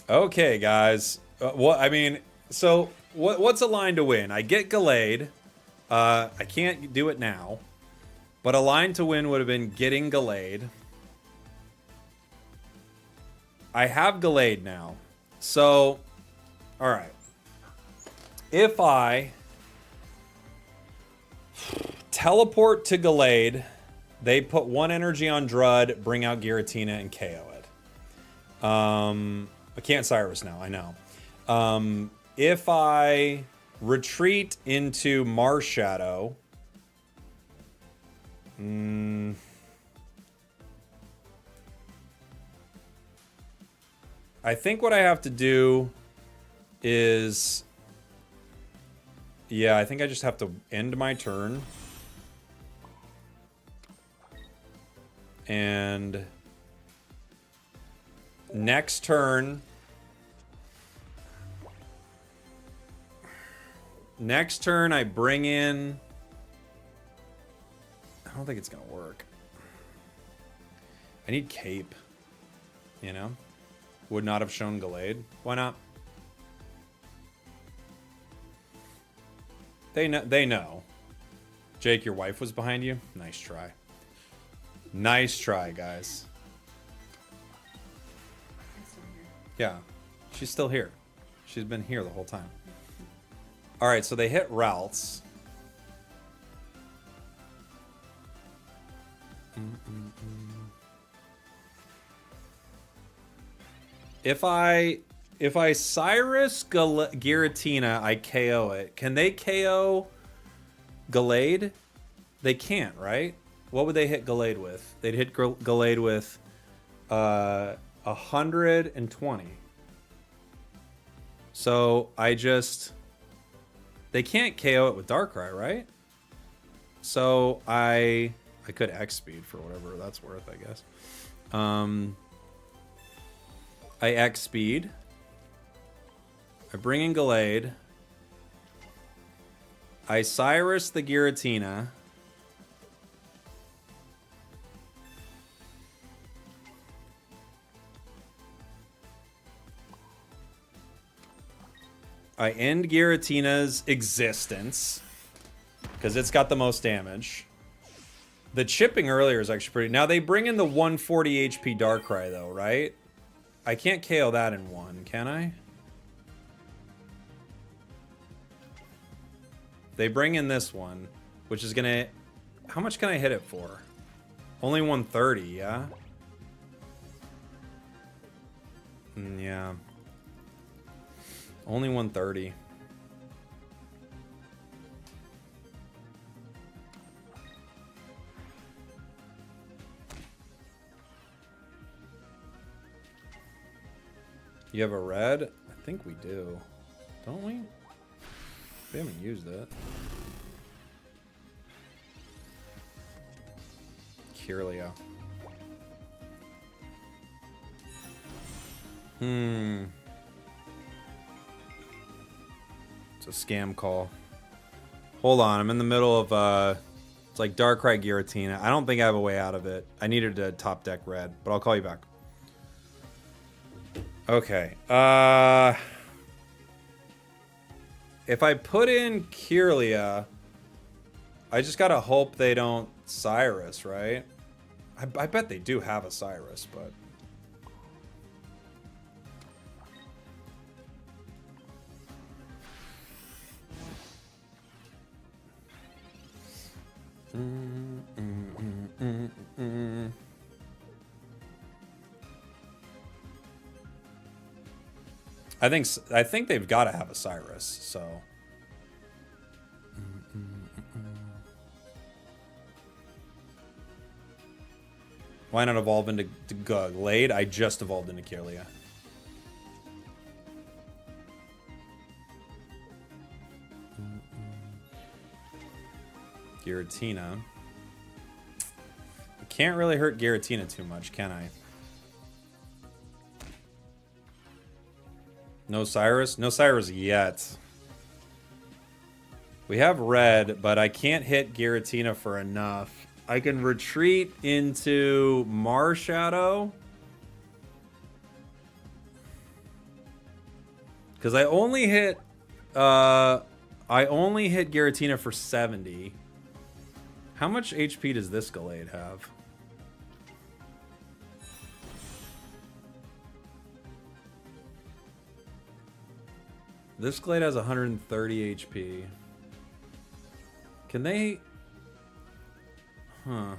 Okay, guys. What's a line to win? I get Glade. I can't do it now. But a line to win would have been getting Glade. I have Glade now. So, alright. If I teleport to Glade, They put 1 energy on Drud, bring out Gueritina, and KO it. I can't Cyrus now, I know. If I retreat into Marshadow... I think what I have to do is... Yeah, I think I just have to end my turn. And... Next turn... Next turn, I bring in... I don't think it's gonna work. I need Cape. You know? Would not have shown Glade. Why not? They know. They know. Jake, your wife was behind you? Nice try. Nice try, guys. Yeah. She's still here. She's been here the whole time. Alright, so they hit Ralts. If I Cyrus Giratina, I KO it. Can they KO Glade? They can't, right? What would they hit Glade with? They'd hit Glade with 120. So I just... They can't KO it with Darkrai, right? So I could X-Speed for whatever that's worth, I guess. I X-Speed. I bring in Glade. I Cyrus the Giratina. I end Giratina's existence because it's got the most damage. The chipping earlier is actually pretty... Now they bring in the 140 HP Darkrai though, right? I can't KO that in one, can I? They bring in this one, which is gonna... How much can I hit it for? Only 130, yeah? Yeah. Only 130. You have a red? I think we do. Don't we? We haven't used it. Kirlia. It's a scam call. Hold on, I'm in the middle of it's like Darkrai Giratina. I don't think I have a way out of it. I needed to top deck red, but I'll call you back. Okay. If I put in Kirlia, I just gotta hope they don't Cyrus, right? I bet they do have a Cyrus, but... I think they've got to have a Cyrus, so... Why not evolve into Glade? I just evolved into Kirlia. Gueritina. I can't really hurt Gueritina too much, can I? No Cyrus? No Cyrus yet. We have red, but I can't hit Gueritina for enough. I can retreat into Marshadow. Because I only hit Gueritina for 70. How much HP does this Glade have? This Glade has 130 HP. Can they... Huh.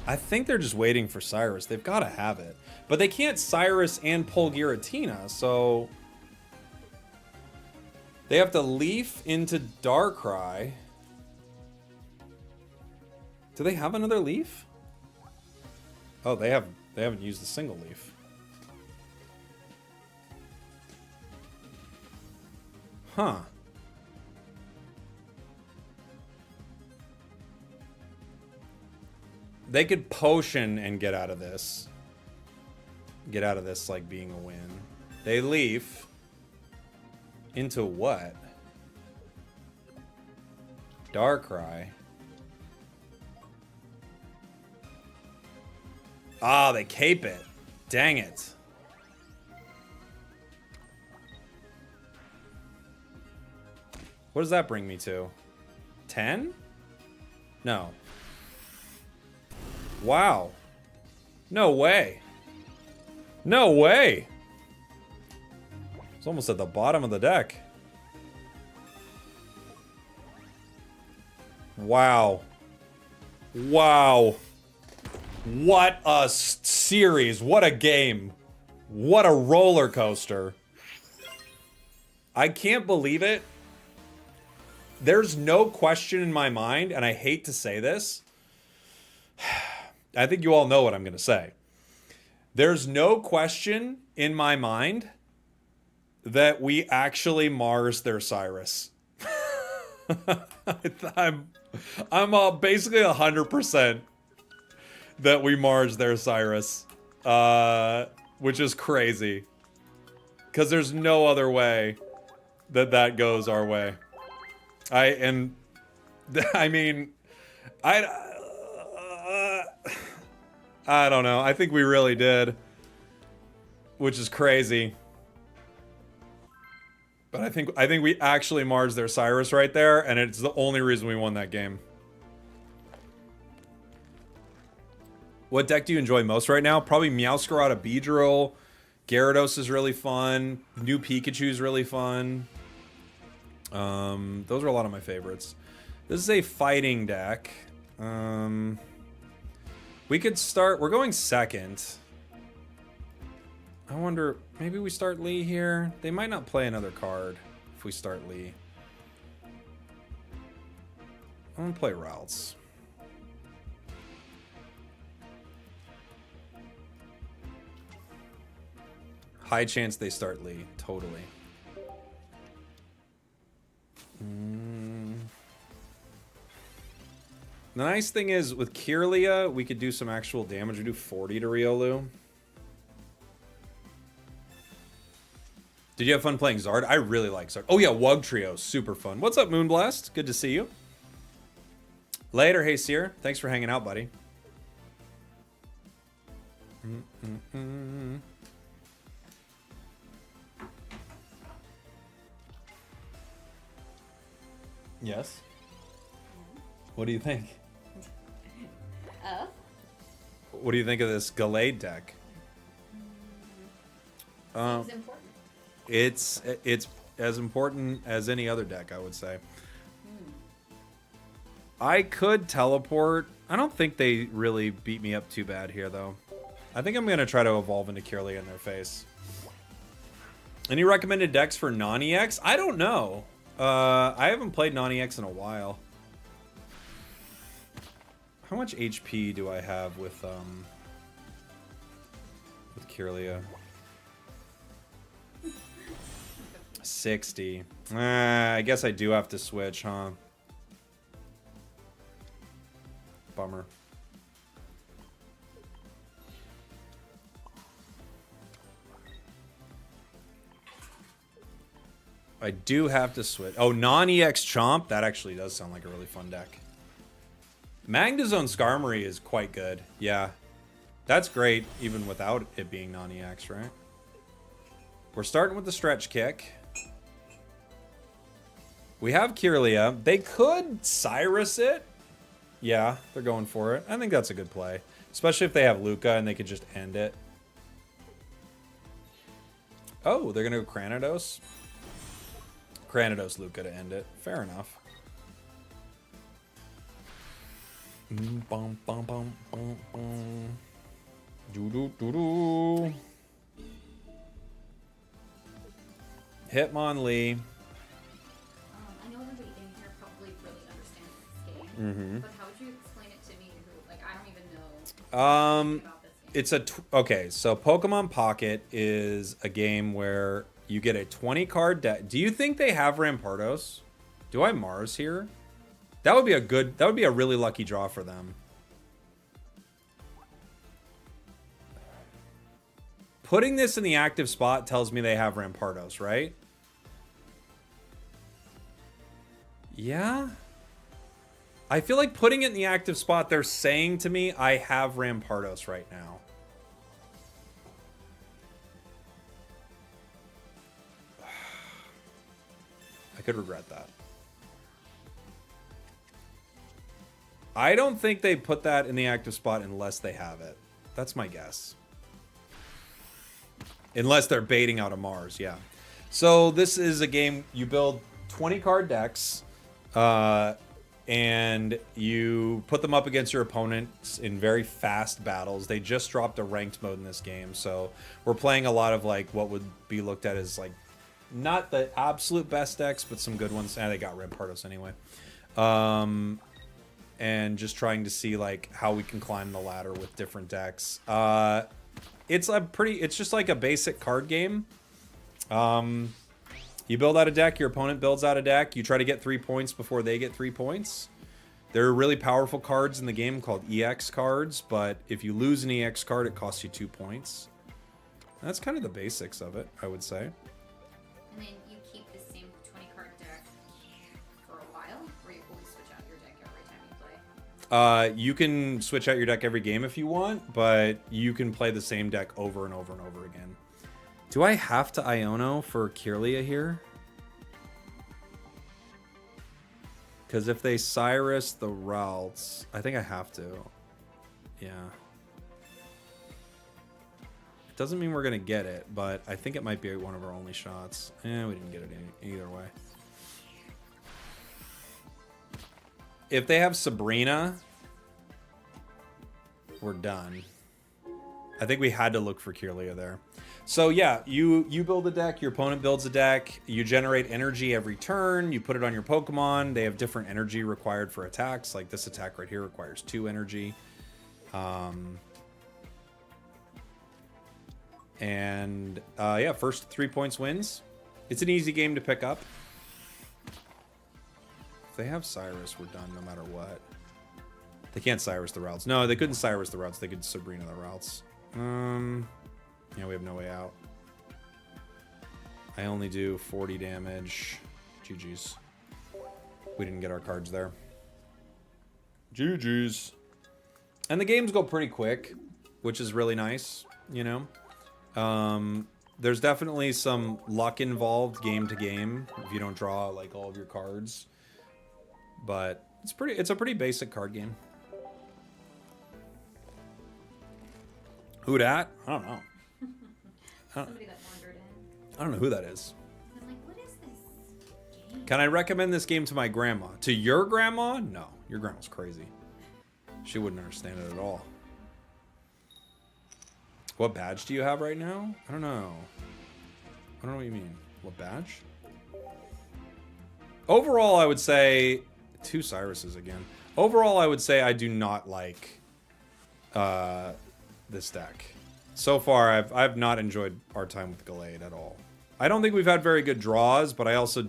I think they're just waiting for Cyrus. They've got to have it. But they can't Cyrus and pull Gueritina, so... They have to Leaf into Darkrai. Do they have another Leaf? Oh, they haven't used a single Leaf. Huh. They could Potion and get out of this. Get out of this like being a win. They Leaf. Into what? Darkrai. Ah, they cape it. Dang it. What does that bring me to? 10? No. Wow. No way. No way. It's almost at the bottom of the deck. Wow. Wow. What a series. What a game. What a roller coaster. I can't believe it. There's no question in my mind, and I hate to say this. I think you all know what I'm going to say. There's no question in my mind that we actually Mars their Cyrus. I'm basically 100% that we Mars their Cyrus, which is crazy, because there's no other way that goes our way. I mean, I don't know. I think we really did, which is crazy. But I think we actually Mars their Cyrus right there, and it's the only reason we won that game. What deck do you enjoy most right now? Probably Meowscarada Beedrill. Gyarados is really fun. New Pikachu is really fun. Those are a lot of my favorites. This is a fighting deck. We could start... We're going second. I wonder... Maybe we start Lee here? They might not play another card if we start Lee. I'm gonna play Ralts. High chance they start Lee. Totally. The nice thing is, with Kirlia, we could do some actual damage. We do 40 to Riolu. Did you have fun playing Zard? I really like Zard. Oh yeah, Wug Trio, super fun. What's up, Moonblast? Good to see you. Later, hey Seer. Thanks for hanging out, buddy. Yes? What do you think? What do you think of this Glade deck? It's important. It's as important as any other deck, I would say. I could teleport. I don't think they really beat me up too bad here, though. I think I'm going to try to evolve into Kirlia in their face. Any recommended decks for non-EX? I don't know. I haven't played non-EX in a while. How much HP do I have with Kirlia? 60. I guess I do have to switch, huh? Bummer. I do have to switch. Oh, non-EX Chomp? That actually does sound like a really fun deck. Magnezone Skarmory is quite good. Yeah. That's great, even without it being non-EX, right? We're starting with the Stretch Kick. We have Kirlia. They could Cyrus it. Yeah, they're going for it. I think that's a good play. Especially if they have Luca and they could just end it. Oh, they're going to go Cranidos. Cranidos Luca to end it. Fair enough. Bum, bum, bum, bum, bum. Doo doo doo doo. Hitmonlee. I know everybody in here probably really understands this game, but how would you explain it to me? Who, like, I don't even know anything about this game. Okay, so Pokemon Pocket is a game where you get a 20 card deck. Do you think they have Rampardos? Do I Mars here? That would be a really lucky draw for them. Putting this in the active spot tells me they have Rampardos, right? Yeah. I feel like putting it in the active spot, they're saying to me, I have Rampardos right now. I could regret that. I don't think they put that in the active spot unless they have it. That's my guess. Unless they're baiting out a Mars, yeah. So this is a game, you build 20 card decks, and you put them up against your opponents in very fast battles. They just dropped a ranked mode in this game, so we're playing a lot of like what would be looked at as like not the absolute best decks, but some good ones. And they got Rampardos anyway. And just trying to see like how we can climb the ladder with different decks. It's just like a basic card game. You build out a deck, your opponent builds out a deck, you try to get 3 points before they get 3 points. There are really powerful cards in the game called EX cards, but if you lose an EX card, it costs you 2 points. That's kind of the basics of it, I would say. And then you keep the same 20 card deck for a while, or you always switch out your deck every time you play? You can switch out your deck every game if you want, but you can play the same deck over and over and over again. Do I have to Iono for Kirlia here? Because if they Cyrus the routes, I think I have to. Yeah. It doesn't mean we're going to get it, but I think it might be one of our only shots. We didn't get it either way. If they have Sabrina, we're done. I think we had to look for Kirlia there. So yeah, you build a deck, your opponent builds a deck, you generate energy every turn, you put it on your Pokemon. They have different energy required for attacks. Like this attack right here requires 2 energy. Yeah, first 3 points wins. It's an easy game to pick up. If they have Cyrus, we're done no matter what. They can't Cyrus the routes. No, they couldn't Cyrus the routes. They could Sabrina the routes. Yeah, we have no way out. I only do 40 damage. GG's. We didn't get our cards there. GG's. And the games go pretty quick, which is really nice, you know? There's definitely some luck involved game to game if you don't draw like all of your cards. But it's a pretty basic card game. Who dat? I don't know. Somebody that wandered in. I don't know who that is. I'm like, what is this game? Can I recommend this game to my grandma? To your grandma? No. Your grandma's crazy. She wouldn't understand it at all. What badge do you have right now? I don't know. I don't know what you mean. What badge? Overall, I would say... 2 Cyruses again. Overall, I would say I do not like this deck. So far, I've not enjoyed our time with Glade at all. I don't think we've had very good draws, but I also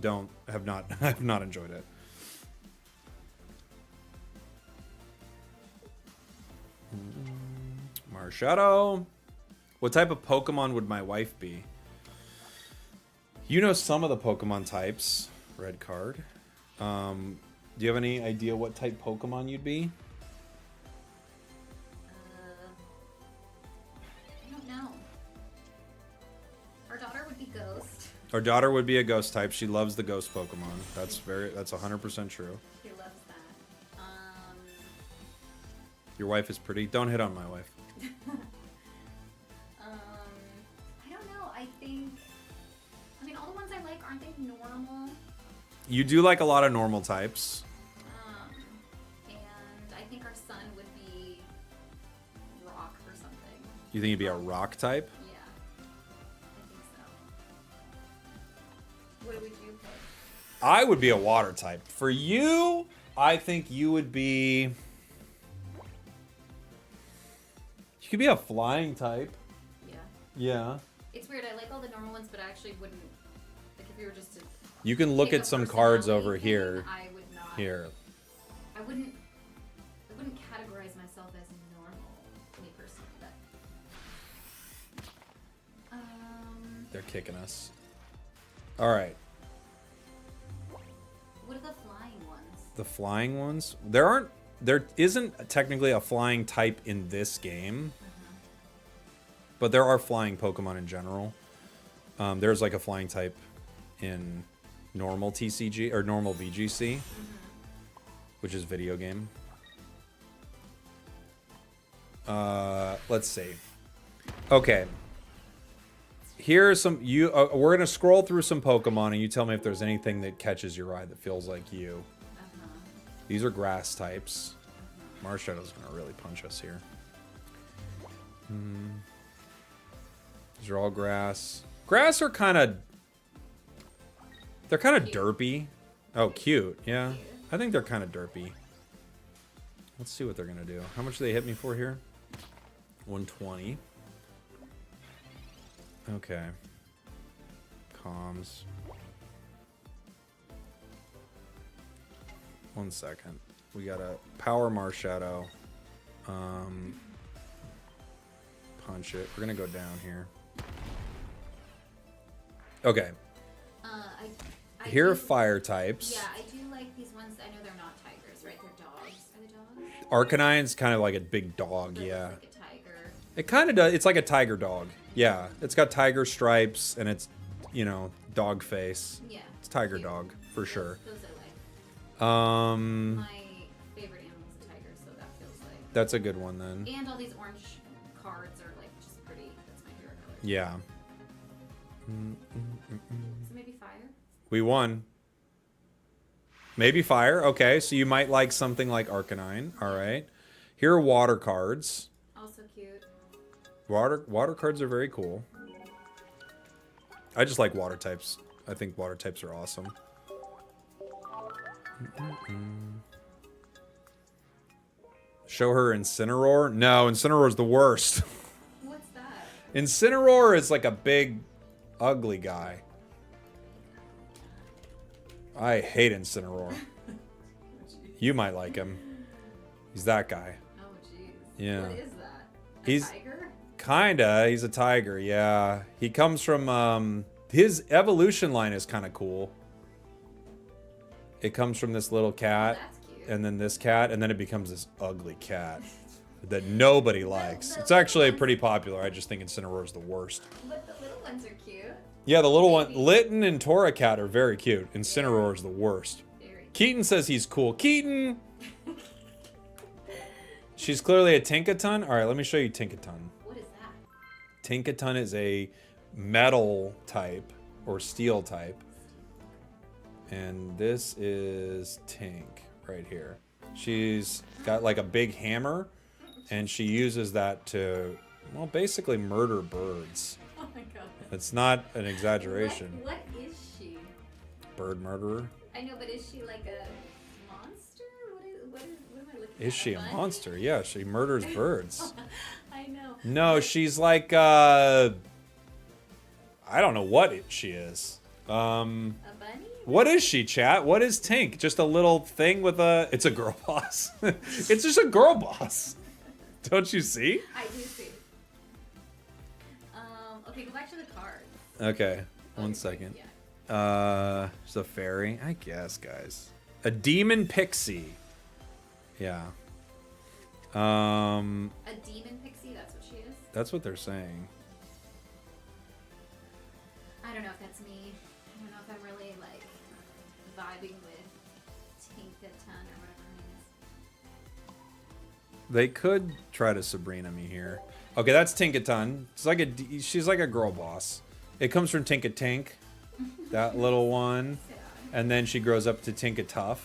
have not enjoyed it. Marshadow. What type of Pokemon would my wife be? You know some of the Pokemon types. Red card. Do you have any idea what type Pokemon you'd be? I don't know. Our daughter would be Ghost. Our daughter would be a ghost type. She loves the ghost Pokemon. That's 100% true. She loves that. Your wife is pretty. Don't hit on my wife. I don't know. I mean, all the ones I like, aren't they normal? You do like a lot of normal types. And I think our son You think it'd be a rock type? Yeah, I think so. What would you pick? I would be a water type. For you, I think you would be... You could be a flying type. Yeah. Yeah. It's weird. I like all the normal ones, but I actually wouldn't... Like, if you were just to... You can look at some cards over here. I would not... Here. I wouldn't categorize myself as normal, me personally, but... They're kicking us. Alright. What are the flying ones? The flying ones? There isn't technically a flying type in this game. But there are flying Pokemon in general. There's like a flying type in normal TCG, or normal VGC. Which is video game. Let's see. Okay. Here's some we're gonna scroll through some Pokemon and you tell me if there's anything that catches your eye that feels like you. These are grass types. Marshallow's gonna really punch us here. These are all grass. Grass are kind of... They're kind of derpy. Oh, cute. Yeah. I think they're kind of derpy. Let's see what they're gonna do. How much do they hit me for here? 120. Okay. Comms. 1 second. We got a power Marshadow. Punch it. We're gonna go down here. Okay. Here are fire types. Yeah, I do like these ones. I know they're not tigers, right? They're dogs. Are they dogs? Arcanine's kind of like a big dog, yeah. Like a tiger. It kind of does. It's like a tiger dog. Yeah. It's got tiger stripes and it's, you know, dog face. Yeah. It's tiger dog for sure. Those I like. My favorite animal is a tiger, so that feels like. That's a good one then. And all these orange cards are like just pretty. That's my favorite color. Yeah. So maybe fire? We won. Maybe fire. Okay, so you might like something like Arcanine. All right. Here are water cards. Also cute. Water cards are very cool. I just like water types. I think water types are awesome. Show her Incineroar? No, Incineroar's the worst. What's that? Incineroar is like a big, ugly guy. I hate Incineroar. You might like him. He's that guy. Oh, jeez. Yeah. What is that? He's tiger? Kinda. He's a tiger, yeah. He comes from, his evolution line is kind of cool. It comes from this little cat, That's cute. and then this cat, and then it becomes this ugly cat that nobody likes. It's actually pretty popular. I just think Incineroar is the worst. But the little ones are cute. Yeah, the little one, Litten and Torracat are very cute. Incineroar is the worst. Very cute. Keaton says he's cool. Keaton! She's clearly a Tinkaton. All right, let me show you Tinkaton. What is that? Tinkaton is a metal type or steel type. And this is Tink right here. She's got like a big hammer and she uses that to, well, basically murder birds. Oh my god. It's not an exaggeration. What is she? Bird murderer. I know, but is she like a monster? What am I looking at? Is she a monster? Yeah, she murders birds. I know. No, she's like, I don't know what she is. A bunny? What is she, chat? What is Tink? Just a little thing with a... It's a girl boss. It's just a girl boss. Don't you see? I do see. Okay, go back to the cards. Okay, one second. Yeah. It's a fairy, I guess, guys. A demon pixie. Yeah. A demon pixie, that's what she is? That's what they're saying. I don't know if that's me. I don't know if I'm really, like, vibing with Tinkaton or whatever her name is. They could try to Sabrina me here. Okay, that's Tinkaton. It's like she's like a girl boss. It comes from Tinkatink, that little one, and then she grows up to Tinkatuff.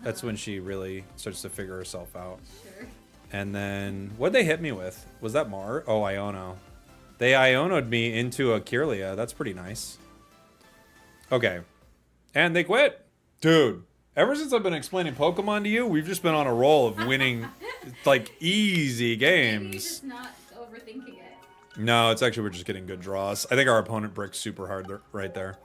That's when she really starts to figure herself out. Sure. And then, what'd they hit me with? Was that Mar? Oh, Iono. They Iono'd me into a Kirlia. That's pretty nice. Okay. And they quit. Dude, ever since I've been explaining Pokemon to you, we've just been on a roll of winning, like, easy games. Maybe you're just not overthinking it. No, it's actually we're just getting good draws. I think our opponent bricked super hard right there.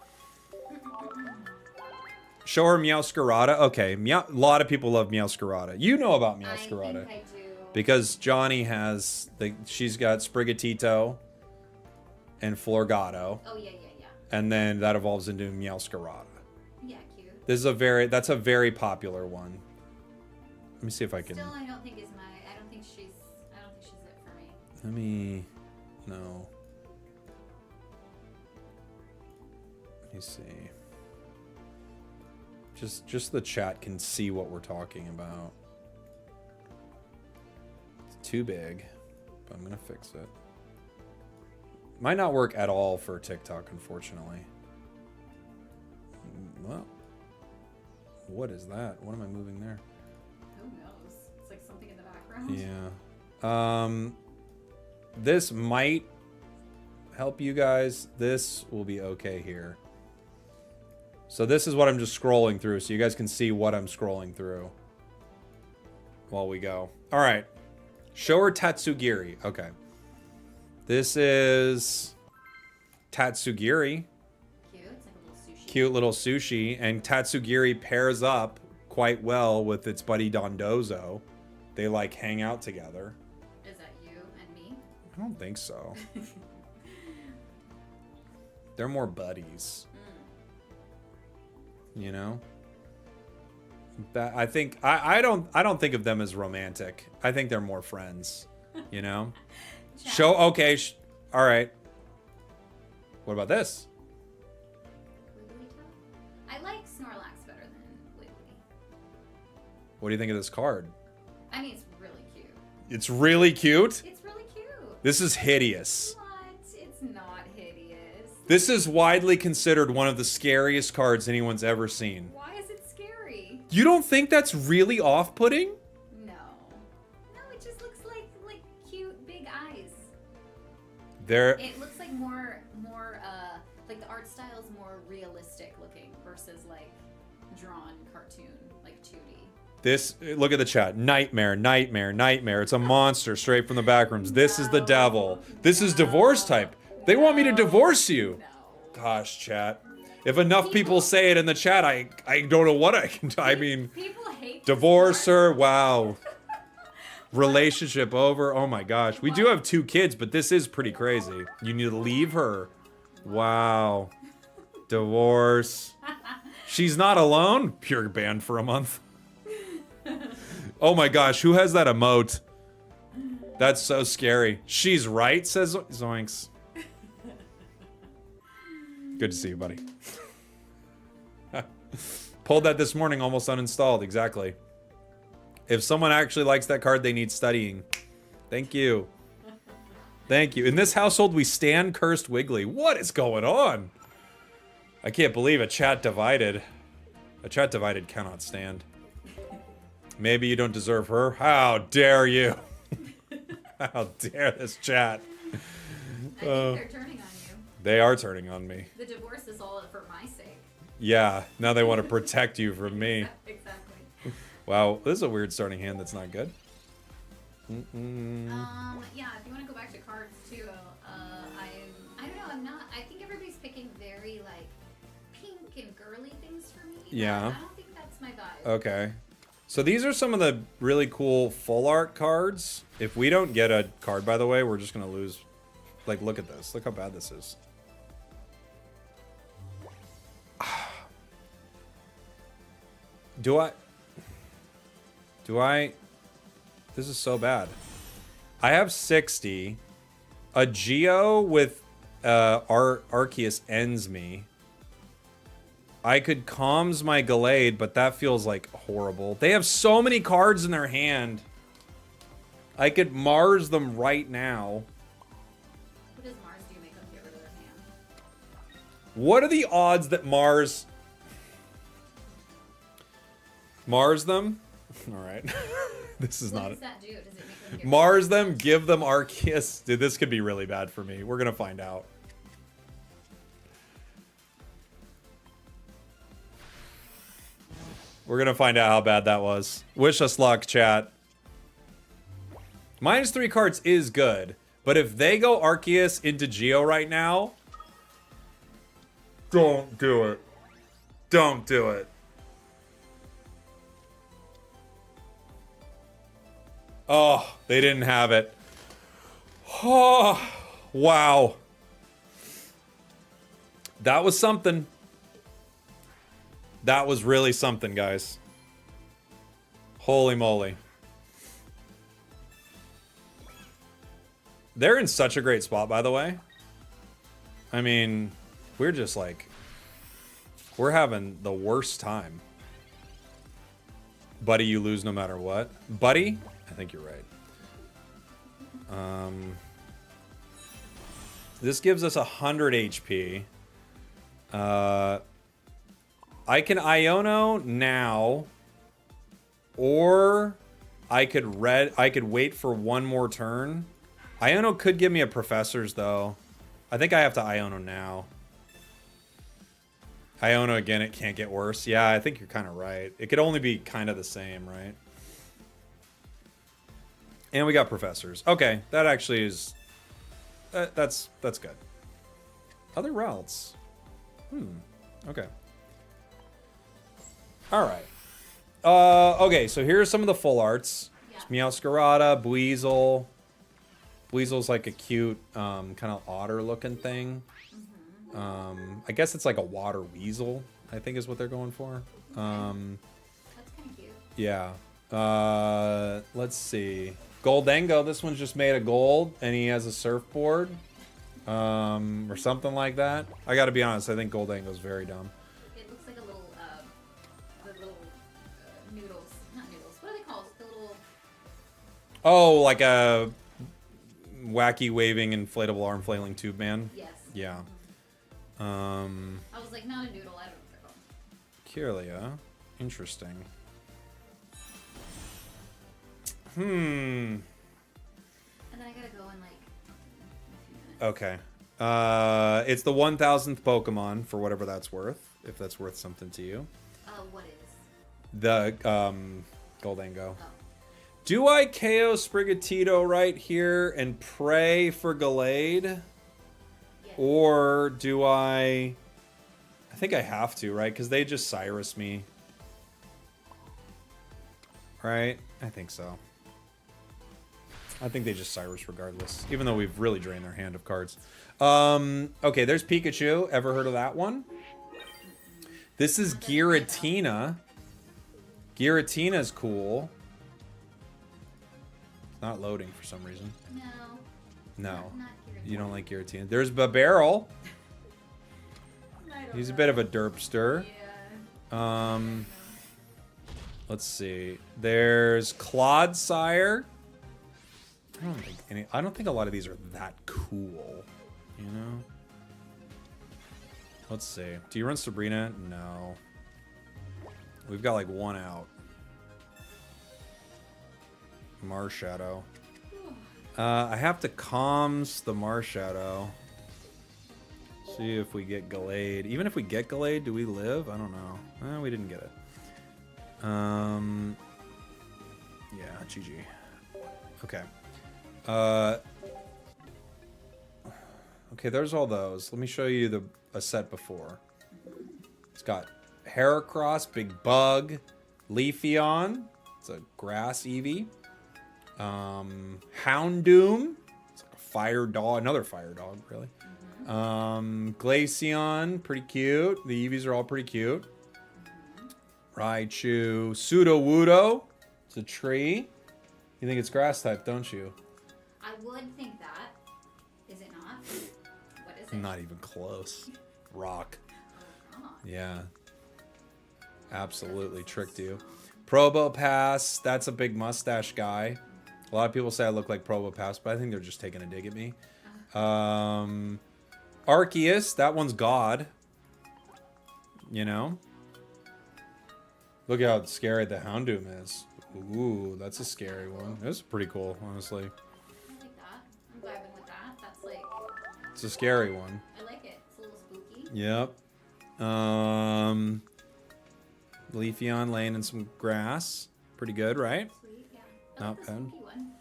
Show her Meowscarada. Okay, a lot of people love Meowscarada. You know about Meowscarada. I think I do. Because Johnny has, she's got Sprigatito and Florgato. Oh, yeah. And then that evolves into Meowscarada. Yeah, cute. That's a very popular one. Let me see if I can. Still, I don't think she's it for me. Let me, no. Let me see. Just the chat can see what we're talking about. It's too big, but I'm gonna fix it. Might not work at all for TikTok, unfortunately. Well, what is that? What am I moving there? Who knows? It's like something in the background. Yeah. This might help you guys. This will be okay here. So this is what I'm just scrolling through, so you guys can see what I'm scrolling through while we go. All right. Show her Tatsugiri. Okay. This is Tatsugiri. Cute. It's like a little sushi. Cute little sushi. And Tatsugiri pairs up quite well with its buddy Dondozo. They like hang out together. Is that you and me? I don't think so. They're more buddies. You know? That I think I don't think of them as romantic. I think they're more friends. You know? Show okay. All right. What about this? Wigglytuff? I like Snorlax better than Wiggly. What do you think of this card? I mean, it's really cute. It's really cute. It's really cute. This is hideous. What? It's not hideous. This is widely considered one of the scariest cards anyone's ever seen. Why is it scary? You don't think that's really off-putting? No. No, it just looks like cute big eyes. It looks like more like the art style is more realistic looking versus like drawn cartoon, like 2D. This, look at the chat. Nightmare, nightmare, nightmare. It's a monster straight from the backrooms. This is the devil. This is divorce type. They want me to divorce you. No. Gosh, chat. If enough people say it in the chat, I don't know what I can do. I mean, people hate divorce her. Wow. Relationship over. Oh my gosh. We do have 2 kids, but this is pretty crazy. You need to leave her. Wow. Divorce. She's not alone. Pure banned for a month. Oh my gosh. Who has that emote? That's so scary. She's right, says Zoinks. Good to see you, buddy. Pulled that this morning, almost uninstalled. Exactly. If someone actually likes that card, they need studying. Thank you. Thank you. In this household, we stand cursed Wiggly. What is going on? I can't believe a chat divided. A chat divided cannot stand. Maybe you don't deserve her. How dare you? How dare this chat? I think they're turning on you. They are turning on me. The divorce is all for my sake. Yeah, now they want to protect you from me. Exactly. Wow, this is a weird starting hand that's not good. Yeah, if you want to go back to cards too, I don't know, I think everybody's picking very like pink and girly things for me. Yeah. I don't think that's my vibe. Okay. So these are some of the really cool full art cards. If we don't get a card, by the way, we're just going to lose. Like, look at this. Look how bad this is. Do I? This is so bad. I have 60. A Geo with Arceus ends me. I could comms my Glade, but that feels like horrible. They have so many cards in their hand. I could Mars them right now. What does Mars do? Make them get rid of their hand? What are the odds that Mars them? All right. This is what not does that do? Does it make them get Mars them, give them Arceus. Dude, this could be really bad for me. We're gonna find out. We're gonna find out how bad that was. Wish us luck, chat. -3 cards is good, but if they go Arceus into Geo right now, don't do it. Don't do it. Oh, they didn't have it. Oh, wow. That was something. That was really something, guys. Holy moly. They're in such a great spot, by the way. I mean, we're just like... We're having the worst time. Buddy, you lose no matter what. Buddy? I think you're right. This gives us 100 HP. I can Iono now, or I could wait for one more turn. Iono could give me a Professor's though. I think I have to Iono now. Iono again, it can't get worse. Yeah, I think you're kind of right. It could only be kind of the same, right? And we got Professors. Okay, that actually is... That's good. Other routes. Okay. Alright. Okay, so here's some of the full arts. Yeah. Meowscarada, Buizel. Buizel's like a cute, kind of otter-looking thing. I guess it's like a water weasel, I think is what they're going for. That's kind of cute. Yeah. Let's see. Goldango, this one's just made of gold, and he has a surfboard. Or something like that. I gotta be honest, I think Goldango's very dumb. It looks like a little, the little, noodles. Not noodles. What are they called? The little... Oh, like a wacky waving inflatable arm flailing tube man? Yes. Yeah. I was like, not a noodle, I don't know what they're called. Kirlia. Interesting. And then I gotta go in like a few Okay. minutes. It's the 1000th Pokemon, for whatever that's worth. If that's worth something to you. What is? The, Goldango. Oh. Do I KO Sprigatito right here and pray for Glade? Yes. Or do I think I have to, right? Because they just Cyrus me. Right? I think so. I think they just Cyrus regardless. Even though we've really drained their hand of cards. Okay, there's Pikachu. Ever heard of that one? This is Gueritina. Giratina's cool. It's not loading for some reason. No. No. Not You don't like Giratina. There's Babarrel. He's a bit of a derpster. Yeah. Let's see. There's Clodsire. I don't think a lot of these are that cool. You know? Let's see. Do you run Sabrina? No. We've got like one out. Marshadow. I have to comms the Marshadow. See if we get Glade. Even if we get Glade, do we live? I don't know. We didn't get it. Yeah, GG. Okay. Okay, there's all those. Let me show you a set before. It's got Heracross, Big Bug, Leafeon. It's a grass Eevee. Houndoom. It's like a fire dog. Another fire dog, really. Glaceon. Pretty cute. The Eevees are all pretty cute. Raichu. Sudowoodo. It's a tree. You think it's grass type, don't you? I would think that. Is it not? What is it? Not even close. Rock. Oh, Yeah. Absolutely tricked you. Probopass. That's a big mustache guy. A lot of people say I look like Probopass, but I think they're just taking a dig at me. Arceus. That one's God. You know? Look how scary the Houndoom is. Ooh, that's a scary one. That's pretty cool, honestly. I like that. I'm vibing with that. That's like... It's a scary one. I like it. It's a little spooky. Yep. Leafeon laying in some grass. Pretty good, right? Sweet, yeah. I Not like the bad. spooky one.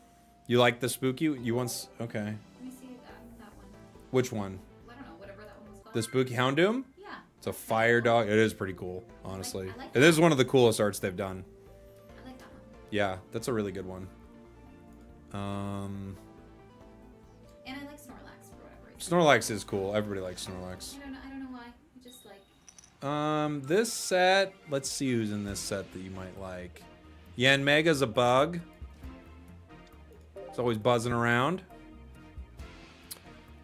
You like the spooky? You once... Okay. Let me see that one. Which one? I don't know, whatever that one was called. The spooky Houndoom? Yeah. It's a fire dog. It is pretty cool, honestly. I like It is one of the coolest arts they've done. I like that one. Yeah, that's a really good one. And I like Snorlax for whatever reason. Snorlax is cool. Everybody likes Snorlax. I don't know why. I just like... This set, let's see who's in this set that you might like. Yanmega's a bug. It's always buzzing around.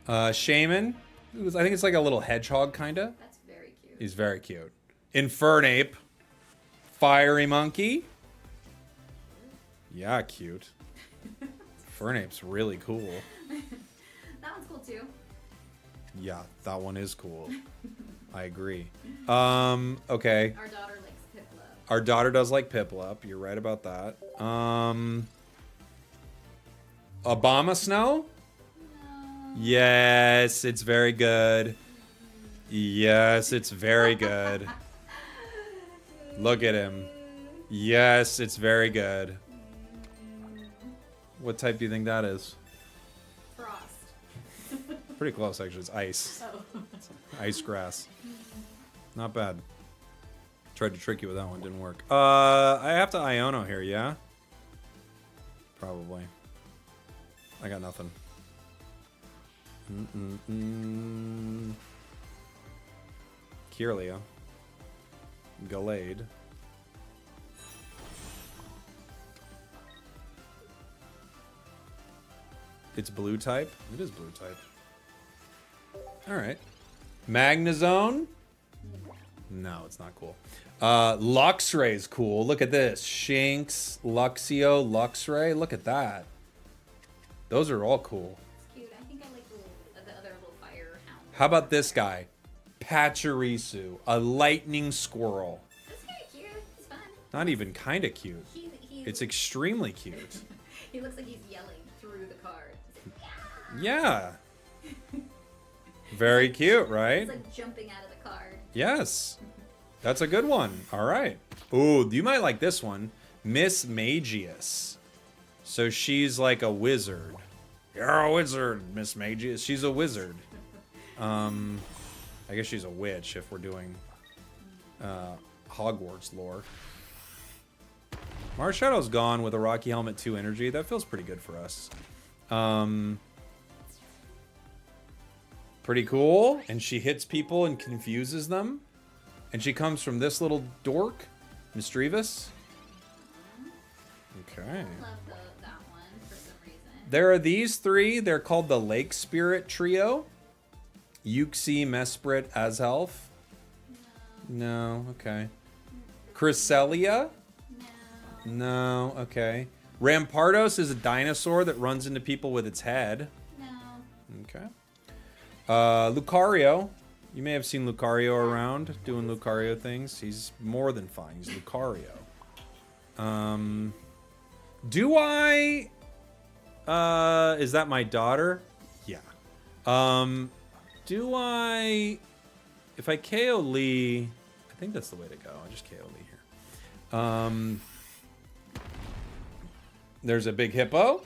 Shaman, I think it's like a little hedgehog, kinda. That's very cute. He's very cute. Infernape. Fiery monkey. Yeah, cute. Fernape's really cool. That one's cool too. Yeah, that one is cool. I agree. Okay. Our daughter likes Piplup. Our daughter does like Piplup. You're right about that. Obama Snow? No. Yes, it's very good. Yes, it's very good. Look at him. Yes, it's very good. What type do you think that is? Frost. Pretty close, actually. It's ice. Oh. Ice grass. Not bad. Tried to trick you with that one. Didn't work. I have to Iono here, yeah? Probably. I got nothing. Kirlia. Glade. It's blue type? It is blue type. Alright. Magnezone? No, it's not cool. Luxray is cool. Look at this. Shinx, Luxio, Luxray. Look at that. Those are all cool. It's cute. I think I like the other little fire hound. How about this guy? Pachirisu, a lightning squirrel. That's kind of cute. It's fun. Not even kind of cute. It's extremely cute. He looks like he's yelling through the card. Like, Yeah. Very cute, right? He's like jumping out of the card. Yes. That's a good one. All right. Ooh, you might like this one. Miss Magius. So she's like a wizard. You're a wizard, Miss Magius. She's a wizard. I guess she's a witch if we're doing Hogwarts lore. Marshallow's gone with a Rocky Helmet 2 energy. That feels pretty good for us. Pretty cool. And she hits people and confuses them. And she comes from this little dork, Misdreavus. Okay. I love that one for some reason. There are these three. They're called the Lake Spirit Trio. Uxie, Mesprit, Azelf. No. Okay. Cresselia. No. Okay. Rampardos is a dinosaur that runs into people with its head. No. Okay. Lucario. You may have seen Lucario around doing Lucario things. He's more than fine. He's Lucario. Do I... is that my daughter? Yeah. Do I... If I KO Lee... I think that's the way to go. I'll just KO Lee here. There's a big hippo.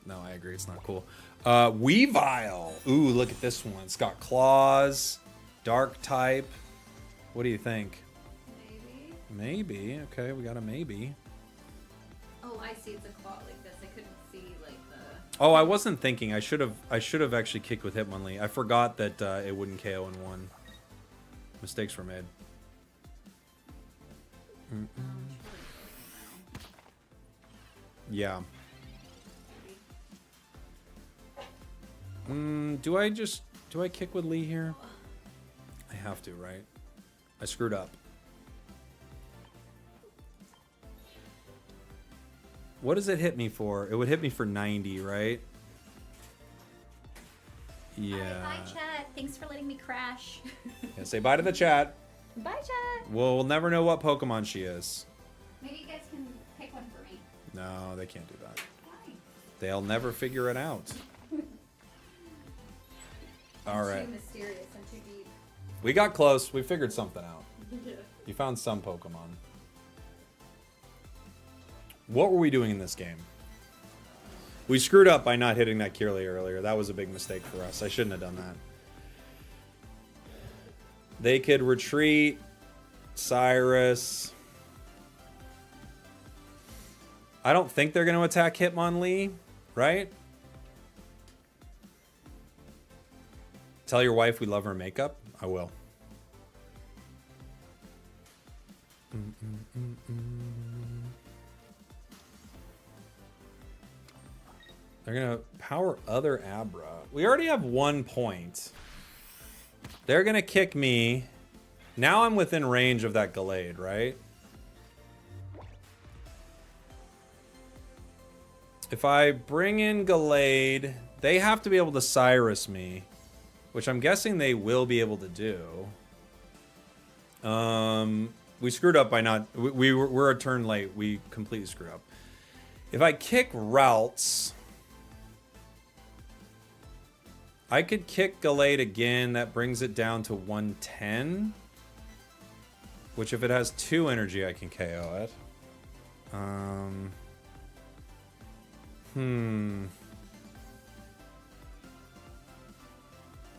No, I agree. It's not cool. Weavile. Ooh, look at this one. It's got claws. Dark type. What do you think? Maybe. Maybe. Okay, we got a maybe. Oh, I see. It's a claw like this. I couldn't see like the... Oh, I wasn't thinking. I should have actually kicked with Hitmonlee. I forgot that it wouldn't KO in one. Mistakes were made. Yeah. Do I kick with Lee here? I have to, right? I screwed up. What does it hit me for? It would hit me for 90, right? Yeah. Bye, chat. Thanks for letting me crash. Yeah, say bye to the chat. Bye, chat. We'll never know what Pokemon she is. Maybe you guys can No, they can't do that. Why? They'll never figure it out. All right. Too mysterious and too deep. We got close. We figured something out. Yeah. You found some Pokemon. What were we doing in this game? We screwed up by not hitting that Kirlia earlier. That was a big mistake for us. I shouldn't have done that. They could retreat. Cyrus. I don't think they're going to attack Hitmonlee, right? Tell your wife we love her makeup. I will. They're going to power other Abra. We already have 1 point. They're going to kick me. Now I'm within range of that Glade, right? If I bring in Glade, they have to be able to Cyrus me, which I'm guessing they will be able to do. We screwed up by not... We're a turn late. We completely screwed up. If I kick routes... I could kick Glade again. That brings it down to 110. Which, if it has 2 energy, I can KO it.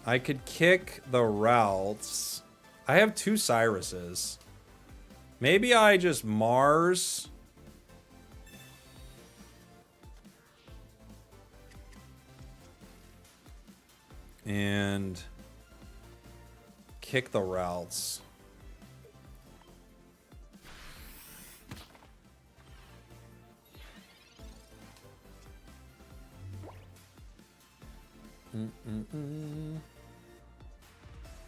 I could kick the routes. I have 2 Cyruses. Maybe I just Mars. And kick the routes.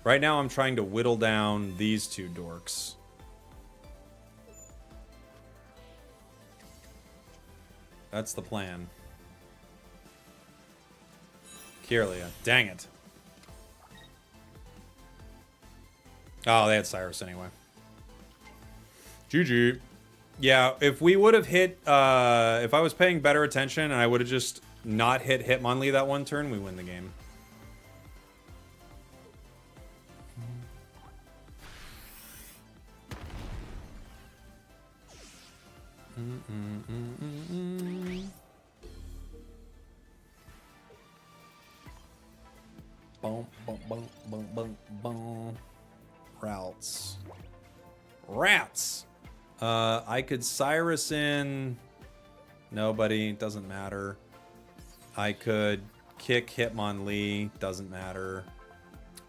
Right now I'm trying to whittle down these 2 dorks. That's the plan. Kirlia. Dang it. Oh, they had Cyrus anyway. GG. Yeah, if we would have hit... if I was paying better attention and I would have just not hit Hitmonlee that 1 turn, we win the game. Boom, boom, boom, boom, boom, boom. Routes. Rats! I could Cyrus in... Nobody, doesn't matter. I could kick Hitmonlee, doesn't matter.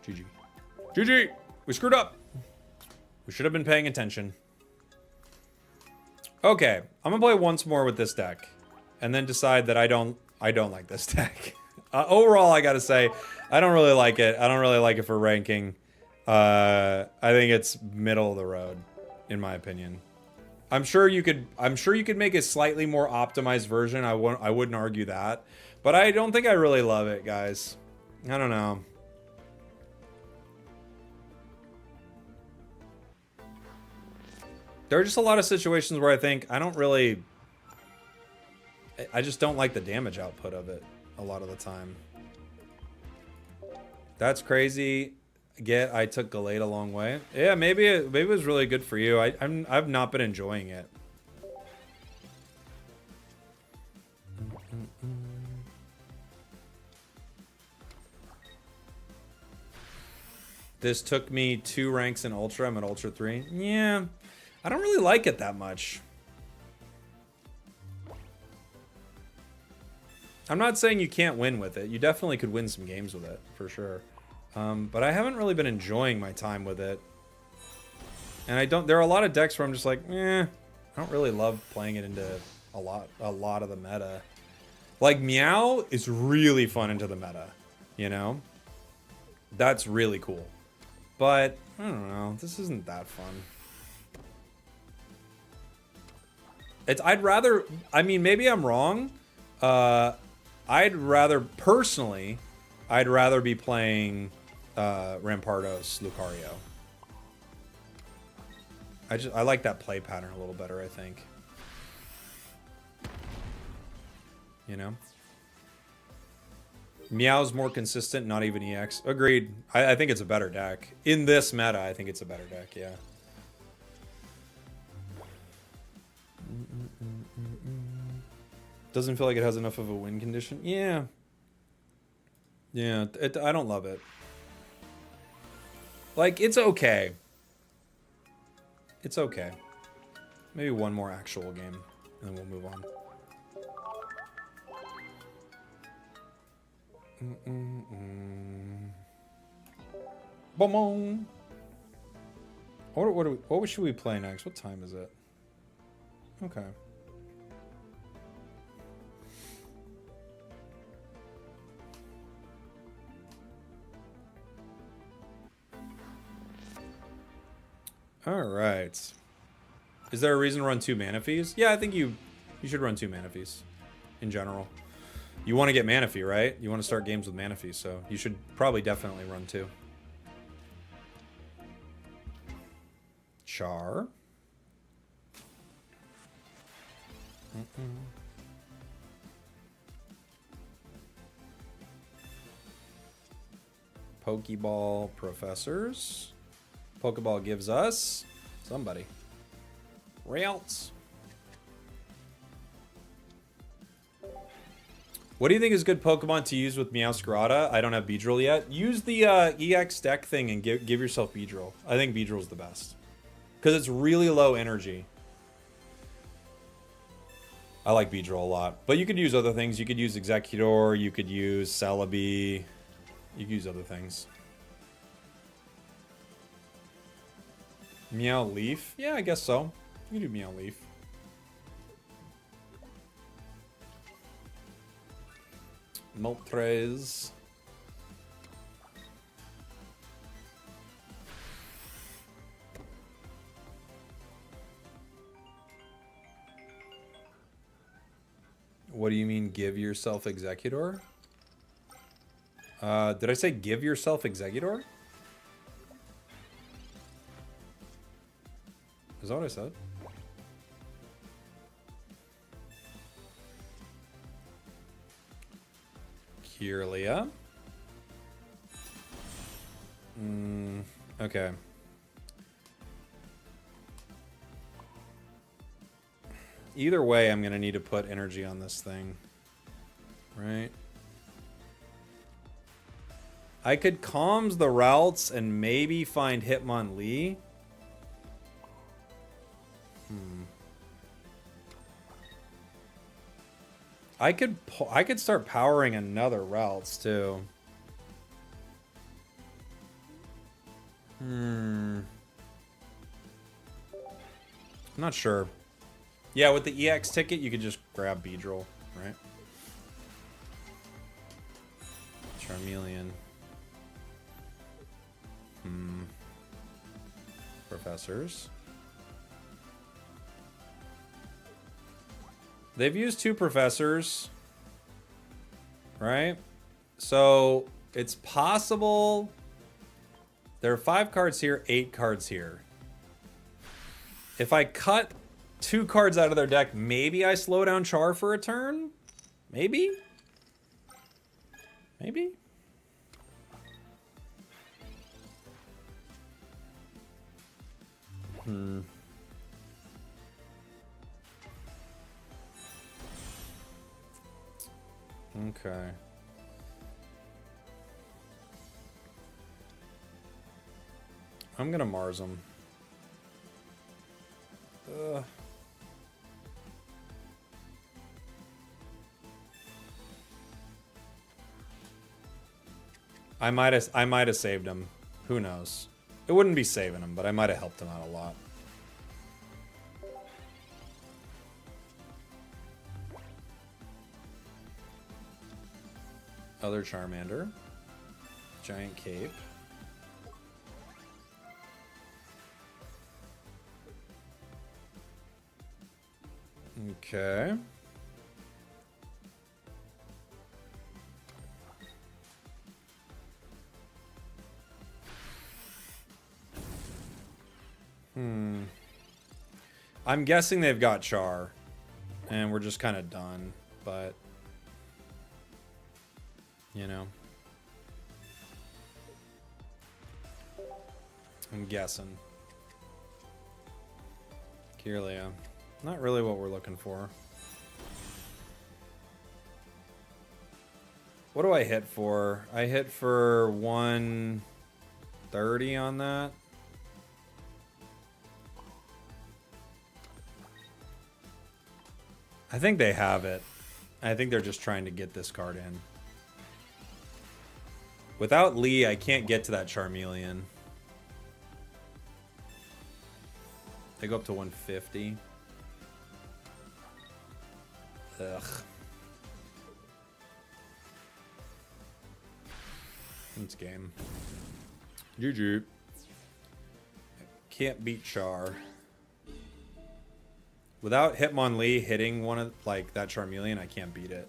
GG. GG! We screwed up! We should have been paying attention. Okay, I'm gonna play once more with this deck. And then decide that I don't like this deck. Overall, I gotta say, I don't really like it. I don't really like it for ranking. I think it's middle of the road, in my opinion. I'm sure you could make a slightly more optimized version. I wouldn't argue that. But I don't think I really love it, guys. I don't know. There are just a lot of situations where I think I just don't like the damage output of it a lot of the time. That's crazy. I took Glade a long way. Yeah, maybe it was really good for you. I've not been enjoying it. This took me 2 ranks in Ultra. I'm at Ultra 3. Yeah, I don't really like it that much. I'm not saying you can't win with it. You definitely could win some games with it, for sure. But I haven't really been enjoying my time with it. And there are a lot of decks where I'm just like, I don't really love playing it into a lot of the meta. Like, Meow is really fun into the meta, you know? That's really cool. But, I don't know, this isn't that fun. I'd rather, I mean, maybe I'm wrong. Personally, I'd rather be playing Rampardos Lucario. I like that play pattern a little better, I think. you know? Meow's more consistent, not even EX. Agreed. I think it's a better deck. In this meta, I think it's a better deck, yeah. Doesn't feel like it has enough of a win condition. Yeah. Yeah, I don't love it. Like, it's okay. It's okay. Maybe one more actual game, and then we'll move on. Boom. What should we play next? What time is it? Okay. All right. Is there a reason to run 2 mana fees? Yeah, I think you should run 2 mana fees in general. You want to get mana fee, right? You want to start games with mana fees, so you should probably definitely run 2. Char. Pokeball professors. Pokeball gives us somebody. Rails. What do you think is good Pokemon to use with Meowscarada? I don't have Beedrill yet. Use the EX deck thing and give yourself Beedrill. I think Beedrill's the best. Because it's really low energy. I like Beedrill a lot. But you could use other things. You could use Executor. You could use Celebi. You could use other things. Meow Leaf? Yeah, I guess so. You can do Meow Leaf. Moltres. What do you mean, give yourself Executor? Did I say give yourself Executor? Is that what I said? Kirlia. Okay. Either way, I'm going to need to put energy on this thing. Right? I could calms the routes and maybe find Hitmonlee. I could start powering another routes too. I'm not sure. Yeah, with the EX ticket, you could just grab Beedrill, right? Charmeleon. Professors. They've used 2 professors, right? So it's possible there are 5 cards here, 8 cards here. If I cut 2 cards out of their deck, maybe I slow down Char for a turn? Maybe? Maybe? Okay. I'm gonna Mars him. I might have saved him. Who knows? It wouldn't be saving him, but I might have helped him out a lot. Other Charmander. Giant Cape. Okay. I'm guessing they've got Char. And we're just kind of done. But You know? I'm guessing. Kirlia. Not really what we're looking for. What do I hit for? I hit for 130 on that. I think they have it. I think they're just trying to get this card in. Without Lee, I can't get to that Charmeleon. They go up to 150. Ugh. It's game. GG. Can't beat Char. Without Hitmonlee hitting one of, like, that Charmeleon, I can't beat it.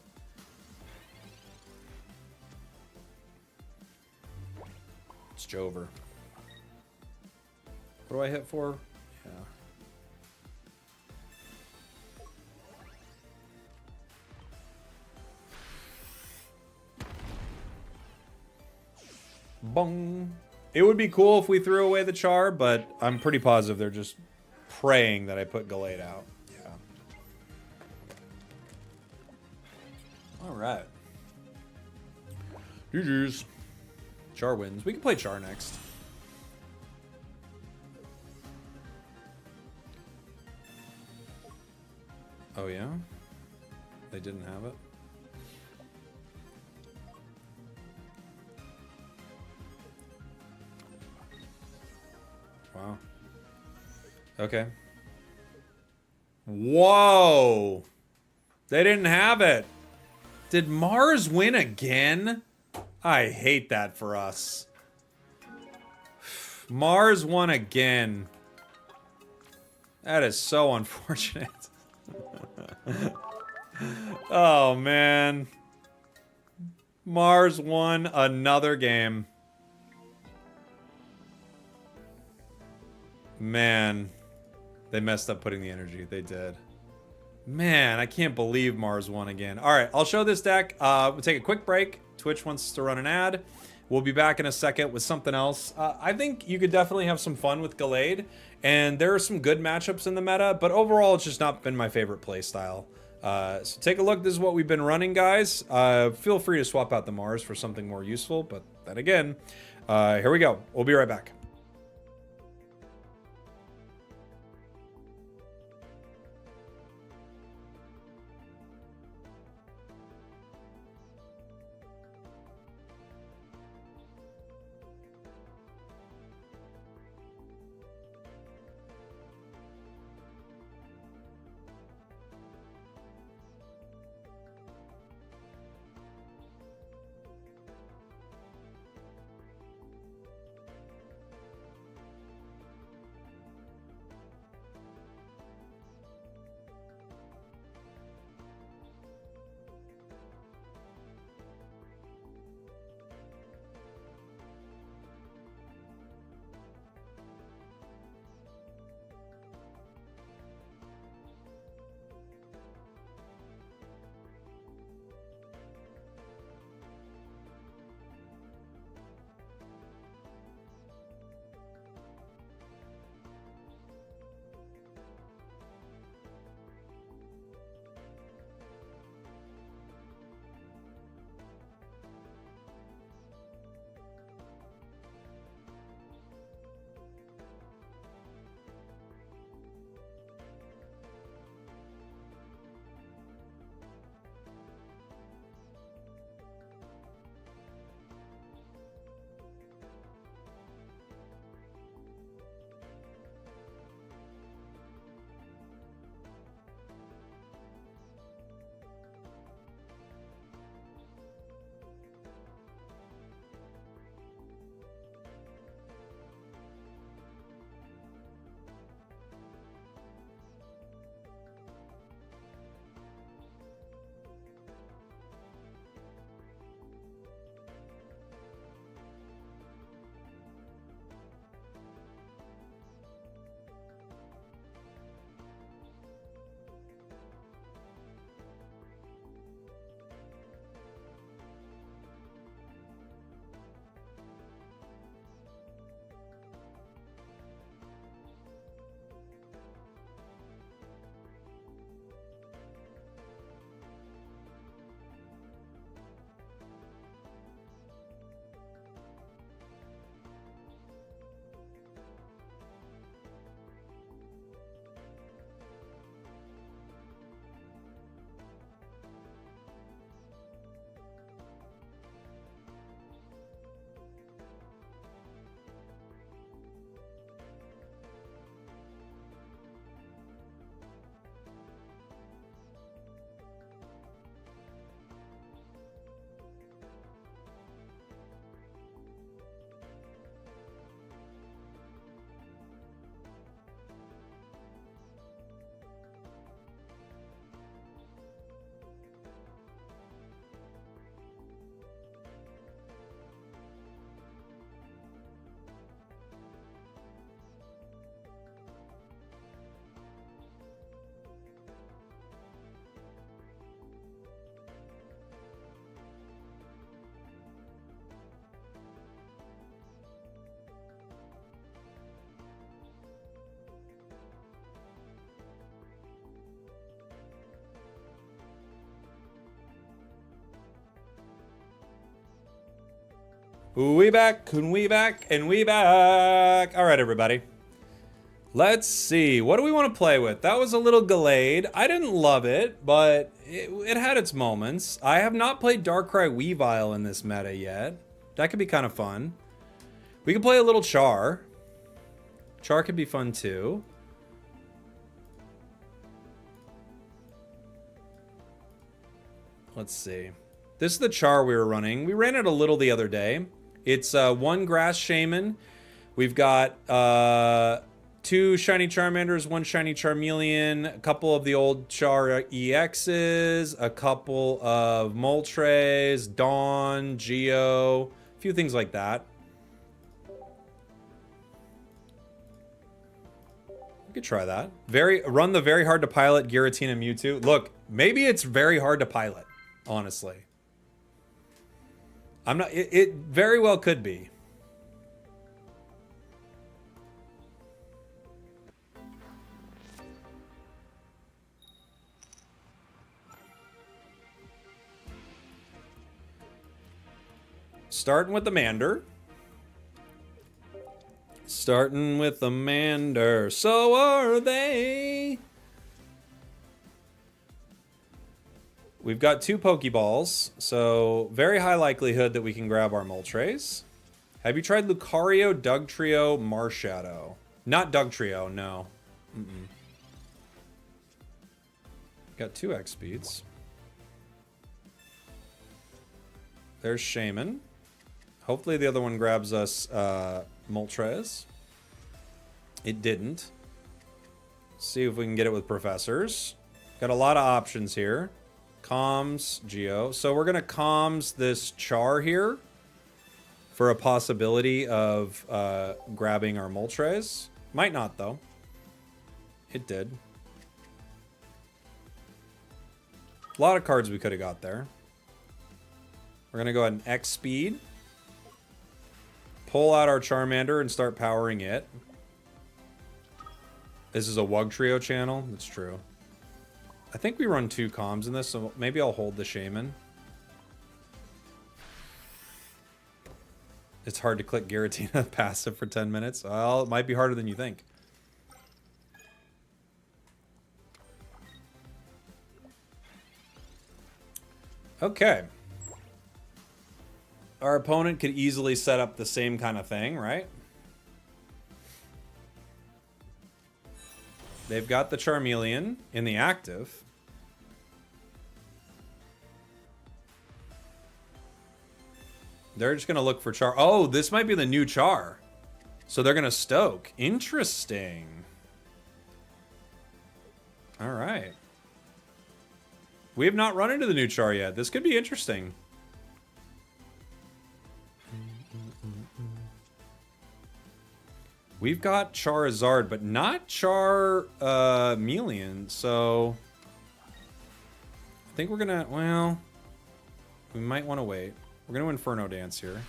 It's Jover. What do I hit for? Yeah. Bong. It would be cool if we threw away the Char, but I'm pretty positive they're just praying that I put Glade out. Yeah. All right. GG's. Char wins. We can play Char next. Oh, yeah? They didn't have it? Wow. Okay. Whoa! They didn't have it. Did Mars win again? I hate that for us. Mars won again. That is so unfortunate. Oh, man. Mars won another game. Man. They messed up putting the energy. They did. Man, I can't believe Mars won again. All right, I'll show this deck. We'll take a quick break. Twitch wants to run an ad. We'll be back in a second with something else. I think you could definitely have some fun with Glade, and there are some good matchups in the meta, but overall, it's just not been my favorite play style. So take a look. This is what we've been running, guys. Feel free to swap out the Mars for something more useful, but then again, here we go. We'll be right back. We back, and we back, and we back. All right, everybody. Let's see. What do we want to play with? That was a little Glade. I didn't love it, but it had its moments. I have not played Darkrai Weavile in this meta yet. That could be kind of fun. We could play a little Char. Char could be fun too. Let's see. This is the Char we were running. We ran it a little the other day. It's one Grass Shaman. We've got 2 Shiny Charmanders, 1 Shiny Charmeleon, a couple of the old Char EXs, a couple of Moltres, Dawn, Geo, a few things like that. We could try that. Run the very hard to pilot Gueritina Mewtwo. Look, maybe it's very hard to pilot, honestly. I'm not. It very well could be. Starting with the Mander. Starting with the Mander. So are they. We've got 2 Pokeballs, so very high likelihood that we can grab our Moltres. Have you tried Lucario, Dugtrio, Marshadow? Not Dugtrio, no. Got 2 X speeds. There's Shaman. Hopefully the other one grabs us Moltres. It didn't. See if we can get it with Professors. Got a lot of options here. Comms, Geo. So we're going to comms this Char here for a possibility of grabbing our Moltres. Might not, though. It did. A lot of cards we could have got there. We're going to go ahead and X speed. Pull out our Charmander and start powering it. This is a Wugtrio channel. That's true. I think we run 2 comms in this, so maybe I'll hold the Shaman. It's hard to click Gueritina passive for 10 minutes. Well, it might be harder than you think. Okay. Our opponent could easily set up the same kind of thing, right? They've got the Charmeleon in the active. They're just going to look for Char. Oh, this might be the new Char. So they're going to Stoke. Interesting. All right. We have not run into the new Char yet. This could be interesting. We've got Charizard, but not Charmeleon, so I think we're gonna, well, we might want to wait. We're gonna Inferno Dance here.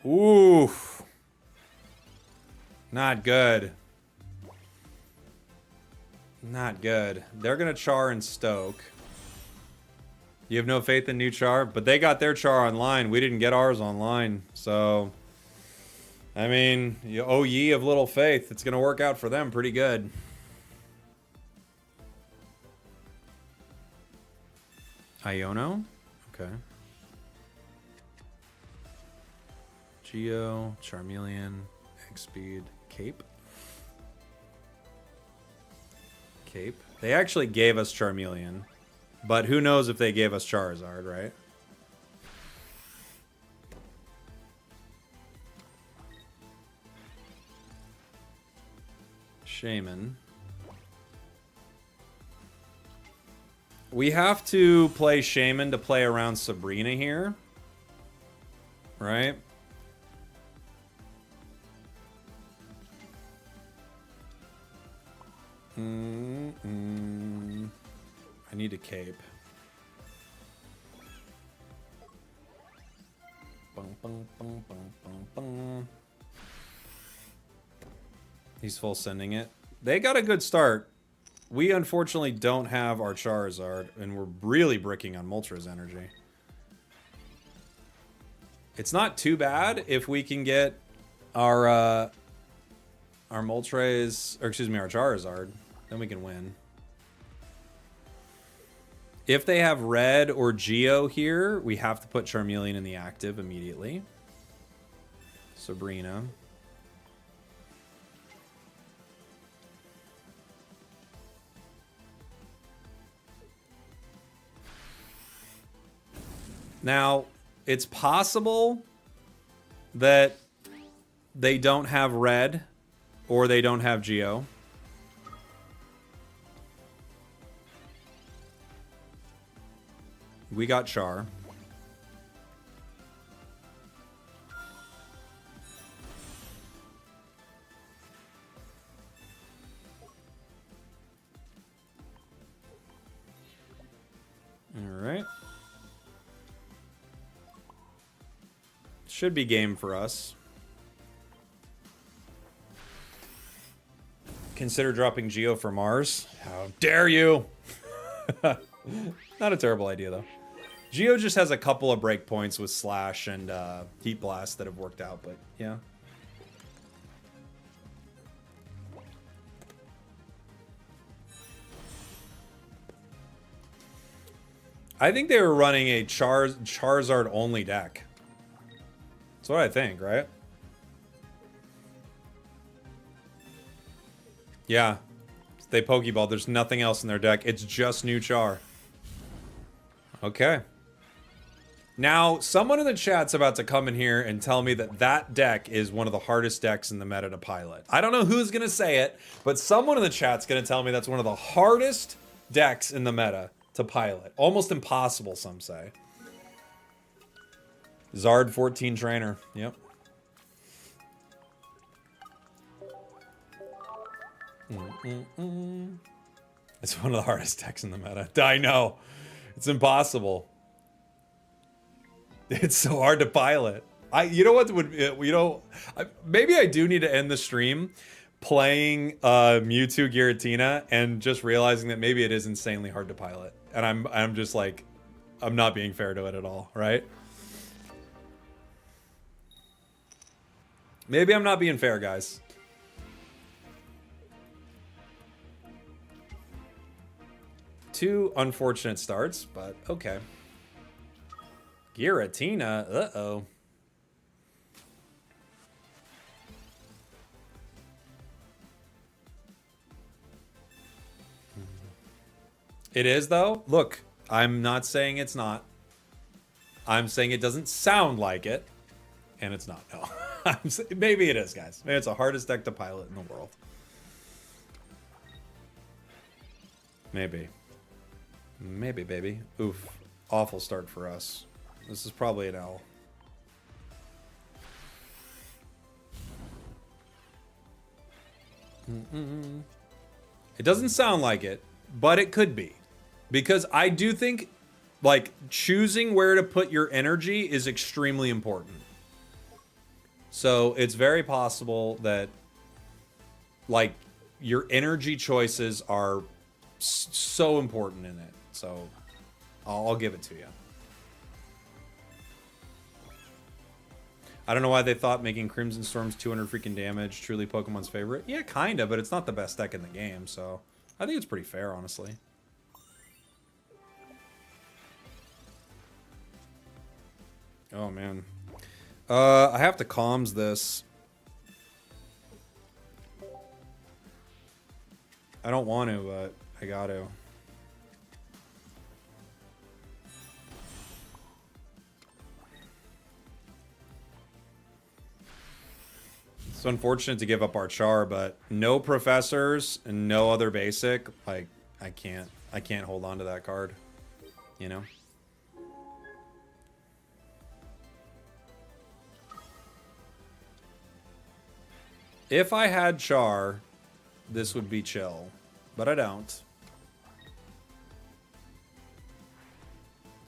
Oof. Not good. Not good. They're gonna Char and Stoke. You have no faith in new Char? But they got their Char online. We didn't get ours online. So, I mean, you owe ye of little faith. It's going to work out for them pretty good. Iono? Okay. Geo, Charmeleon, X-Speed, Cape. Cape. They actually gave us Charmeleon. But who knows if they gave us Charizard, right? Shaman. We have to play Shaman to play around Sabrina here. Right? I need a cape. Bum, bum, bum, bum, bum, bum. He's full sending it. They got a good start. We unfortunately don't have our Charizard, and we're really bricking on Moltres energy. It's not too bad if we can get our Moltres, or excuse me, our Charizard. Then we can win. If they have Red or Geo here, we have to put Charmeleon in the active immediately. Sabrina. Now, it's possible that they don't have Red or they don't have Geo. We got Char. All right. Should be game for us. Consider dropping Geo for Mars. How dare you? Not a terrible idea, though. Geo just has a couple of breakpoints with Slash and Heat Blast that have worked out, but yeah. I think they were running a Charizard only deck. That's what I think, right? Yeah. They Pokeball. There's nothing else in their deck. It's just new Char. Okay. Now, someone in the chat's about to come in here and tell me that that deck is one of the hardest decks in the meta to pilot. I don't know who's going to say it, but someone in the chat's going to tell me that's one of the hardest decks in the meta to pilot. Almost impossible, some say. Zard 14 trainer. Yep. It's one of the hardest decks in the meta. I know. It's impossible. It's so hard to pilot. You know what would, you know, maybe I do need to end the stream playing Mewtwo Gueritina and just realizing that maybe it is insanely hard to pilot. And I'm just like, I'm not being fair to it at all, right? Maybe I'm not being fair, guys. Two unfortunate starts, but okay. Gueritina, uh-oh. It is, though. Look, I'm not saying it's not. I'm saying it doesn't sound like it. And it's not, no. Maybe it is, guys. Maybe it's the hardest deck to pilot in the world. Maybe. Maybe, baby. Oof. Awful start for us. This is probably an L. It doesn't sound like it, but it could be. Because I do think, like, choosing where to put your energy is extremely important. So it's very possible that, like, your energy choices are so important in it. So I'll give it to you. I don't know why they thought making Crimson Storm's 200 freaking damage truly Pokemon's favorite. Yeah, kind of, but it's not the best deck in the game, so I think it's pretty fair, honestly. Oh, man. I have to comms this. I don't want to, but I got to. It's unfortunate to give up our Char, but no professors and no other basic. Like, I can't hold on to that card, you know? If I had Char, this would be chill, but I don't.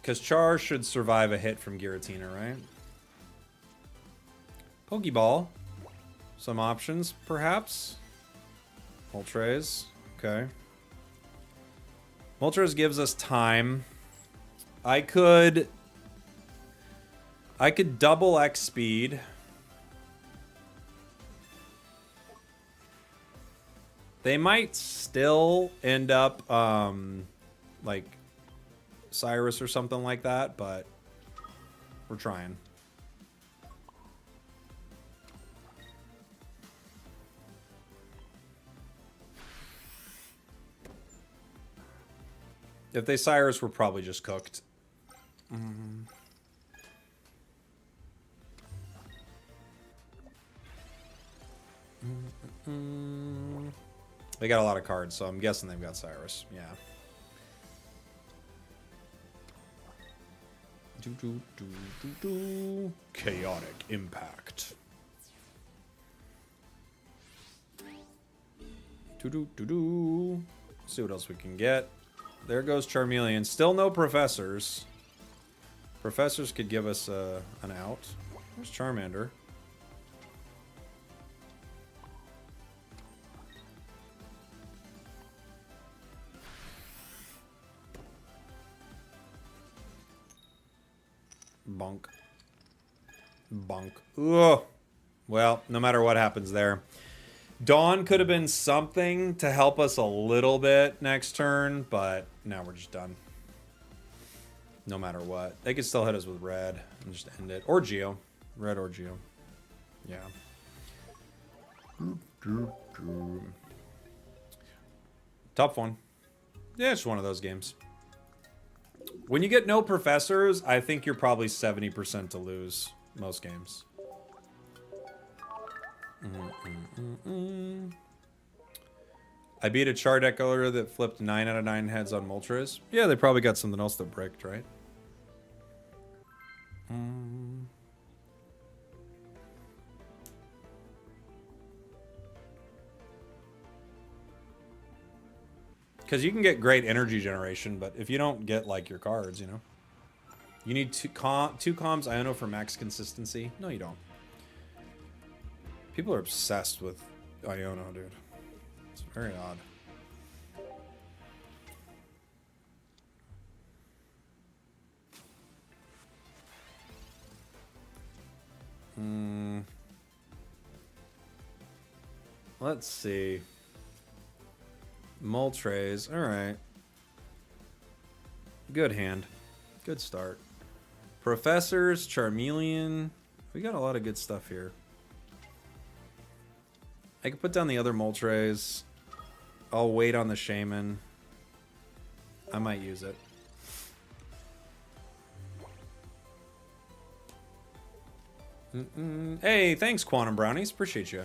Because Char should survive a hit from Gueritina, right? Pokeball. Some options, perhaps. Moltres. Okay. Moltres gives us time. I could double X speed. They might still end up like Cyrus or something like that, but we're trying. If they Cyrus, we're probably just cooked. They got a lot of cards, so I'm guessing they've got Cyrus. Yeah. Chaotic impact. See what else we can get. There goes Charmeleon. Still no professors. Professors could give us an out. There's Charmander. Bonk. Bonk. Ugh. Well, no matter what happens there. Dawn could have been something to help us a little bit next turn, but now we're just done. No matter what. They could still hit us with red and just end it. Or Geo. Red or Geo. Yeah. Tough one. Yeah, it's one of those games. When you get no professors, I think you're probably 70% to lose most games. I beat a char deck earlier that flipped 9 out of 9 heads on Moltres. Yeah, they probably got something else that bricked, right? Because you can get great energy generation, but if you don't get, like, your cards, you know. You need two comms Iono for max consistency. No, you don't. People are obsessed with Iono, dude. It's very odd. Let's see. Moltres. Alright. Good hand. Good start. Professors, Charmeleon. We got a lot of good stuff here. I could put down the other Moltres. I'll wait on the Shaman. I might use it. Hey, thanks, Quantum Brownies. Appreciate you.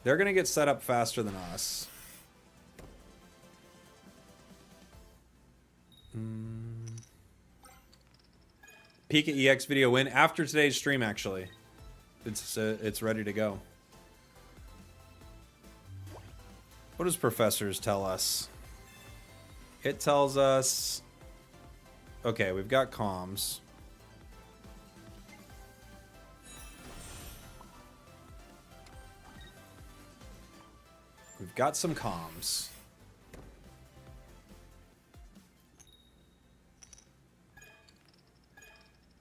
They're going to get set up faster than us. Pika EX video win after today's stream, actually. It's ready to go. What does Professors tell us? It tells us... Okay, we've got comms. We've got some comms.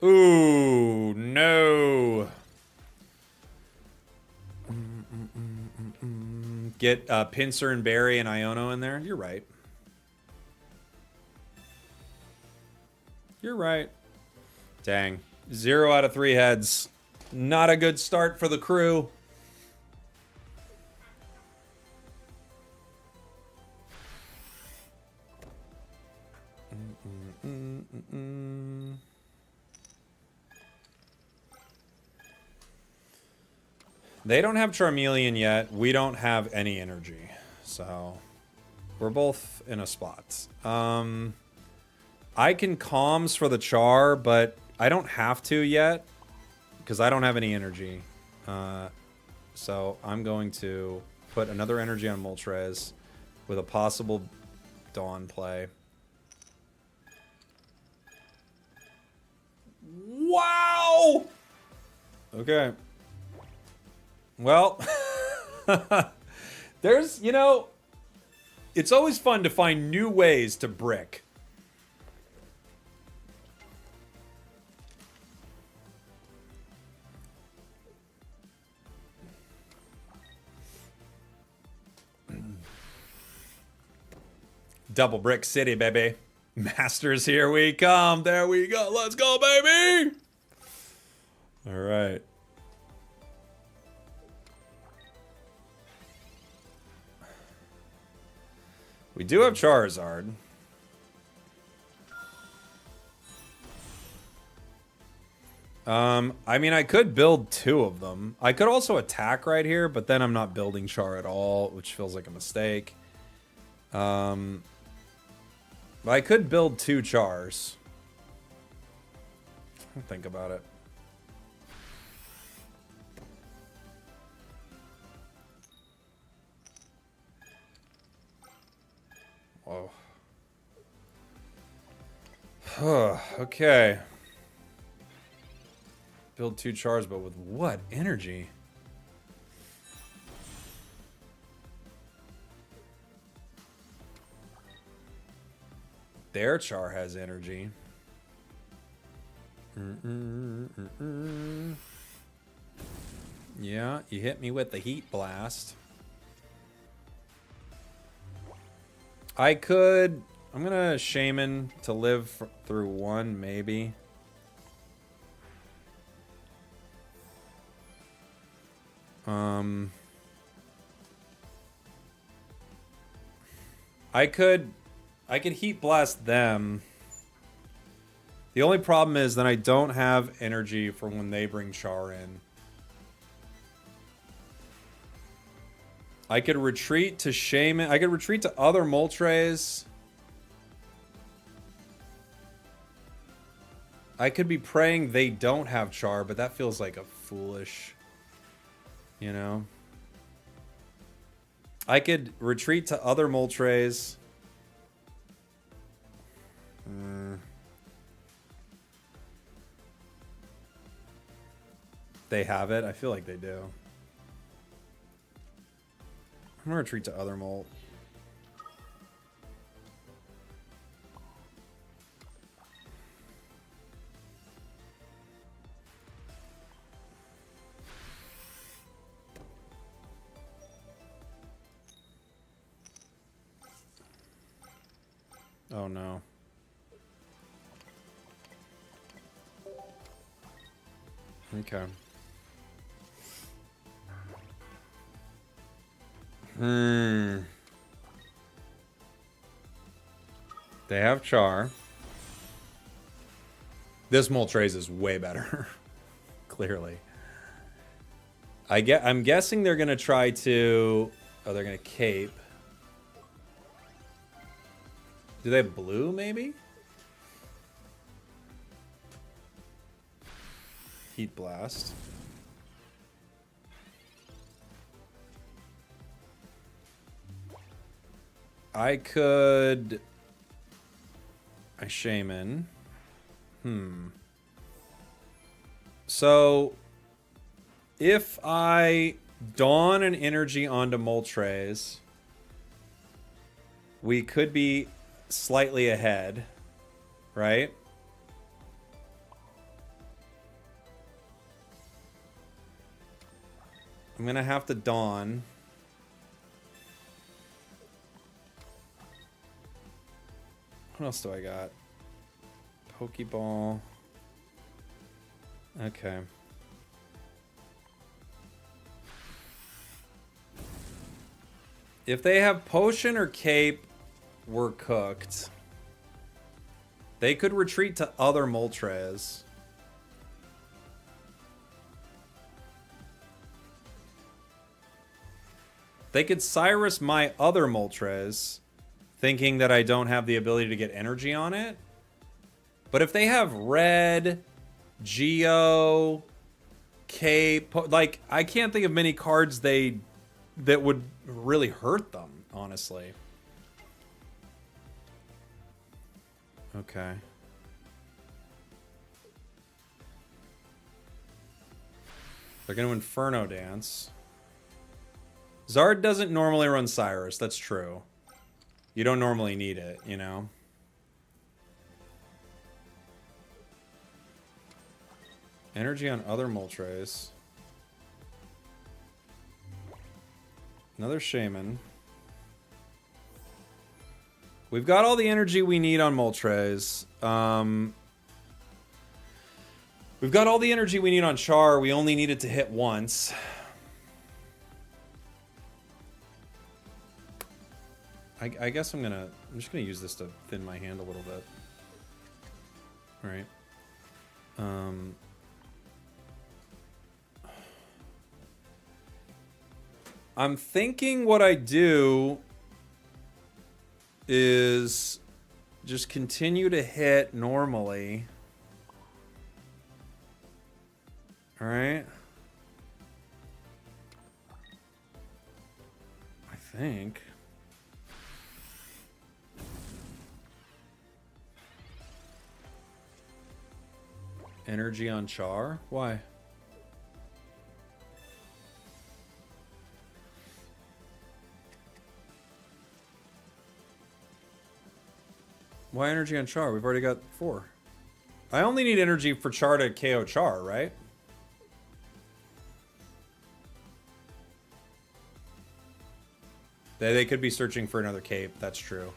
Ooh, no. Get Pinsir and Barry and Iono in there. You're right. You're right. Dang. 0 out of 3 heads. Not a good start for the crew. They don't have Charmeleon yet. We don't have any energy. So we're both in a spot. I can comms for the Char, but I don't have to yet because I don't have any energy. So I'm going to put another energy on Moltres with a possible Dawn play. Wow! Okay. Well, there's, you know, It's always fun to find new ways to brick. Double Brick City, baby. Masters, here we come. There we go. Let's go, baby. All right. We do have Charizard. I mean, I could build 2 of them. I could also attack right here, but then I'm not building Char at all, which feels like a mistake. I could build 2 Chars. Think about it. Whoa. Okay. Build 2 Chars, but with what energy? Their Char has energy. Yeah, you hit me with the Heat Blast. I could... I'm gonna Shaman to live through 1, maybe. I could Heat Blast them. The only problem is that I don't have energy for when they bring Char in. I could retreat to Shaman. I could retreat to other Moltres. I could be praying they don't have Char, but that feels like a foolish, you know? I could retreat to other Moltres. They have it? I feel like they do. I'm gonna retreat to other Molt. Oh no. Okay. They have Char. This Moltres is way better. Clearly. I'm guessing they're gonna try to... Oh, they're gonna Cape. Do they have blue, maybe? Heat Blast. I could... I Shaman. So, if I Dawn an energy onto Moltres, we could be slightly ahead, right? I'm gonna have to Dawn. What else do I got? Pokeball. Okay. If they have Potion or Cape, we're cooked. They could retreat to other Moltres. They could Cyrus my other Moltres, thinking that I don't have the ability to get energy on it. But if they have Red, Geo, Cape, like, I can't think of many cards that would really hurt them, honestly. Okay. They're going to Inferno Dance. Zard doesn't normally run Cyrus, that's true. You don't normally need it, you know? Energy on other Moltres. Another Shaman. We've got all the energy we need on Moltres. We've got all the energy we need on Char. We only need it to hit once. I guess I'm just gonna use this to thin my hand a little bit. All right. I'm thinking what I do is just continue to hit normally. All right. I think. Energy on Char? Why? Why energy on Char? We've already got 4. I only need energy for Char to KO Char, right? They could be searching for another cape. That's true.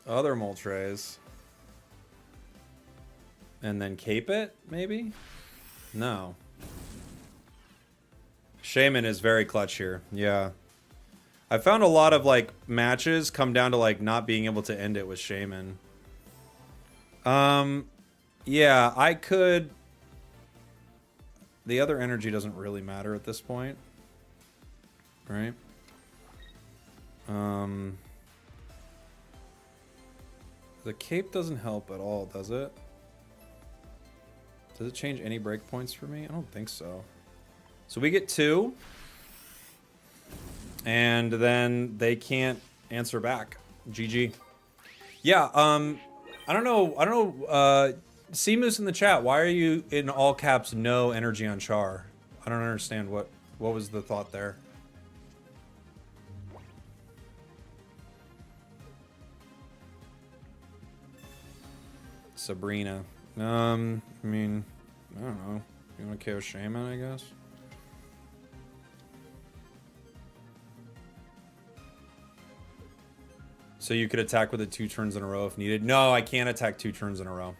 Other Moltres. And then cape it, maybe? No. Shaman is very clutch here. Yeah. I found a lot of, like, matches come down to, like, not being able to end it with Shaman. Yeah, I could... The other energy doesn't really matter at this point. Right? The cape doesn't help at all, does it? Does it change any breakpoints for me? I don't think so. So we get 2. And then they can't answer back. GG. Yeah, I don't know. Seamus in the chat, why are you in all caps no energy on Char? I don't understand what was the thought there. Sabrina. I mean, I don't know. You want to KO Shaman, I guess? So you could attack with it 2 turns in a row if needed. No, I can't attack 2 turns in a row.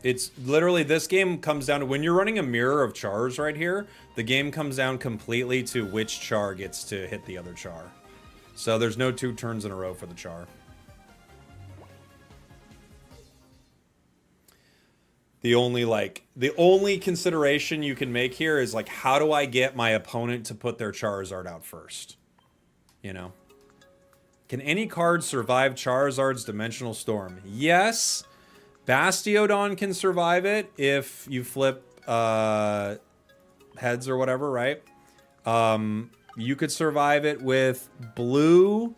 It's literally, this game comes down to when you're running a mirror of Chars right here, the game comes down completely to which Char gets to hit the other Char. So there's no 2 turns in a row for the Char. The only consideration you can make here is, like, how do I get my opponent to put their Charizard out first? You know? Can any card survive Charizard's Dimensional Storm? Yes. Bastiodon can survive it if you flip heads or whatever, right? You could survive it with blue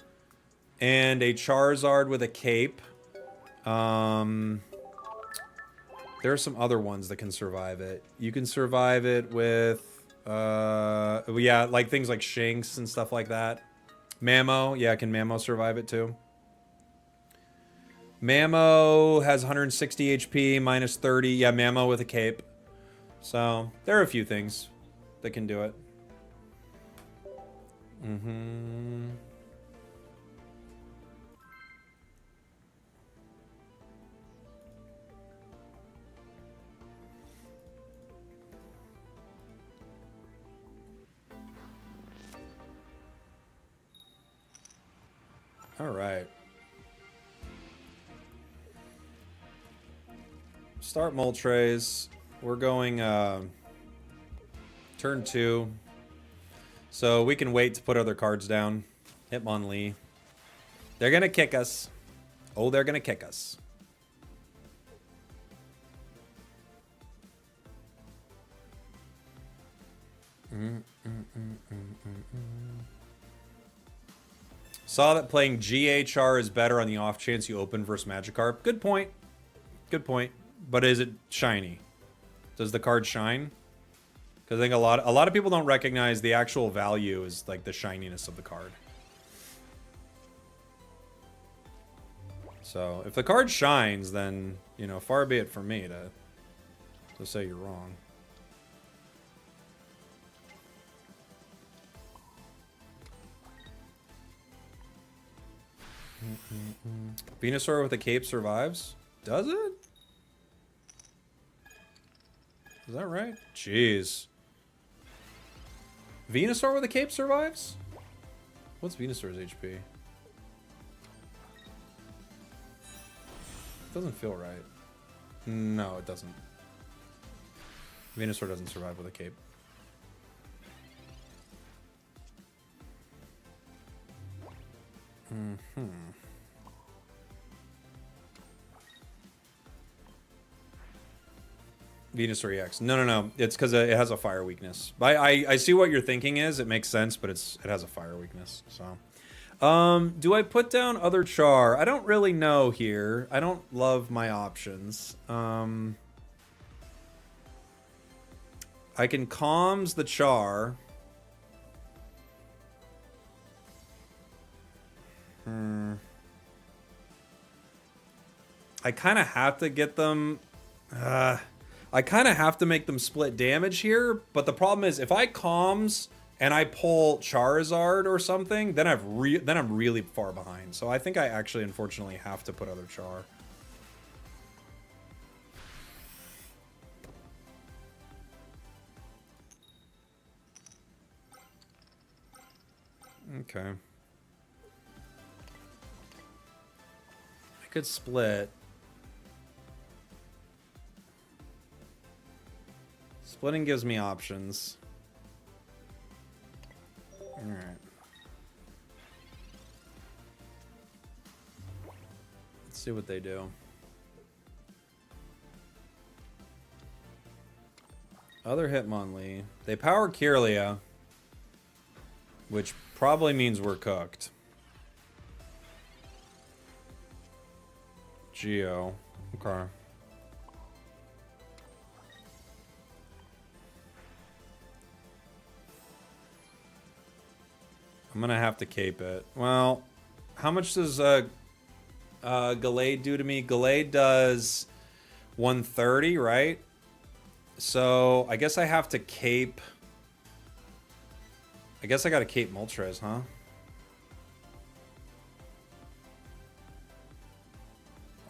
and a Charizard with a cape. There are some other ones that can survive it. You can survive it with, yeah, like things like Shinx and stuff like that. Mamo, yeah, can Mamo survive it too? Mamo has 160 HP, minus 30. Yeah, Mamo with a cape. So, there are a few things that can do it. All right. Start Moltres. We're going turn 2. So we can wait to put other cards down. Hitmonlee. They're going to kick us. Oh, they're going to kick us. Saw that playing GHR is better on the off chance you open versus Magikarp. Good point. Good point. But is it shiny? Does the card shine? Because I think a lot of people don't recognize the actual value is like the shininess of the card. So if the card shines, then, you know, far be it from me to say you're wrong. Venusaur with a cape survives? Does it? Is that right? Jeez. Venusaur with a cape survives? What's Venusaur's HP? Doesn't feel right. No, it doesn't. Venusaur doesn't survive with a cape. Venusaur EX. No. It's because it has a fire weakness. I see what your thinking is. It makes sense, but it has a fire weakness. So, do I put down other char? I don't really know here. I don't love my options. I can calms the char. I kind of have to get them. I kind of have to make them split damage here, but the problem is if I calms and I pull Charizard or something, then I'm really far behind. So I think I actually unfortunately have to put other char. Okay. I could split. Splitting gives me options. Alright. Let's see what they do. Other Hitmonlee. They power Kirlia, which probably means we're cooked. Geo. Okay. I'm gonna have to cape it. Well, how much does Glade do to me? Glade does 130, right? So I guess I have to cape. I guess I gotta cape Moltres, huh?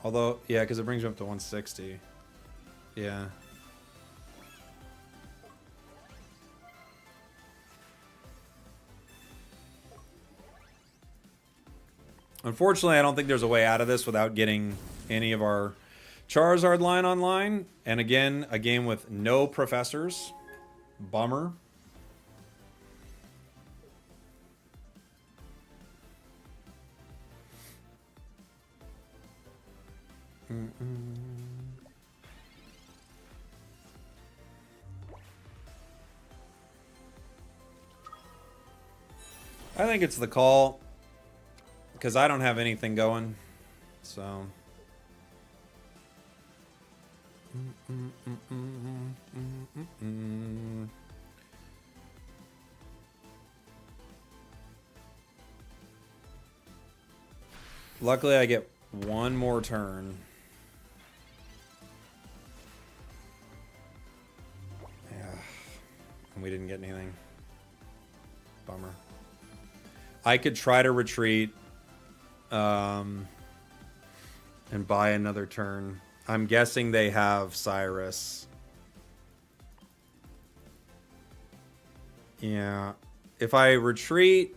Although, yeah, because it brings you up to 160. Yeah. Unfortunately, I don't think there's a way out of this without getting any of our Charizard line online. And again, a game with no professors. Bummer. I think it's the call. Because I don't have anything going, so. Luckily, I get one more turn. Yeah, and we didn't get anything. Bummer. I could try to retreat. And buy another turn. I'm guessing they have Cyrus. Yeah. If I retreat,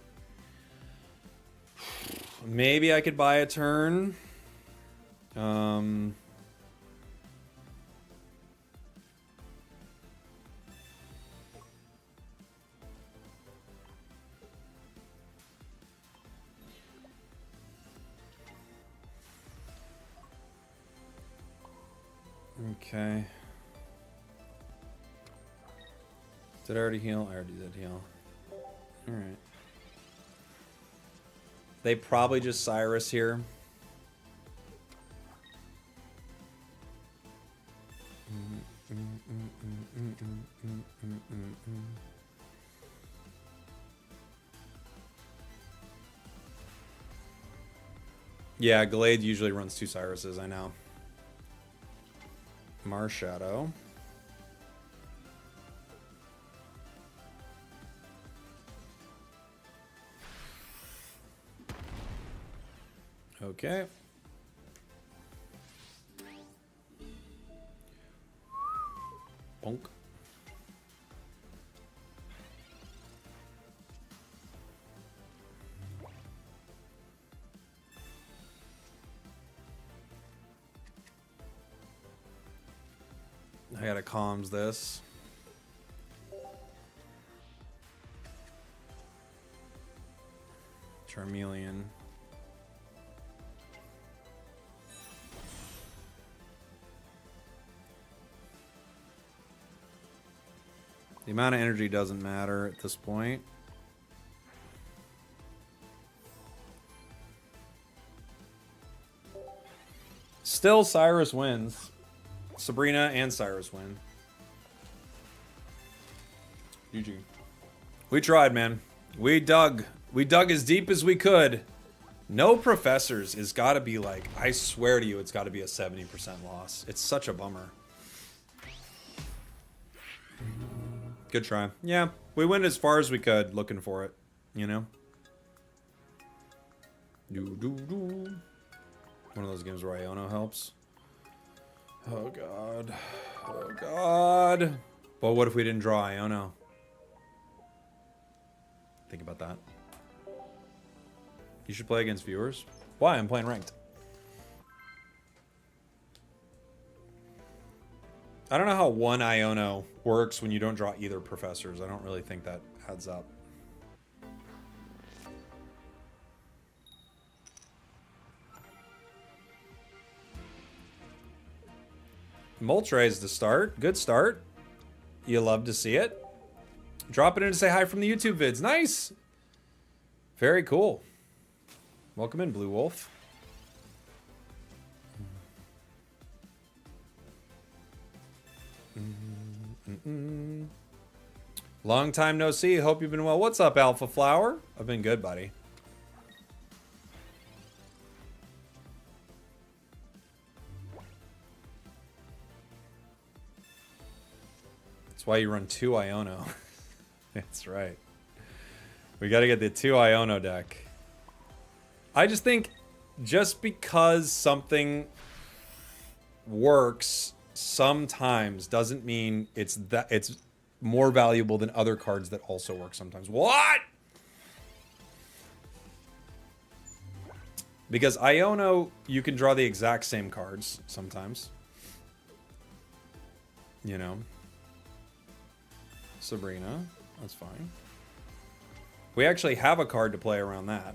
maybe I could buy a turn. Okay. Did I already heal? I already did heal. Alright. They probably just Cyrus here. Yeah, Glade usually runs 2 Cyruses, I know. Marshadow. Okay. Bonk. I gotta comms this. Charmeleon. The amount of energy doesn't matter at this point. Still, Cyrus wins. Sabrina and Cyrus win. GG. We tried, man. We dug. We dug as deep as we could. No professors is gotta be like, I swear to you, it's gotta be a 70% loss. It's such a bummer. Good try. Yeah, we went as far as we could looking for it, you know? One of those games where Iono helps. Oh, God. Oh, God. Well, what if we didn't draw Iono? Think about that. You should play against viewers. Why? I'm playing ranked. I don't know how one Iono works when you don't draw either professors. I don't really think that adds up. Moltres to start. Good start. You love to see it. Drop it in to say hi from the YouTube vids. Nice. Very cool. Welcome in, Blue Wolf. Long time no see. Hope you've been well. What's up, Alpha Flower? I've been good, buddy. That's why you run 2 Iono. That's right. We got to get the 2 Iono deck. I just think just because something works sometimes doesn't mean it's more valuable than other cards that also work sometimes. What? Because Iono, you can draw the exact same cards sometimes. You know. Sabrina, that's fine. We actually have a card to play around that.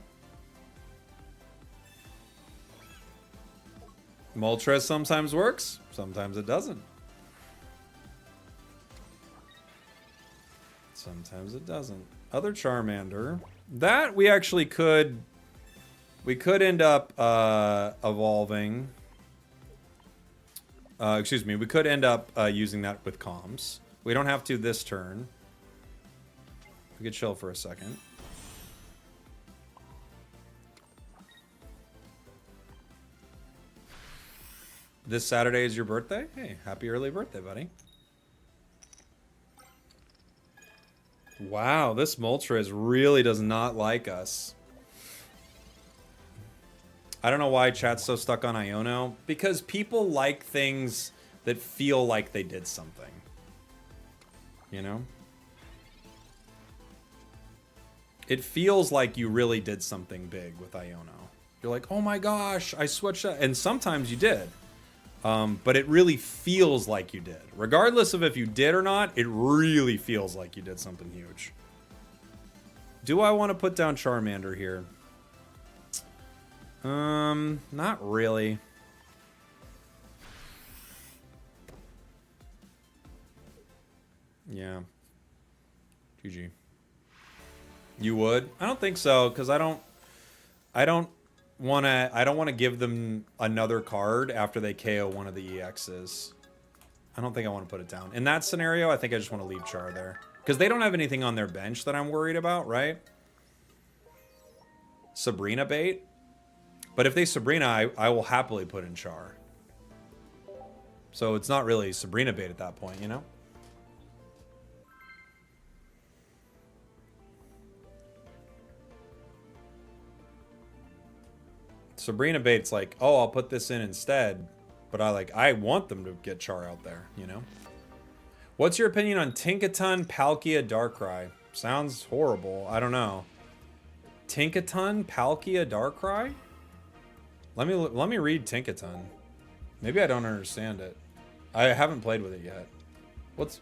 Moltres sometimes works, sometimes it doesn't. Sometimes it doesn't. Other Charmander. That we actually could... We could end up evolving. Excuse me, we could end up using that with comms. We don't have to this turn. We could chill for a second. This Saturday is your birthday? Hey, happy early birthday, buddy. Wow, this Moltres really does not like us. I don't know why chat's so stuck on Iono. Because people like things that feel like they did something. You know? It feels like you really did something big with Iono. You're like, oh my gosh, I switched that. And sometimes you did. But it really feels like you did. Regardless of if you did or not, it really feels like you did something huge. Do I want to put down Charmander here? Not really. Yeah. GG. You would? I don't think so, because I don't want to give them another card after they KO one of the EXs. I don't think I want to put it down. In that scenario, I think I just want to leave Char there. Because they don't have anything on their bench that I'm worried about, right? Sabrina bait? But if they Sabrina, I will happily put in Char. So it's not really Sabrina bait at that point, you know? Sabrina bait's like, oh, I'll put this in instead. But I want them to get Char out there, you know? What's your opinion on Tinkaton, Palkia, Darkrai? Sounds horrible. I don't know. Tinkaton, Palkia, Darkrai? Let me read Tinkaton. Maybe I don't understand it. I haven't played with it yet. What's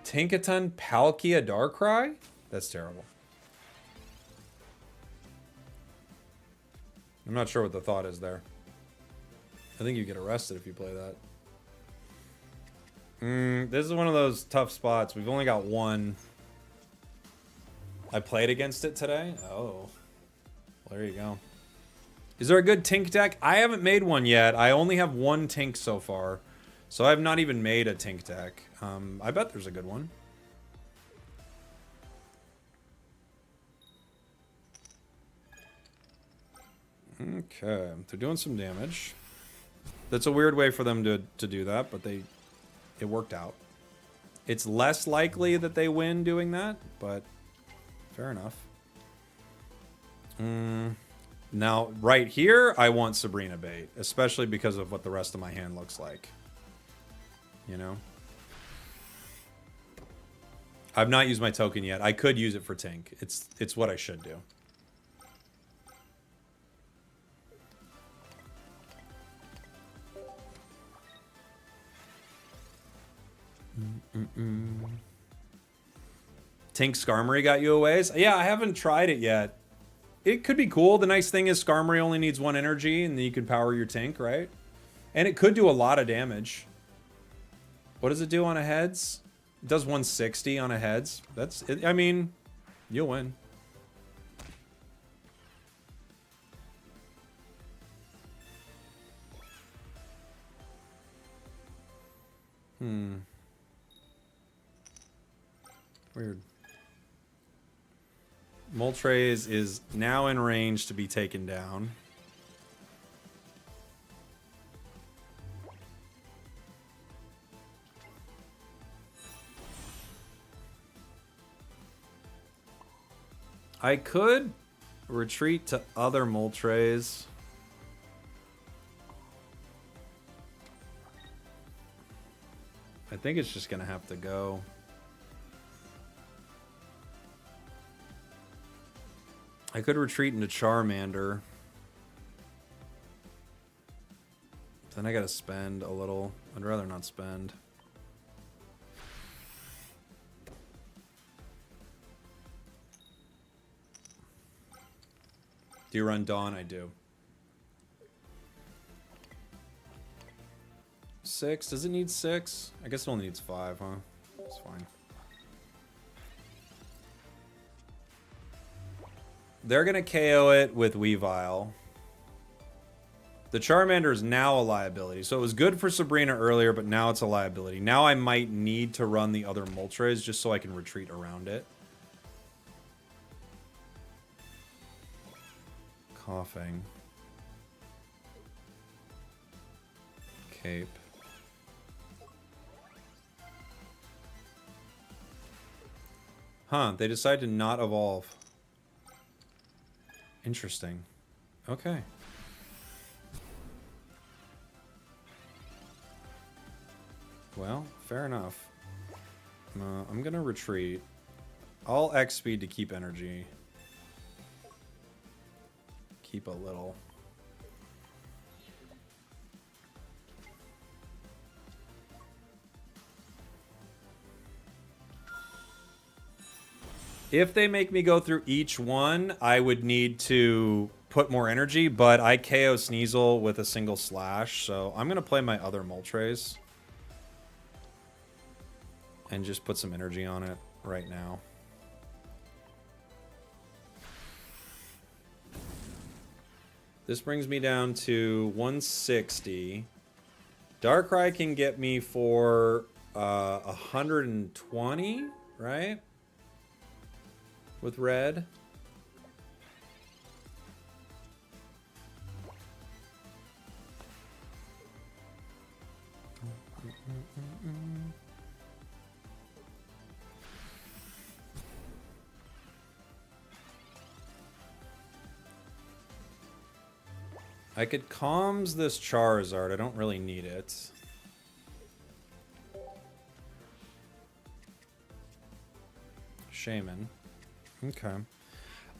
Tinkaton, Palkia, Darkrai? That's terrible. I'm not sure what the thought is there. I think you get arrested if you play that. This is one of those tough spots. We've only got one. I played against it today. Oh. Well, there you go. Is there a good Tink deck? I haven't made one yet. I only have one Tink so far. So I've not even made a Tink deck. I bet there's a good one. Okay. They're doing some damage. That's a weird way for them to do that, but it worked out. It's less likely that they win doing that, but fair enough. Now, right here, I want Sabrina bait, especially because of what the rest of my hand looks like. You know? I've not used my token yet. I could use it for Tink. It's what I should do. Tink Skarmory got you a ways? Yeah, I haven't tried it yet. It could be cool. The nice thing is Skarmory only needs one energy, and then you can power your Tink, right? And it could do a lot of damage. What does it do on a heads? It does 160 on a heads. That's it. I mean, you'll win. Weird. Moltres is now in range to be taken down. I could retreat to other Moltres. I think it's just going to have to go. I could retreat into Charmander. Then I gotta spend a little. I'd rather not spend. Do you run Dawn? I do. 6? Does it need 6? I guess it only needs 5, huh? It's fine. They're going to KO it with Weavile. The Charmander is now a liability. So it was good for Sabrina earlier, but now it's a liability. Now I might need to run the other Moltres just so I can retreat around it. Coughing. Cape. Huh, they decide to not evolve. Interesting. Okay. Well, fair enough. I'm gonna retreat. I'll X speed to keep energy. Keep a little. If they make me go through each one, I would need to put more energy, but I KO Sneasel with a single slash, so I'm going to play my other Moltres. And just put some energy on it. right now. This brings me down to 160. Darkrai can get me for 120, right? With red. I could calms this Charizard. I don't really need it. Shaman. Okay.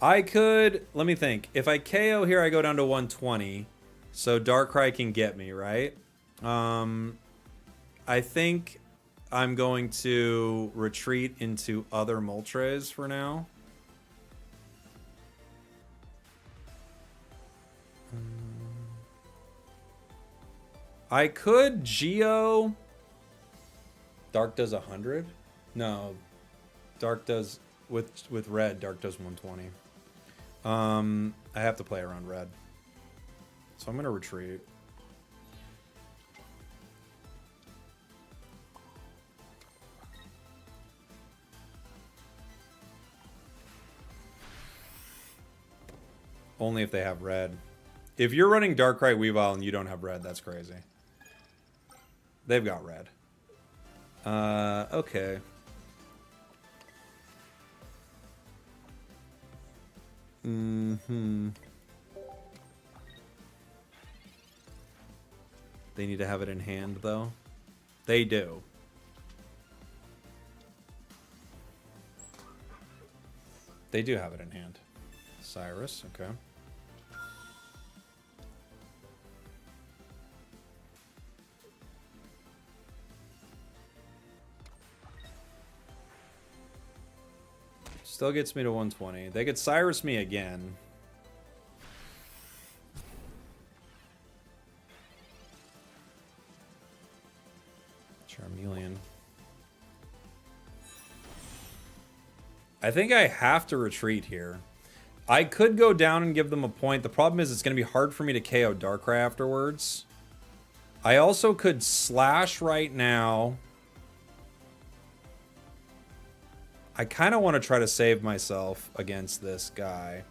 I could... Let me think. If I KO here, I go down to 120. So Darkrai can get me, right? I think I'm going to retreat into other Moltres for now. I could Geo. Dark does 100? No. Dark does with red, Dark does 120. I have to play around red. So I'm gonna retreat. Only if they have red. If you're running Darkrai Weavile and you don't have red, that's crazy. They've got red. Okay. Mm-hmm. They need to have it in hand, though. They do. They do have it in hand. Cyrus, okay. Still gets me to 120. They could Cyrus me again. Charmeleon. I think I have to retreat here. I could go down and give them a point. The problem is it's going to be hard for me to KO Darkrai afterwards. I also could slash right now. I kind of want to try to save myself against this guy.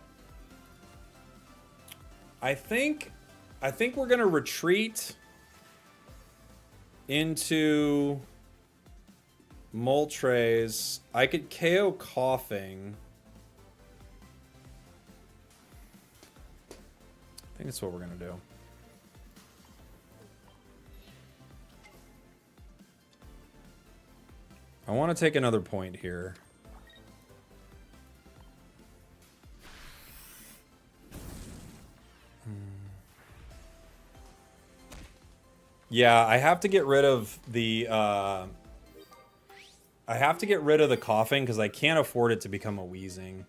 I think we're going to retreat into Moltres. I could KO Coughing. I think that's what we're going to do. I want to take another point here. Yeah, I have to get rid of the Coughing because I can't afford it to become a Wheezing.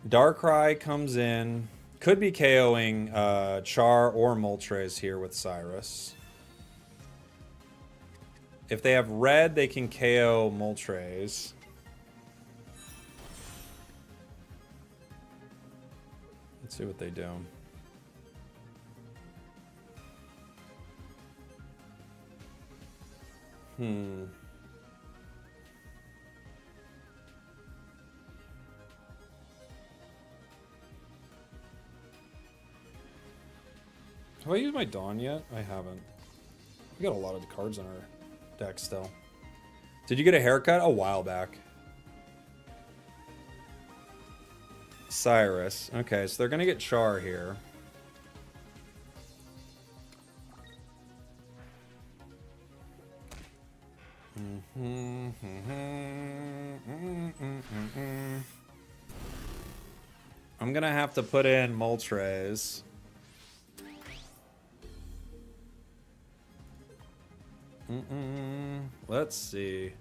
Darkrai comes in. Could be KOing Char or Moltres here with Cyrus. If they have red, they can KO Moltres. Let's see what they do. Have I used my Dawn yet? I haven't. We got a lot of cards in our deck still. Did you get a haircut? A while back. Cyrus. Okay, so they're gonna get Char here. I'm gonna have to put in Moltres. Let's see.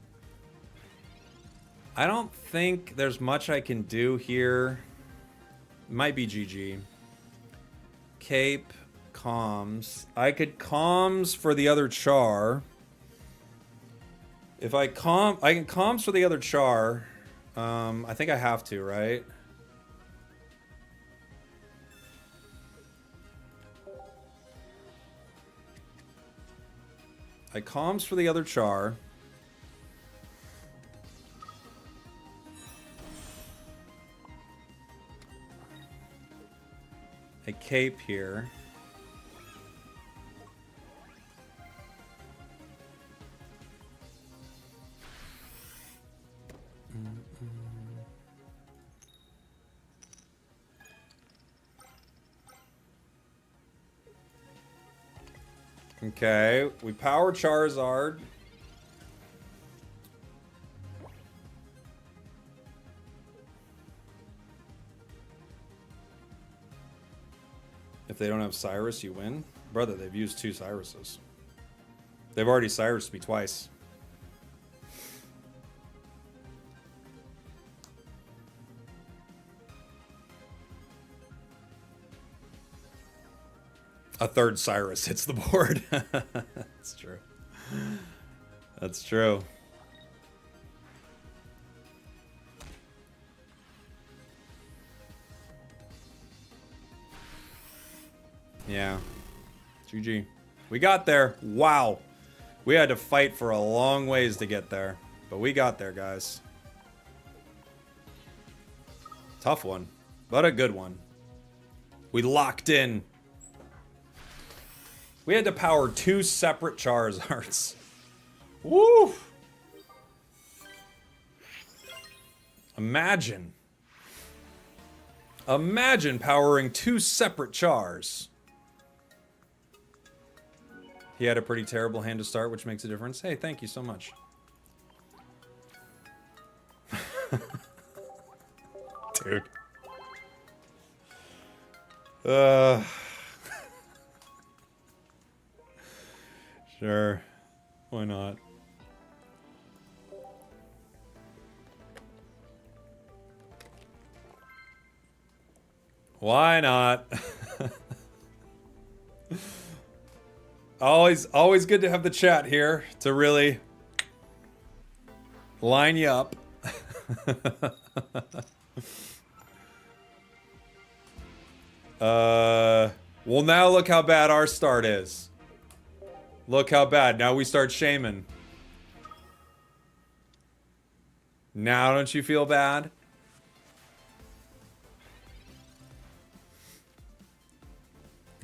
I don't think there's much I can do here. Might be GG. Cape, Comms. I could Comms for the other Char. If I can comms for the other Char. I think I have to, right? I comms for the other Char. I cape here. Okay, we power Charizard. If they don't have Cyrus, you win. Brother, they've used 2 Cyruses. They've already Cyrused me twice. A third Cyrus hits the board. That's true. That's true. Yeah. GG. We got there. Wow. We had to fight for a long ways to get there. But we got there, guys. Tough one. But a good one. We locked in. We had to power 2 separate Charizards. Woo! Imagine. Imagine powering 2 separate Chars. He had a pretty terrible hand to start, which makes a difference. Hey, thank you so much. Dude. Sure. Why not? Why not? Always good to have the chat here to really line you up. Well, now look how bad our start is. Look how bad. Now we start shaming. Now don't you feel bad?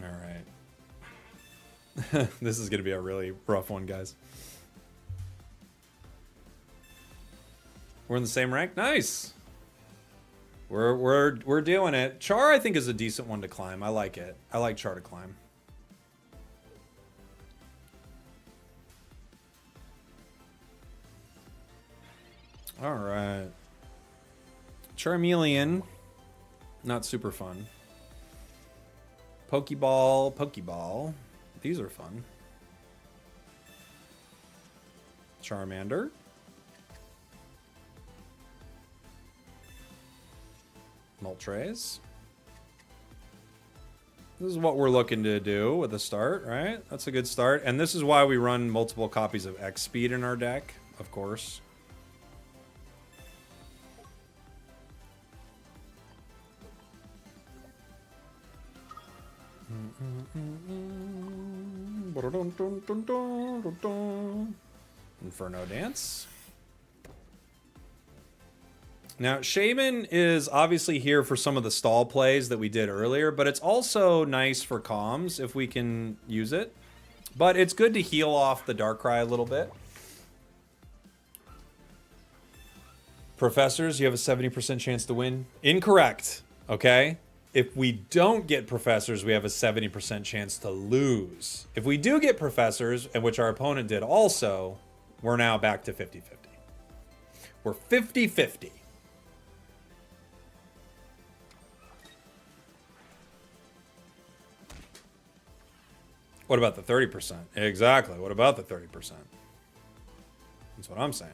All right. This is going to be a really rough one, guys. We're in the same rank? Nice. We're doing it. Char, I think, is a decent one to climb. I like it. I like Char to climb. All right. Charmeleon. Not super fun. Pokeball. These are fun. Charmander. Moltres. This is what we're looking to do with a start, right? That's a good start. And this is why we run multiple copies of X Speed in our deck, of course. Inferno Dance. Now, Shaman is obviously here for some of the stall plays that we did earlier, but it's also nice for comms if we can use it. But it's good to heal off the Darkrai a little bit. Professors, you have a 70% chance to win. Incorrect, okay? If we don't get Professors, we have a 70% chance to lose. If we do get Professors, and which our opponent did also, we're now back to 50-50. We're 50-50. What about the 30%? Exactly. What about the 30%? That's what I'm saying.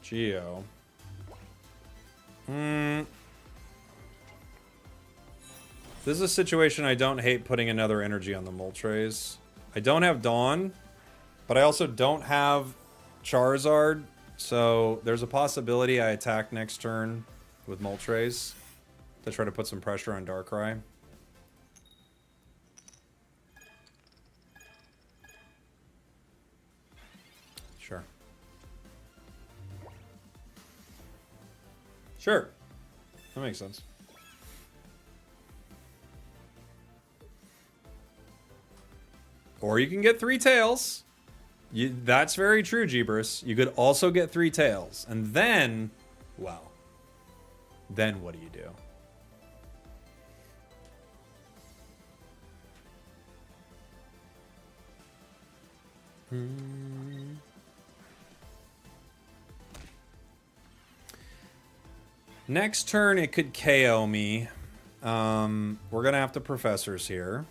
Geo. This is a situation I don't hate putting another energy on the Moltres. I don't have Dawn, but I also don't have Charizard, so there's a possibility I attack next turn with Moltres to try to put some pressure on Darkrai. Sure. Sure. That makes sense. Or you can get 3 tails. That's very true, Jeebers. You could also get 3 tails. And then, well, then what do you do? Next turn, it could KO me. We're going to have to Professors here.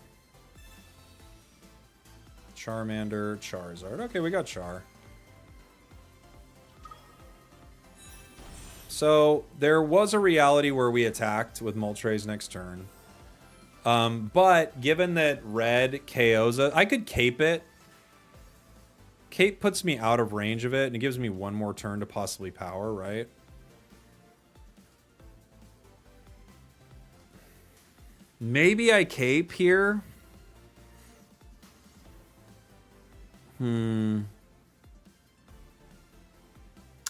Charmander, Charizard. Okay, we got Char. So, there was a reality where we attacked with Moltres next turn. But, given that red KOs it, I could cape it. Cape puts me out of range of it, and it gives me one more turn to possibly power, right? Maybe I cape here. I'm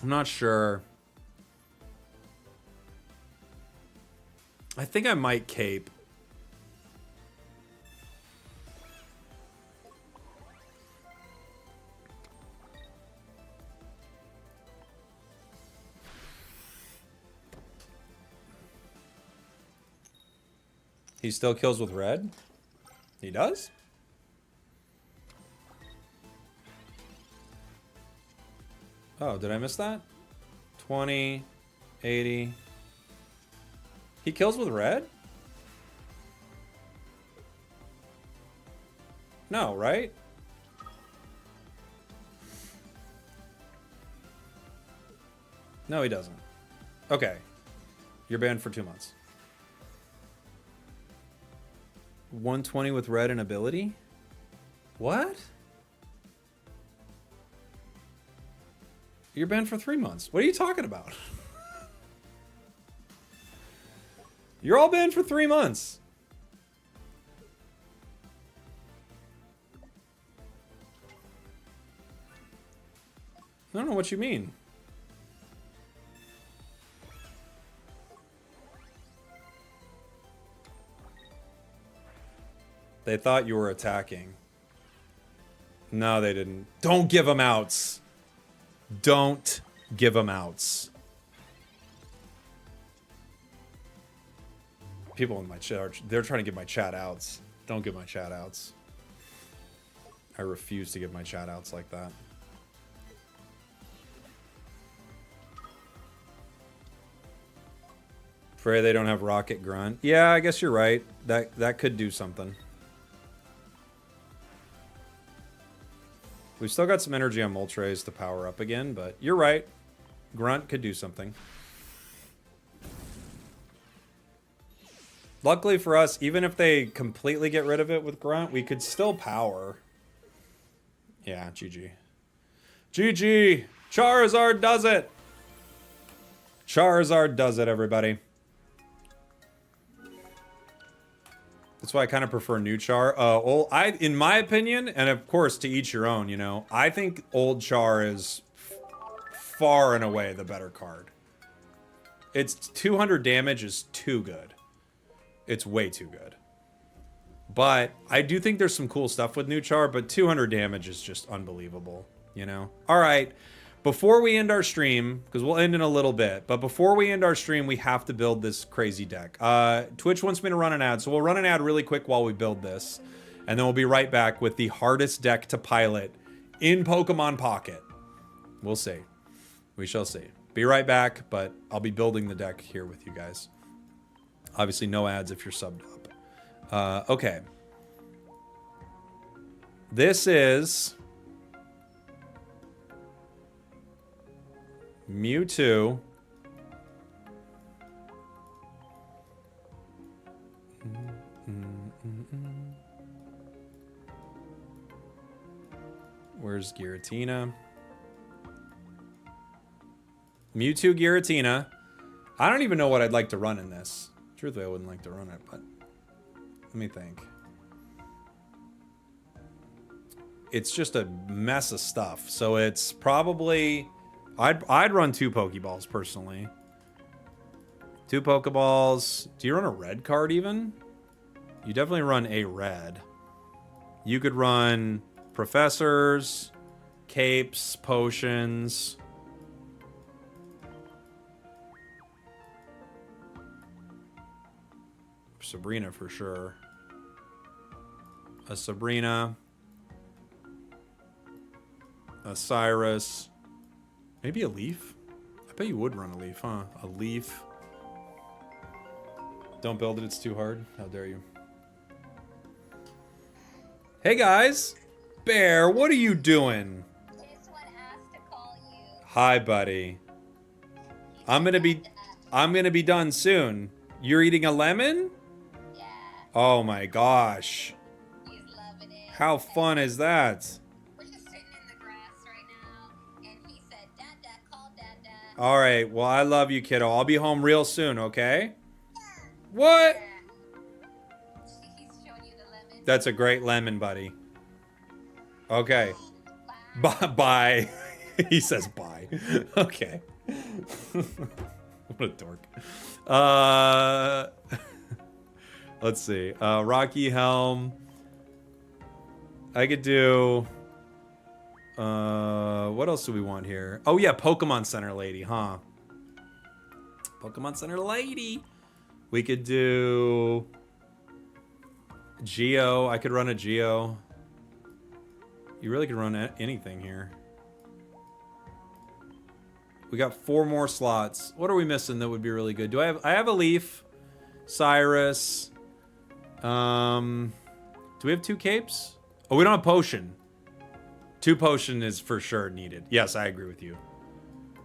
not sure. I think I might cape. He still kills with red? He does? Oh, did I miss that? 20, 80. He kills with red? No, right? No, he doesn't. Okay. You're banned for 2 months. 120 with red and ability? What? You're banned for 3 months. What are you talking about? You're all banned for 3 months. I don't know what you mean. They thought you were attacking. No, they didn't. Don't give them outs. Don't give them outs. People in my chat, they're trying to give my chat outs. Don't give my chat outs. I refuse to give my chat outs like that. Pray they don't have Rocket Grunt. Yeah, I guess you're right. That could do something. We've still got some energy on Moltres to power up again, but you're right. Grunt could do something. Luckily for us, even if they completely get rid of it with Grunt, we could still power. Yeah, GG. GG! Charizard does it! Charizard does it, everybody. That's why I kind of prefer new Char. In my opinion, and of course to each your own, you know, I think old Char is far and away the better card. It's 200 damage is too good. It's way too good. But I do think there's some cool stuff with new Char, but 200 damage is just unbelievable, you know? All right. Before we end our stream, because we'll end in a little bit, but before we end our stream, we have to build this crazy deck. Twitch wants me to run an ad, so we'll run an ad really quick while we build this. And then we'll be right back with the hardest deck to pilot in Pokemon Pocket. We'll see. We shall see. Be right back, but I'll be building the deck here with you guys. Obviously, no ads if you're subbed up. Okay. This is Mewtwo. Where's Gueritina? Mewtwo, Gueritina. I don't even know what I'd like to run in this. Truthfully, I wouldn't like to run it, but let me think. It's just a mess of stuff. So it's probably... I'd run 2 Pokeballs, personally. 2 Pokeballs. Do you run a red card, even? You definitely run a red. You could run Professors, Capes, Potions... Sabrina for sure. A Sabrina. A Cyrus. Maybe a Leaf? I bet you would run a Leaf, huh? A Leaf. Don't build it, it's too hard. How dare you. Hey guys! Bear, what are you doing? Just one asked to call you. Hi, buddy. I'm gonna be done soon. You're eating a lemon? Yeah. Oh my gosh. He's loving it. How fun is that? We're just sitting in the grass right now, and he said, Dada, call Dada. All right. Well, I love you, kiddo. I'll be home real soon, okay? What? Yeah. He's showing you the lemon. That's a great lemon, buddy. Okay. Bye. Bye. He says bye. Okay. What a dork. Let's see. Rocky Helm. I could do... what else do we want here? Oh, yeah. Pokemon Center Lady, huh? Pokemon Center Lady. We could do... Geo. I could run a Geo. You really could run anything here. We got 4 more slots. What are we missing that would be really good? I have a Leaf. Cyrus. Do we have 2 Capes? Oh, we don't have Potion. 2 Potion is for sure needed. Yes, I agree with you.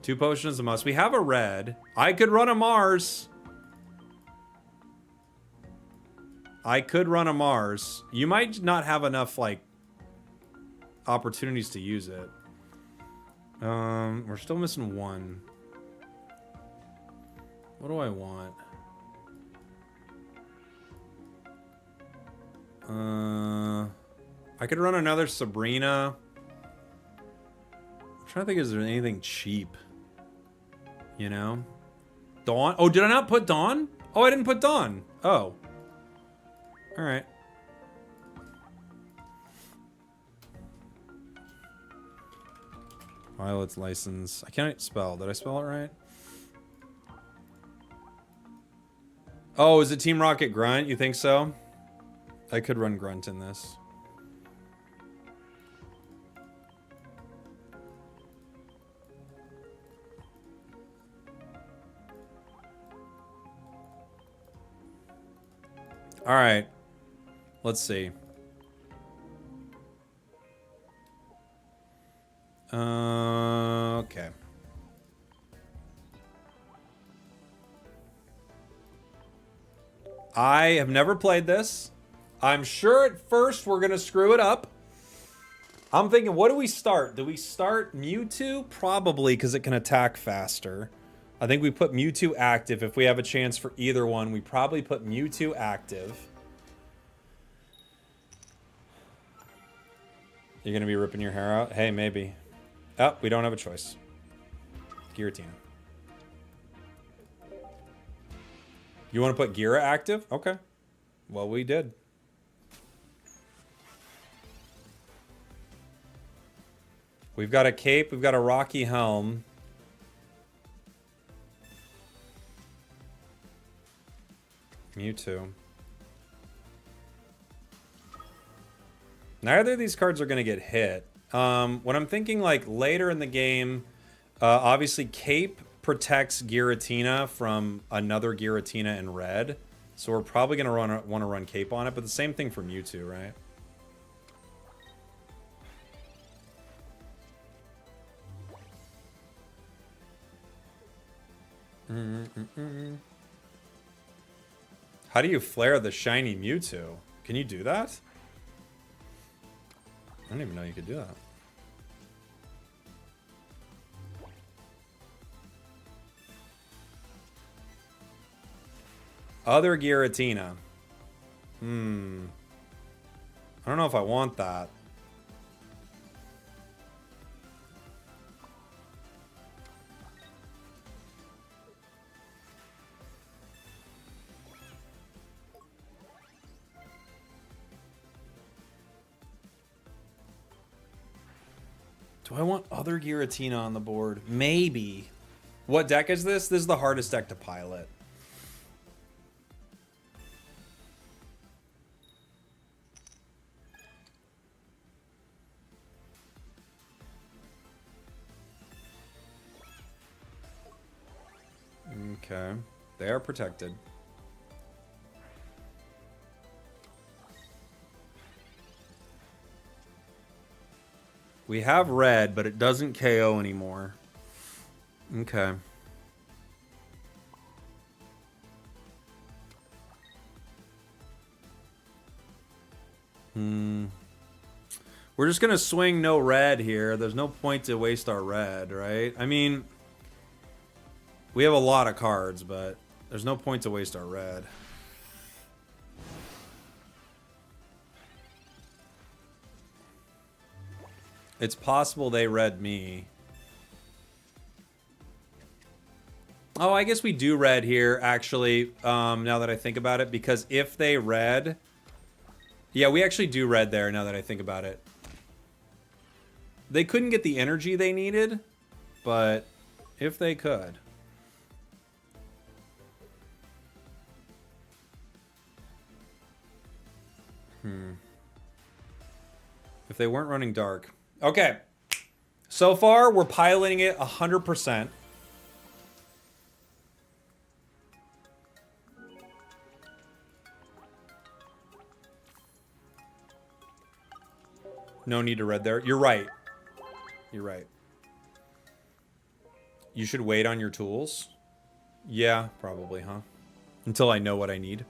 2 Potion is a must. We have a red. I could run a Mars. I could run a Mars. You might not have enough, like, opportunities to use it. We're still missing 1. What do I want? I could run another Sabrina. I'm trying to think, is there anything cheap? You know? Dawn? Oh, did I not put Dawn? Oh, I didn't put Dawn. Oh. Alright. Violet's license. I can't spell. Did I spell it right? Oh, is it Team Rocket Grunt? You think so? I could run Grunt in this. All right. Let's see. Okay. I have never played this. I'm sure at first we're going to screw it up. I'm thinking, what do we start? Do we start Mewtwo? Probably, because it can attack faster. I think we put Mewtwo active. If we have a chance for either one, we probably put Mewtwo active. You're going to be ripping your hair out? Hey, maybe. Oh, we don't have a choice. Gueritina. You want to put Gira active? Okay. Well, we did. We've got a cape. We've got a Rocky Helm. Mewtwo. Neither of these cards are going to get hit. What I'm thinking, like, later in the game, obviously Cape protects Gueritina from another Gueritina in red. So we're probably going to want to run Cape on it, but the same thing for Mewtwo, right? How do you flare the shiny Mewtwo? Can you do that? I don't even know you could do that. Other Gueritina. I don't know if I want that. Do I want other Gueritina on the board? Maybe. What deck is this? This is the hardest deck to pilot. Okay. They are protected. We have red, but it doesn't KO anymore. Okay. We're just going to swing no red here. There's no point to waste our red, right? I mean, we have a lot of cards, but there's no point to waste our red. It's possible they read me. Oh, I guess we do red here, actually, now that I think about it, because if they read... Yeah, we actually do red there, now that I think about it. They couldn't get the energy they needed, but if they could... If they weren't running dark. Okay. So far, we're piloting it 100%. No need to red there. You're right. You're right. You should wait on your tools. Yeah, probably, huh? Until I know what I need.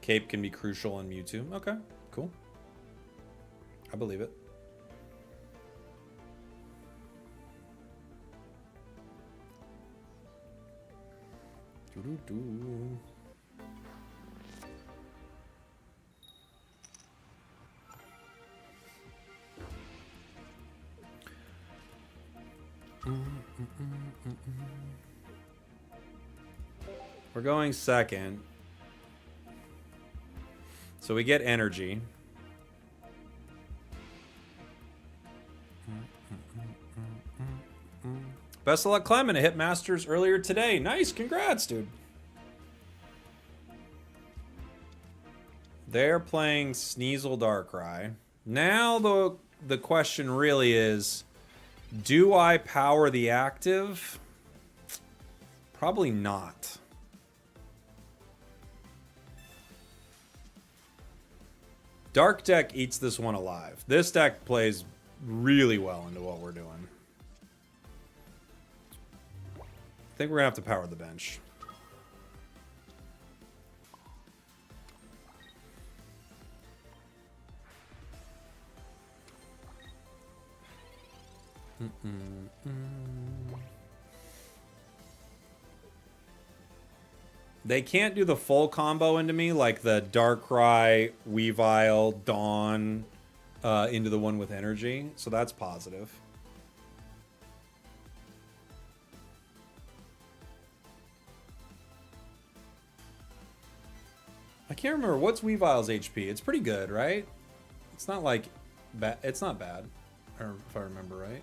Cape can be crucial on Mewtwo. Okay, cool. I believe it. We're going second. So we get energy. Best of luck, Clement. I hit Masters earlier today. Nice, congrats, dude. They're playing Sneasel Darkrai. Now the question really is, do I power the active? Probably not. Dark deck eats this one alive. This deck plays really well into what we're doing. I think we're gonna have to power the bench. They can't do the full combo into me, like the Darkrai, Weavile, Dawn, into the one with energy. So that's positive. I can't remember what's Weavile's HP. It's pretty good, right? It's not like bad. It's not bad, or if I remember right.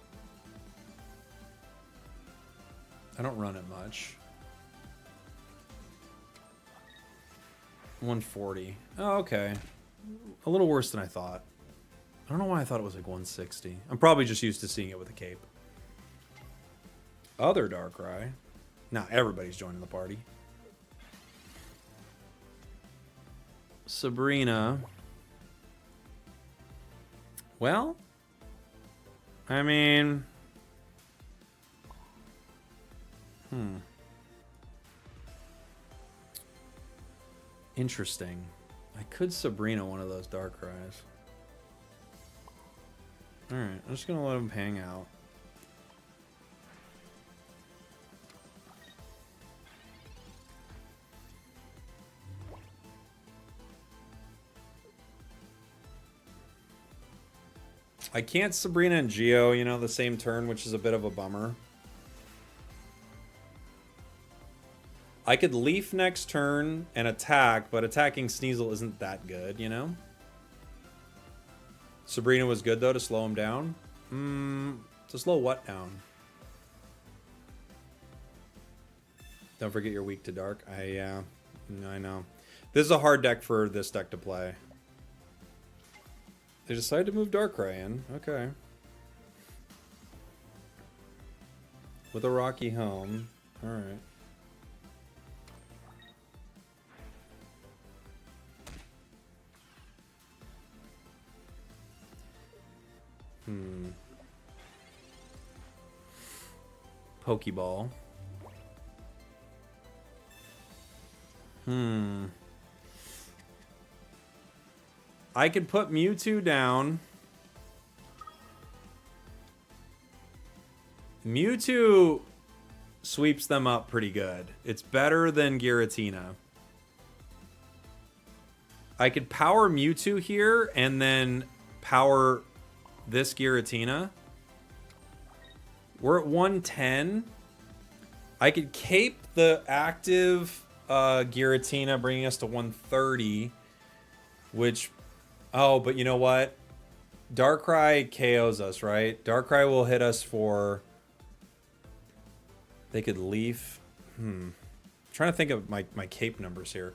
I don't run it much. 140. Oh, okay. A little worse than I thought. I don't know why I thought it was like 160. I'm probably just used to seeing it with a cape. Other Darkrai. Nah, everybody's joining the party. Sabrina. Well, I mean... Interesting. I could Sabrina one of those Darkrai's. Alright, I'm just gonna let him hang out. I can't Sabrina and Geo, you know, the same turn, which is a bit of a bummer. I could Leaf next turn and attack, but attacking Sneasel isn't that good, you know? Sabrina was good, though, to slow him down. To slow what down? Don't forget you're weak to dark. I know. This is a hard deck for this deck to play. They decided to move Darkrai in. Okay. With a rocky home. Alright. Pokeball. I could put Mewtwo down. Mewtwo sweeps them up pretty good. It's better than Gueritina. I could power Mewtwo here and then power this Gueritina. We're at 110. I could cape the active Gueritina, bringing us to 130, which... Oh, but you know what? Darkrai KOs us, right? Darkrai will hit us for... They could Leaf. I'm trying to think of my cape numbers here.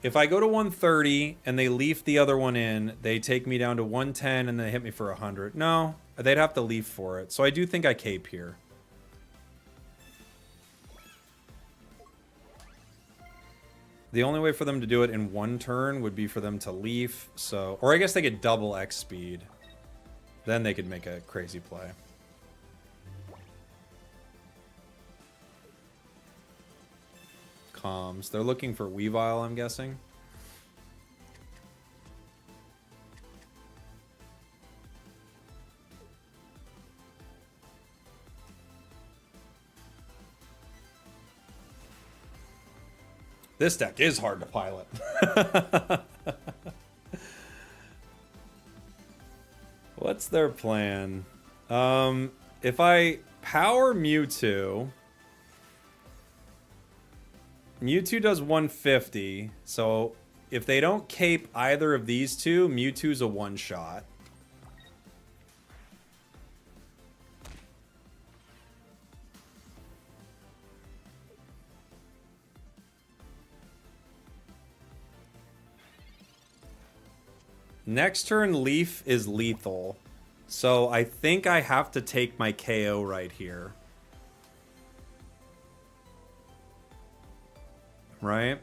If I go to 130 and they Leaf the other one in, they take me down to 110 and they hit me for 100. No, they'd have to Leaf for it. So I do think I cape here. The only way for them to do it in one turn would be for them to Leaf, so... Or I guess they could double X speed. Then they could make a crazy play. Comms. They're looking for Weavile, I'm guessing. This deck is hard to pilot. What's their plan? If I power Mewtwo... Mewtwo does 150, so if they don't cape either of these two, Mewtwo's a one-shot. Next turn, Leaf is lethal. So I think I have to take my KO right here. Right?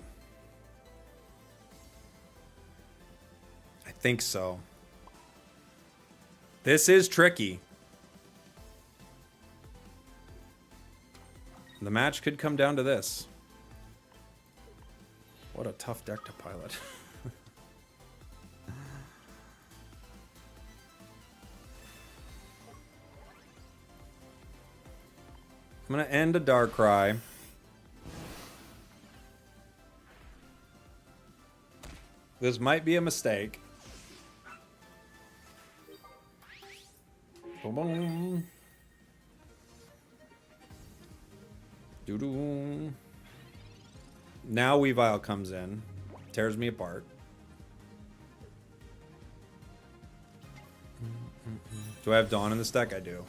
I think so. This is tricky. The match could come down to this. What a tough deck to pilot. I'm going to end a Darkrai. This might be a mistake. Boom, boom. Doo-doo. Now Weavile comes in. Tears me apart. Do I have Dawn in this deck? I do.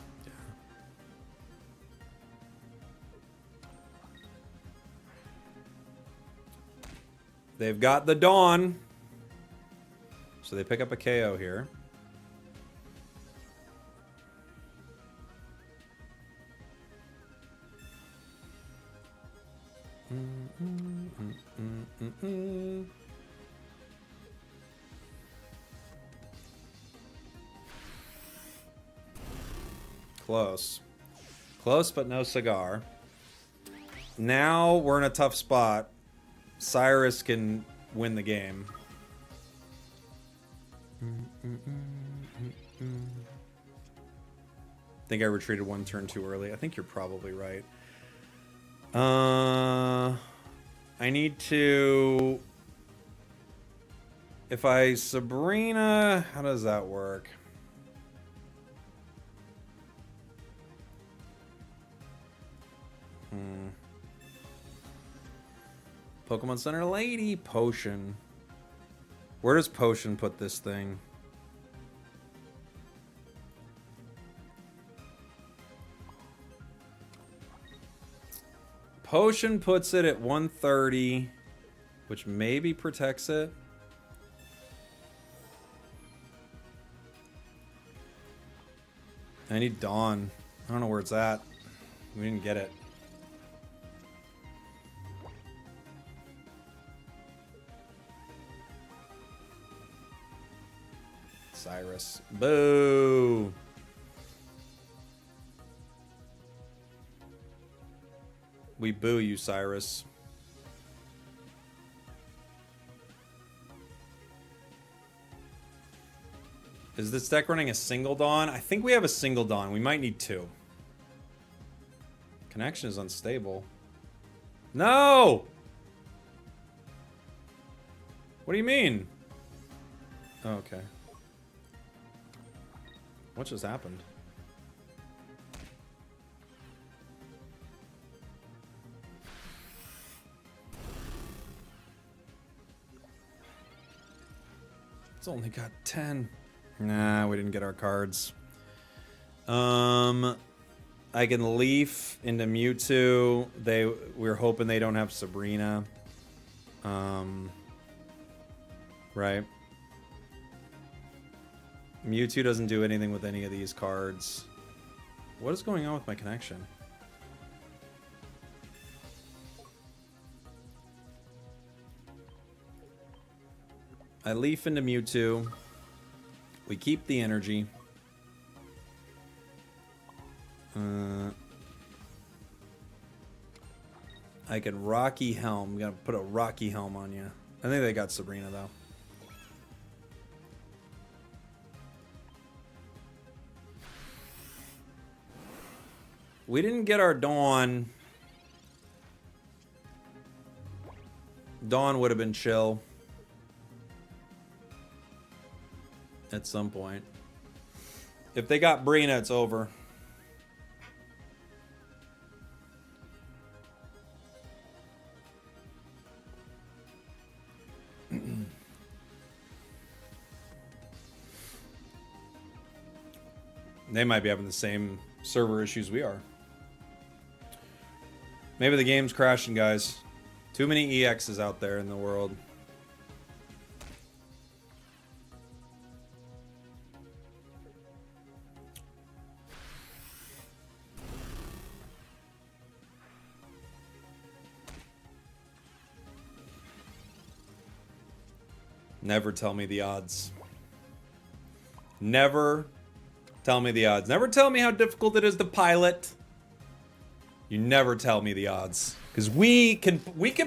They've got the Dawn. So they pick up a KO here. Close. Close, but no cigar. Now we're in a tough spot. Cyrus can win the game. I think I retreated one turn too early. I think you're probably right. I need to... If I Sabrina... How does that work? Pokemon Center Lady. Potion. Where does Potion put this thing? Potion puts it at 130, which maybe protects it. I need Dawn. I don't know where it's at. We didn't get it. Cyrus. Boo! We boo you, Cyrus. Is this deck running a single Dawn? I think we have a single Dawn. We might need two. Connection is unstable. No! What do you mean? Oh, okay. What just happened? It's only got 10. Nah, we didn't get our cards. I can Leaf into Mewtwo. We're hoping they don't have Sabrina. Right. Mewtwo doesn't do anything with any of these cards. What is going on with my connection? I Leaf into Mewtwo. We keep the energy. I can Rocky Helm. I'm gonna put a Rocky Helm on you. I think they got Sabrina though. We didn't get our Dawn. Dawn would have been chill. At some point. If they got Brina, it's over. They might be having the same server issues we are. Maybe the game's crashing, guys. Too many EXs out there in the world. Never tell me the odds. Never tell me the odds. Never tell me how difficult it is to pilot. You never tell me the odds. Because we can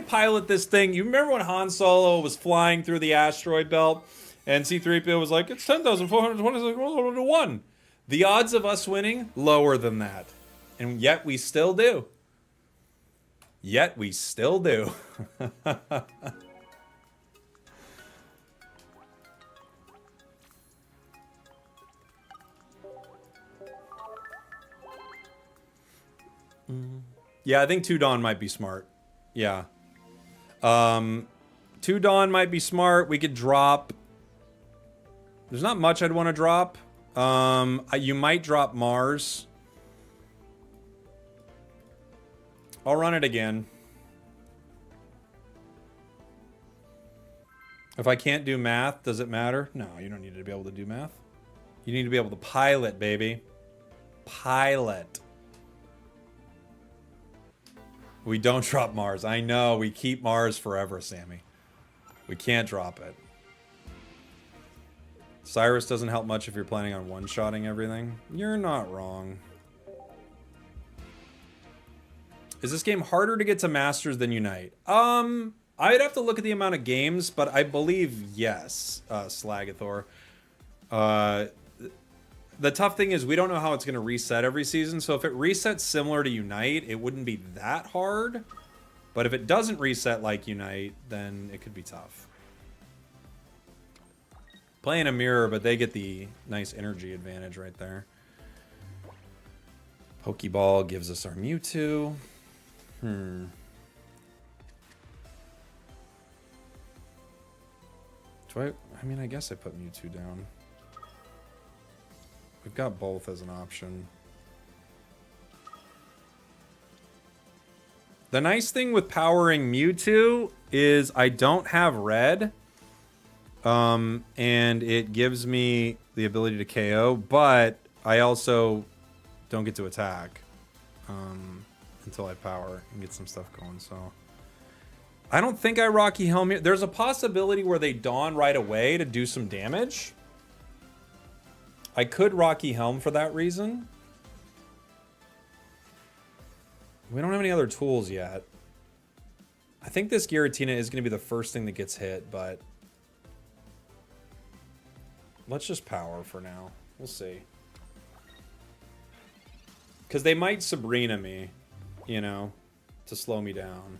pilot this thing. You remember when Han Solo was flying through the asteroid belt and C-3PO was like, it's 10,420 to 1. The odds of us winning, lower than that. And yet we still do. Yet we still do. Yeah, I think 2 Dawn might be smart. Yeah. 2 Dawn might be smart. We could drop... There's not much I'd want to drop. You might drop Mars. I'll run it again. If I can't do math, does it matter? No, you don't need to be able to do math. You need to be able to pilot, baby. Pilot. We don't drop Mars. I know. We keep Mars forever, Sammy. We can't drop it. Cyrus doesn't help much if you're planning on one-shotting everything. You're not wrong. Is this game harder to get to Masters than Unite? I I'd have to look at the amount of games, but I believe yes, Slagathor. The tough thing is we don't know how it's going to reset every season, so if it resets similar to Unite, it wouldn't be that hard. But if it doesn't reset like Unite, then it could be tough. Playing a mirror, but they get the nice energy advantage right there. Pokeball gives us our Mewtwo. I mean, I guess I put Mewtwo down. We've got both as an option. The nice thing with powering Mewtwo is I don't have red. And it gives me the ability to KO, but I also don't get to attack until I power and get some stuff going, so... I don't think I Rocky Helm here. There's a possibility where they dawn right away to do some damage. I could Rocky Helm for that reason. We don't have any other tools yet. I think this Gueritina is going to be the first thing that gets hit, but... let's just power for now. We'll see. Because they might Sabrina me, you know, to slow me down.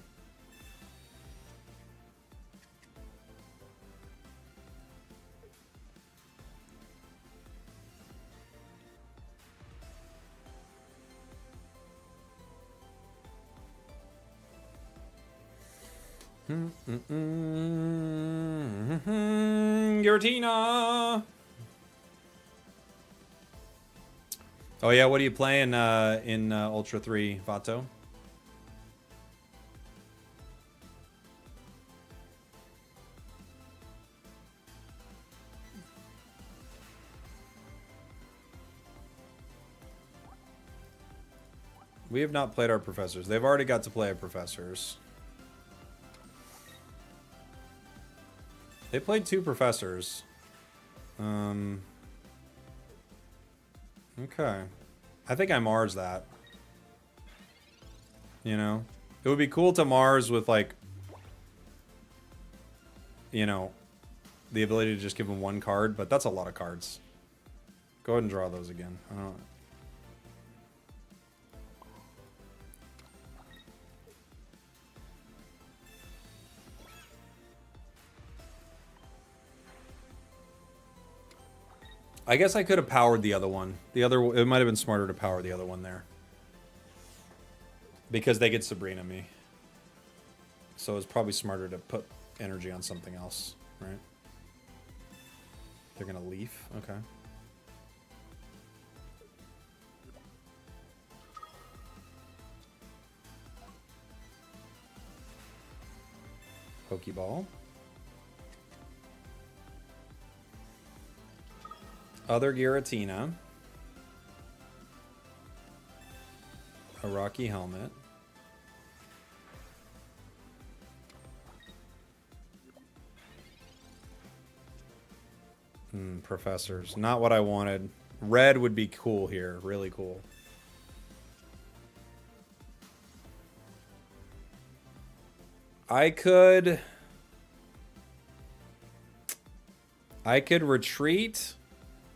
Gueritina. Oh yeah, what are you playing in Ultra 3, Vato? We have not played our professors. They've already got to play our professors. They played 2 professors. Okay. I think I Mars that. You know? It would be cool to Mars with, like... you know... the ability to just give him 1 card, but that's a lot of cards. Go ahead and draw those again. I don't know. I guess I could have powered the other one. It might have been smarter to power the other one there. Because they could Sabrina me. So it's probably smarter to put energy on something else, right? They're gonna leaf, okay. Pokeball. Other Gueritina. A Rocky Helmet. Professors. Not what I wanted. Red would be cool here. Really cool. I could retreat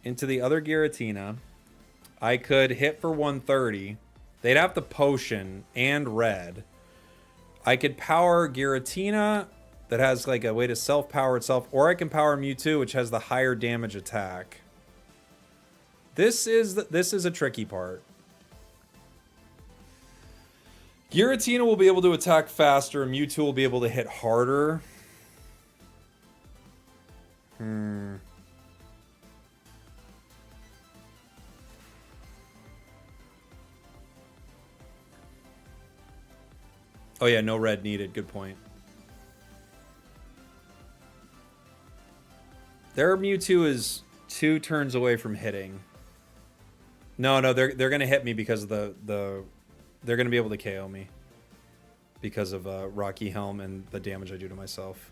into the other Gueritina. I could hit for 130. They'd have to potion and red. I could power Gueritina that has like a way to self-power itself, or I can power Mewtwo, which has the higher damage attack. This is a tricky part. Gueritina will be able to attack faster, and Mewtwo will be able to hit harder. Oh yeah, no red needed. Good point. Their Mewtwo is 2 turns away from hitting. No, they're gonna hit me because of they're gonna be able to KO me because of Rocky Helm and the damage I do to myself.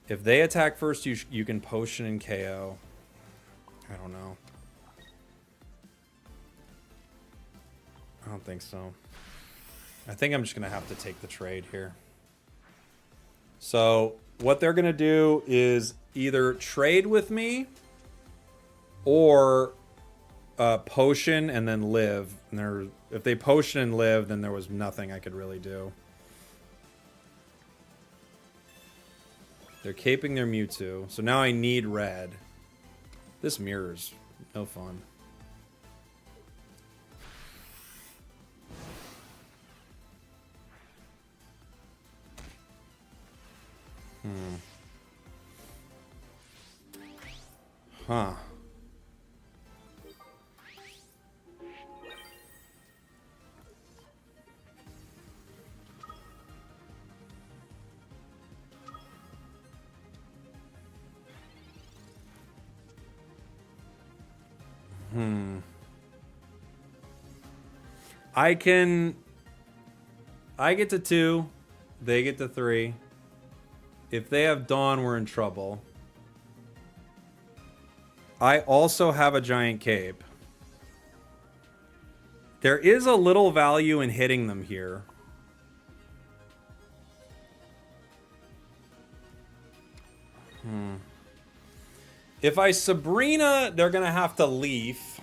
If they attack first, you can potion and KO. I don't know. I don't think so. I think I'm just gonna have to take the trade here. So what they're going to do is either trade with me or potion and then live. And if they potion and live, then there was nothing I could really do. They're caping their Mewtwo. So now I need red. This mirror's no fun. Huh. I get to 2. They get to 3. If they have Dawn, we're in trouble. I also have a giant cape. There is a little value in hitting them here. If I Sabrina, they're going to have to leaf.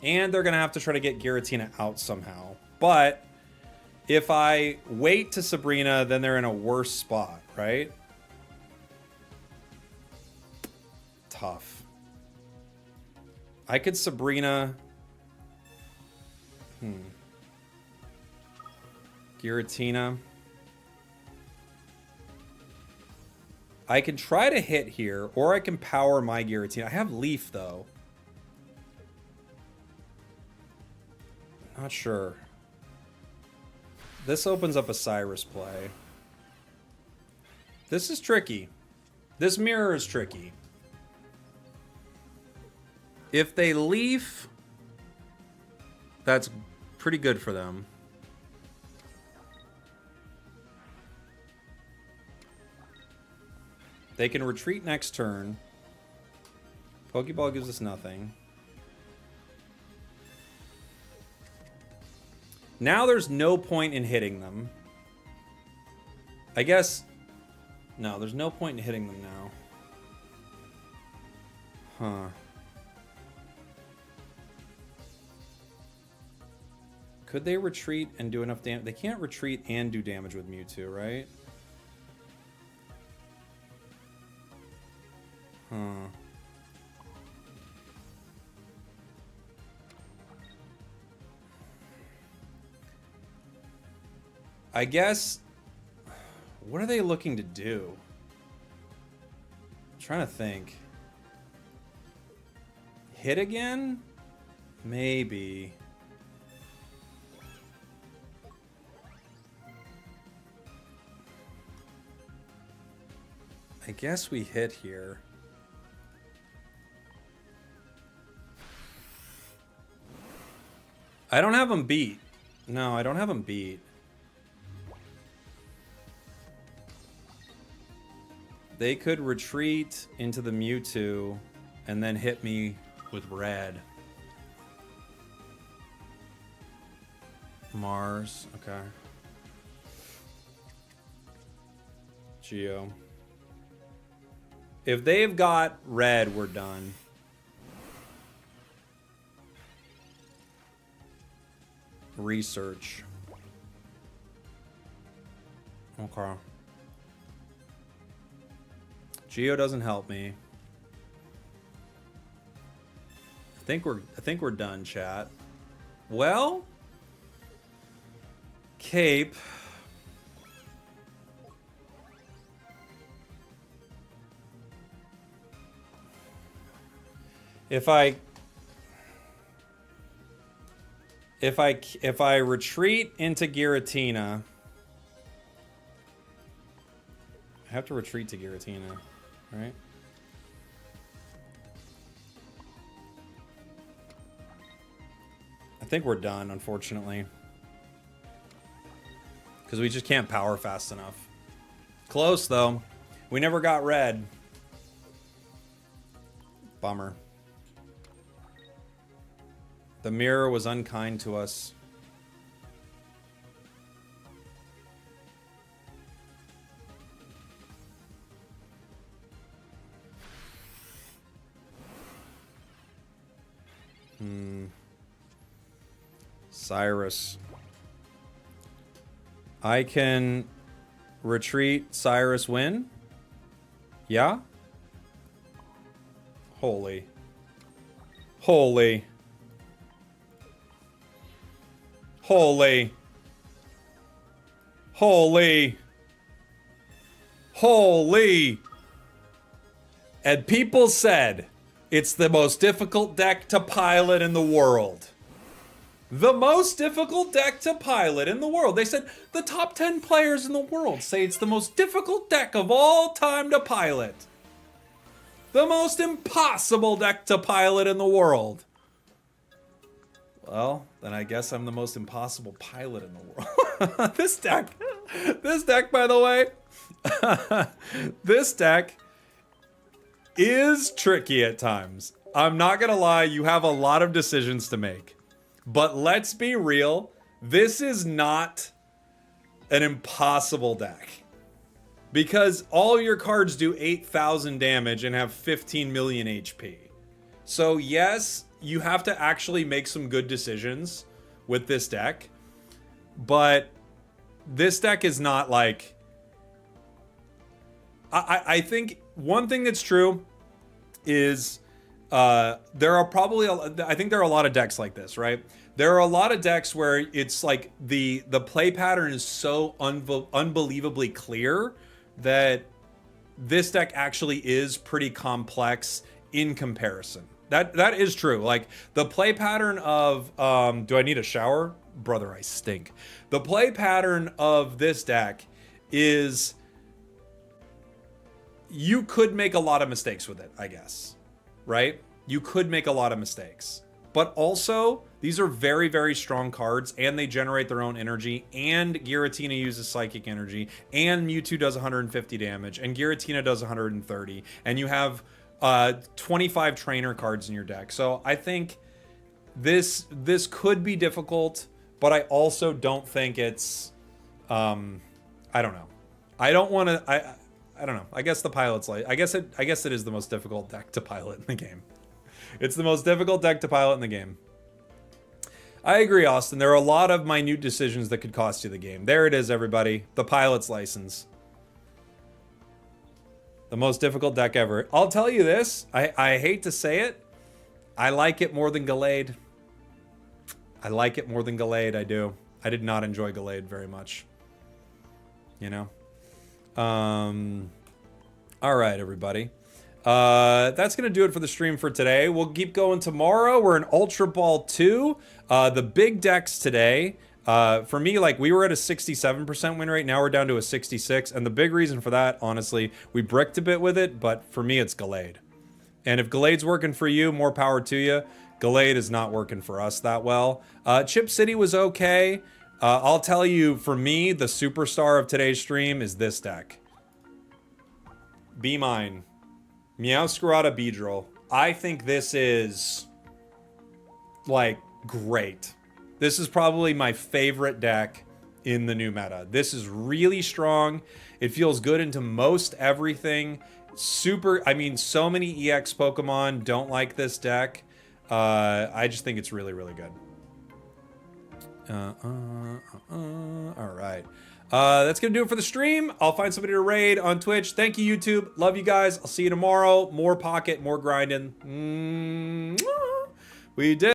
And they're going to have to try to get Gueritina out somehow. But if I wait to Sabrina, then they're in a worse spot, right? Tough. I could Sabrina. Gueritina. I can try to hit here, or I can power my Gueritina. I have Leaf, though. Not sure. This opens up a Cyrus play. This is tricky. This mirror is tricky. If they Leaf, that's pretty good for them. They can retreat next turn. Pokeball gives us nothing. Now there's no point in hitting them. I guess... No, there's no point in hitting them now. Huh. Could they retreat and do enough damage? They can't retreat and do damage with Mewtwo, right? Huh. I guess... What are they looking to do? I'm trying to think. Hit again? Maybe. I guess we hit here. I don't have them beat. No, I don't have them beat. They could retreat into the Mewtwo and then hit me with red. Mars, okay. Geo. If they've got red, we're done. Research. Okay. Geo doesn't help me. I think we're done, chat. Well, Cape. If I retreat into Gueritina, I have to retreat to Gueritina, right? I think we're done, unfortunately. Because we just can't power fast enough. Close, though. We never got red. Bummer. The mirror was unkind to us. Cyrus. I can retreat, Cyrus win? Yeah? Holy. Holy. Holy. Holy. Holy. And people said it's the most difficult deck to pilot in the world. The most difficult deck to pilot in the world. They said the top 10 players in the world say it's the most difficult deck of all time to pilot. The most impossible deck to pilot in the world. Well, then I guess I'm the most impossible pilot in the world. This deck, by the way, this deck is tricky at times. I'm not gonna lie, you have a lot of decisions to make. But let's be real, this is not an impossible deck. Because all your cards do 8,000 damage and have 15 million HP. So yes, you have to actually make some good decisions with this deck. But this deck is not like... I think one thing that's true is there are probably... I think there are a lot of decks like this, right? There are a lot of decks where it's like the play pattern is so unbelievably clear that this deck actually is pretty complex in comparison. That is true. Like the play pattern of do I need a shower? Brother, I stink. The play pattern of this deck is you could make a lot of mistakes with it, I guess. Right? You could make a lot of mistakes. But also, these are very, very strong cards, and they generate their own energy, and Gueritina uses psychic energy, and Mewtwo does 150 damage, and Gueritina does 130, and you have 25 trainer cards in your deck. So I think this could be difficult, but I also don't think it's... I don't know. I don't want to... I don't know. I guess the pilot's like... I guess it is the most difficult deck to pilot in the game. It's the most difficult deck to pilot in the game. I agree, Austin. There are a lot of minute decisions that could cost you the game. There it is, everybody. The pilot's license. The most difficult deck ever. I'll tell you this. I hate to say it. I like it more than Glade. I like it more than Glade. I do. I did not enjoy Glade very much. You know? All right, everybody. That's going to do it for the stream for today. We'll keep going tomorrow. We're in Ultra Ball 2. The big decks today, for me, like we were at a 67% win rate. Now we're down to a 66. And the big reason for that, honestly, we bricked a bit with it. But for me, it's Glade. And if Glade's working for you, more power to you. Glade is not working for us that well. Chip City was okay. I'll tell you, for me, the superstar of today's stream is this deck. Be Mine. Meowscarada Beedrill. I think this is, like, great. This is probably my favorite deck in the new meta. This is really strong. It feels good into most everything. Super, I mean, so many EX Pokemon don't like this deck. I just think it's really, really good. All right. That's going to do it for the stream. I'll find somebody to raid on Twitch. Thank you, YouTube. Love you guys. I'll see you tomorrow. More Pocket, more grinding. We did